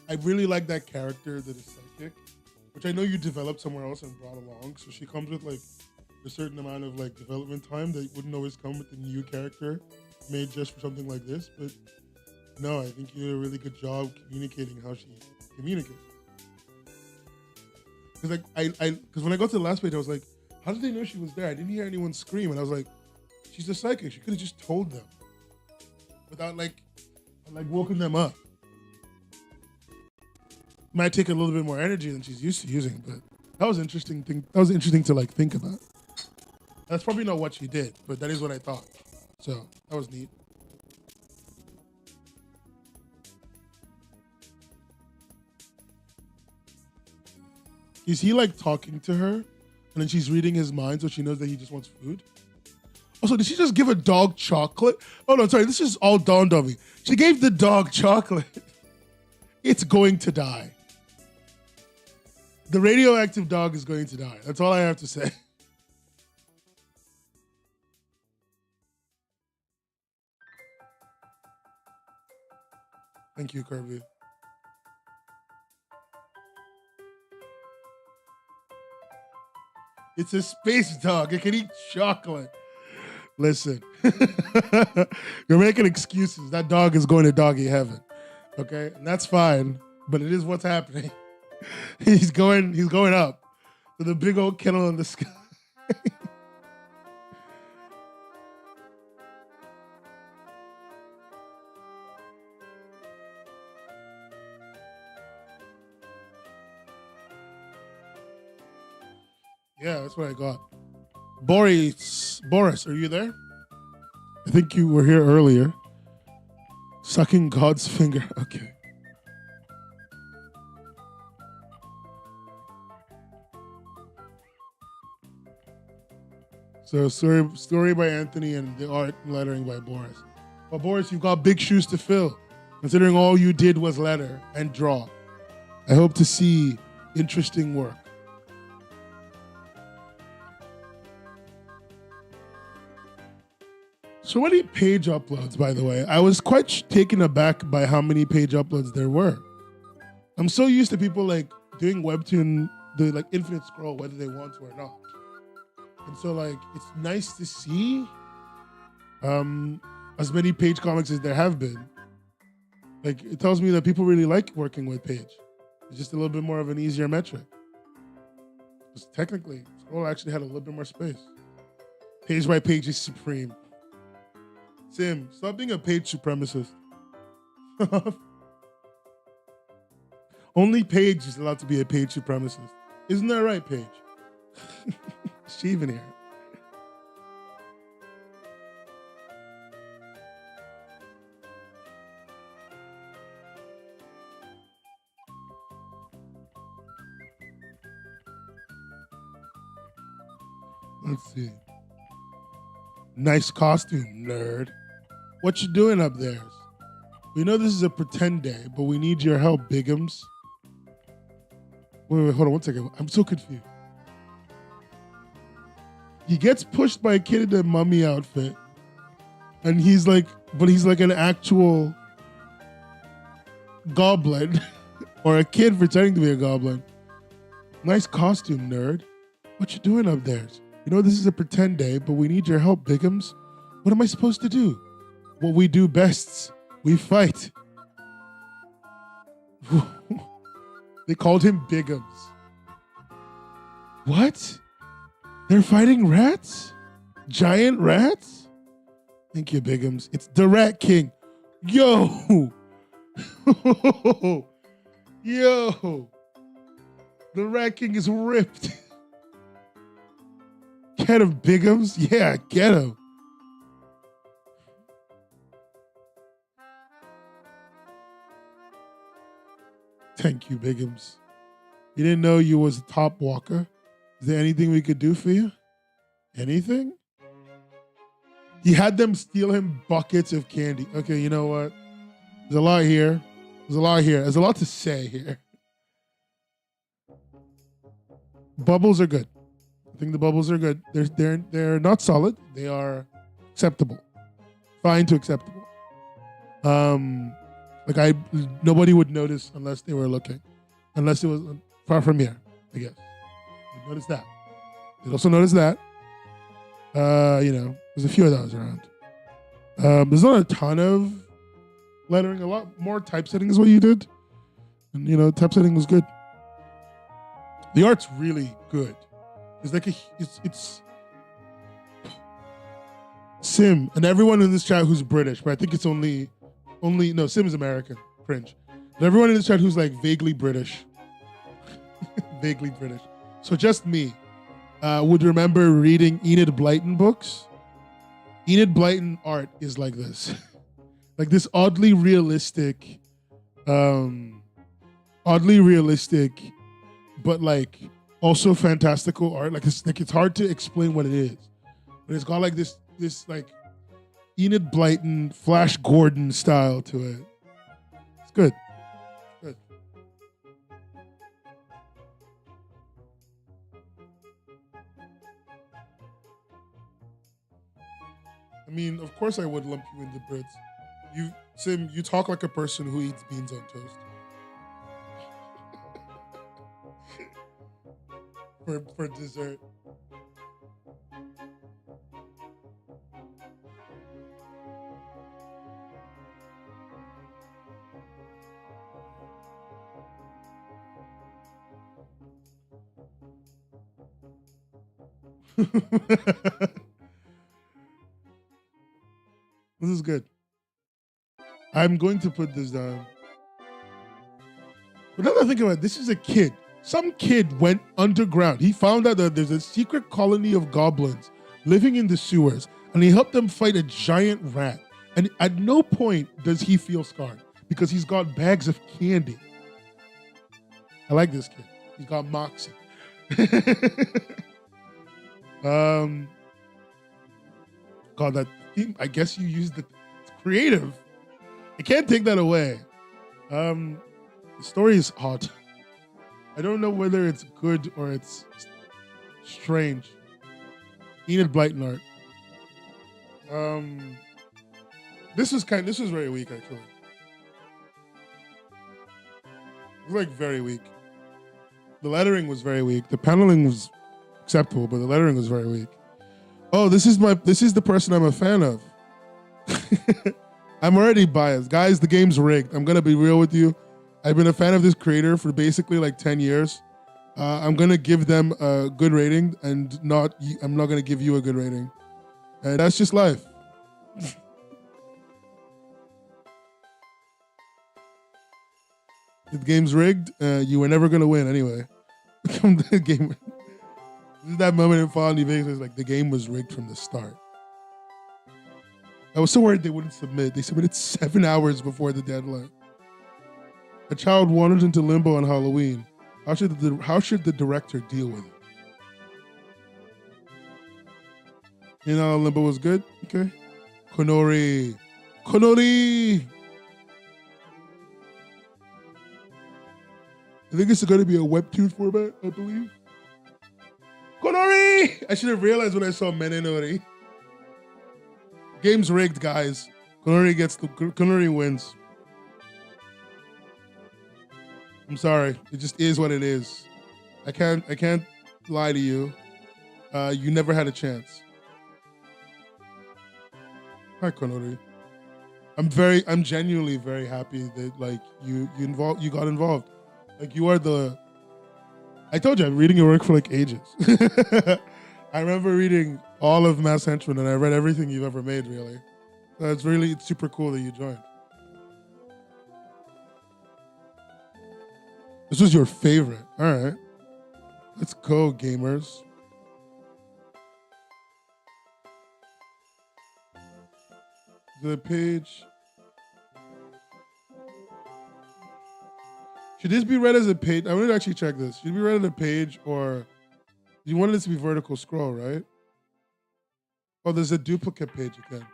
I really like that character that is psychic, which I know you developed somewhere else and brought along. So she comes with like a certain amount of like development time that wouldn't always come with the new character made just for something like this. But no, I think you did a really good job communicating how she communicates. Because because when I got to the last page, I was like, how did they know she was there? I didn't hear anyone scream, and I was like, she's a psychic. She could have just told them without like woken them up. Might take a little bit more energy than she's used to using, but that was interesting thing. That was interesting to like think about. That's probably not what she did, but that is what I thought. So that was neat. Is he like talking to her, and then she's reading his mind, so she knows that he just wants food? Also, did she just give a dog chocolate? Oh no, sorry, this is all dawned on me. She gave the dog chocolate. It's going to die. The radioactive dog is going to die. That's all I have to say. Thank you, Kirby. It's a space dog. It can eat chocolate. Listen, you're making excuses. That dog is going to doggy heaven. Okay, and that's fine, but it is what's happening. He's going up to the big old kennel in the sky. Yeah, that's what I got. Boris, are you there? I think you were here earlier. Sucking God's finger. Okay. So story by Anthony and the art and lettering by Boris. But Boris, you've got big shoes to fill, considering all you did was letter and draw. I hope to see interesting work. So many page uploads, by the way. I was quite taken aback by how many page uploads there were. I'm so used to people like doing Webtoon, the like infinite scroll, whether they want to or not. And so like it's nice to see as many page comics as there have been. Like it tells me that people really like working with page. It's just a little bit more of an easier metric. Because technically, scroll actually had a little bit more space. Page by page is supreme. Sim, stop being a page supremacist. Only Paige is allowed to be a page supremacist. Isn't that right, Paige? Is she even here? Let's see. Nice costume, nerd. What you doing up there? We know this is a pretend day, but we need your help, Bigums. Wait, hold on one second. I'm so confused. He gets pushed by a kid in a mummy outfit, and he's like an actual goblin, or a kid pretending to be a goblin. Nice costume, nerd. What you doing up there? You know this is a pretend day, but we need your help, Bigums. What am I supposed to do? What we do best. We fight. They called him Bigums. What? They're fighting rats? Giant rats? Thank you, Bigums. It's the Rat King. Yo! Yo! The Rat King is ripped. Get him, Bigums. Yeah, get him. Thank you, Bigums. You didn't know you was a top walker? Is there anything we could do for you? Anything? He had them steal him buckets of candy. Okay, you know what? There's a lot here. There's a lot here. There's a lot to say here. Bubbles are good. I think the bubbles are good. They're not solid. They are acceptable. Fine to acceptable. Nobody would notice unless they were looking. Unless it was far from here, I guess. You'd notice that. You'd also notice that. There's a few of those around. There's not a ton of lettering. A lot more typesetting is what you did. And, typesetting was good. The art's really good. It's like it's Sim, and everyone in this chat who's British, but I think it's only Sim is American, cringe. But everyone in this chat who's like vaguely British, vaguely British. So just me would remember reading Enid Blyton books. Enid Blyton art is like this, like this oddly realistic, but like also fantastical art. Like it's hard to explain what it is, but it's got like this like Enid Blyton, Flash Gordon style to it. It's good. Good. I mean, of course I would lump you into Brits. Sim, you talk like a person who eats beans on toast. for dessert. This is good. I'm going to put this down. But now that I think about it, this is a kid. Some kid went underground. He found out that there's a secret colony of goblins living in the sewers, and he helped them fight a giant rat. And at no point does he feel scarred because he's got bags of candy. I like this kid. He's got moxie. God, that theme, I guess you used it's creative. I can't take that away. The story is hot. I don't know whether it's good or it's strange. Enid Blyton art. This was very weak actually. It was like very weak. The lettering was very weak. The paneling was acceptable, but the lettering was very weak. Oh, this is the person I'm a fan of. I'm already biased. Guys, the game's rigged. I'm gonna be real with you. I've been a fan of this creator for basically like 10 years. I'm gonna give them a good rating and I'm not gonna give you a good rating. And that's just life. The game's rigged. You were never gonna win anyway. The game. This is that moment in Fallout New Vegas. It's like the game was rigged from the start. I was so worried they wouldn't submit. They submitted 7 hours before the deadline. A child wanders into limbo on Halloween. How should the director deal with it? You know, limbo was good. Okay. Konori. I think it's going to be a Webtoon format, I believe. Konori! I should have realized when I saw Menenori. Game's rigged, guys. Konori wins. I'm sorry. It just is what it is. I can't lie to you. You never had a chance. Hi, Konori. I'm genuinely very happy that like you got involved. Like you are I told you I'm reading your work for like ages. I remember reading all of Mass Henchman and I read everything you've ever made, really. So it's super cool that you joined. This was your favorite. All right. Let's go, gamers. The page. Should this be read as a page? I wanted to actually check this. Should it be read as a page or you wanted this to be vertical scroll, right? Oh, there's a duplicate page again.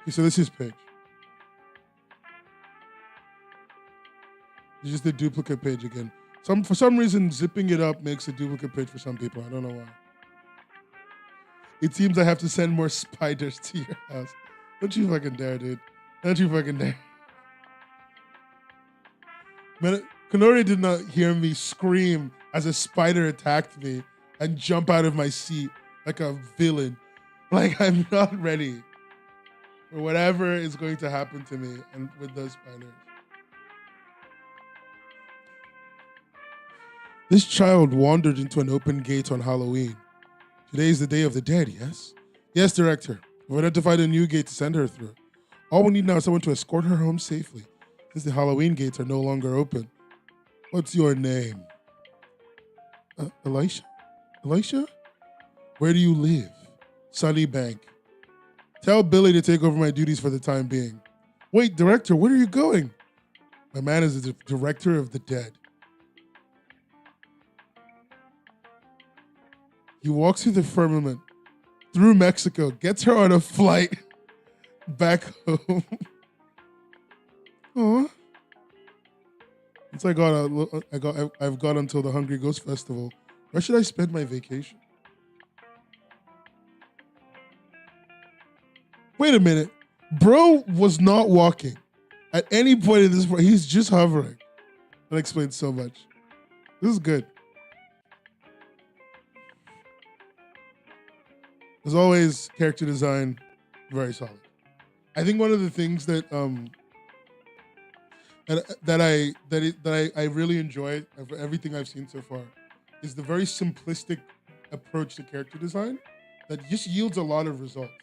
Okay, so this is page. It's just a duplicate page again. For some reason, zipping it up makes a duplicate page for some people. I don't know why. It seems I have to send more spiders to your house. Don't you fucking dare, dude. Don't you fucking dare. Man, Konori did not hear me scream as a spider attacked me and jump out of my seat like a villain. Like I'm not ready for whatever is going to happen to me and with those spiders. This child wandered into an open gate on Halloween. Today is the Day of the Dead, yes? Yes, Director. We've identified a new gate to send her through. All we need now is someone to escort her home safely, since the Halloween gates are no longer open. What's your name? Elisha? Elisha? Where do you live? Sunnybank. Tell Billy to take over my duties for the time being. Wait, Director, where are you going? My man is the Director of the Dead. He walks through the firmament, through Mexico, gets her on a flight back home. Aww. Since I've got until the Hungry Ghost Festival. Where should I spend my vacation? Wait a minute. Bro was not walking at any point in this. He's just hovering. That explains so much. This is good. As always, character design, very solid. I think one of the things that I really enjoy for everything I've seen so far is the very simplistic approach to character design that just yields a lot of results.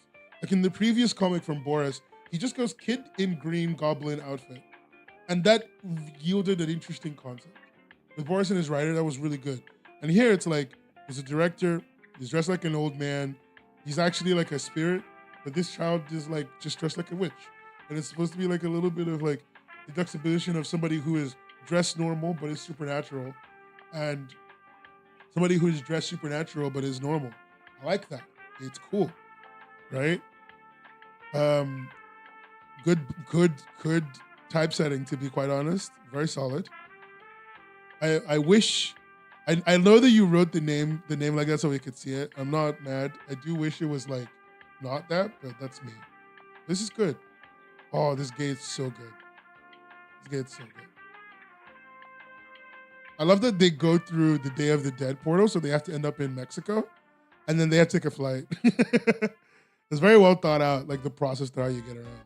Like in the previous comic from Boris, he just goes kid in green goblin outfit, and that yielded an interesting concept. with Boris and his writer, that was really good. And here it's like, there's a director, he's dressed like an old man, he's actually like a spirit, but this child is like just dressed like a witch. And it's supposed to be like a little bit of like the juxtaposition of somebody who is dressed normal but is supernatural, and somebody who is dressed supernatural but is normal. I like that. It's cool, right? Good typesetting, to be quite honest. Very solid. I wish, I know that you wrote the name like that so we could see it. I'm not mad. I do wish it was like not that, but that's me. This is good. Oh, this gate's so good. This gate's so good. I love that they go through the Day of the Dead portal, so they have to end up in Mexico, and then they have to take a flight. It's very well thought out, like the process to how you get around.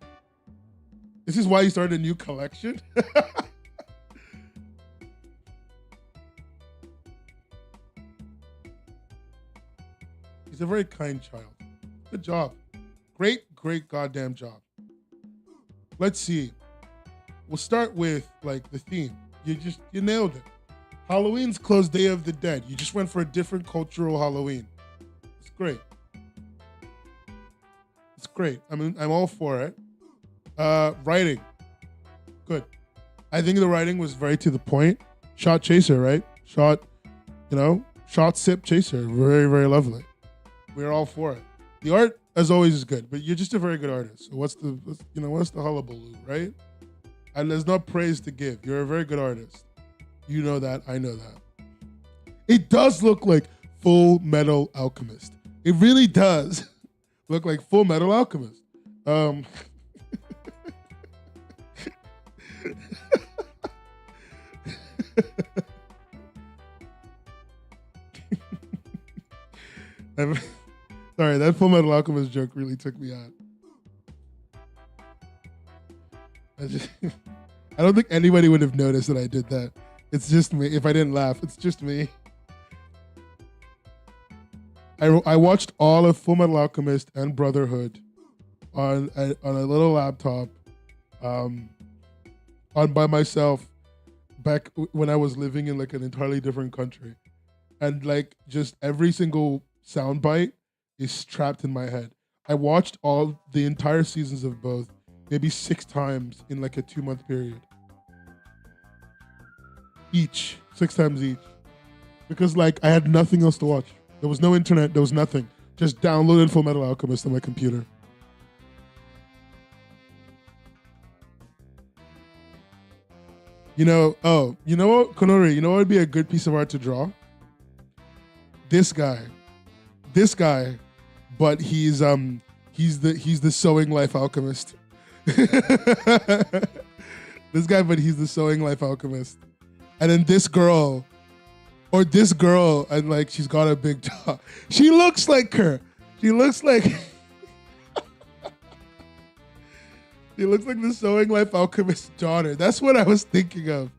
This is why you started a new collection. He's a very kind child. Good job. Great goddamn job. Let's see. We'll start with like the theme. You nailed it. Halloween's closed, Day of the Dead. You just went for a different cultural Halloween. It's great. It's great. I mean, I'm all for it. Writing. Good. I think the writing was very to the point. Shot chaser, right? Shot sip chaser. Very, very lovely. We're all for it. The art, as always, is good, but you're just a very good artist. So what's the hullabaloo, right? And there's no praise to give. You're a very good artist. You know that. I know that. It does look like Full Metal Alchemist. It really does look like Full Metal Alchemist. Sorry, that Full Metal Alchemist joke really took me out. I don't think anybody would have noticed that I did that. It's just me. If I didn't laugh, it's just me. I watched all of Full Metal Alchemist and Brotherhood on a little laptop, on by myself, back when I was living in like an entirely different country, and like just every single soundbite is trapped in my head. I watched the entire seasons of both, maybe 6 times in like a 2-month period. Each, 6 times each. Because like I had nothing else to watch. There was no internet, there was nothing. Just downloaded Full Metal Alchemist on my computer. You know what, Konori, you know what would be a good piece of art to draw? This guy, but he's the sewing life alchemist. This guy, but he's the sewing life alchemist. And then this girl, and like she's got a big jaw. She looks like her. She looks like she looks like the sewing life alchemist's daughter. That's what I was thinking of.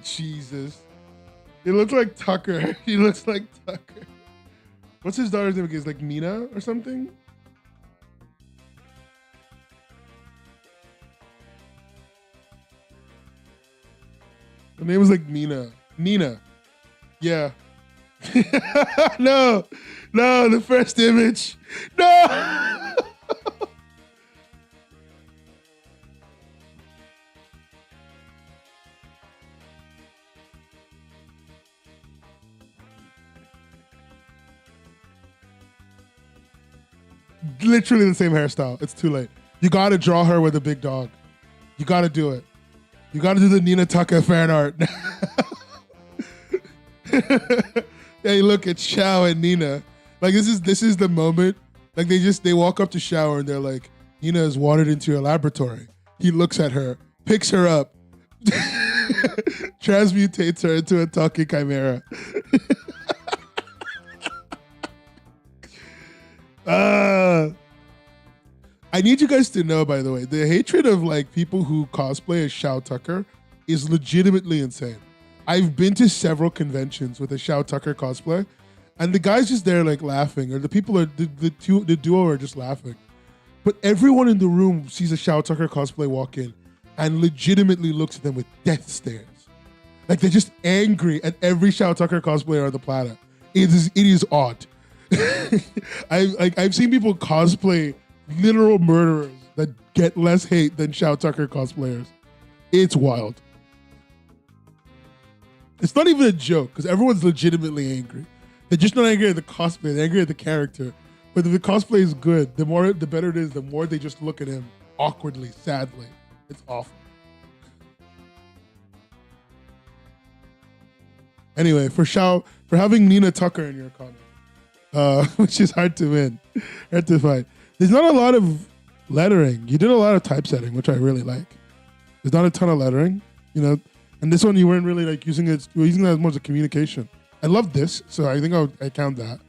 Jesus. He looks like Tucker. He looks like Tucker. What's his daughter's name again? Is like Mina or something? Her name was like Mina. Nina. Yeah. No, the first image. No. Literally the same hairstyle. It's too late. You got to draw her with a big dog. You got to do it. You got to do the Nina Tucker fan art. Hey, look, it's Xiao and Nina. Like this is the moment. Like they walk up to Xiao and they're like, Nina is wandered into a laboratory. He looks at her, picks her up, transmutates her into a talking chimera. I need you guys to know, by the way, the hatred of like people who cosplay as Xiao Tucker is legitimately insane. I've been to several conventions with a Xiao Tucker cosplay, and the guy's just there like laughing, or the people are the duo are just laughing. But everyone in the room sees a Shao Tucker cosplay walk in and legitimately looks at them with death stares. Like they're just angry at every Shao Tucker cosplayer on the planet. It is odd. I've seen people cosplay literal murderers that get less hate than Shao Tucker cosplayers. It's wild. It's not even a joke because everyone's legitimately angry. They're just not angry at the cosplay, they're angry at the character. But if the cosplay is good, the better it is, the more they just look at him awkwardly, sadly. It's awful. Anyway, for having Nina Tucker in your comic, which is hard to win, hard to find. There's not a lot of lettering. You did a lot of typesetting, which I really like. There's not a ton of lettering, you know. And this one you weren't really like using it. You were using that as more as a communication. I love this, so I think I count that,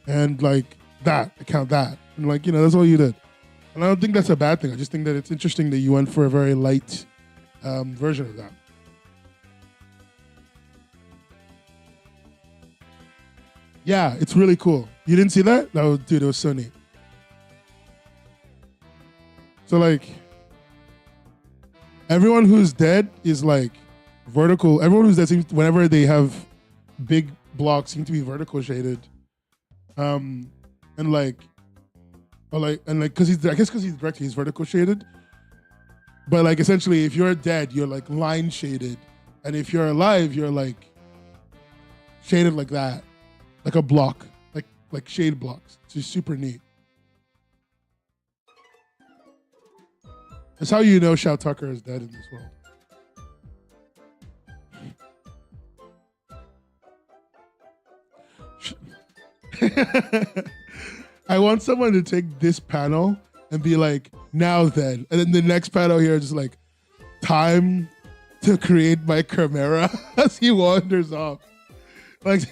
and like that, I count that, and like that's all you did. And I don't think that's a bad thing. I just think that it's interesting that you went for a very light version of that. Yeah, it's really cool. You didn't see that? No, dude, it was so neat. So like, everyone who's dead is like vertical. Everyone who's dead seems, whenever they have big blocks, seem to be vertical shaded. And because he's directed, he's vertical shaded. But like essentially, if you're dead, you're like line shaded, and if you're alive, you're like shaded like that, like a block, like shade blocks. It's just super neat. That's how you know Shao Tucker is dead in this world. I want someone to take this panel and be like, now then. And then the next panel here is just like, time to create my chimera as he wanders off. Like,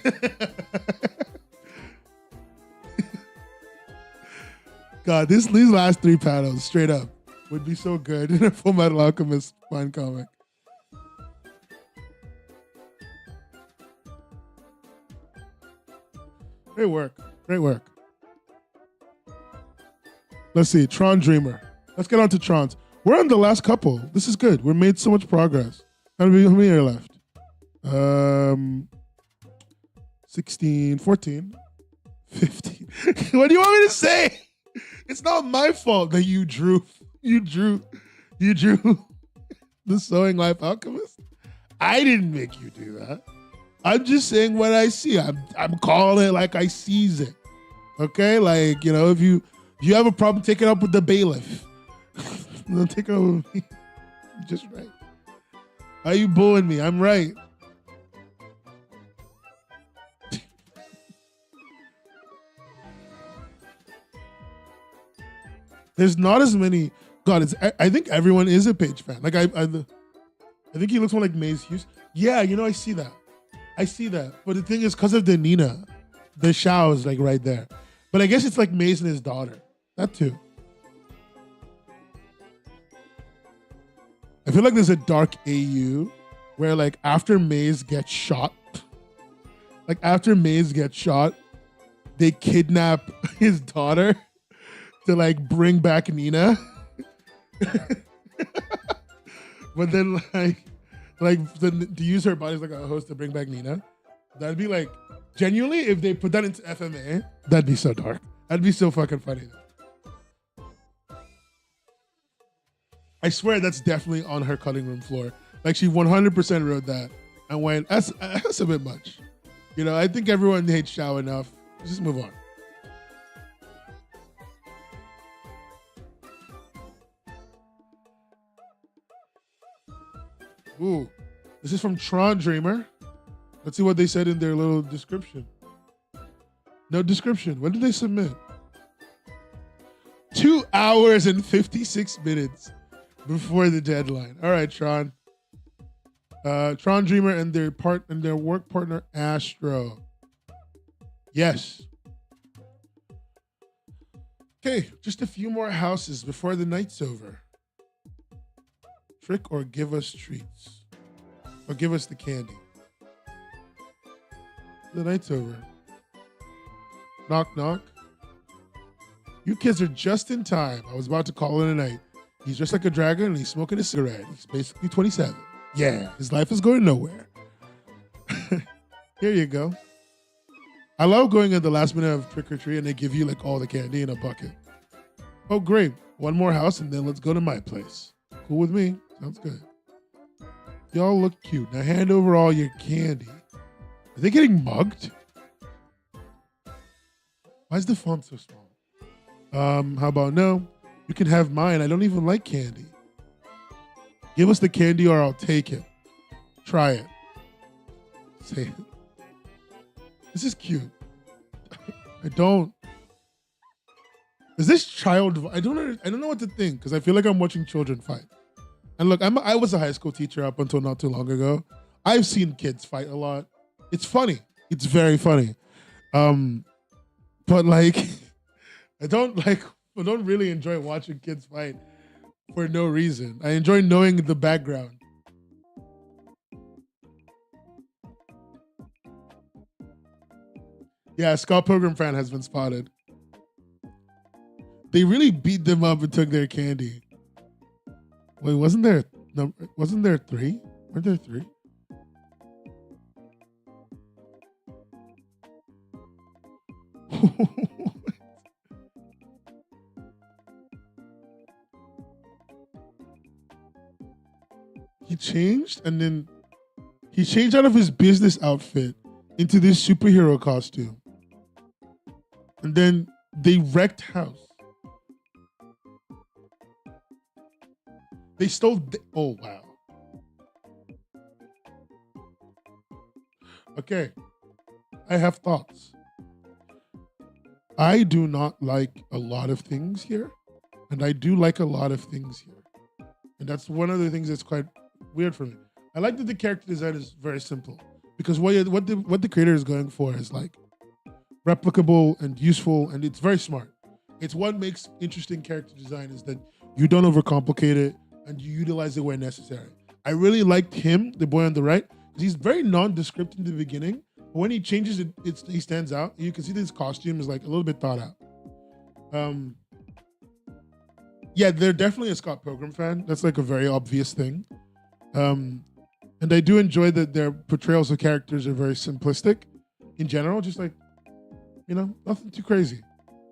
God, these last three panels, straight up, would be so good in a Full Metal Alchemist fine comic. Great work. Great work. Let's see. Tron Dreamer. Let's get on to Trons. We're on the last couple. This is good. We made so much progress. How many are left? 16, 14, 15. What do you want me to say? It's not my fault that you drew the Sewing Life Alchemist. I didn't make you do that. I'm just saying what I see. I'm calling it like I sees it. Okay? Like, if you have a problem, take it up with the bailiff. Don't take it up with me. I'm just right. How you booing me? I'm right. There's not as many. God, I think everyone is a Page fan. Like I think he looks more like Maze Hughes. Yeah, I see that. I see that. But the thing is, because of the Nina, the Shao is like right there. But I guess it's like Maze and his daughter. That too. I feel like there's a dark AU where like after Maze gets shot, they kidnap his daughter to like bring back Nina. But then to use her body as like a host to bring back Nina. That'd be like, genuinely, if they put that into FMA, that'd be so dark. That'd be so fucking funny. I swear that's definitely on her cutting room floor. Like she 100% wrote that and went, that's a bit much. I think everyone hates Shao enough. Let's just move on. Ooh, this is from Tron Dreamer. Let's see what they said in their little description. No description. When did they submit? 2 hours and 56 minutes before the deadline. All right, Tron. Tron Dreamer and their work partner Astro. Yes. Okay, just a few more houses before the night's over. Trick or give us treats. Or give us the candy. The night's over. Knock, knock. You kids are just in time. I was about to call it a night. He's just like a dragon and he's smoking a cigarette. He's basically 27. Yeah, his life is going nowhere. Here you go. I love going at the last minute of trick or treat and they give you like all the candy in a bucket. Oh, great. One more house and then let's go to my place. Cool with me. Sounds good. Y'all look cute. Now hand over all your candy. Are they getting mugged? Why is the font so small? How about no? You can have mine. I don't even like candy. Give us the candy or I'll take it. Try it. Say it. This is cute. I don't. Is this child? I don't know what to think because I feel like I'm watching children fight. And look, I was a high school teacher up until not too long ago. I've seen kids fight a lot. It's funny. It's very funny. But like, I don't really enjoy watching kids fight for no reason. I enjoy knowing the background. Yeah, a Scott Pilgrim fan has been spotted. They really beat them up and took their candy. Wait, wasn't there three? Weren't there three? He changed and then he changed out of his business outfit into this superhero costume. And then they wrecked house. They stole. Oh, wow. Okay. I have thoughts. I do not like a lot of things here. And I do like a lot of things here. And that's one of the things that's quite weird for me. I like that the character design is very simple. Because what the creator is going for is like replicable and useful, and it's very smart. It's what makes interesting character design is that you don't overcomplicate it and you utilize it where necessary. I really liked him, the boy on the right, because he's very nondescript in the beginning. But when he changes it, he stands out. You can see that his costume is like a little bit thought out. Yeah, they're definitely a Scott Pilgrim fan. That's like a very obvious thing. And I do enjoy that their portrayals of characters are very simplistic in general, just like, you know, nothing too crazy.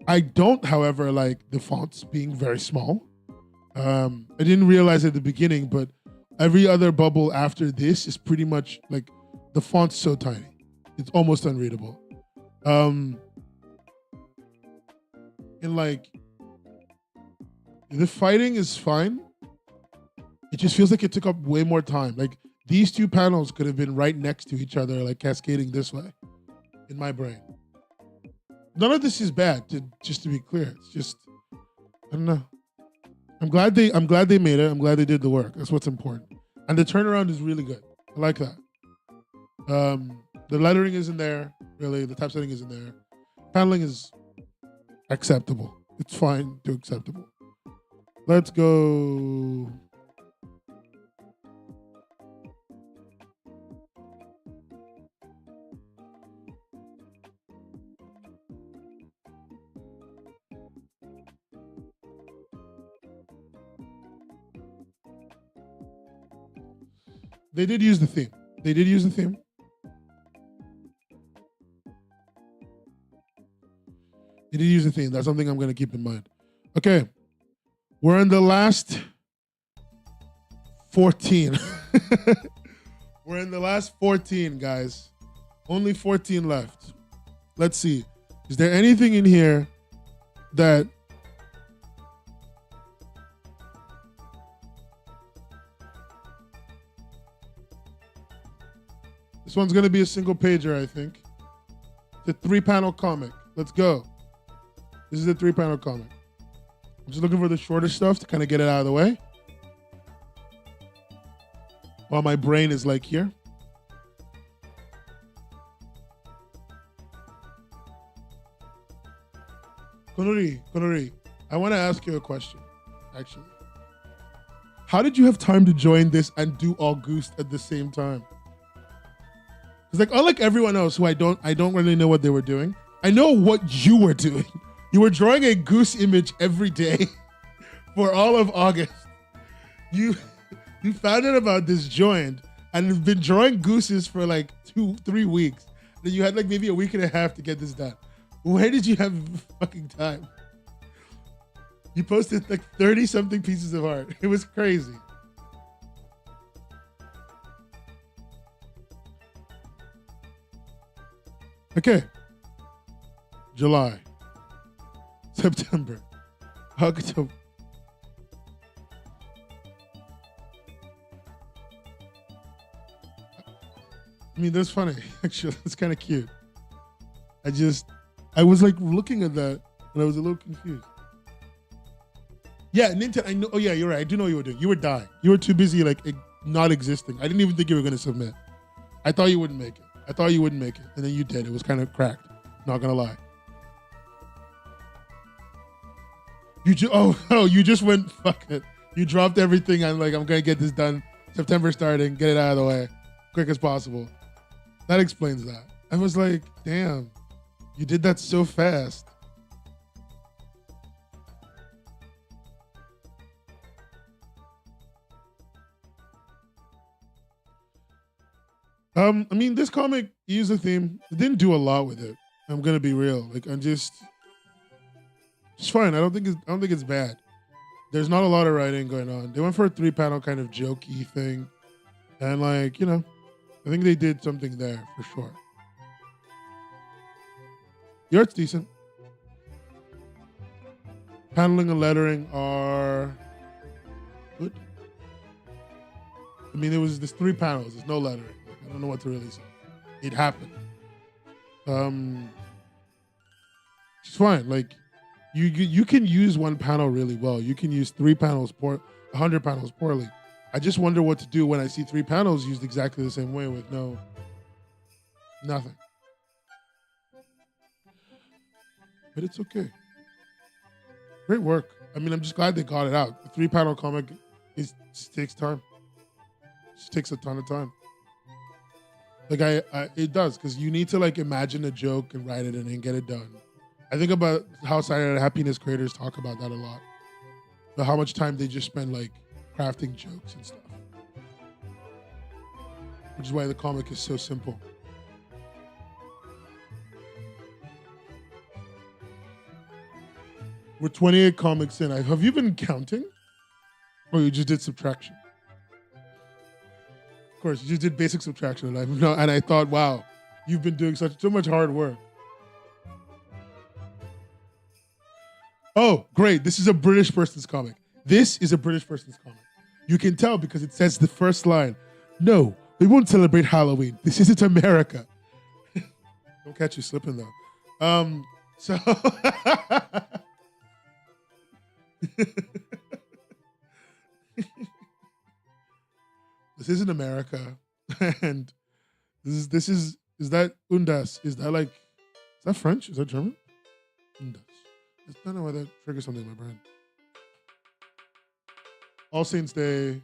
I don't, however, like the fonts being very small. I didn't realize at the beginning, but every other bubble after this is pretty much like the font's so tiny. It's almost unreadable. And like, the fighting is fine. It just feels like it took up way more time. Like, these two panels could have been right next to each other, like cascading this way in my brain. None of this is bad, just to be clear. It's just, I don't know. I'm glad they made it. I'm glad they did the work. That's what's important. And the turnaround is really good. I like that. The lettering isn't there, really. The typesetting isn't there. Paneling is acceptable. It's fine to acceptable. Let's go. They did use the theme. They did use the theme. They did use the theme. That's something I'm going to keep in mind. Okay. We're in the last 14. We're in the last 14, guys. Only 14 left. Let's see. Is there anything in here that... This one's going to be a single pager, I think. The 3-panel comic. Let's go. This is a 3-panel comic. I'm just looking for the shorter stuff to kind of get it out of the way. While my brain is like here. Konori, I want to ask you a question, actually. How did you have time to join this and do August at the same time? Because like, unlike everyone else who I don't really know what they were doing, I know what you were doing. You were drawing a goose image every day for all of August. You found out about this joint and have been drawing gooses for like 2-3 weeks. Then you had like maybe a week and a half to get this done. Where did you have fucking time? You posted like 30 something pieces of art. It was crazy. Okay. July. September. October. I mean, that's funny. Actually, that's kind of cute. I was like looking at that and I was a little confused. Yeah, Nintendo, I know. Oh yeah, you're right. I do know what you were doing. You were dying. You were too busy like not existing. I didn't even think you were going to submit. I thought you wouldn't make it. And then you did. It was kind of cracked. Not going to lie. You just went, fuck it. You dropped everything. I'm like, I'm going to get this done. September starting. Get it out of the way. Quick as possible. That explains that. I was like, damn. You did that so fast. I mean, this comic used a theme. It didn't do a lot with it. I'm gonna be real. Like, I'm just fine. I don't think it's bad. There's not a lot of writing going on. They went for a 3-panel kind of jokey thing, and like, you know, I think they did something there for sure. The art's decent. Paneling and lettering are good. I mean, there was this 3 panels. There's no lettering. I don't know what to really say. It happened. It's fine. Like, you can use 1 panel really well. You can use 3 panels 100 panels poorly. I just wonder what to do when I see 3 panels used exactly the same way with nothing. But it's okay. Great work. I mean, I'm just glad they got it out. The 3-panel comic takes time. It takes a ton of time. Like it does, because you need to like imagine a joke and write it and then get it done. I think about how Saturday Happiness creators talk about that a lot. But how much time they just spend like crafting jokes and stuff. Which is why the comic is so simple. We're 28 comics in. Have you been counting? Or you just did subtraction? Of course, you just did basic subtraction. And I thought, wow, you've been doing so much hard work. Oh, great. This is a British person's comic. You can tell because it says the first line. No, we won't celebrate Halloween. This isn't America. Don't catch you slipping though. So this isn't America. And this is that Undas? Is that French? Is that German? Undas. I don't know why that triggers something in my brain. All Saints Day.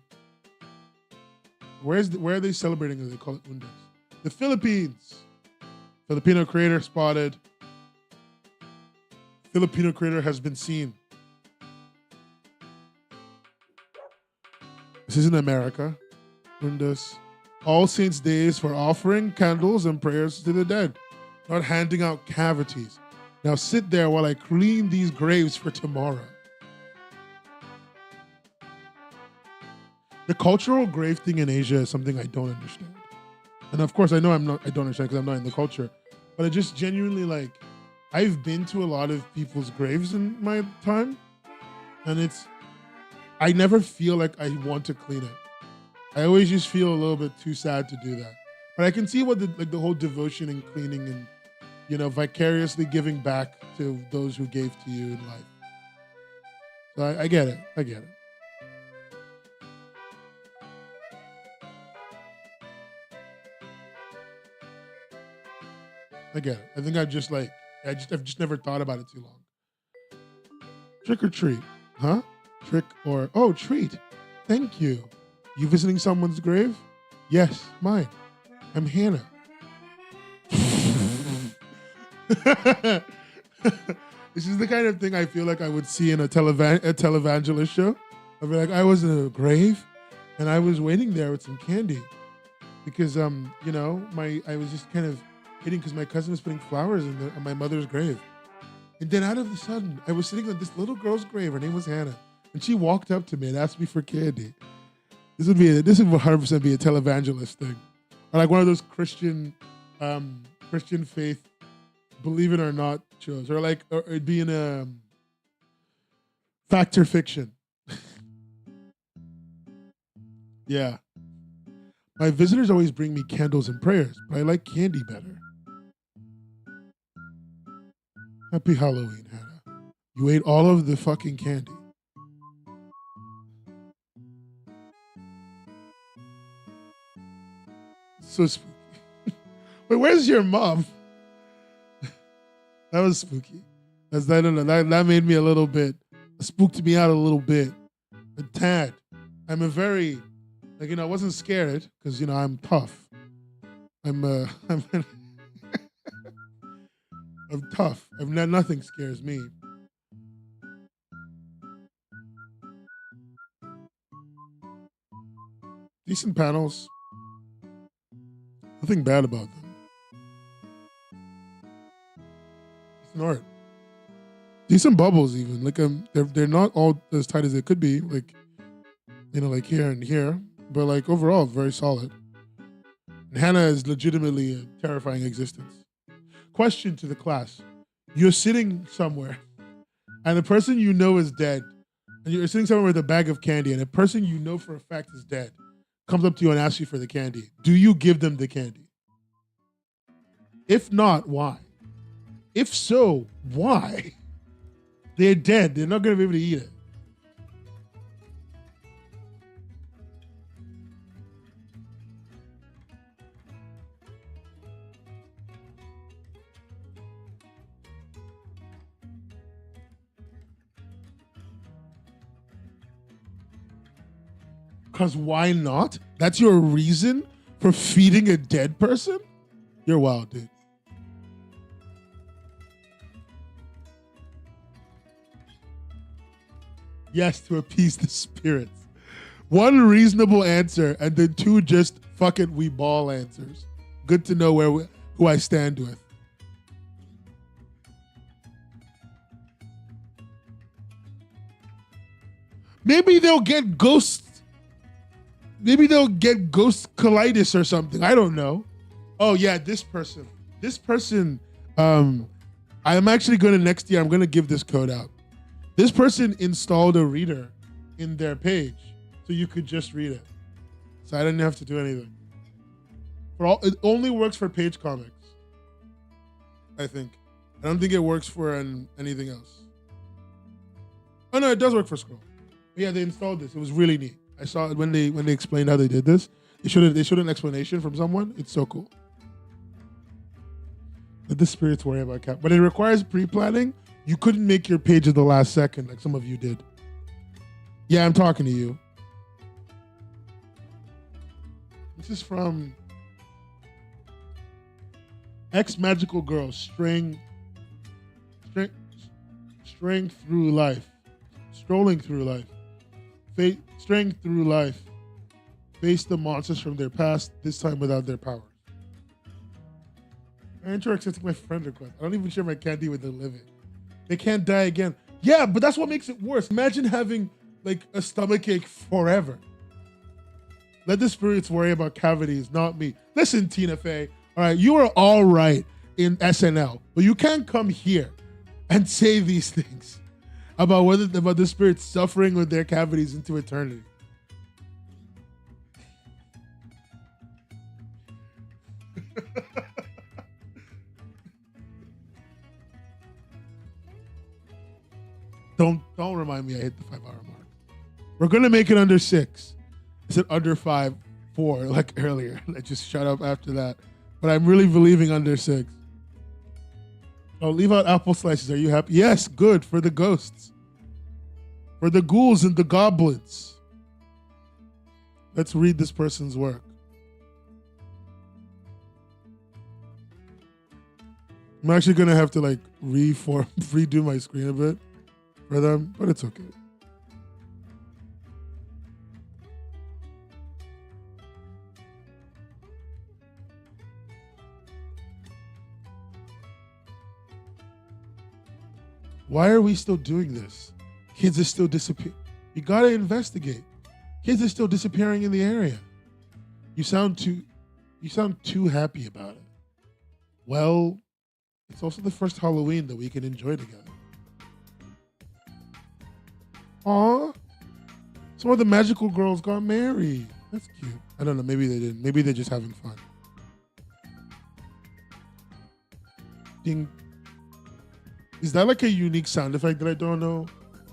Where are they celebrating as they call it Undas? The Philippines. Filipino creator spotted. Filipino creator has been seen. This isn't America. Undas. All Saints Days for offering candles and prayers to the dead, not handing out cavities. Now sit there while I clean these graves for tomorrow. The cultural grave thing in Asia is something I don't understand. And of course, I don't understand because I'm not in the culture. But I just genuinely I've been to a lot of people's graves in my time. And I never feel like I want to clean it. I always just feel a little bit too sad to do that. But I can see what the whole devotion and cleaning and, vicariously giving back to those who gave to you in life. So I get it. I get it. I get it. I think I've just never thought about it too long. Trick or treat, huh? Treat. Thank you. You visiting someone's grave? Yes, mine. I'm Hannah. This is the kind of thing I feel like I would see in a televangelist show. I'd be like, I was in a grave, and I was waiting there with some candy, because I was just kind of hitting because my cousin was putting flowers on my mother's grave, and then out of the sudden, I was sitting on this little girl's grave. Her name was Hannah, and she walked up to me and asked me for candy. This would 100% be a televangelist thing, or like one of those Christian faith, believe it or not shows, or it'd be in a fact or fiction. Yeah. My visitors always bring me candles and prayers, but I like candy better. Happy Halloween, Hannah. You ate all of the fucking candy. So spooky. Wait, where's your mom? That was spooky. I don't know. That made me a little bit, spooked me out a little bit. A tad. I'm a very, I wasn't scared because, I'm tough. I'm tough. Nothing scares me. Decent panels. Nothing bad about them. Decent art. Decent bubbles even. They're not all as tight as they could be. Like here and here. But overall, very solid. And Hannah is legitimately a terrifying existence. Question to the class. You're sitting somewhere and the person you know is dead. And you're sitting somewhere with a bag of candy and a person you know for a fact is dead comes up to you and asks you for the candy. Do you give them the candy? If not, why? If so, why? They're dead. They're not going to be able to eat it. Because why not? That's your reason for feeding a dead person? You're wild, dude. Yes, to appease the spirits. One reasonable answer, and then two just fucking we ball answers. Good to know who I stand with. Maybe they'll get ghost colitis or something. I don't know. Oh yeah, this person. I'm actually going to next year, I'm going to give this code out. This person installed a reader in their page so you could just read it. So I didn't have to do anything. It only works for page comics, I think. I don't think it works for anything else. Oh no, it does work for Scroll. But yeah, they installed this. It was really neat. I saw it when they explained how they did this. They showed an explanation from someone. It's so cool. Let the spirits worry about cap. But it requires pre-planning. You couldn't make your page at the last second like some of you did. Yeah, I'm talking to you. This is from Ex-Magical Girl, strolling through life. Straying through life. Face the monsters from their past, this time without their powers. I enjoy accepting my friend request. I don't even share my candy with the living. They can't die again. Yeah, but that's what makes it worse. Imagine having a stomachache forever. Let the spirits worry about cavities, not me. Listen, Tina Fey. All right, you are all right in SNL, but you can't come here and say these things about the spirits suffering with their cavities into eternity. Don't remind me I hit the 5 hour mark. We're gonna make it under 6. I said under 5, 4 like earlier. I just shut up after that. But I'm really believing under 6. Oh, leave out apple slices. Are you happy? Yes, good for the ghosts. For the ghouls and the goblins. Let's read this person's work. I'm actually gonna have to like redo my screen a bit for them, but it's okay. Why are we still doing this? Kids are still disappearing. You gotta investigate. Kids are still disappearing in the area. You sound too happy about it. Well, it's also the first Halloween that we can enjoy together. Aw, some of the magical girls got married. That's cute. I don't know, maybe they didn't. Maybe they're just having fun. Ding. Is that like a unique sound effect that I don't know?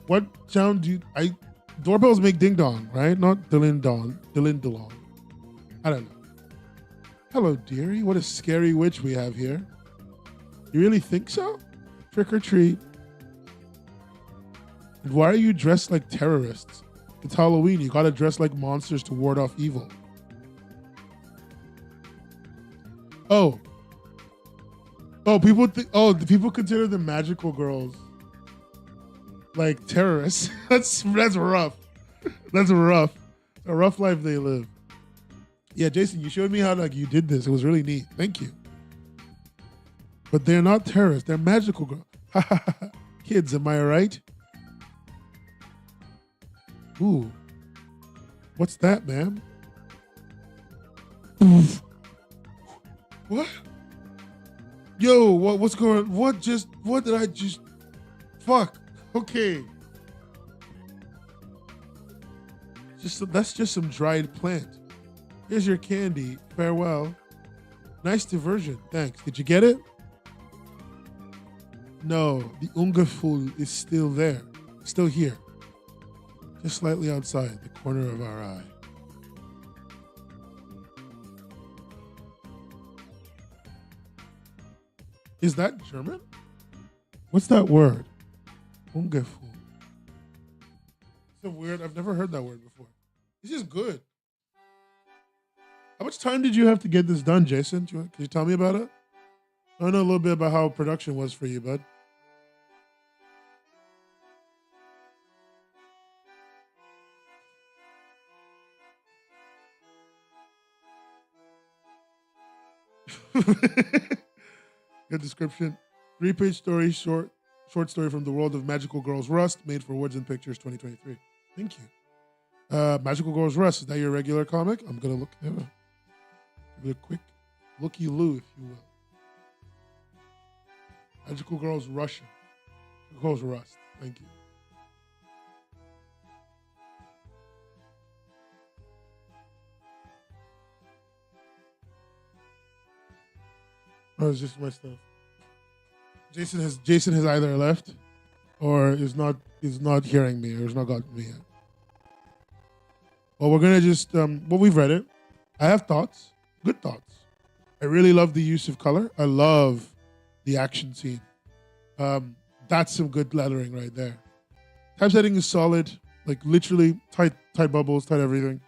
What sound doorbells make ding dong, right? Not dillin dong, dillin dong. I don't know. Hello, dearie. What a scary witch we have here. You really think so? Trick or treat. And why are you dressed like terrorists? It's Halloween. You gotta dress like monsters to ward off evil. Oh, people consider the magical girls like terrorists. That's rough. That's rough. It's a rough life they live. Yeah, Jason, you showed me how like you did this. It was really neat. Thank you. But they're not terrorists. They're magical girls. Kids, am I right? Ooh. What's that, ma'am? What? Yo, what's going on? What did I just... Fuck. Okay. That's just some dried plant. Here's your candy. Farewell. Nice diversion. Thanks. Did you get it? No, the Ungeful is still there. Still here. Just slightly outside the corner of our eye. Is that German? What's that word? Ungeful. It's a weird, I've never heard that word before. This is good. How much time did you have to get this done, Jason? Can you tell me about it? I want to know a little bit about how production was for you, bud. Good description. 3-page story, short story from the world of Magical Girls Rust, made for Words and Pictures 2023. Thank you. Magical Girls Rust, is that your regular comic? I'm going to look there. Give it a quick looky-loo, if you will. Magical Girls Russian. Magical Girls Rust. Thank you. Oh, it's just my stuff. Jason has either left or is not hearing me or has not gotten me yet. Well, we're gonna just we've read it. I have thoughts, good thoughts. I really love the use of color. I love the action scene. That's some good lettering right there. Typesetting is solid, like literally tight bubbles, tight everything.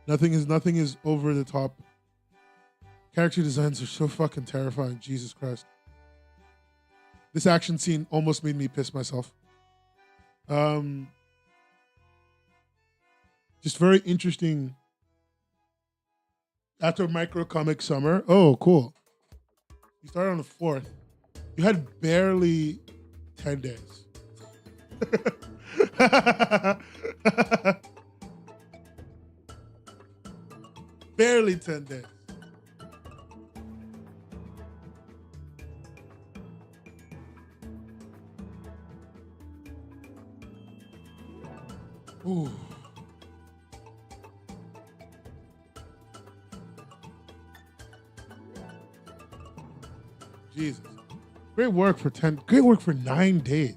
Nothing is over the top. Character designs are so fucking terrifying. Jesus Christ. This action scene almost made me piss myself. Just very interesting. After Micro Comic Summer. Oh, cool. You started on the 4th. You had barely 10 days. Barely 10 days. Ooh. Jesus. Great work for 9 days.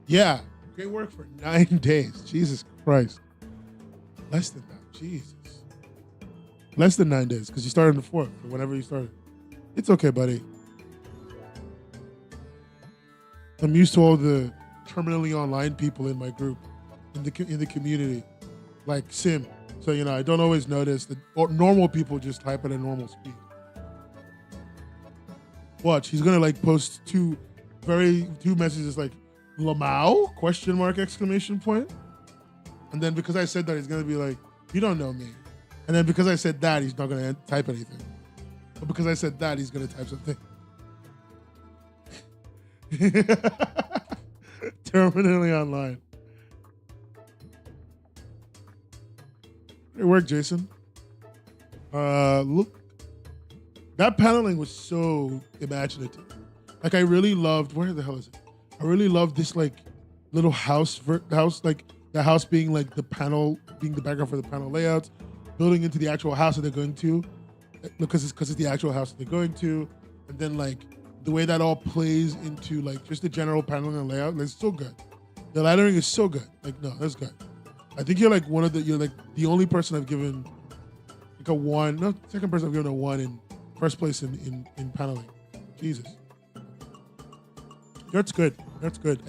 Yeah. Great work for 9 days. Jesus Christ. Less than that. Jesus. Less than 9 days, because you started on the 4th, or whenever you started. It's okay, buddy. I'm used to all the terminally online people in my group, in the community. like sim. So, I don't always notice that normal people just type at a normal speed. Watch, he's gonna like post two messages like Lamau question mark exclamation point. And then because I said that, he's gonna be like, you don't know me. And then because I said that, he's not gonna type anything. But because I said that, he's gonna type something. Terminally online. Great work, Jason. Look, that paneling was so imaginative. Like I really loved. Where the hell is it? I really loved this like little house, like the house being like the panel, being the background for the panel layouts, building into the actual house that they're going to, because it's the actual house that they're going to, and then like the way that all plays into like just the general paneling and layout. It's so good. The lettering is so good. Like no, that's good. I think you're like you're like the only person I've given like a 1. No, second person I've given a 1 in first place in paneling. Jesus. That's good. That's good.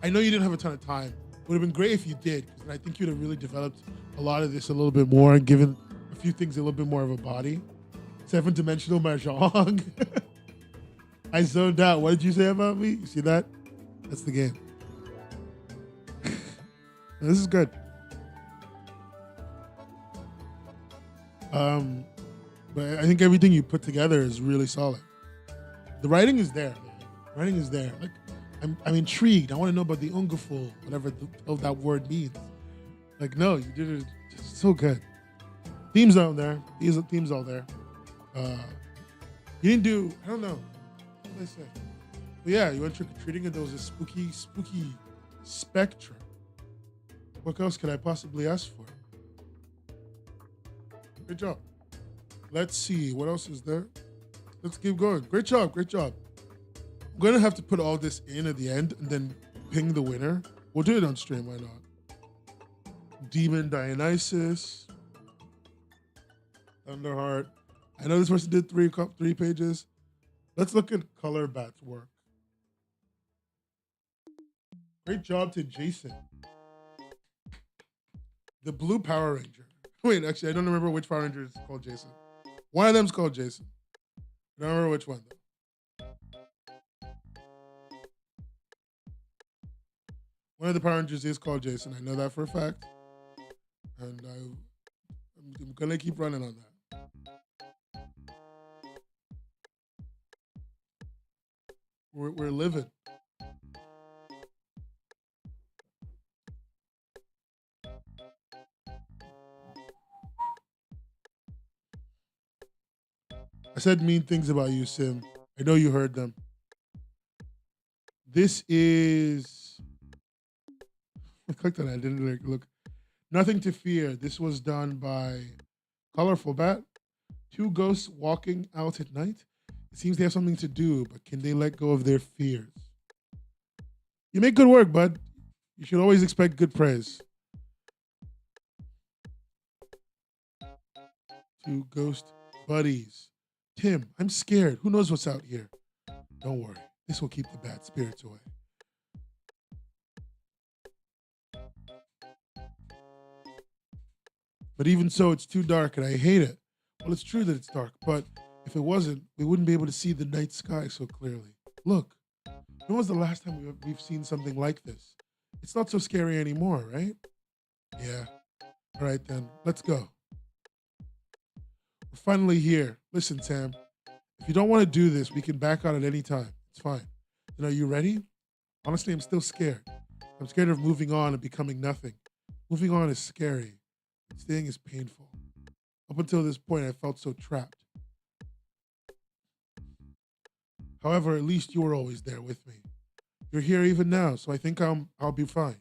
I know you didn't have a ton of time. It would have been great if you did, because I think you'd have really developed a lot of this a little bit more and given a few things a little bit more of a body. 7-dimensional mahjong. I zoned out. What did you say about me? You see that? That's the game. This is good. But I think everything you put together is really solid. The writing is there. The writing is there. Like I'm intrigued. I want to know about the ungeful, whatever that word means. Like, no, you did it just so good. Themes out there. Themes all there. You didn't do, I don't know. What did I say? But yeah, you went trick-or-treating and there was a spooky spectrum. What else could I possibly ask for? Great job. Let's see. What else is there? Let's keep going. Great job. Great job. I'm going to have to put all this in at the end and then ping the winner. We'll do it on stream. Why not? Demon Dionysus. Thunderheart. I know this person did three pages. Let's look at Color Bat's work. Great job to Jason. The Blue Power Ranger. Wait, actually, I don't remember which Power Ranger is called Jason. One of them's called Jason. I don't remember which one, though. One of the Power Rangers is called Jason. I know that for a fact. And I'm going to keep running on that. We're living. I said mean things about you, Sim. I know you heard them. This is... I clicked on it. I didn't look. Nothing to Fear. This was done by Colorful Bat. 2 ghosts walking out at night. It seems they have something to do, but can they let go of their fears? You make good work, bud. You should always expect good praise. 2 ghost buddies. Tim, I'm scared. Who knows what's out here? Don't worry. This will keep the bad spirits away. But even so, it's too dark and I hate it. Well, it's true that it's dark, but if it wasn't, we wouldn't be able to see the night sky so clearly. Look, when was the last time we've seen something like this? It's not so scary anymore, right? Yeah. All right, then. Let's go. We're finally here. Listen, Sam. If you don't want to do this, we can back out at any time. It's fine. Are you ready? Honestly, I'm still scared. I'm scared of moving on and becoming nothing. Moving on is scary. Staying is painful. Up until this point, I felt so trapped. However, at least you were always there with me. You're here even now, so I think I'll be fine.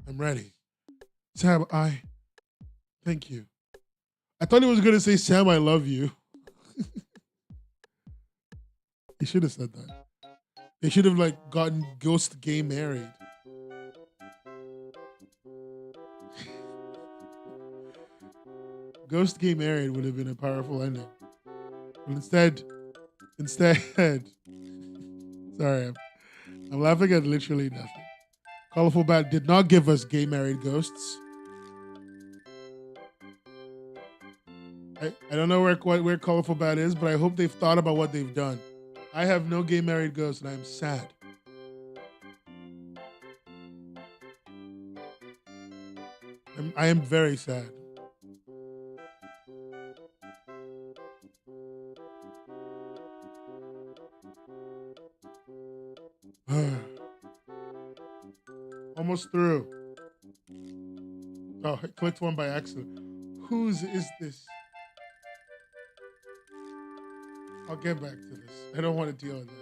I'm ready. Sam, thank you. I thought he was going to say, Sam, I love you. He should have said that. They should have gotten Ghost Gay married. Ghost Gay married would have been a powerful ending. But instead, sorry, I'm laughing at literally nothing. Colorful Bat did not give us gay married ghosts. I don't know where Colorful Bad is, but I hope they've thought about what they've done. I have no gay married ghost, and I am sad. I am very sad. Almost through. Oh, I clicked one by accident. Whose is this? I'll get back to this. I don't want to deal with that.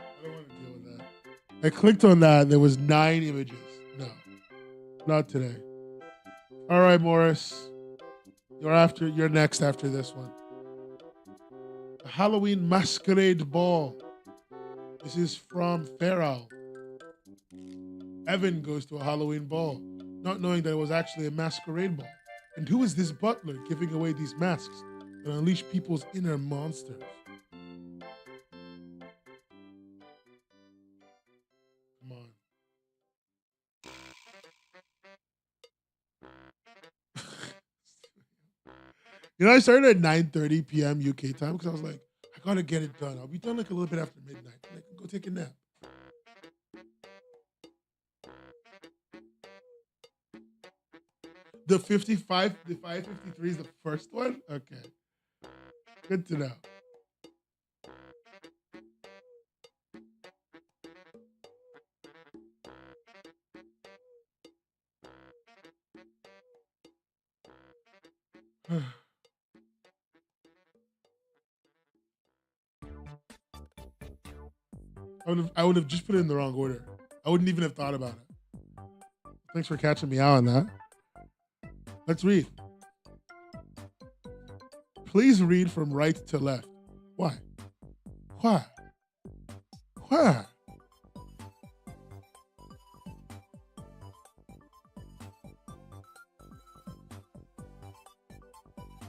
I don't want to deal with that. I clicked on that. There was 9 images. No, not today. All right, Morris. You're next after this one. The Halloween Masquerade Ball. This is from Feral. Evan goes to a Halloween ball, not knowing that it was actually a masquerade ball. And who is this butler giving away these masks that unleash people's inner monsters? Come on. You know, I started at 9:30 p.m. UK time because I was like, I gotta get it done. I'll be done like a little bit after midnight. I can go take a nap. The 553 is the first one? Okay. Good to know. I would have just put it in the wrong order. I wouldn't even have thought about it. Thanks for catching me out on that. Let's read. Please read from right to left. Why? Why? Why?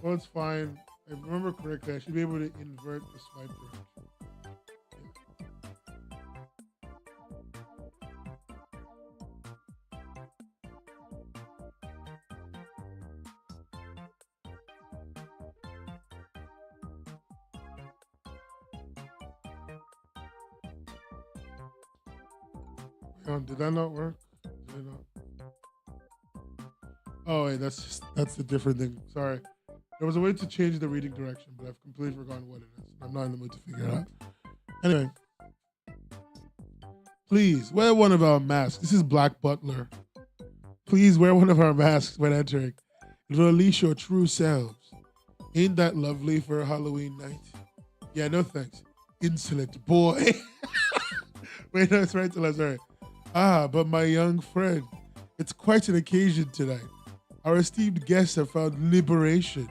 Well, it's fine. If I remember correctly, I should be able to invert the swipe direction. Did that not work? Did it not? Oh wait, that's a different thing. Sorry. There was a way to change the reading direction, but I've completely forgotten what it is. I'm not in the mood to figure it out. Anyway. Please wear one of our masks. This is Black Butler. Please wear one of our masks when entering. It will unleash your true selves. Ain't that lovely for a Halloween night? Yeah, no thanks. Insolent boy. Wait, no, it's right to left. Sorry. Ah, but my young friend, it's quite an occasion tonight. Our esteemed guests have found liberation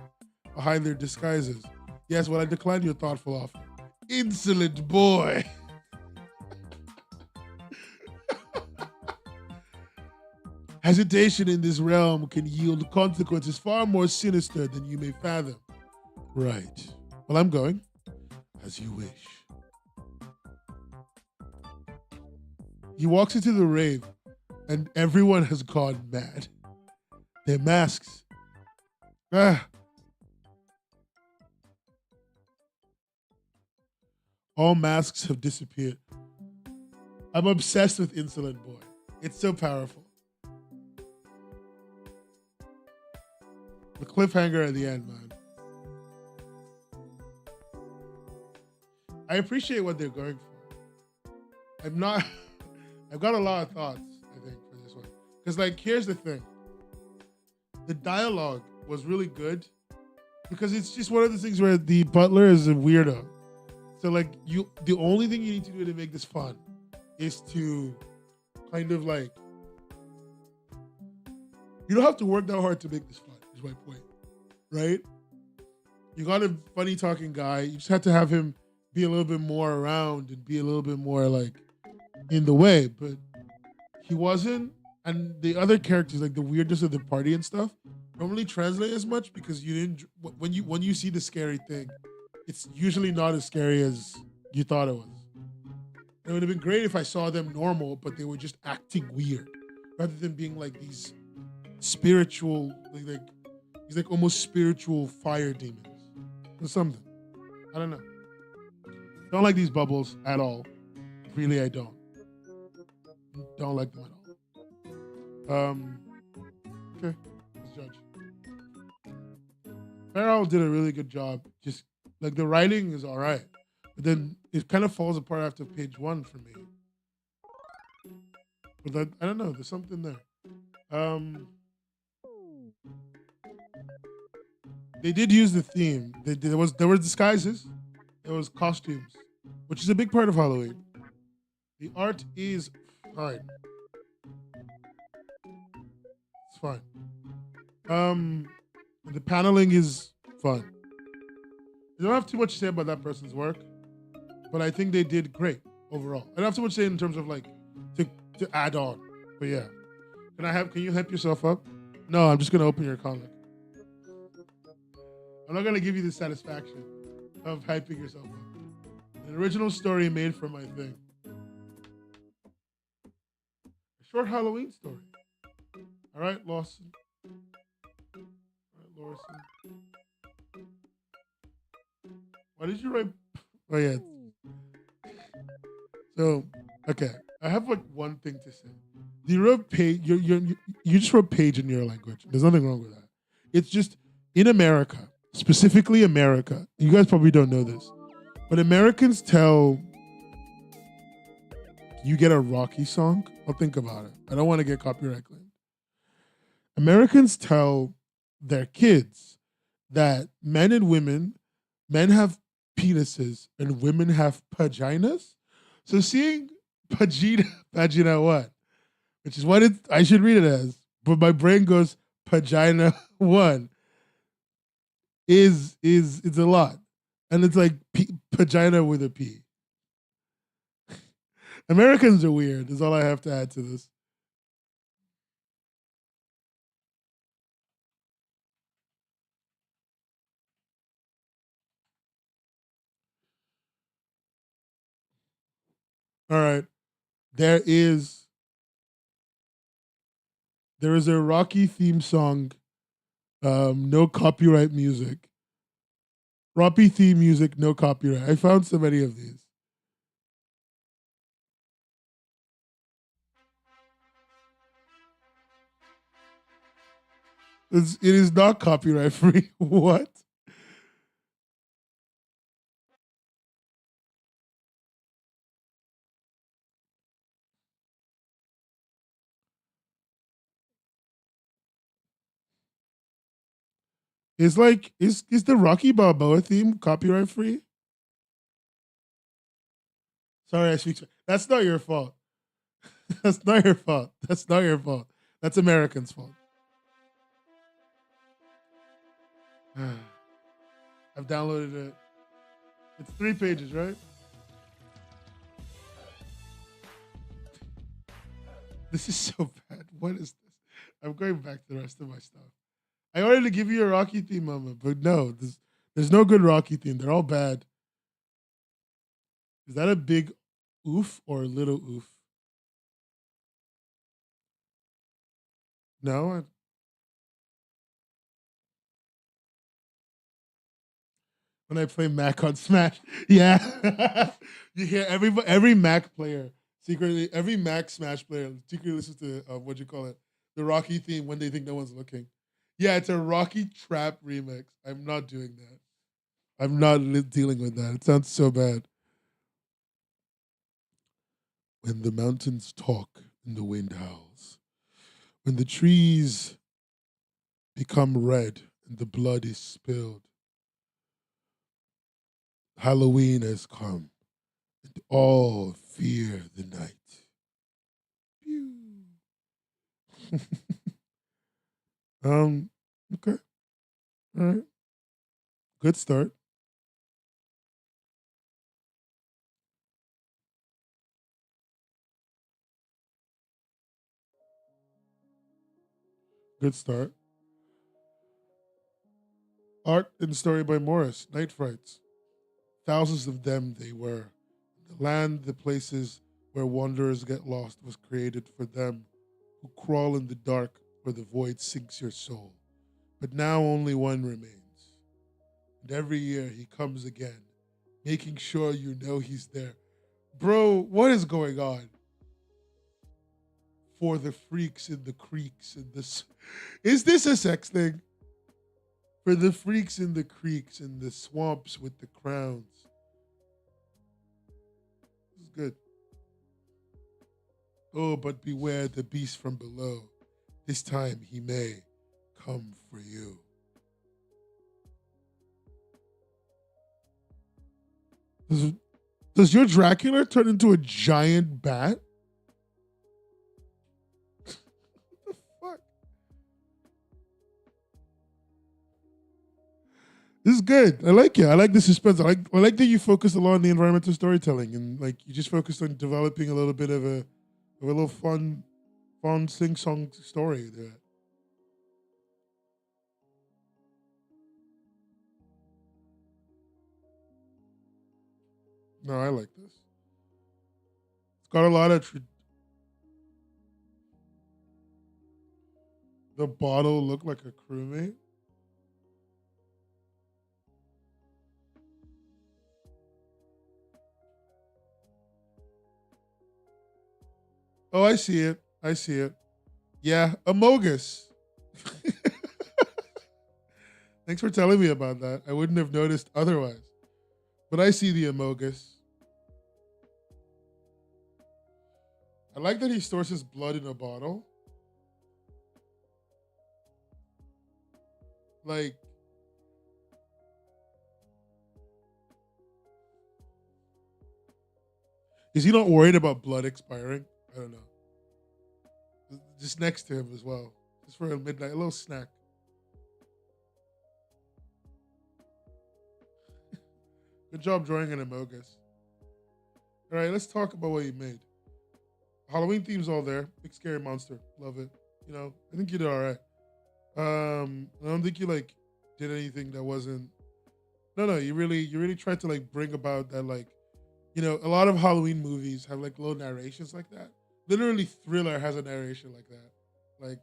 behind their disguises. Yes, well, I decline your thoughtful offer. Insolent boy. Hesitation in this realm can yield consequences far more sinister than you may fathom. Right. Well, I'm going. As you wish. He walks into the rave, and everyone has gone mad. Their masks. All masks have disappeared. I'm obsessed with Insolent Boy. It's so powerful. The cliffhanger at the end, man. I appreciate what they're going for. I've got a lot of thoughts, I think, for this one. Because, like, here's the thing. The dialogue was really good because it's just one of those things where the butler is a weirdo. So, like, the only thing you need to do to make this fun is to kind of, like, you don't have to work that hard to make this fun, is my point, right? You got a funny talking guy. You just have to have him be a little bit more around and be a little bit more, like, in the way, but he wasn't. And the other characters, like the weirdness of the party and stuff, don't really translate as much because you didn't. When you see the scary thing, it's usually not as scary as you thought it was. It would have been great if I saw them normal, but they were just acting weird, rather than being like these spiritual, like these like almost spiritual fire demons or something. I don't know. Don't like these bubbles at all. Really, I don't. Don't like them at all. Okay, let's judge. Farrell did a really good job. Just like the writing is all right, but then it kind of falls apart after page one for me. But that, I don't know. There's something there. They did use the theme. There were disguises. There was costumes, which is a big part of Halloween. The art is fine. It's fine. The paneling is fun. I don't have too much to say about that person's work, but I think they did great overall. I don't have too much to say in terms of like to add on. But yeah. Can you hype yourself up? No, I'm just gonna open your comic. I'm not gonna give you the satisfaction of hyping yourself up. An original story made for my thing. A short Halloween story. All right, Lawson. All right, Lawson. Why did you write? Oh yeah. So okay, I have like one thing to say. You wrote page. You just wrote page in your language. There's nothing wrong with that. It's just in America, specifically America. You guys probably don't know this, but Americans tell you get a Rocky song. I'll think about it. I don't want to get copyright claimed. Americans tell their kids that men have penises and women have vaginas. So seeing vagina what? Which is what I should read it as, but my brain goes vagina one is it's a lot, and it's like vagina with a P. Americans are weird. Is all I have to add to this. All right, there is a Rocky theme song. No copyright music. Rocky theme music, no copyright. I found so many of these. It is not copyright free. What? It's like is the Rocky Balboa theme copyright free? Sorry, I speak. That's not your fault. That's not your fault. That's not your fault. That's Americans' fault. I've downloaded it. It's 3 pages, right? This is so bad. What is this? I'm going back to the rest of my stuff. I wanted to give you a Rocky theme moment, but no, there's no good Rocky theme. They're all bad. Is that a big oof or a little oof? No. When I play Mac on Smash, yeah, you hear every Mac player secretly, every Mac Smash player secretly listens to what you call it, the Rocky theme when they think no one's looking. Yeah, it's a Rocky trap remix. I'm not doing that. I'm not dealing with that. It sounds so bad. When the mountains talk and the wind howls, when the trees become red and the blood is spilled, Halloween has come and all fear the night. Pew. um, okay. All right. Good start. Good start. Art and story by Morris. Night Frights. Thousands of them they were. The land, the places where wanderers get lost, was created for them who crawl in the dark where the void sinks your soul. But now only one remains. And every year he comes again, making sure you know he's there. Bro, what is going on? For the freaks in the creeks and this. Is this a sex thing? For the freaks in the creeks and the swamps with the crowns. This is good. Oh, but beware the beast from below. This time he may come for you. Does your Dracula turn into a giant bat? What the fuck? This is good. I like it. I like the suspense. I like that you focused a lot on the environmental storytelling and like you just focused on developing a little bit of a little fun sing-song story there. No, I like this. It's got a lot of the bottle looked like a crewmate. Oh, I see it. I see it. Yeah, Amogus. Thanks for telling me about that. I wouldn't have noticed otherwise. But I see the Amogus. I like that he stores his blood in a bottle. Like, is he not worried about blood expiring? I don't know. Just next to him as well. Just for a midnight, a little snack. Good job drawing an Amogus. All right, let's talk about what you made. Halloween theme's all there. Big scary monster. Love it. You know, I think you did all right. I don't think you like did anything that wasn't. No. You really tried to like bring about that like, a lot of Halloween movies have like little narrations like that. Literally, Thriller has a narration like that. Like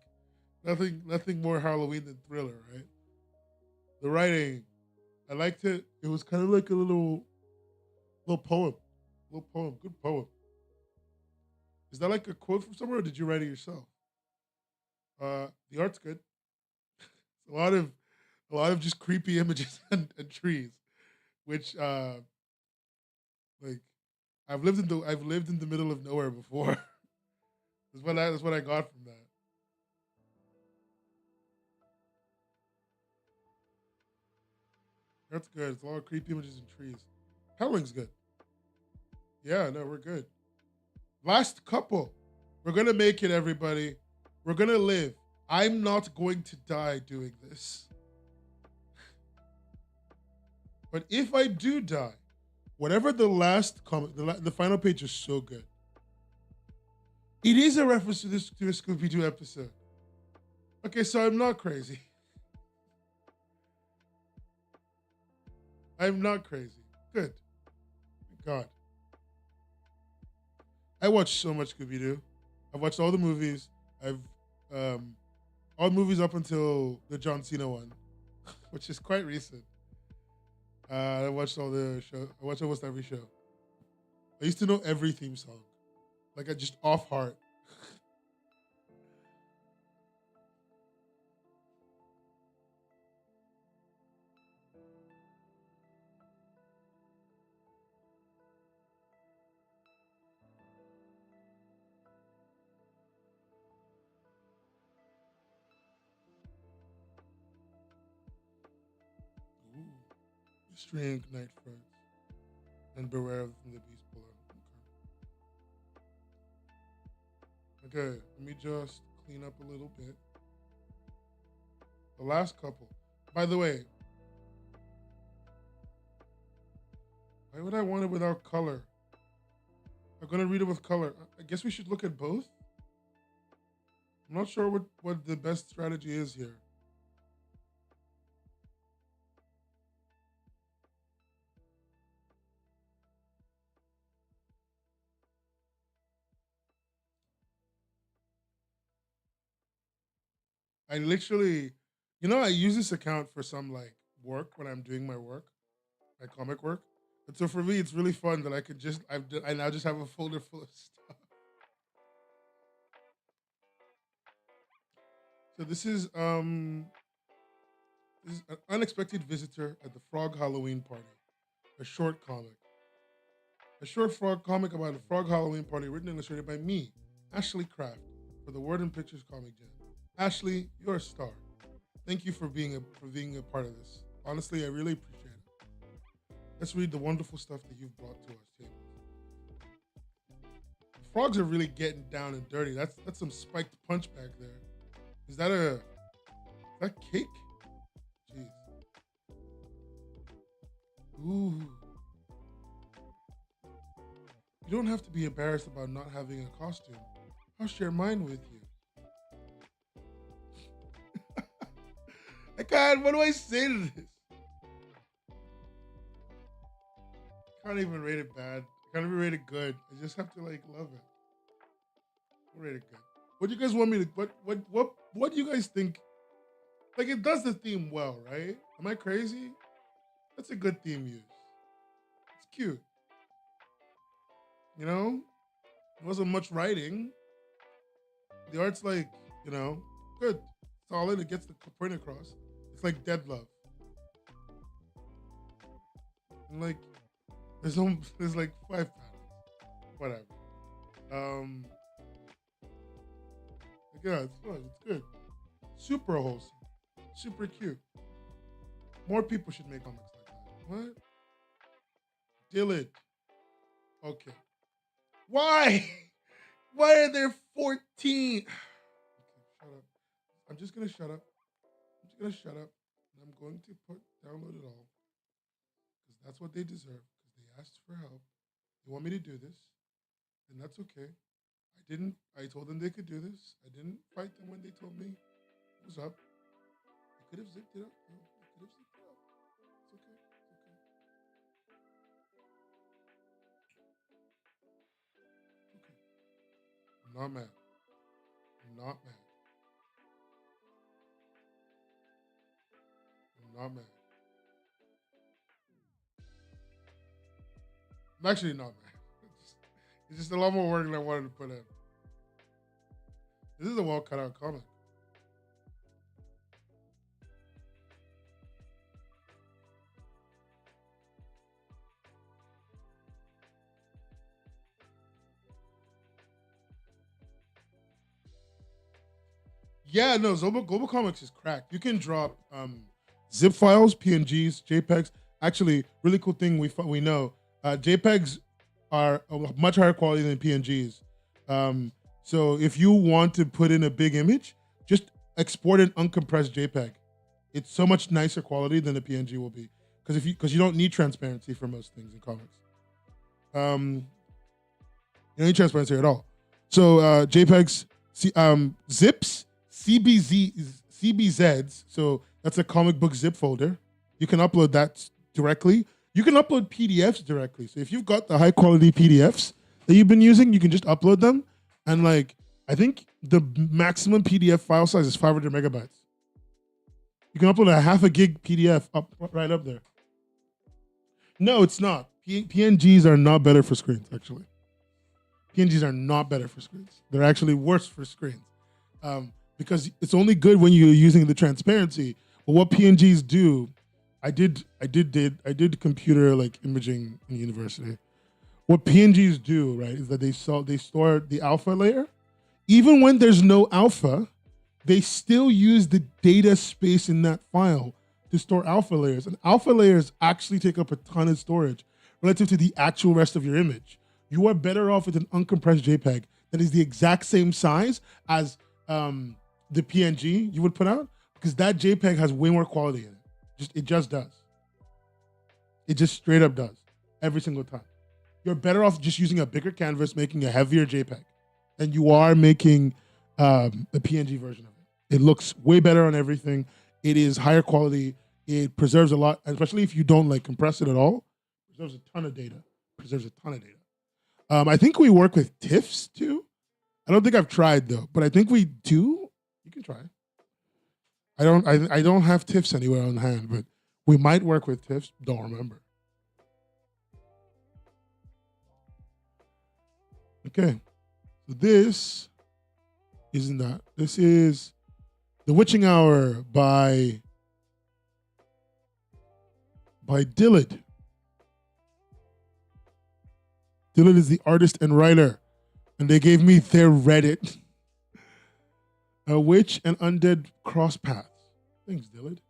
nothing more Halloween than Thriller, right? The writing, I liked it. It was kind of like a little poem, good poem. Is that like a quote from somewhere, or did you write it yourself? The art's good. A lot of just creepy images and trees, which like I've lived in the middle of nowhere before. That's what I got from that. That's good. It's a lot of creepy images and trees. Helling's good. Yeah, no, we're good. Last couple. We're gonna make it, everybody. We're gonna live. I'm not going to die doing this. But if I do die, whatever the last comment, the final page is so good. It is a reference to a Scooby Doo episode. Okay, so I'm not crazy. I'm not crazy. Good. Thank God. I watched so much Scooby Doo. I've watched all the movies. I've all movies up until the John Cena one, which is quite recent. I watched all the show. I watched almost every show. I used to know every theme song, like I just off heart. Ooh. String night friends and beware of from the beast below. Okay, let me just clean up a little bit. The last couple. By the way, why would I want it without color? I'm gonna read it with color. I guess we should look at both. I'm not sure what the best strategy is here. I literally, I use this account for some like work when I'm doing my work, my comic work. And so for me, it's really fun that I could just, I now just have a folder full of stuff. So this is an unexpected visitor at the Frog Halloween party, a short comic. A short frog comic about a frog Halloween party written and illustrated by me, Ashley Craft, for the Word and Pictures Comic Jam. Ashley, you're a star. Thank you for being a part of this. Honestly, I really appreciate it. Let's read the wonderful stuff that you've brought to us, Tapas. The frogs are really getting down and dirty. That's some spiked punch back there. Is that cake? Jeez. Ooh. You don't have to be embarrassed about not having a costume. I'll share mine with you. I can't. What do I say to this? I can't even rate it bad. I can't even rate it good. I just have to like love it. I'll rate it good. What do you guys want me to? What do you guys think? Like it does the theme well, right? Am I crazy? That's a good theme use. It's cute. You know, it wasn't much writing. The art's like, good, solid. It gets the point across. It's like Dead Love, and like there's like 5 panels, whatever. Um, like, yeah, it's fun. It's good. Super wholesome, super cute. More people should make comics like that. What? Deal it. Okay. Why? Why are there 14? Okay, shut up. I'm just gonna shut up. I'm just gonna shut up. And I'm going to download it all. Because that's what they deserve. Because they asked for help. They want me to do this. And that's okay. I told them they could do this. I didn't fight them when they told me it was up. They could have zipped it up. No, they could have zipped it up. It's okay. It's okay. It's okay. I'm not mad. I'm not mad. I'm not mad. I'm actually not mad. It's just a lot more work than I wanted to put in. This is a well cut out comic. Yeah, no, Global Comics is cracked. You can drop zip files, PNGs, JPEGs. Actually, really cool thing we know. JPEGs are much higher quality than PNGs. So if you want to put in a big image, just export an uncompressed JPEG. It's so much nicer quality than a PNG will be because you don't need transparency for most things in comics. You don't need transparency at all. So JPEGs, zips, CBZs. So that's a comic book zip folder. You can upload that directly. You can upload PDFs directly. So if you've got the high quality PDFs that you've been using, you can just upload them. And like, I think the maximum PDF file size is 500 megabytes. You can upload a half a gig PDF right up there. No, it's not. PNGs are not better for screens, actually. PNGs are not better for screens. They're actually worse for screens. Because it's only good when you're using the transparency. But what PNGs do, I did computer like imaging in university. What PNGs do, right, is that they store the alpha layer. Even when there's no alpha, they still use the data space in that file to store alpha layers. And alpha layers actually take up a ton of storage relative to the actual rest of your image. You are better off with an uncompressed JPEG that is the exact same size as the PNG you would put out, because that JPEG has way more quality in it. It just does. It just straight up does every single time. You're better off just using a bigger canvas, making a heavier JPEG, than you are making a PNG version of it. It looks way better on everything. It is higher quality. It preserves a lot, especially if you don't like compress it at all. Preserves a ton of data. I think we work with TIFFs too. I don't think I've tried though, but I think we do. You can try. I don't have TIFFs anywhere on hand, but we might work with TIFFs. Don't remember. Okay. So this isn't that. This is The Witching Hour by Dillard. Dillard is the artist and writer, and they gave me their Reddit. A witch and undead cross paths. Thanks, Dillard.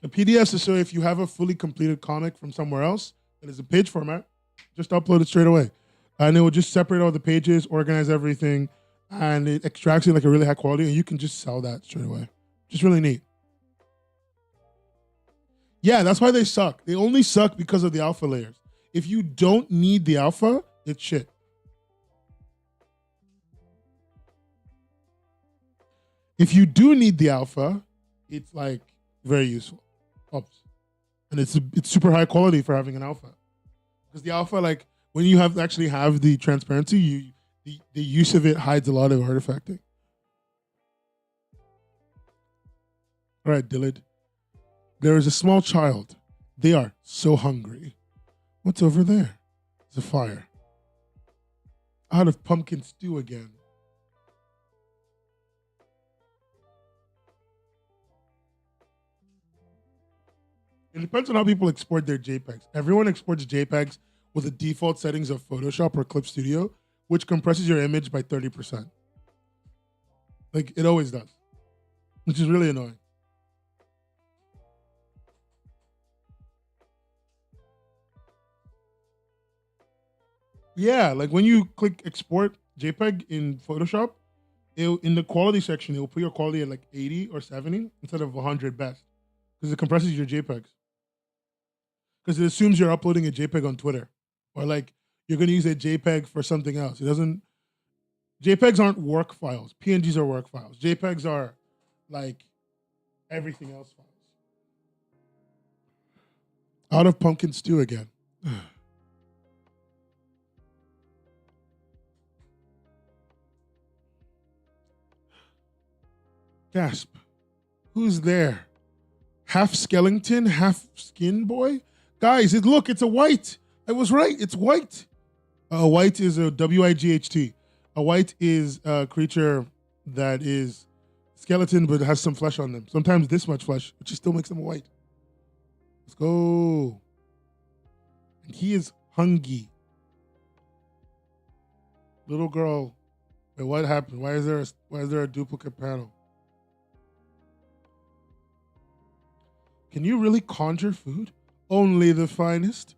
A PDF to show if you have a fully completed comic from somewhere else that is a page format, just upload it straight away. And it will just separate all the pages, organize everything, and it extracts it like a really high quality, and you can just sell that straight away. Just really neat. Yeah, that's why they suck. They only suck because of the alpha layers. If you don't need the alpha, it's shit. If you do need the alpha, it's like very useful. Oops. And it's super high quality for having an alpha. Because the alpha, like when you actually have the transparency, the use of it hides a lot of artifacting. All right, Dillard. There is a small child. They are so hungry. What's over there? It's a fire. Out of pumpkin stew again. It depends on how people export their JPEGs. Everyone exports JPEGs with the default settings of Photoshop or Clip Studio, which compresses your image by 30%. Like, it always does, which is really annoying. Yeah, like when you click export JPEG in Photoshop, in the quality section, it will put your quality at like 80 or 70 instead of 100 best, because it compresses your JPEGs. Because it assumes you're uploading a JPEG on Twitter, or like you're going to use a JPEG for something else. It doesn't. JPEGs aren't work files. PNGs are work files. JPEGs are like everything else files. Out of pumpkin stew again. Gasp. Who's there? Half skeleton, half skin boy? Guys, it's a white. I was right. It's white. A white is a WIGHT. A white is a creature that is skeleton but has some flesh on them. Sometimes this much flesh, which still makes them a white. Let's go. And he is hungry. Little girl. Wait, what happened? Why is there a duplicate panel? Can you really conjure food? Only the finest?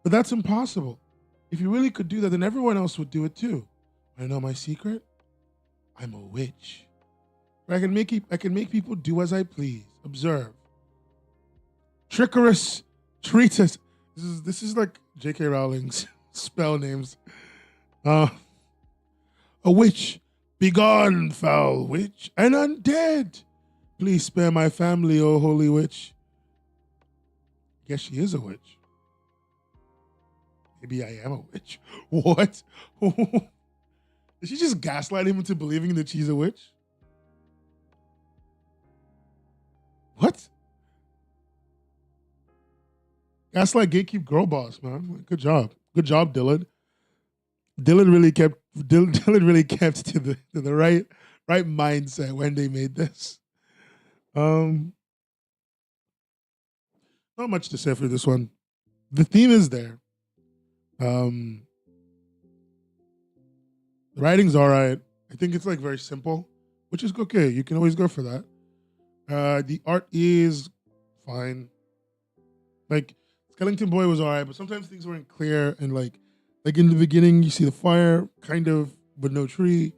But that's impossible. If you really could do that, then everyone else would do it too. I know my secret? I'm a witch. I can make people do as I please. Observe. Trickerous treatise. This is like J.K. Rowling's spell names. A witch. Begone, foul witch. An undead. Please spare my family, O holy witch. Guess she is a witch. Maybe I am a witch. What? Did she just gaslight him into believing that she's a witch? What? Gaslight gatekeep girl boss, man. Good job. Good job, Dillard. Dillard really kept to the right mindset when they made this. Not much to say for this one. The theme is there. The writing's all right. I think it's like very simple, which is okay. You can always go for that. The art is fine. Like Skeleton Boy was all right, but sometimes things weren't clear. And like in the beginning, you see the fire, kind of, but no tree.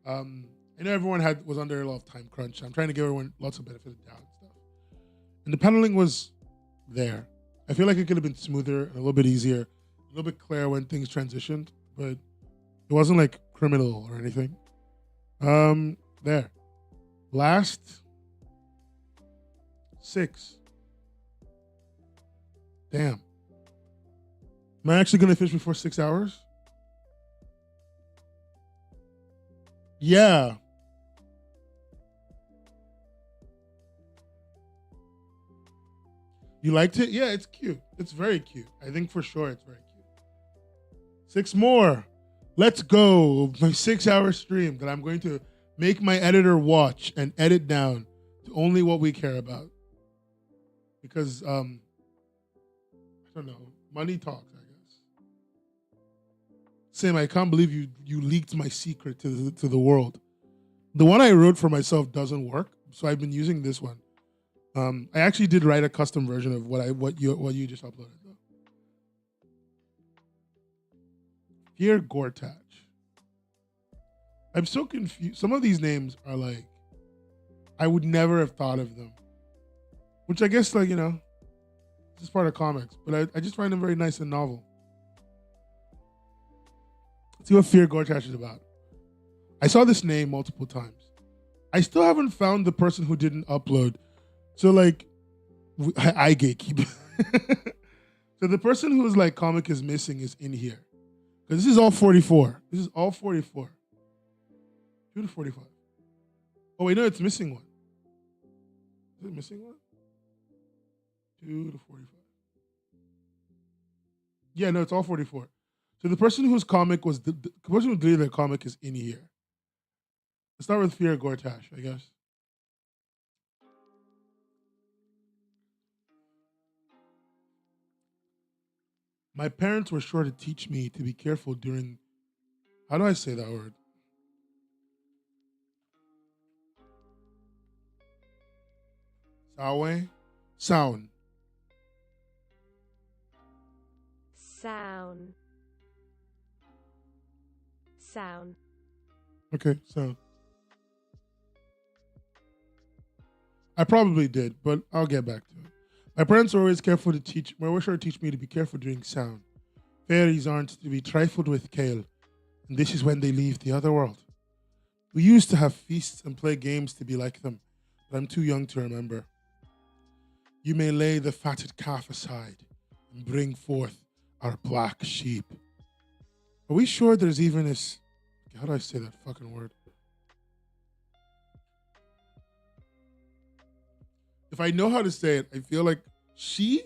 I know everyone was under a lot of time crunch. I'm trying to give everyone lots of benefit of the doubt and stuff. And the paneling was there. I feel like it could have been smoother and a little bit easier, a little bit clearer when things transitioned, but it wasn't like criminal or anything. There. Last 6. Damn. Am I actually going to fish before 6 hours? Yeah. You liked it? Yeah, it's cute. It's very cute. I think for sure it's very cute. 6 more. Let's go. My 6-hour stream that I'm going to make my editor watch and edit down to only what we care about. Because I don't know, money talks, I guess. Sam, I can't believe you leaked my secret to the world. The one I wrote for myself doesn't work, so I've been using this one. I actually did write a custom version of what you just uploaded though. Here, Gortach. I'm so confused. Some of these names are like, I would never have thought of them. Which I guess, like, this is part of comics, but I just find them very nice and novel. Let's see what Fear Gortach is about. I saw this name multiple times. I still haven't found the person who didn't upload. So, like, I gatekeep. So the person who is like, comic is missing is in here. Because this is all 44. This is all 44. 2 to 45. Oh, wait, no, it's missing one. Is it missing one? 2 to 45. Yeah, no, it's all 44. So the person whose comic was, the person who deleted their comic is in here. Let's start with Fear Gortach, I guess. My parents were sure to teach me to be careful during, how do I say that word? Sound. Okay, sound. I probably did, but I'll get back to it. My parents were always careful to teach, were sure to teach me to be careful during sound. Fairies aren't to be trifled with, Kale, and this is when they leave the other world. We used to have feasts and play games to be like them, but I'm too young to remember. You may lay the fatted calf aside and bring forth our black sheep. Are we sure there's even this? How do I say that fucking word? If I know how to say it, I feel like she.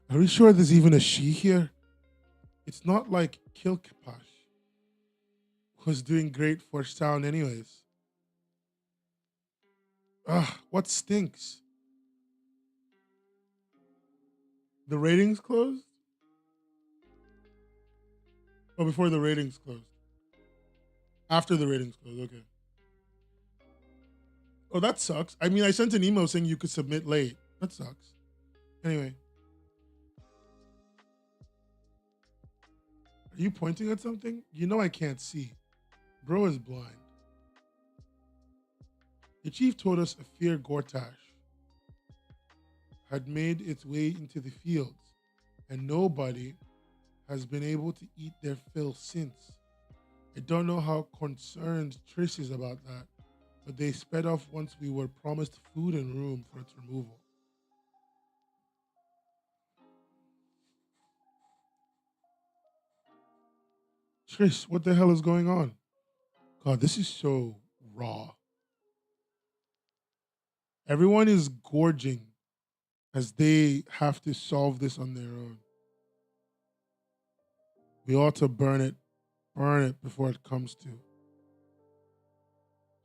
Are we sure there's even a she here? It's not like Kilkapash was doing great for sound anyways. What stinks? The ratings closed? Oh, before the ratings closed. After the ratings closed, okay. Oh, that sucks. I mean, I sent an email saying you could submit late. That sucks. Anyway. Are you pointing at something? You know I can't see. Bro is blind. The chief told us a Fear Gortach had made its way into the fields, and nobody has been able to eat their fill since. I don't know how concerned Trish is about that, but they sped off once we were promised food and room for its removal. Trish, what the hell is going on? God, this is so raw. Everyone is gorging as they have to solve this on their own. We ought to burn it before it comes to.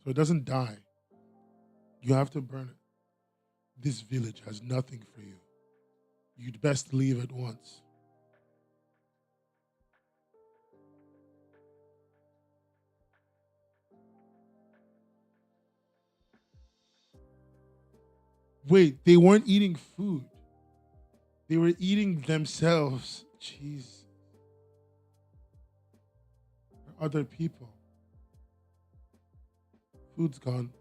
So it doesn't die. You have to burn it. This village has nothing for you. You'd best leave at once. Wait, they weren't eating food. They were eating themselves. Jeez. Other people. Food's gone.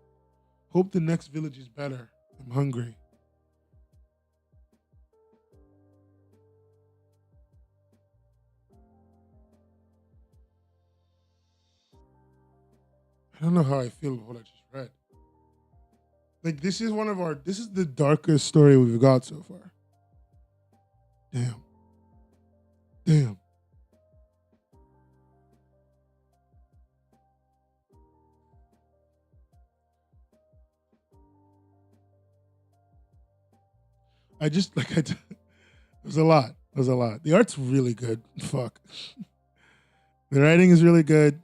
Hope the next village is better. I'm hungry. I don't know how I feel about what I just read. Like, this is the darkest story we've got so far. Damn. I just like it was a lot. It was a lot. The art's really good. Fuck. The writing is really good.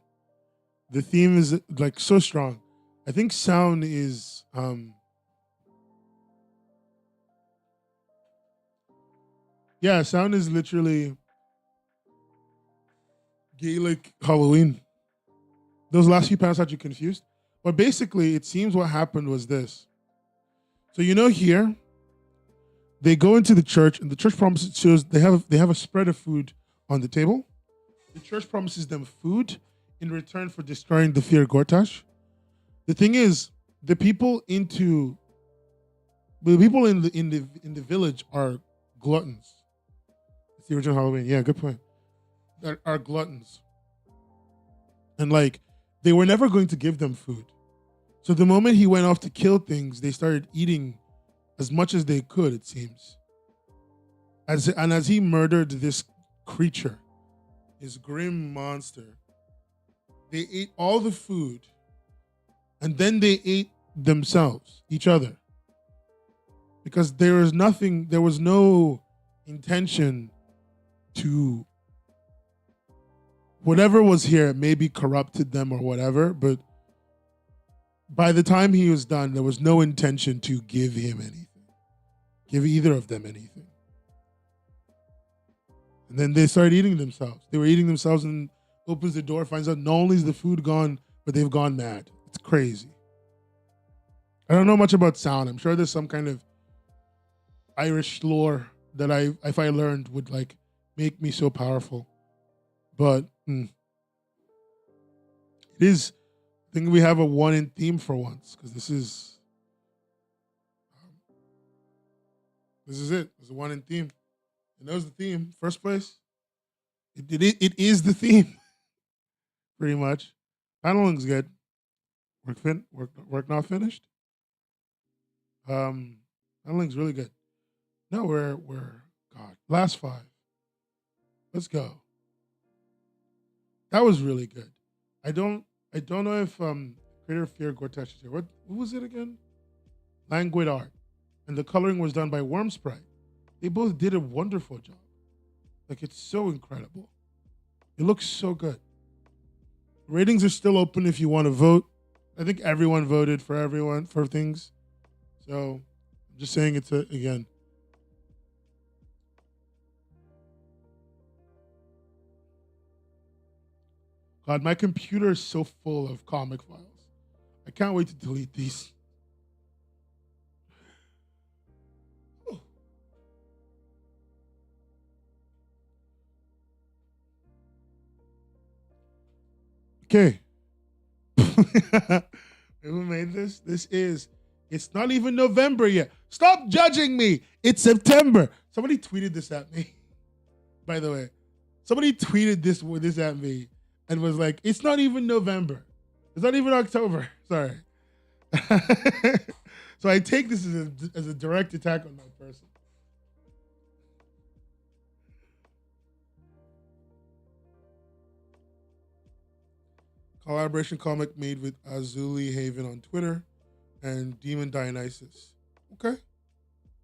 The theme is like so strong. I think sound is yeah, sound is literally Gaelic Halloween. Those last few panels had you confused. But basically, it seems what happened was this. So here, they go into the church, and the church promises shows they have a spread of food on the table. The church promises them food in return for destroying the Fear Gortash. The thing is, the people in the village are gluttons. It's the original Halloween. Yeah, good point. That are gluttons. And like they were never going to give them food. So the moment he went off to kill things, they started eating as much as they could, it seems. As he murdered this creature, his grim monster, they ate all the food and then they ate themselves, each other. Because there was no intention to whatever was here maybe corrupted them or whatever, but by the time he was done, there was no intention to give him anything, give either of them anything. And then they started eating themselves. They were eating themselves and opens the door, finds out not only is the food gone, but they've gone mad. It's crazy. I don't know much about sound. I'm sure there's some kind of Irish lore that if I learned would like make me so powerful. But it is, I think we have a one in theme for once, because this is it. It's a one in theme. And that was the theme. First place. It is the theme. Pretty much. Paneling's good. Work not finished. Paneling's really good. No, we're God. Last 5. Let's go. That was really good. I don't know if creator of Fear Gortash is here. What was it again? Languid art. And the coloring was done by Worm Sprite. They both did a wonderful job. Like, it's so incredible. It looks so good. Ratings are still open if you want to vote. I think everyone voted for things. So I'm just saying it again. God, my computer is so full of comic files. I can't wait to delete these. Okay. Who made this? It's not even November yet. Stop judging me. It's September. Somebody tweeted this at me. By the way, somebody tweeted this at me and was like, it's not even November. It's not even October. Sorry. So I take this as a direct attack on that person. Collaboration comic made with Azuli Haven on Twitter and Demon Dionysus. Okay.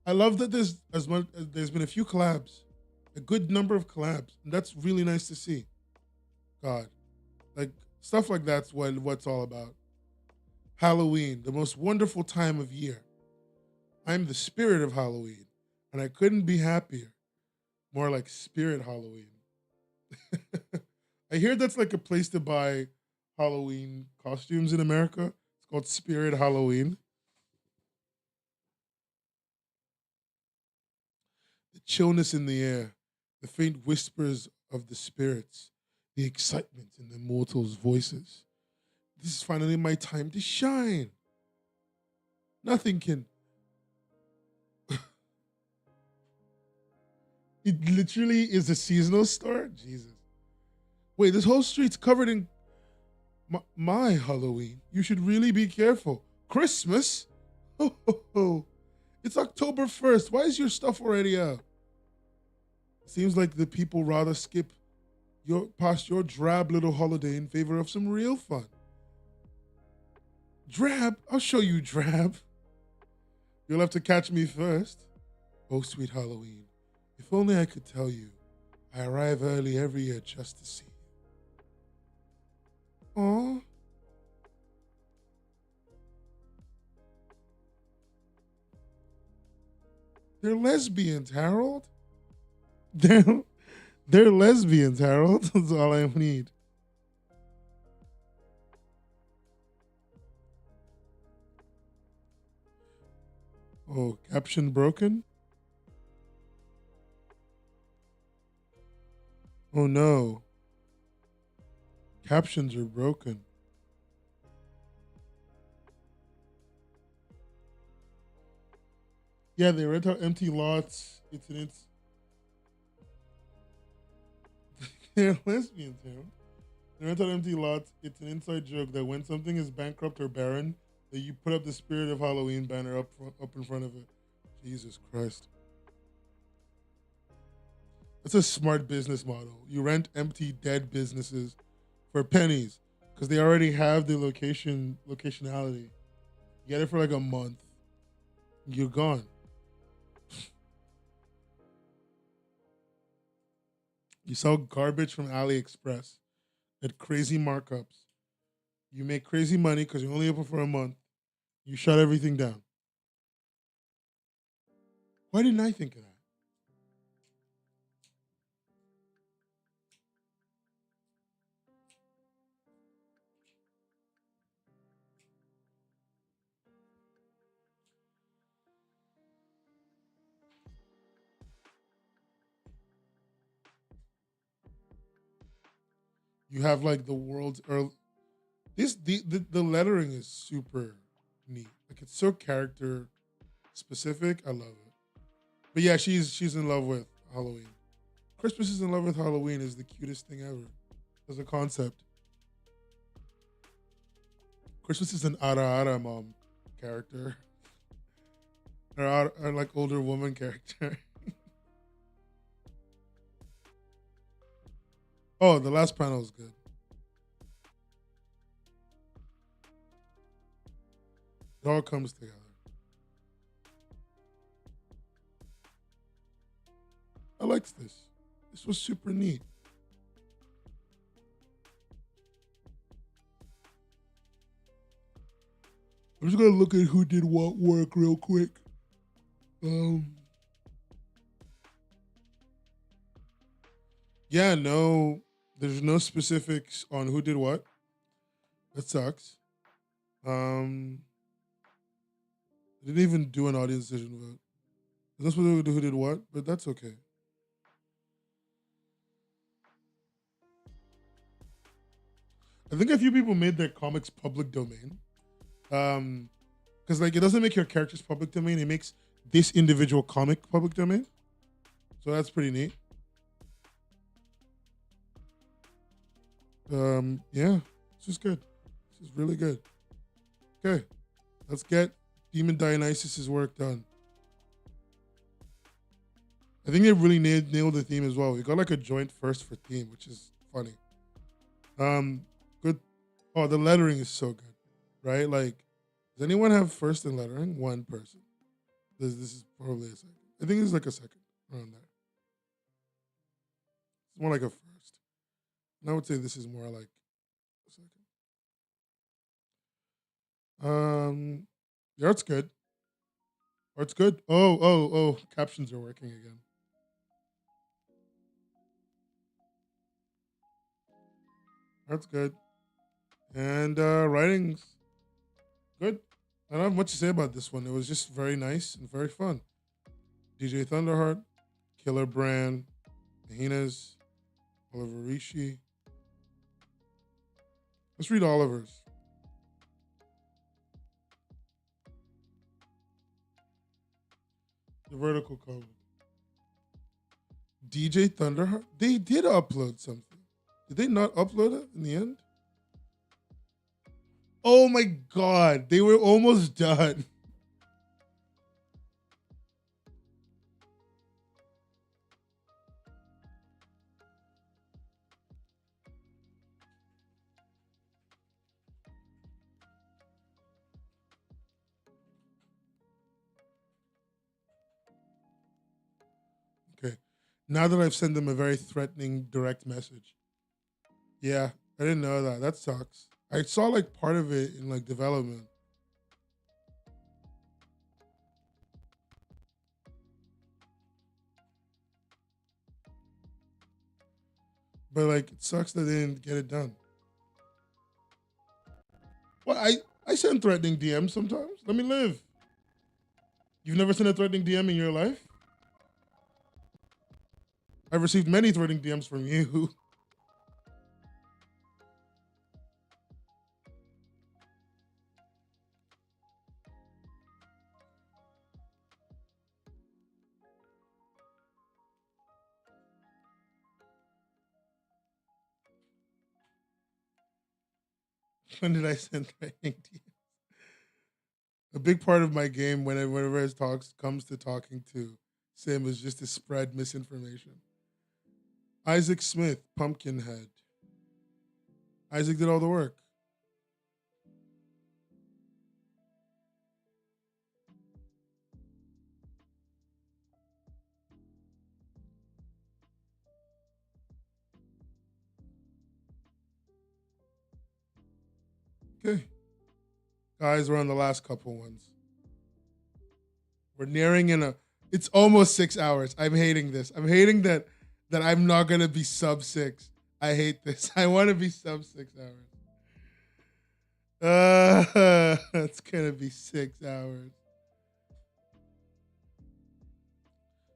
I love that there's been a few collabs, a good number of collabs, and that's really nice to see. God, like stuff like that's what's all about. Halloween, the most wonderful time of year. I'm the spirit of Halloween, and I couldn't be happier. More like Spirit Halloween. I hear that's like a place to buy Halloween costumes in America. It's called Spirit Halloween. The chillness in the air, the faint whispers of the spirits, the excitement in the mortals' voices. This is finally my time to shine. Nothing can. It literally is a seasonal store? Jesus. Wait, this whole street's covered in my Halloween. You should really be careful. Christmas? Ho, ho, ho. It's October 1st. Why is your stuff already out? Seems like the people rather skip past your drab little holiday in favor of some real fun. Drab? I'll show you drab. You'll have to catch me first. Oh, sweet Halloween. If only I could tell you. I arrive early every year just to see you. Aw. They're lesbians, Harold. They're they're lesbians, Harold. That's all I need. Oh, caption broken? Oh no. Captions are broken. Yeah, they rent out empty lots. They're lesbians, Harold. They rent out empty lots. It's an inside joke that when something is bankrupt or barren, that you put up the Spirit of Halloween banner up in front of it. Jesus Christ. That's a smart business model. You rent empty, dead businesses for pennies because they already have the locationality. You get it for like a month. You're gone. You sell garbage from AliExpress at crazy markups. You make crazy money because you're only open for a month. You shut everything down. Why didn't I think of that? You have like the world's early. The lettering is super neat. Like it's so character specific. I love it. But yeah, she's in love with Halloween. Christmas is in love with Halloween is the cutest thing ever as a concept. Christmas is an Ara Ara mom character or like older woman character. Oh, the last panel is good. It all comes together. I liked this. This was super neat. I'm just gonna look at who did what work real quick. Um, yeah, no, there's no specifics on who did what. That sucks. Um, I didn't even do an audience decision vote. That's what who did what, but that's okay. I think a few people made their comics public domain. Because like it doesn't make your characters public domain; it makes this individual comic public domain. So that's pretty neat. Yeah, this is good. This is really good. Okay, let's get Demon Dionysus's work done. I think they really nailed the theme as well. We got like a joint first for theme, which is funny. Good. Oh, the lettering is so good, right? Like, does anyone have first in lettering? One person. This is probably a second. I think it's like a second around there. It's more like a first. And I would say this is more like a second. The art's good. Art's good. Oh. Captions are working again. Art's good. And writing's good. I don't have much to say about this one. It was just very nice and very fun. DJ Thunderheart, Killer Brand, Mahinas, Oliver Rishi. Let's read Oliver's. The vertical cover. DJ Thunderheart. They did upload something. Did they not upload it in the end? Oh my god, they were almost done. Now that I've sent them a very threatening direct message. Yeah, I didn't know that. That sucks. I saw like part of it in like development. But like it sucks that they didn't get it done. Well, I send threatening DMs sometimes. Let me live. You've never sent a threatening DM in your life? I've received many threatening DMs from you. When did I send threatening DMs? A big part of my game, whenever it comes to talking to Sim, is just to spread misinformation. Isaac Smith, Pumpkinhead. Isaac did all the work. Okay. Guys, we're on the last couple ones. We're nearing it's almost 6 hours. I'm hating this. I'm hating that I'm not gonna be sub 6. I hate this. I want to be sub 6 hours. It's gonna be 6 hours.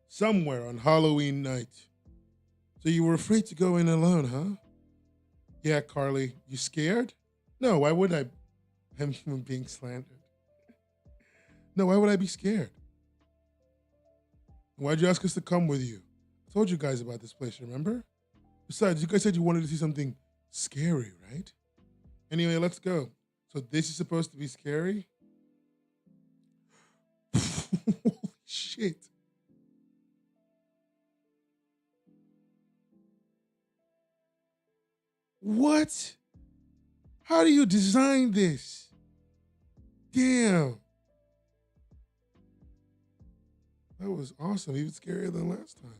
Somewhere on Halloween night. So you were afraid to go in alone, huh? Yeah, Carly. You scared? No, why would I? I'm being slandered. No, why would I be scared? Why'd you ask us to come with you? I told you guys about this place, remember? Besides, you guys said you wanted to see something scary, right? Anyway, let's go. So this is supposed to be scary? Holy shit. What? How do you design this? Damn. That was awesome. Even scarier than last time.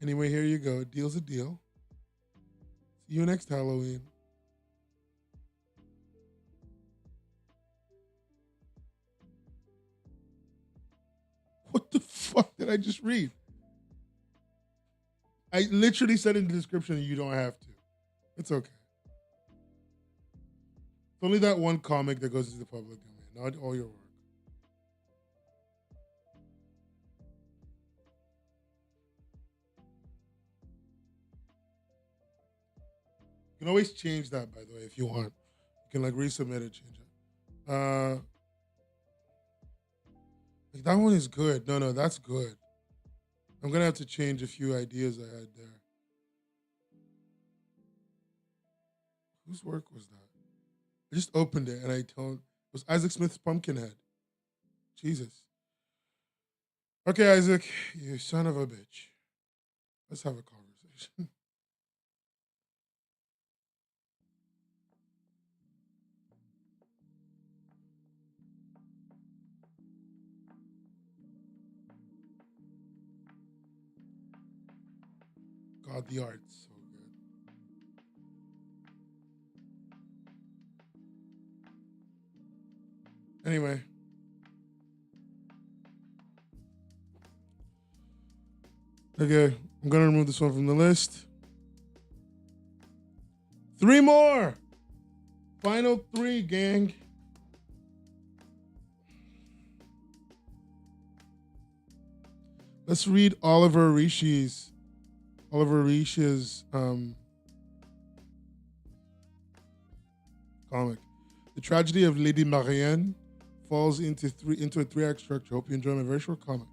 Anyway, here you go. Deal's a deal. See you next Halloween. What the fuck did I just read? I literally said in the description you don't have to. It's okay. It's only that one comic that goes into the public domain, not all your work. You can always change that, by the way, if you want. You can like resubmit it, change it. Like that one is good. No, that's good. I'm gonna have to change a few ideas I had there. Whose work was that? I just opened it and I told it was Isaac Smith's Pumpkinhead. Jesus. Okay, Isaac, you son of a bitch. Let's have a conversation. God, the art's so good. Anyway. Okay, I'm gonna remove this one from the list. 3 more. Final 3, gang. Let's read Oliver Rishi's comic. The tragedy of Lady Marianne falls into a 3-act structure. Hope you enjoy my very short comic.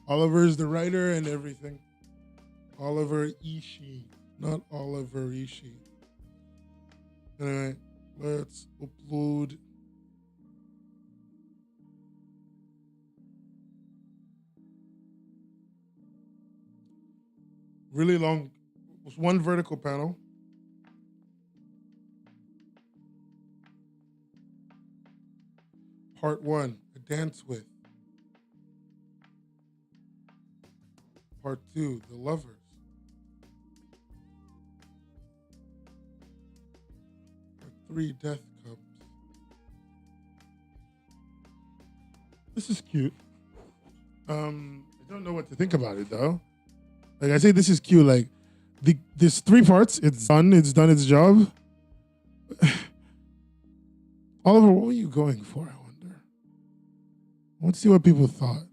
Oliver is the writer and everything. Oliver Ishii, not Oliver Ishii. Anyway, let's upload. Really long. It was one vertical panel. Part 1, A Dance With. Part 2, The Lovers. Part 3, Death Comes. This is cute. I don't know what to think about it though. Like I say, this is cute. Like there's 3 parts. It's done its job. Oliver, what were you going for? I wonder. I want to see what people thought.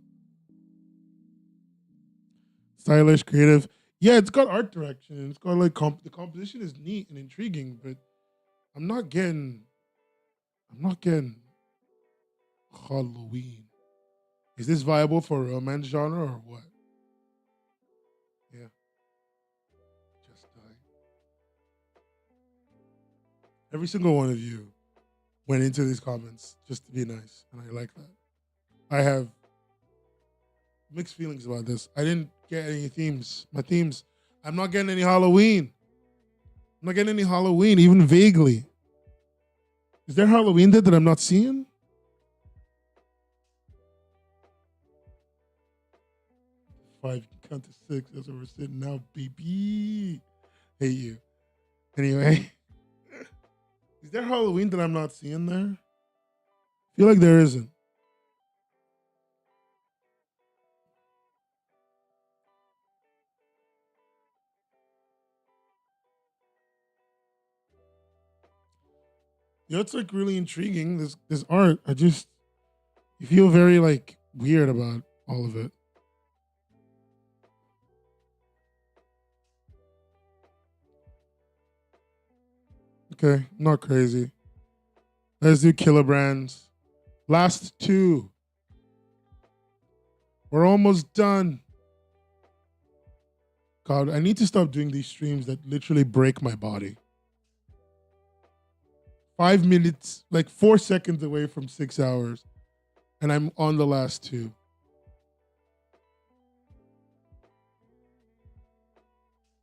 Stylish, creative. Yeah, it's got art direction. It's got like the composition is neat and intriguing, but I'm not getting Halloween. Is this viable for a romance genre or what? Yeah. Just die. Every single one of you went into these comments just to be nice, and I like that. I have mixed feelings about this. I didn't get any themes. My themes, I'm not getting any Halloween. I'm not getting any Halloween, even vaguely. Is there Halloween there that I'm not seeing? Five, count to 6. That's where we're sitting now, baby. Hate you. Anyway, is there Halloween that I'm not seeing there? I feel like there isn't. You know, it's like really intriguing. This art. You feel very like weird about all of it. Okay, not crazy. Let's do Kilobrands. Last 2. We're almost done. God, I need to stop doing these streams that literally break my body. 5 minutes, like 4 seconds away from 6 hours, and I'm on the last 2.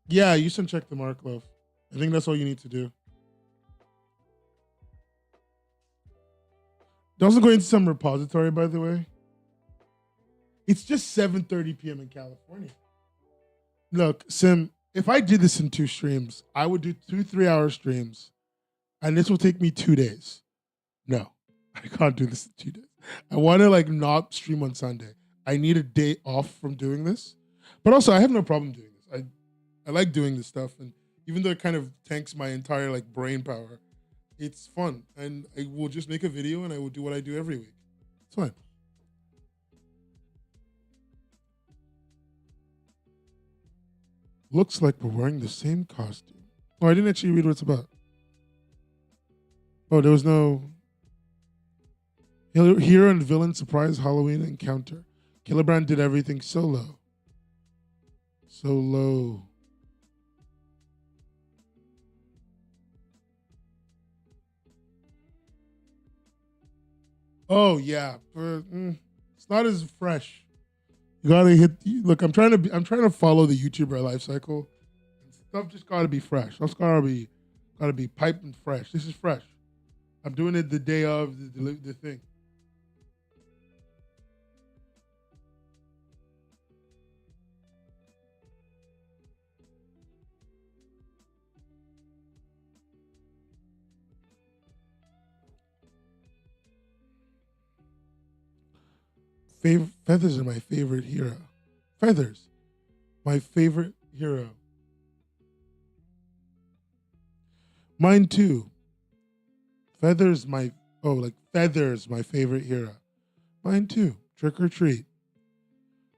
Yeah, you should check the mark, love. I think that's all you need to do. Also going to some repository, by the way. It's just 7:30 p.m. in California. Look, Sim, if I did this in 2 streams, I would do 2 3-hour streams, and this will take me 2 days. No, I can't do this in 2 days. I want to like not stream on Sunday. I need a day off from doing this. But also, I have no problem doing this. I like doing this stuff, and even though it kind of tanks my entire like brain power, it's fun, and I will just make a video and I will do what I do every week. It's fine. Looks like we're wearing the same costume. Oh, I didn't actually read what it's about. Oh, there was no hero and villain surprise Halloween encounter. Killerbrand did everything solo. Solo. Oh yeah, it's not as fresh. You gotta hit. Look, I'm trying to follow the YouTuber life cycle. Stuff just gotta be fresh. Stuff's gotta be piped and fresh. This is fresh. I'm doing it the day of the thing. Feathers are my favorite hero. Feathers, my favorite hero. Mine too. Feathers, my favorite hero. Mine too. Trick or treat.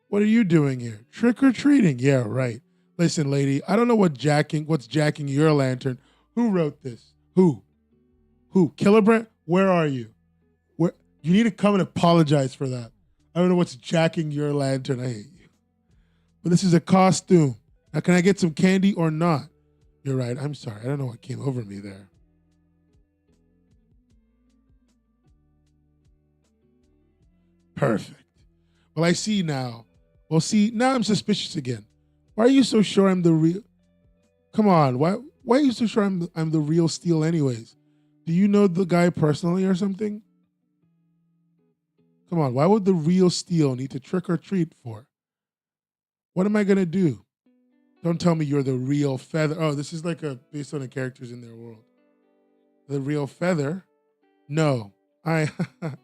What are you doing here? Trick or treating? Yeah, right. Listen, lady, I don't know what's jacking your lantern. Who wrote this? Who? Killerbrand? Where are you? Where you need to come and apologize for that. I don't know what's jacking your lantern. I hate you. But this is a costume. Now, can I get some candy or not? You're right. I'm sorry. I don't know what came over me there. Perfect. Well, I see now. Well, see, now I'm suspicious again. Why are you so sure I'm the real? Come on. Why are you so sure I'm the real Steel anyways? Do you know the guy personally or something? Come on, why would the real Steel need to trick or treat for? What am I gonna do? Don't tell me you're the real Feather. Oh, this is like a based on the characters in their world. The real Feather? No. I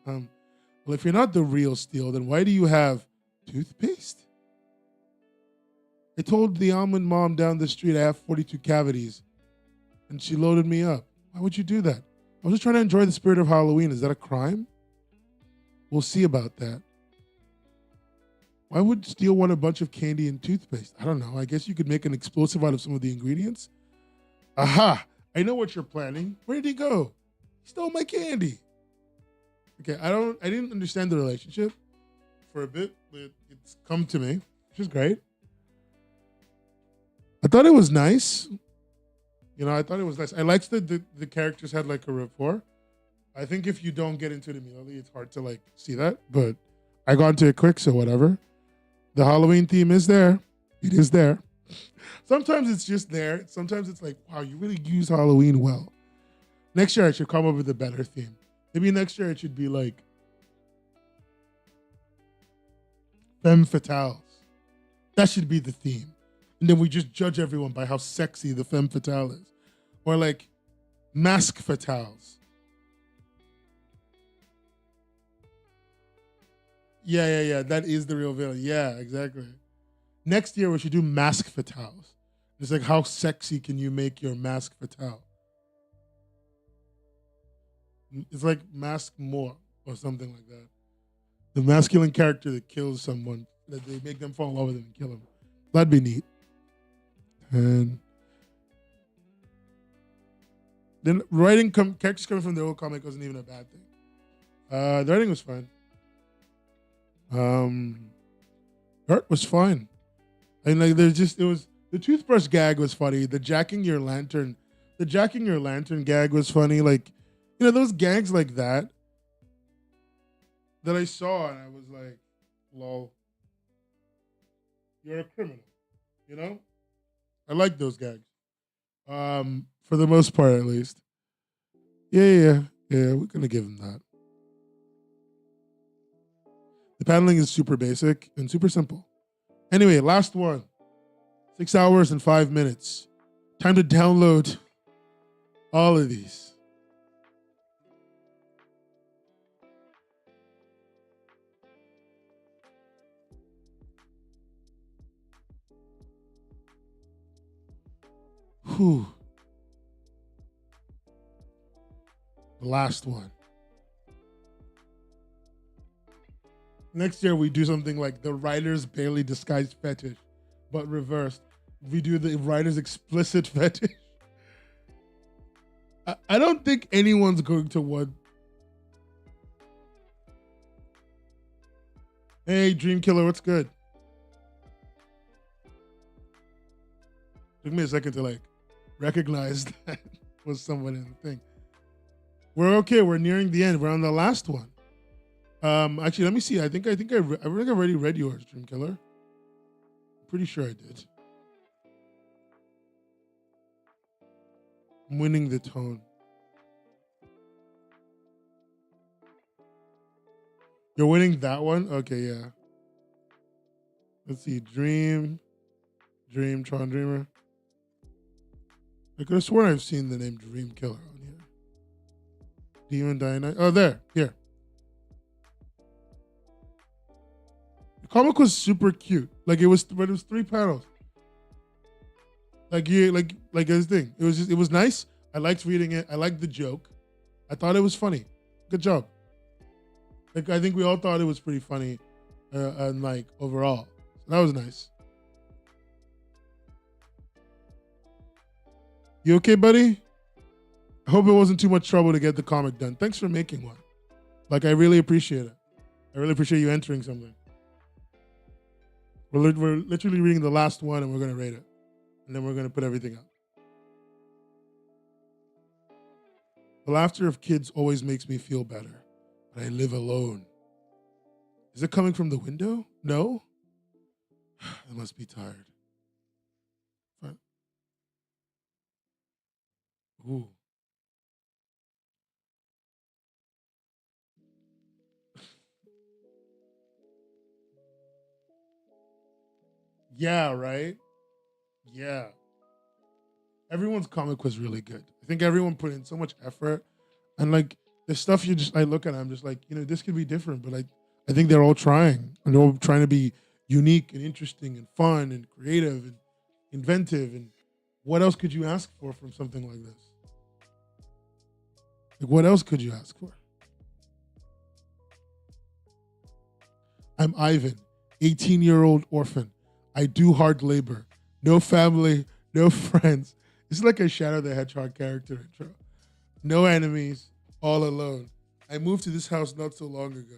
well, if you're not the real Steel, then why do you have toothpaste? I told the almond mom down the street I have 42 cavities, and she loaded me up. Why would you do that? I was just trying to enjoy the spirit of Halloween. Is that a crime? We'll see about that. Why would Steel want a bunch of candy and toothpaste? I don't know. I guess you could make an explosive out of some of the ingredients. Aha! I know what you're planning. Where did he go? He stole my candy. Okay, I didn't understand the relationship for a bit, but it's come to me, which is great. I thought it was nice. I thought it was nice. I liked that the characters had like a rapport. I think if you don't get into it immediately, it's hard to like see that. But I got into it quick, so whatever. The Halloween theme is there. It is there. Sometimes it's just there. Sometimes it's like, wow, you really use Halloween well. Next year I should come up with a better theme. Maybe next year it should be like femme fatales. That should be the theme. And then we just judge everyone by how sexy the femme fatale is. Or like mask fatales. Yeah. That is the real villain. Yeah, exactly. Next year we should do mask fatales. It's like, how sexy can you make your mask fatale? It's like Mask More or something like that. The masculine character that kills someone, that they make them fall in love with him and kill him. That'd be neat. And then writing characters coming from the old comic wasn't even a bad thing. The writing was fine. Art was fine. And like it was the toothbrush gag was funny. The jacking your lantern gag was funny. Like, those gags like that I saw and I was like, lol. You're a criminal. I like those gags. For the most part at least. Yeah, we're gonna give him that. The paneling is super basic and super simple. Anyway, last one. 6 hours and 5 minutes. Time to download all of these. Whew. The last one. Next year we do something like the writer's barely disguised fetish, but reversed. We do the writer's explicit fetish. I don't think anyone's going to want. Hey, Dream Killer, what's good? Took me a second to like recognize that was someone in the thing. We're okay. We're nearing the end. We're on the last one. Actually, let me see. I think I already read yours, Dream Killer. Pretty sure I did. I'm winning the tone. You're winning that one? Okay, yeah. Let's see. Tron Dreamer. I could have sworn I've seen the name Dream Killer on here. Demon Dynamite. Oh, there. Here. The comic was super cute. But it was 3 panels. Like this thing. It was nice. I liked reading it. I liked the joke. I thought it was funny. Good job. Like, I think we all thought it was pretty funny, and like overall, so that was nice. You okay, buddy? I hope it wasn't too much trouble to get the comic done. Thanks for making one. Like, I really appreciate it. I really appreciate you entering something. We're literally reading the last one, and we're gonna rate it, and then we're gonna put everything up. The laughter of kids always makes me feel better. I live alone. Is it coming from the window? No? I must be tired. Fine. Ooh. Yeah, right? Yeah. Everyone's comic was really good. I think everyone put in so much effort. And like the stuff you just I look at, I'm just like, this could be different, but I think they're all trying. And they're all trying to be unique and interesting and fun and creative and inventive. And what else could you ask for from something like this? Like what else could you ask for? I'm Ivan, 18-year-old orphan. I do hard labor. No family, no friends. It's like a Shadow the Hedgehog character intro. No enemies, all alone. I moved to this house not so long ago.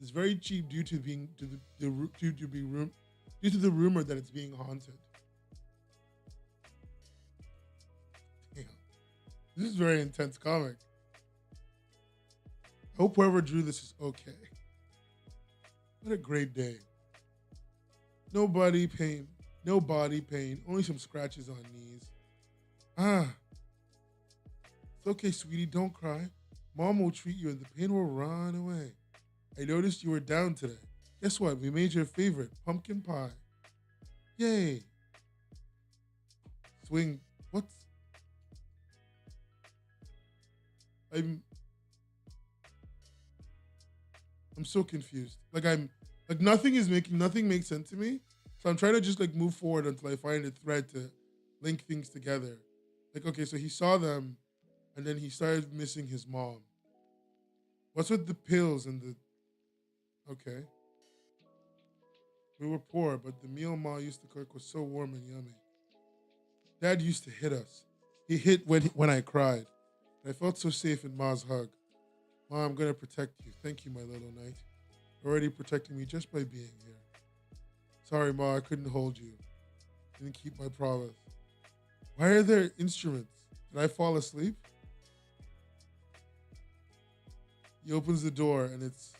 It's very cheap due to being to the due to be room due to the rumor that it's being haunted. Damn. This is a very intense comic. I hope whoever drew this is okay. What a great day. No body pain. No body pain. Only some scratches on knees. Ah. It's okay, sweetie. Don't cry. Mom will treat you and the pain will run away. I noticed you were down today. Guess what? We made your favorite, pumpkin pie. Yay. Swing. What's... I'm so confused. Nothing makes sense to me. So I'm trying to just like move forward until I find a thread to link things together. Like, okay, so he saw them and then he started missing his mom. What's with the pills and the... Okay. We were poor, but the meal Ma used to cook was so warm and yummy. Dad used to hit us. He hit when I cried. I felt so safe in Ma's hug. Ma, I'm going to protect you. Thank you, my little knight. Already protecting me just by being here. Sorry, Ma, I couldn't hold you. Didn't keep my promise. Why are there instruments? Did I fall asleep? He opens the door and it's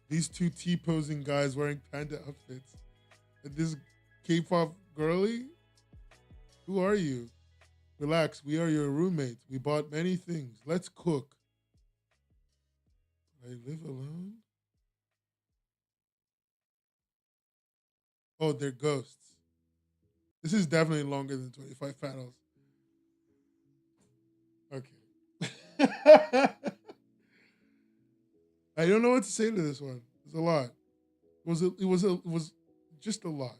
these two T-posing guys wearing panda outfits. And this K-pop girly? Who are you? Relax, we are your roommates. We bought many things. Let's cook. I live alone? Oh, they're ghosts. This is definitely longer than 25 panels. Okay. I don't know what to say to this one. It's a lot. It was just a lot.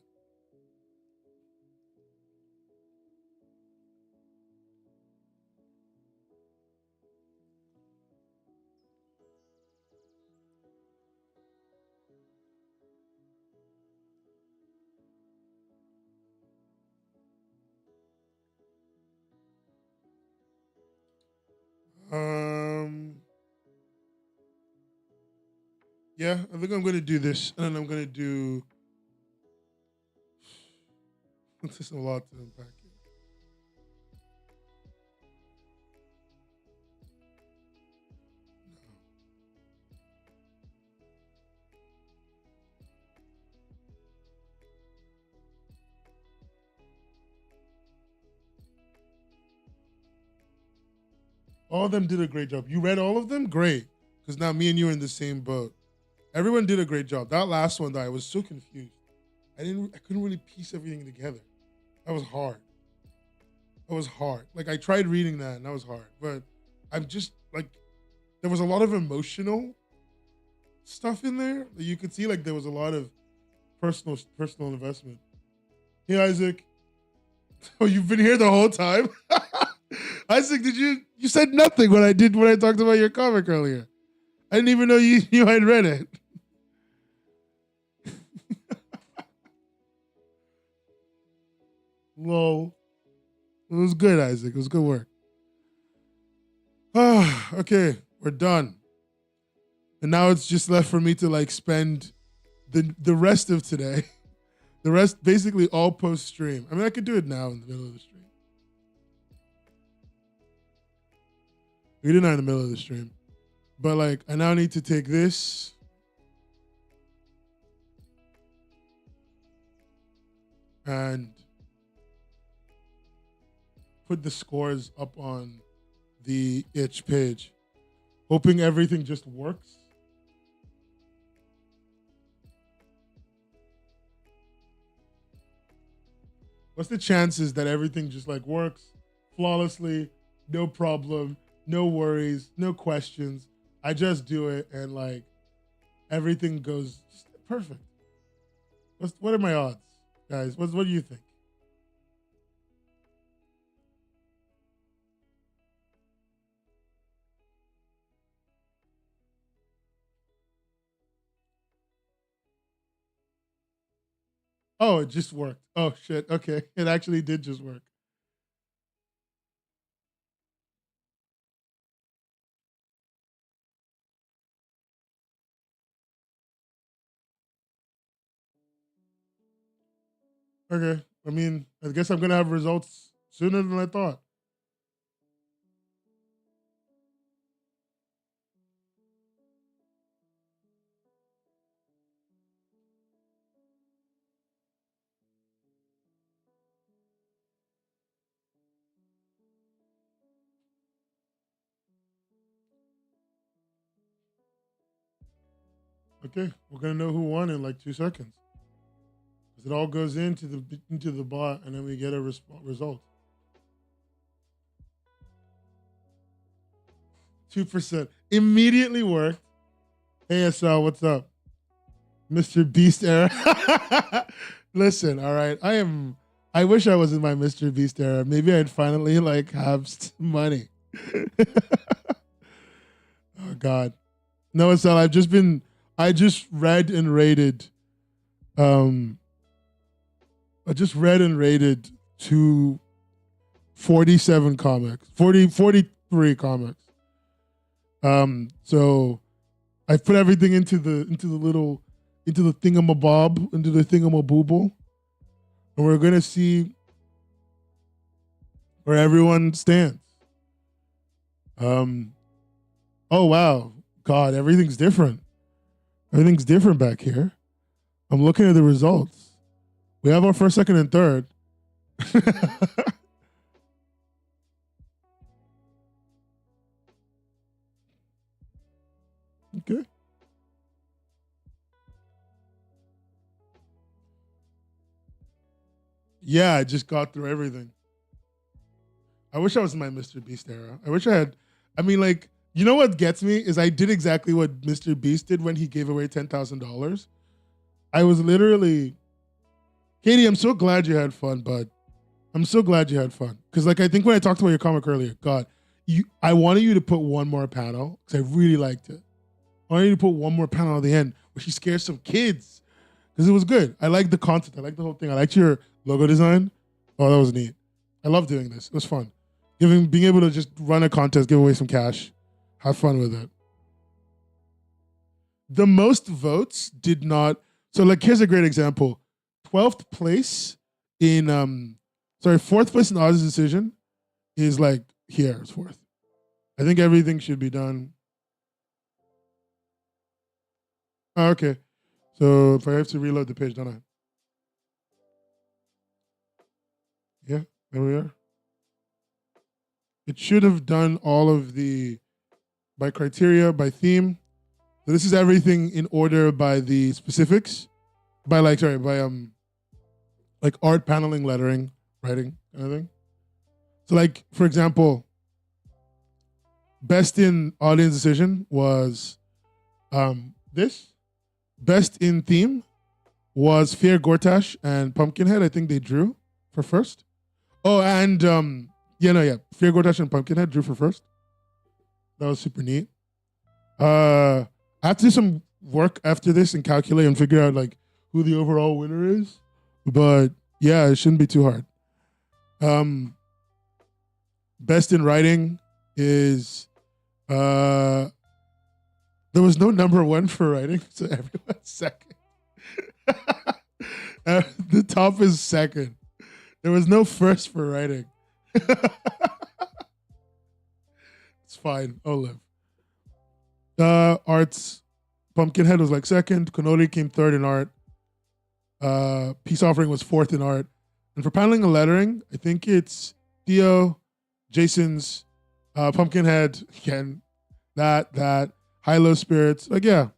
Um yeah, I think I'm gonna do this and then I'm gonna do there's a lot to unpack here. All of them did a great job. You read all of them? Great. Because now me and you are in the same boat. Everyone did a great job. That last one though, I was so confused. I couldn't really piece everything together. That was hard. That was hard. Like I tried reading that and that was hard. But I'm just like there was a lot of emotional stuff in there. You could see like there was a lot of personal investment. Hey Isaac. Oh, you've been here the whole time? Isaac, you said nothing when I talked about your comic earlier. I didn't even know you knew I'd read it. Lol. It was good, Isaac. It was good work. Okay, we're done. And now it's just left for me to like spend the rest of today. The rest basically all post stream. I mean, I could do it now in the middle of the stream. We did not in the middle of the stream. But like I now need to take this and put the scores up on the itch page, hoping everything just works. What's the chances that everything just like works flawlessly, no problem, no worries, no questions? I just do it and like everything goes perfect. What are my odds, guys? What do you think? Oh, it just worked. Oh shit. Okay, it actually did just work. Okay. I mean, I guess I'm gonna have results sooner than I thought. Okay, we're gonna know who won in like 2 seconds. Because it all goes into the bot, and then we get a result. 2% immediately worked. Hey SL, what's up, Mr. Beast era? Listen, all right, I wish I was in my Mr. Beast era. Maybe I'd finally like have money. Oh God, no SL. I just read and rated. Um, I just read and rated two 47 comics, 43 comics. So I put everything into the thingamabob, into the thingamabooble, and we're gonna see where everyone stands. Oh wow, God, everything's different. Everything's different back here. I'm looking at the results. We have our first, second, and third. Okay. Yeah, I just got through everything. I wish I was in my Mr. Beast era. I wish I had. I mean, like, you know what gets me is I did exactly what Mr. Beast did when he gave away $10,000. I was literally, Katie, I'm so glad you had fun, bud. I'm so glad you had fun. Because, like, I think when I talked about your comic earlier, God, I wanted you to put one more panel because I really liked it. I wanted you to put one more panel at the end where she scares some kids because it was good. I liked the content. I liked the whole thing. I liked your logo design. Oh, that was neat. I love doing this. It was fun. Being able to just run a contest, give away some cash, have fun with it. The most votes did not. So, like, here's a great example. 12th place in fourth place in Oz's decision is like here. It's fourth. I think everything should be done. Oh, okay. So if I have to reload the page, don't I? Yeah, there we are. It should have done all of the by criteria, by theme. So this is everything in order by the specifics. By like art, paneling, lettering, writing, kind of thing. So like, for example, best in audience decision was this. Best in theme was Fear Gortash and Pumpkinhead. I think they drew for first. Oh, and Fear Gortash and Pumpkinhead drew for first. That was super neat. I have to do some work after this and calculate and figure out like who the overall winner is. But yeah, it shouldn't be too hard. Best in writing is there was no number one for writing, so everyone's second. The top is second. There was no first for writing. It's fine. I'll live. Arts, Pumpkinhead was like second. Konori came third in art. Peace Offering was fourth in art. And for paneling and lettering, I think it's Theo, Jason's, Pumpkinhead, again, that, High Low Spirits. Like, yeah.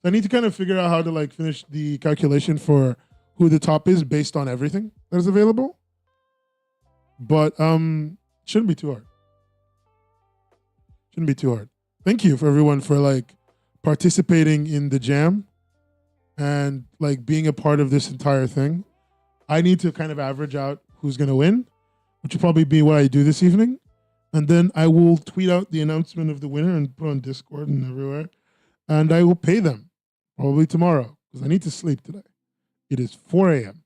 I need to kind of figure out how to like finish the calculation for who the top is based on everything that is available. But shouldn't be too hard. Shouldn't be too hard. Thank you for everyone for like participating in the jam and like being a part of this entire thing. I need to kind of average out who's gonna win, which will probably be what I do this evening. And then I will tweet out the announcement of the winner and put on Discord and everywhere. And I will pay them probably tomorrow because I need to sleep today. It is 4 a.m.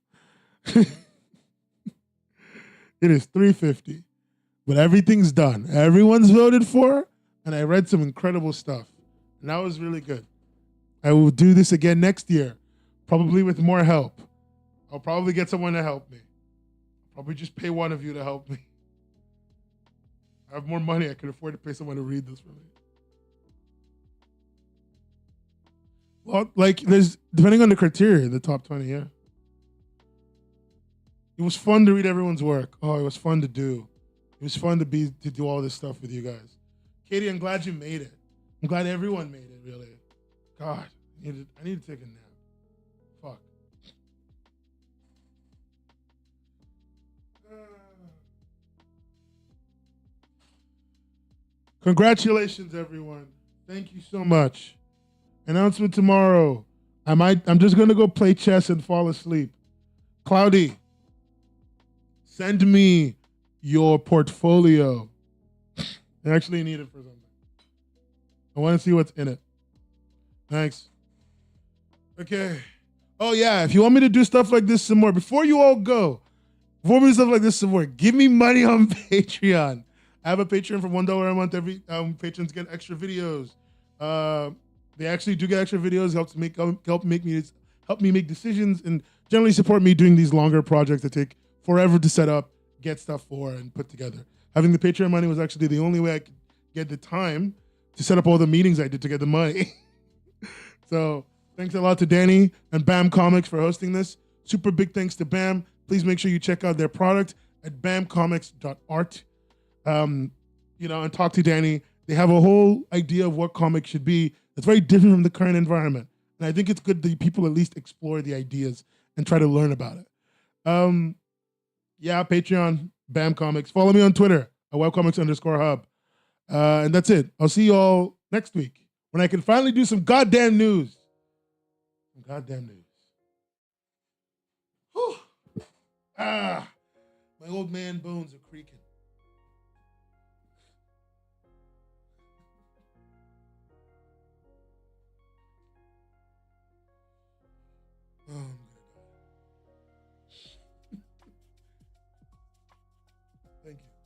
It is 3:50, but everything's done. Everyone's voted for, and I read some incredible stuff. And that was really good. I will do this again next year, probably with more help. I'll probably get someone to help me. I'll probably just pay one of you to help me. I have more money. I can afford to pay someone to read this for me. Well, like, there's, depending on the criteria, the top 20, yeah. It was fun to read everyone's work. Oh, it was fun to do. It was fun to do all this stuff with you guys. Katie, I'm glad you made it. I'm glad everyone made it, really. God, I need to take a nap. Fuck. Congratulations, everyone. Thank you so much. Announcement tomorrow. I'm just gonna go play chess and fall asleep. Cloudy, send me your portfolio. I actually need it for something. I want to see what's in it. Thanks. Okay. Oh yeah, if you want me to do stuff like this some more, before you all go, before we do stuff like this some more, give me money on Patreon. I have a Patreon for $1 a month. Every patrons get extra videos. They actually do get extra videos. Help me make decisions and generally support me doing these longer projects that take forever to set up, get stuff for, and put together. Having the Patreon money was actually the only way I could get the time to set up all the meetings I did to get the money. So thanks a lot to Danny and BAM Comics for hosting this. Super big thanks to BAM. Please make sure you check out their product at bamcomics.art. And talk to Danny. They have a whole idea of what comics should be. It's very different from the current environment. And I think it's good that people at least explore the ideas and try to learn about it. Patreon, BAM Comics. Follow me on Twitter at webcomics_hub. And that's it. I'll see you all next week when I can finally do some goddamn news. Whew. My old man bones are creaking. Oh, I'm gonna die. Thank you.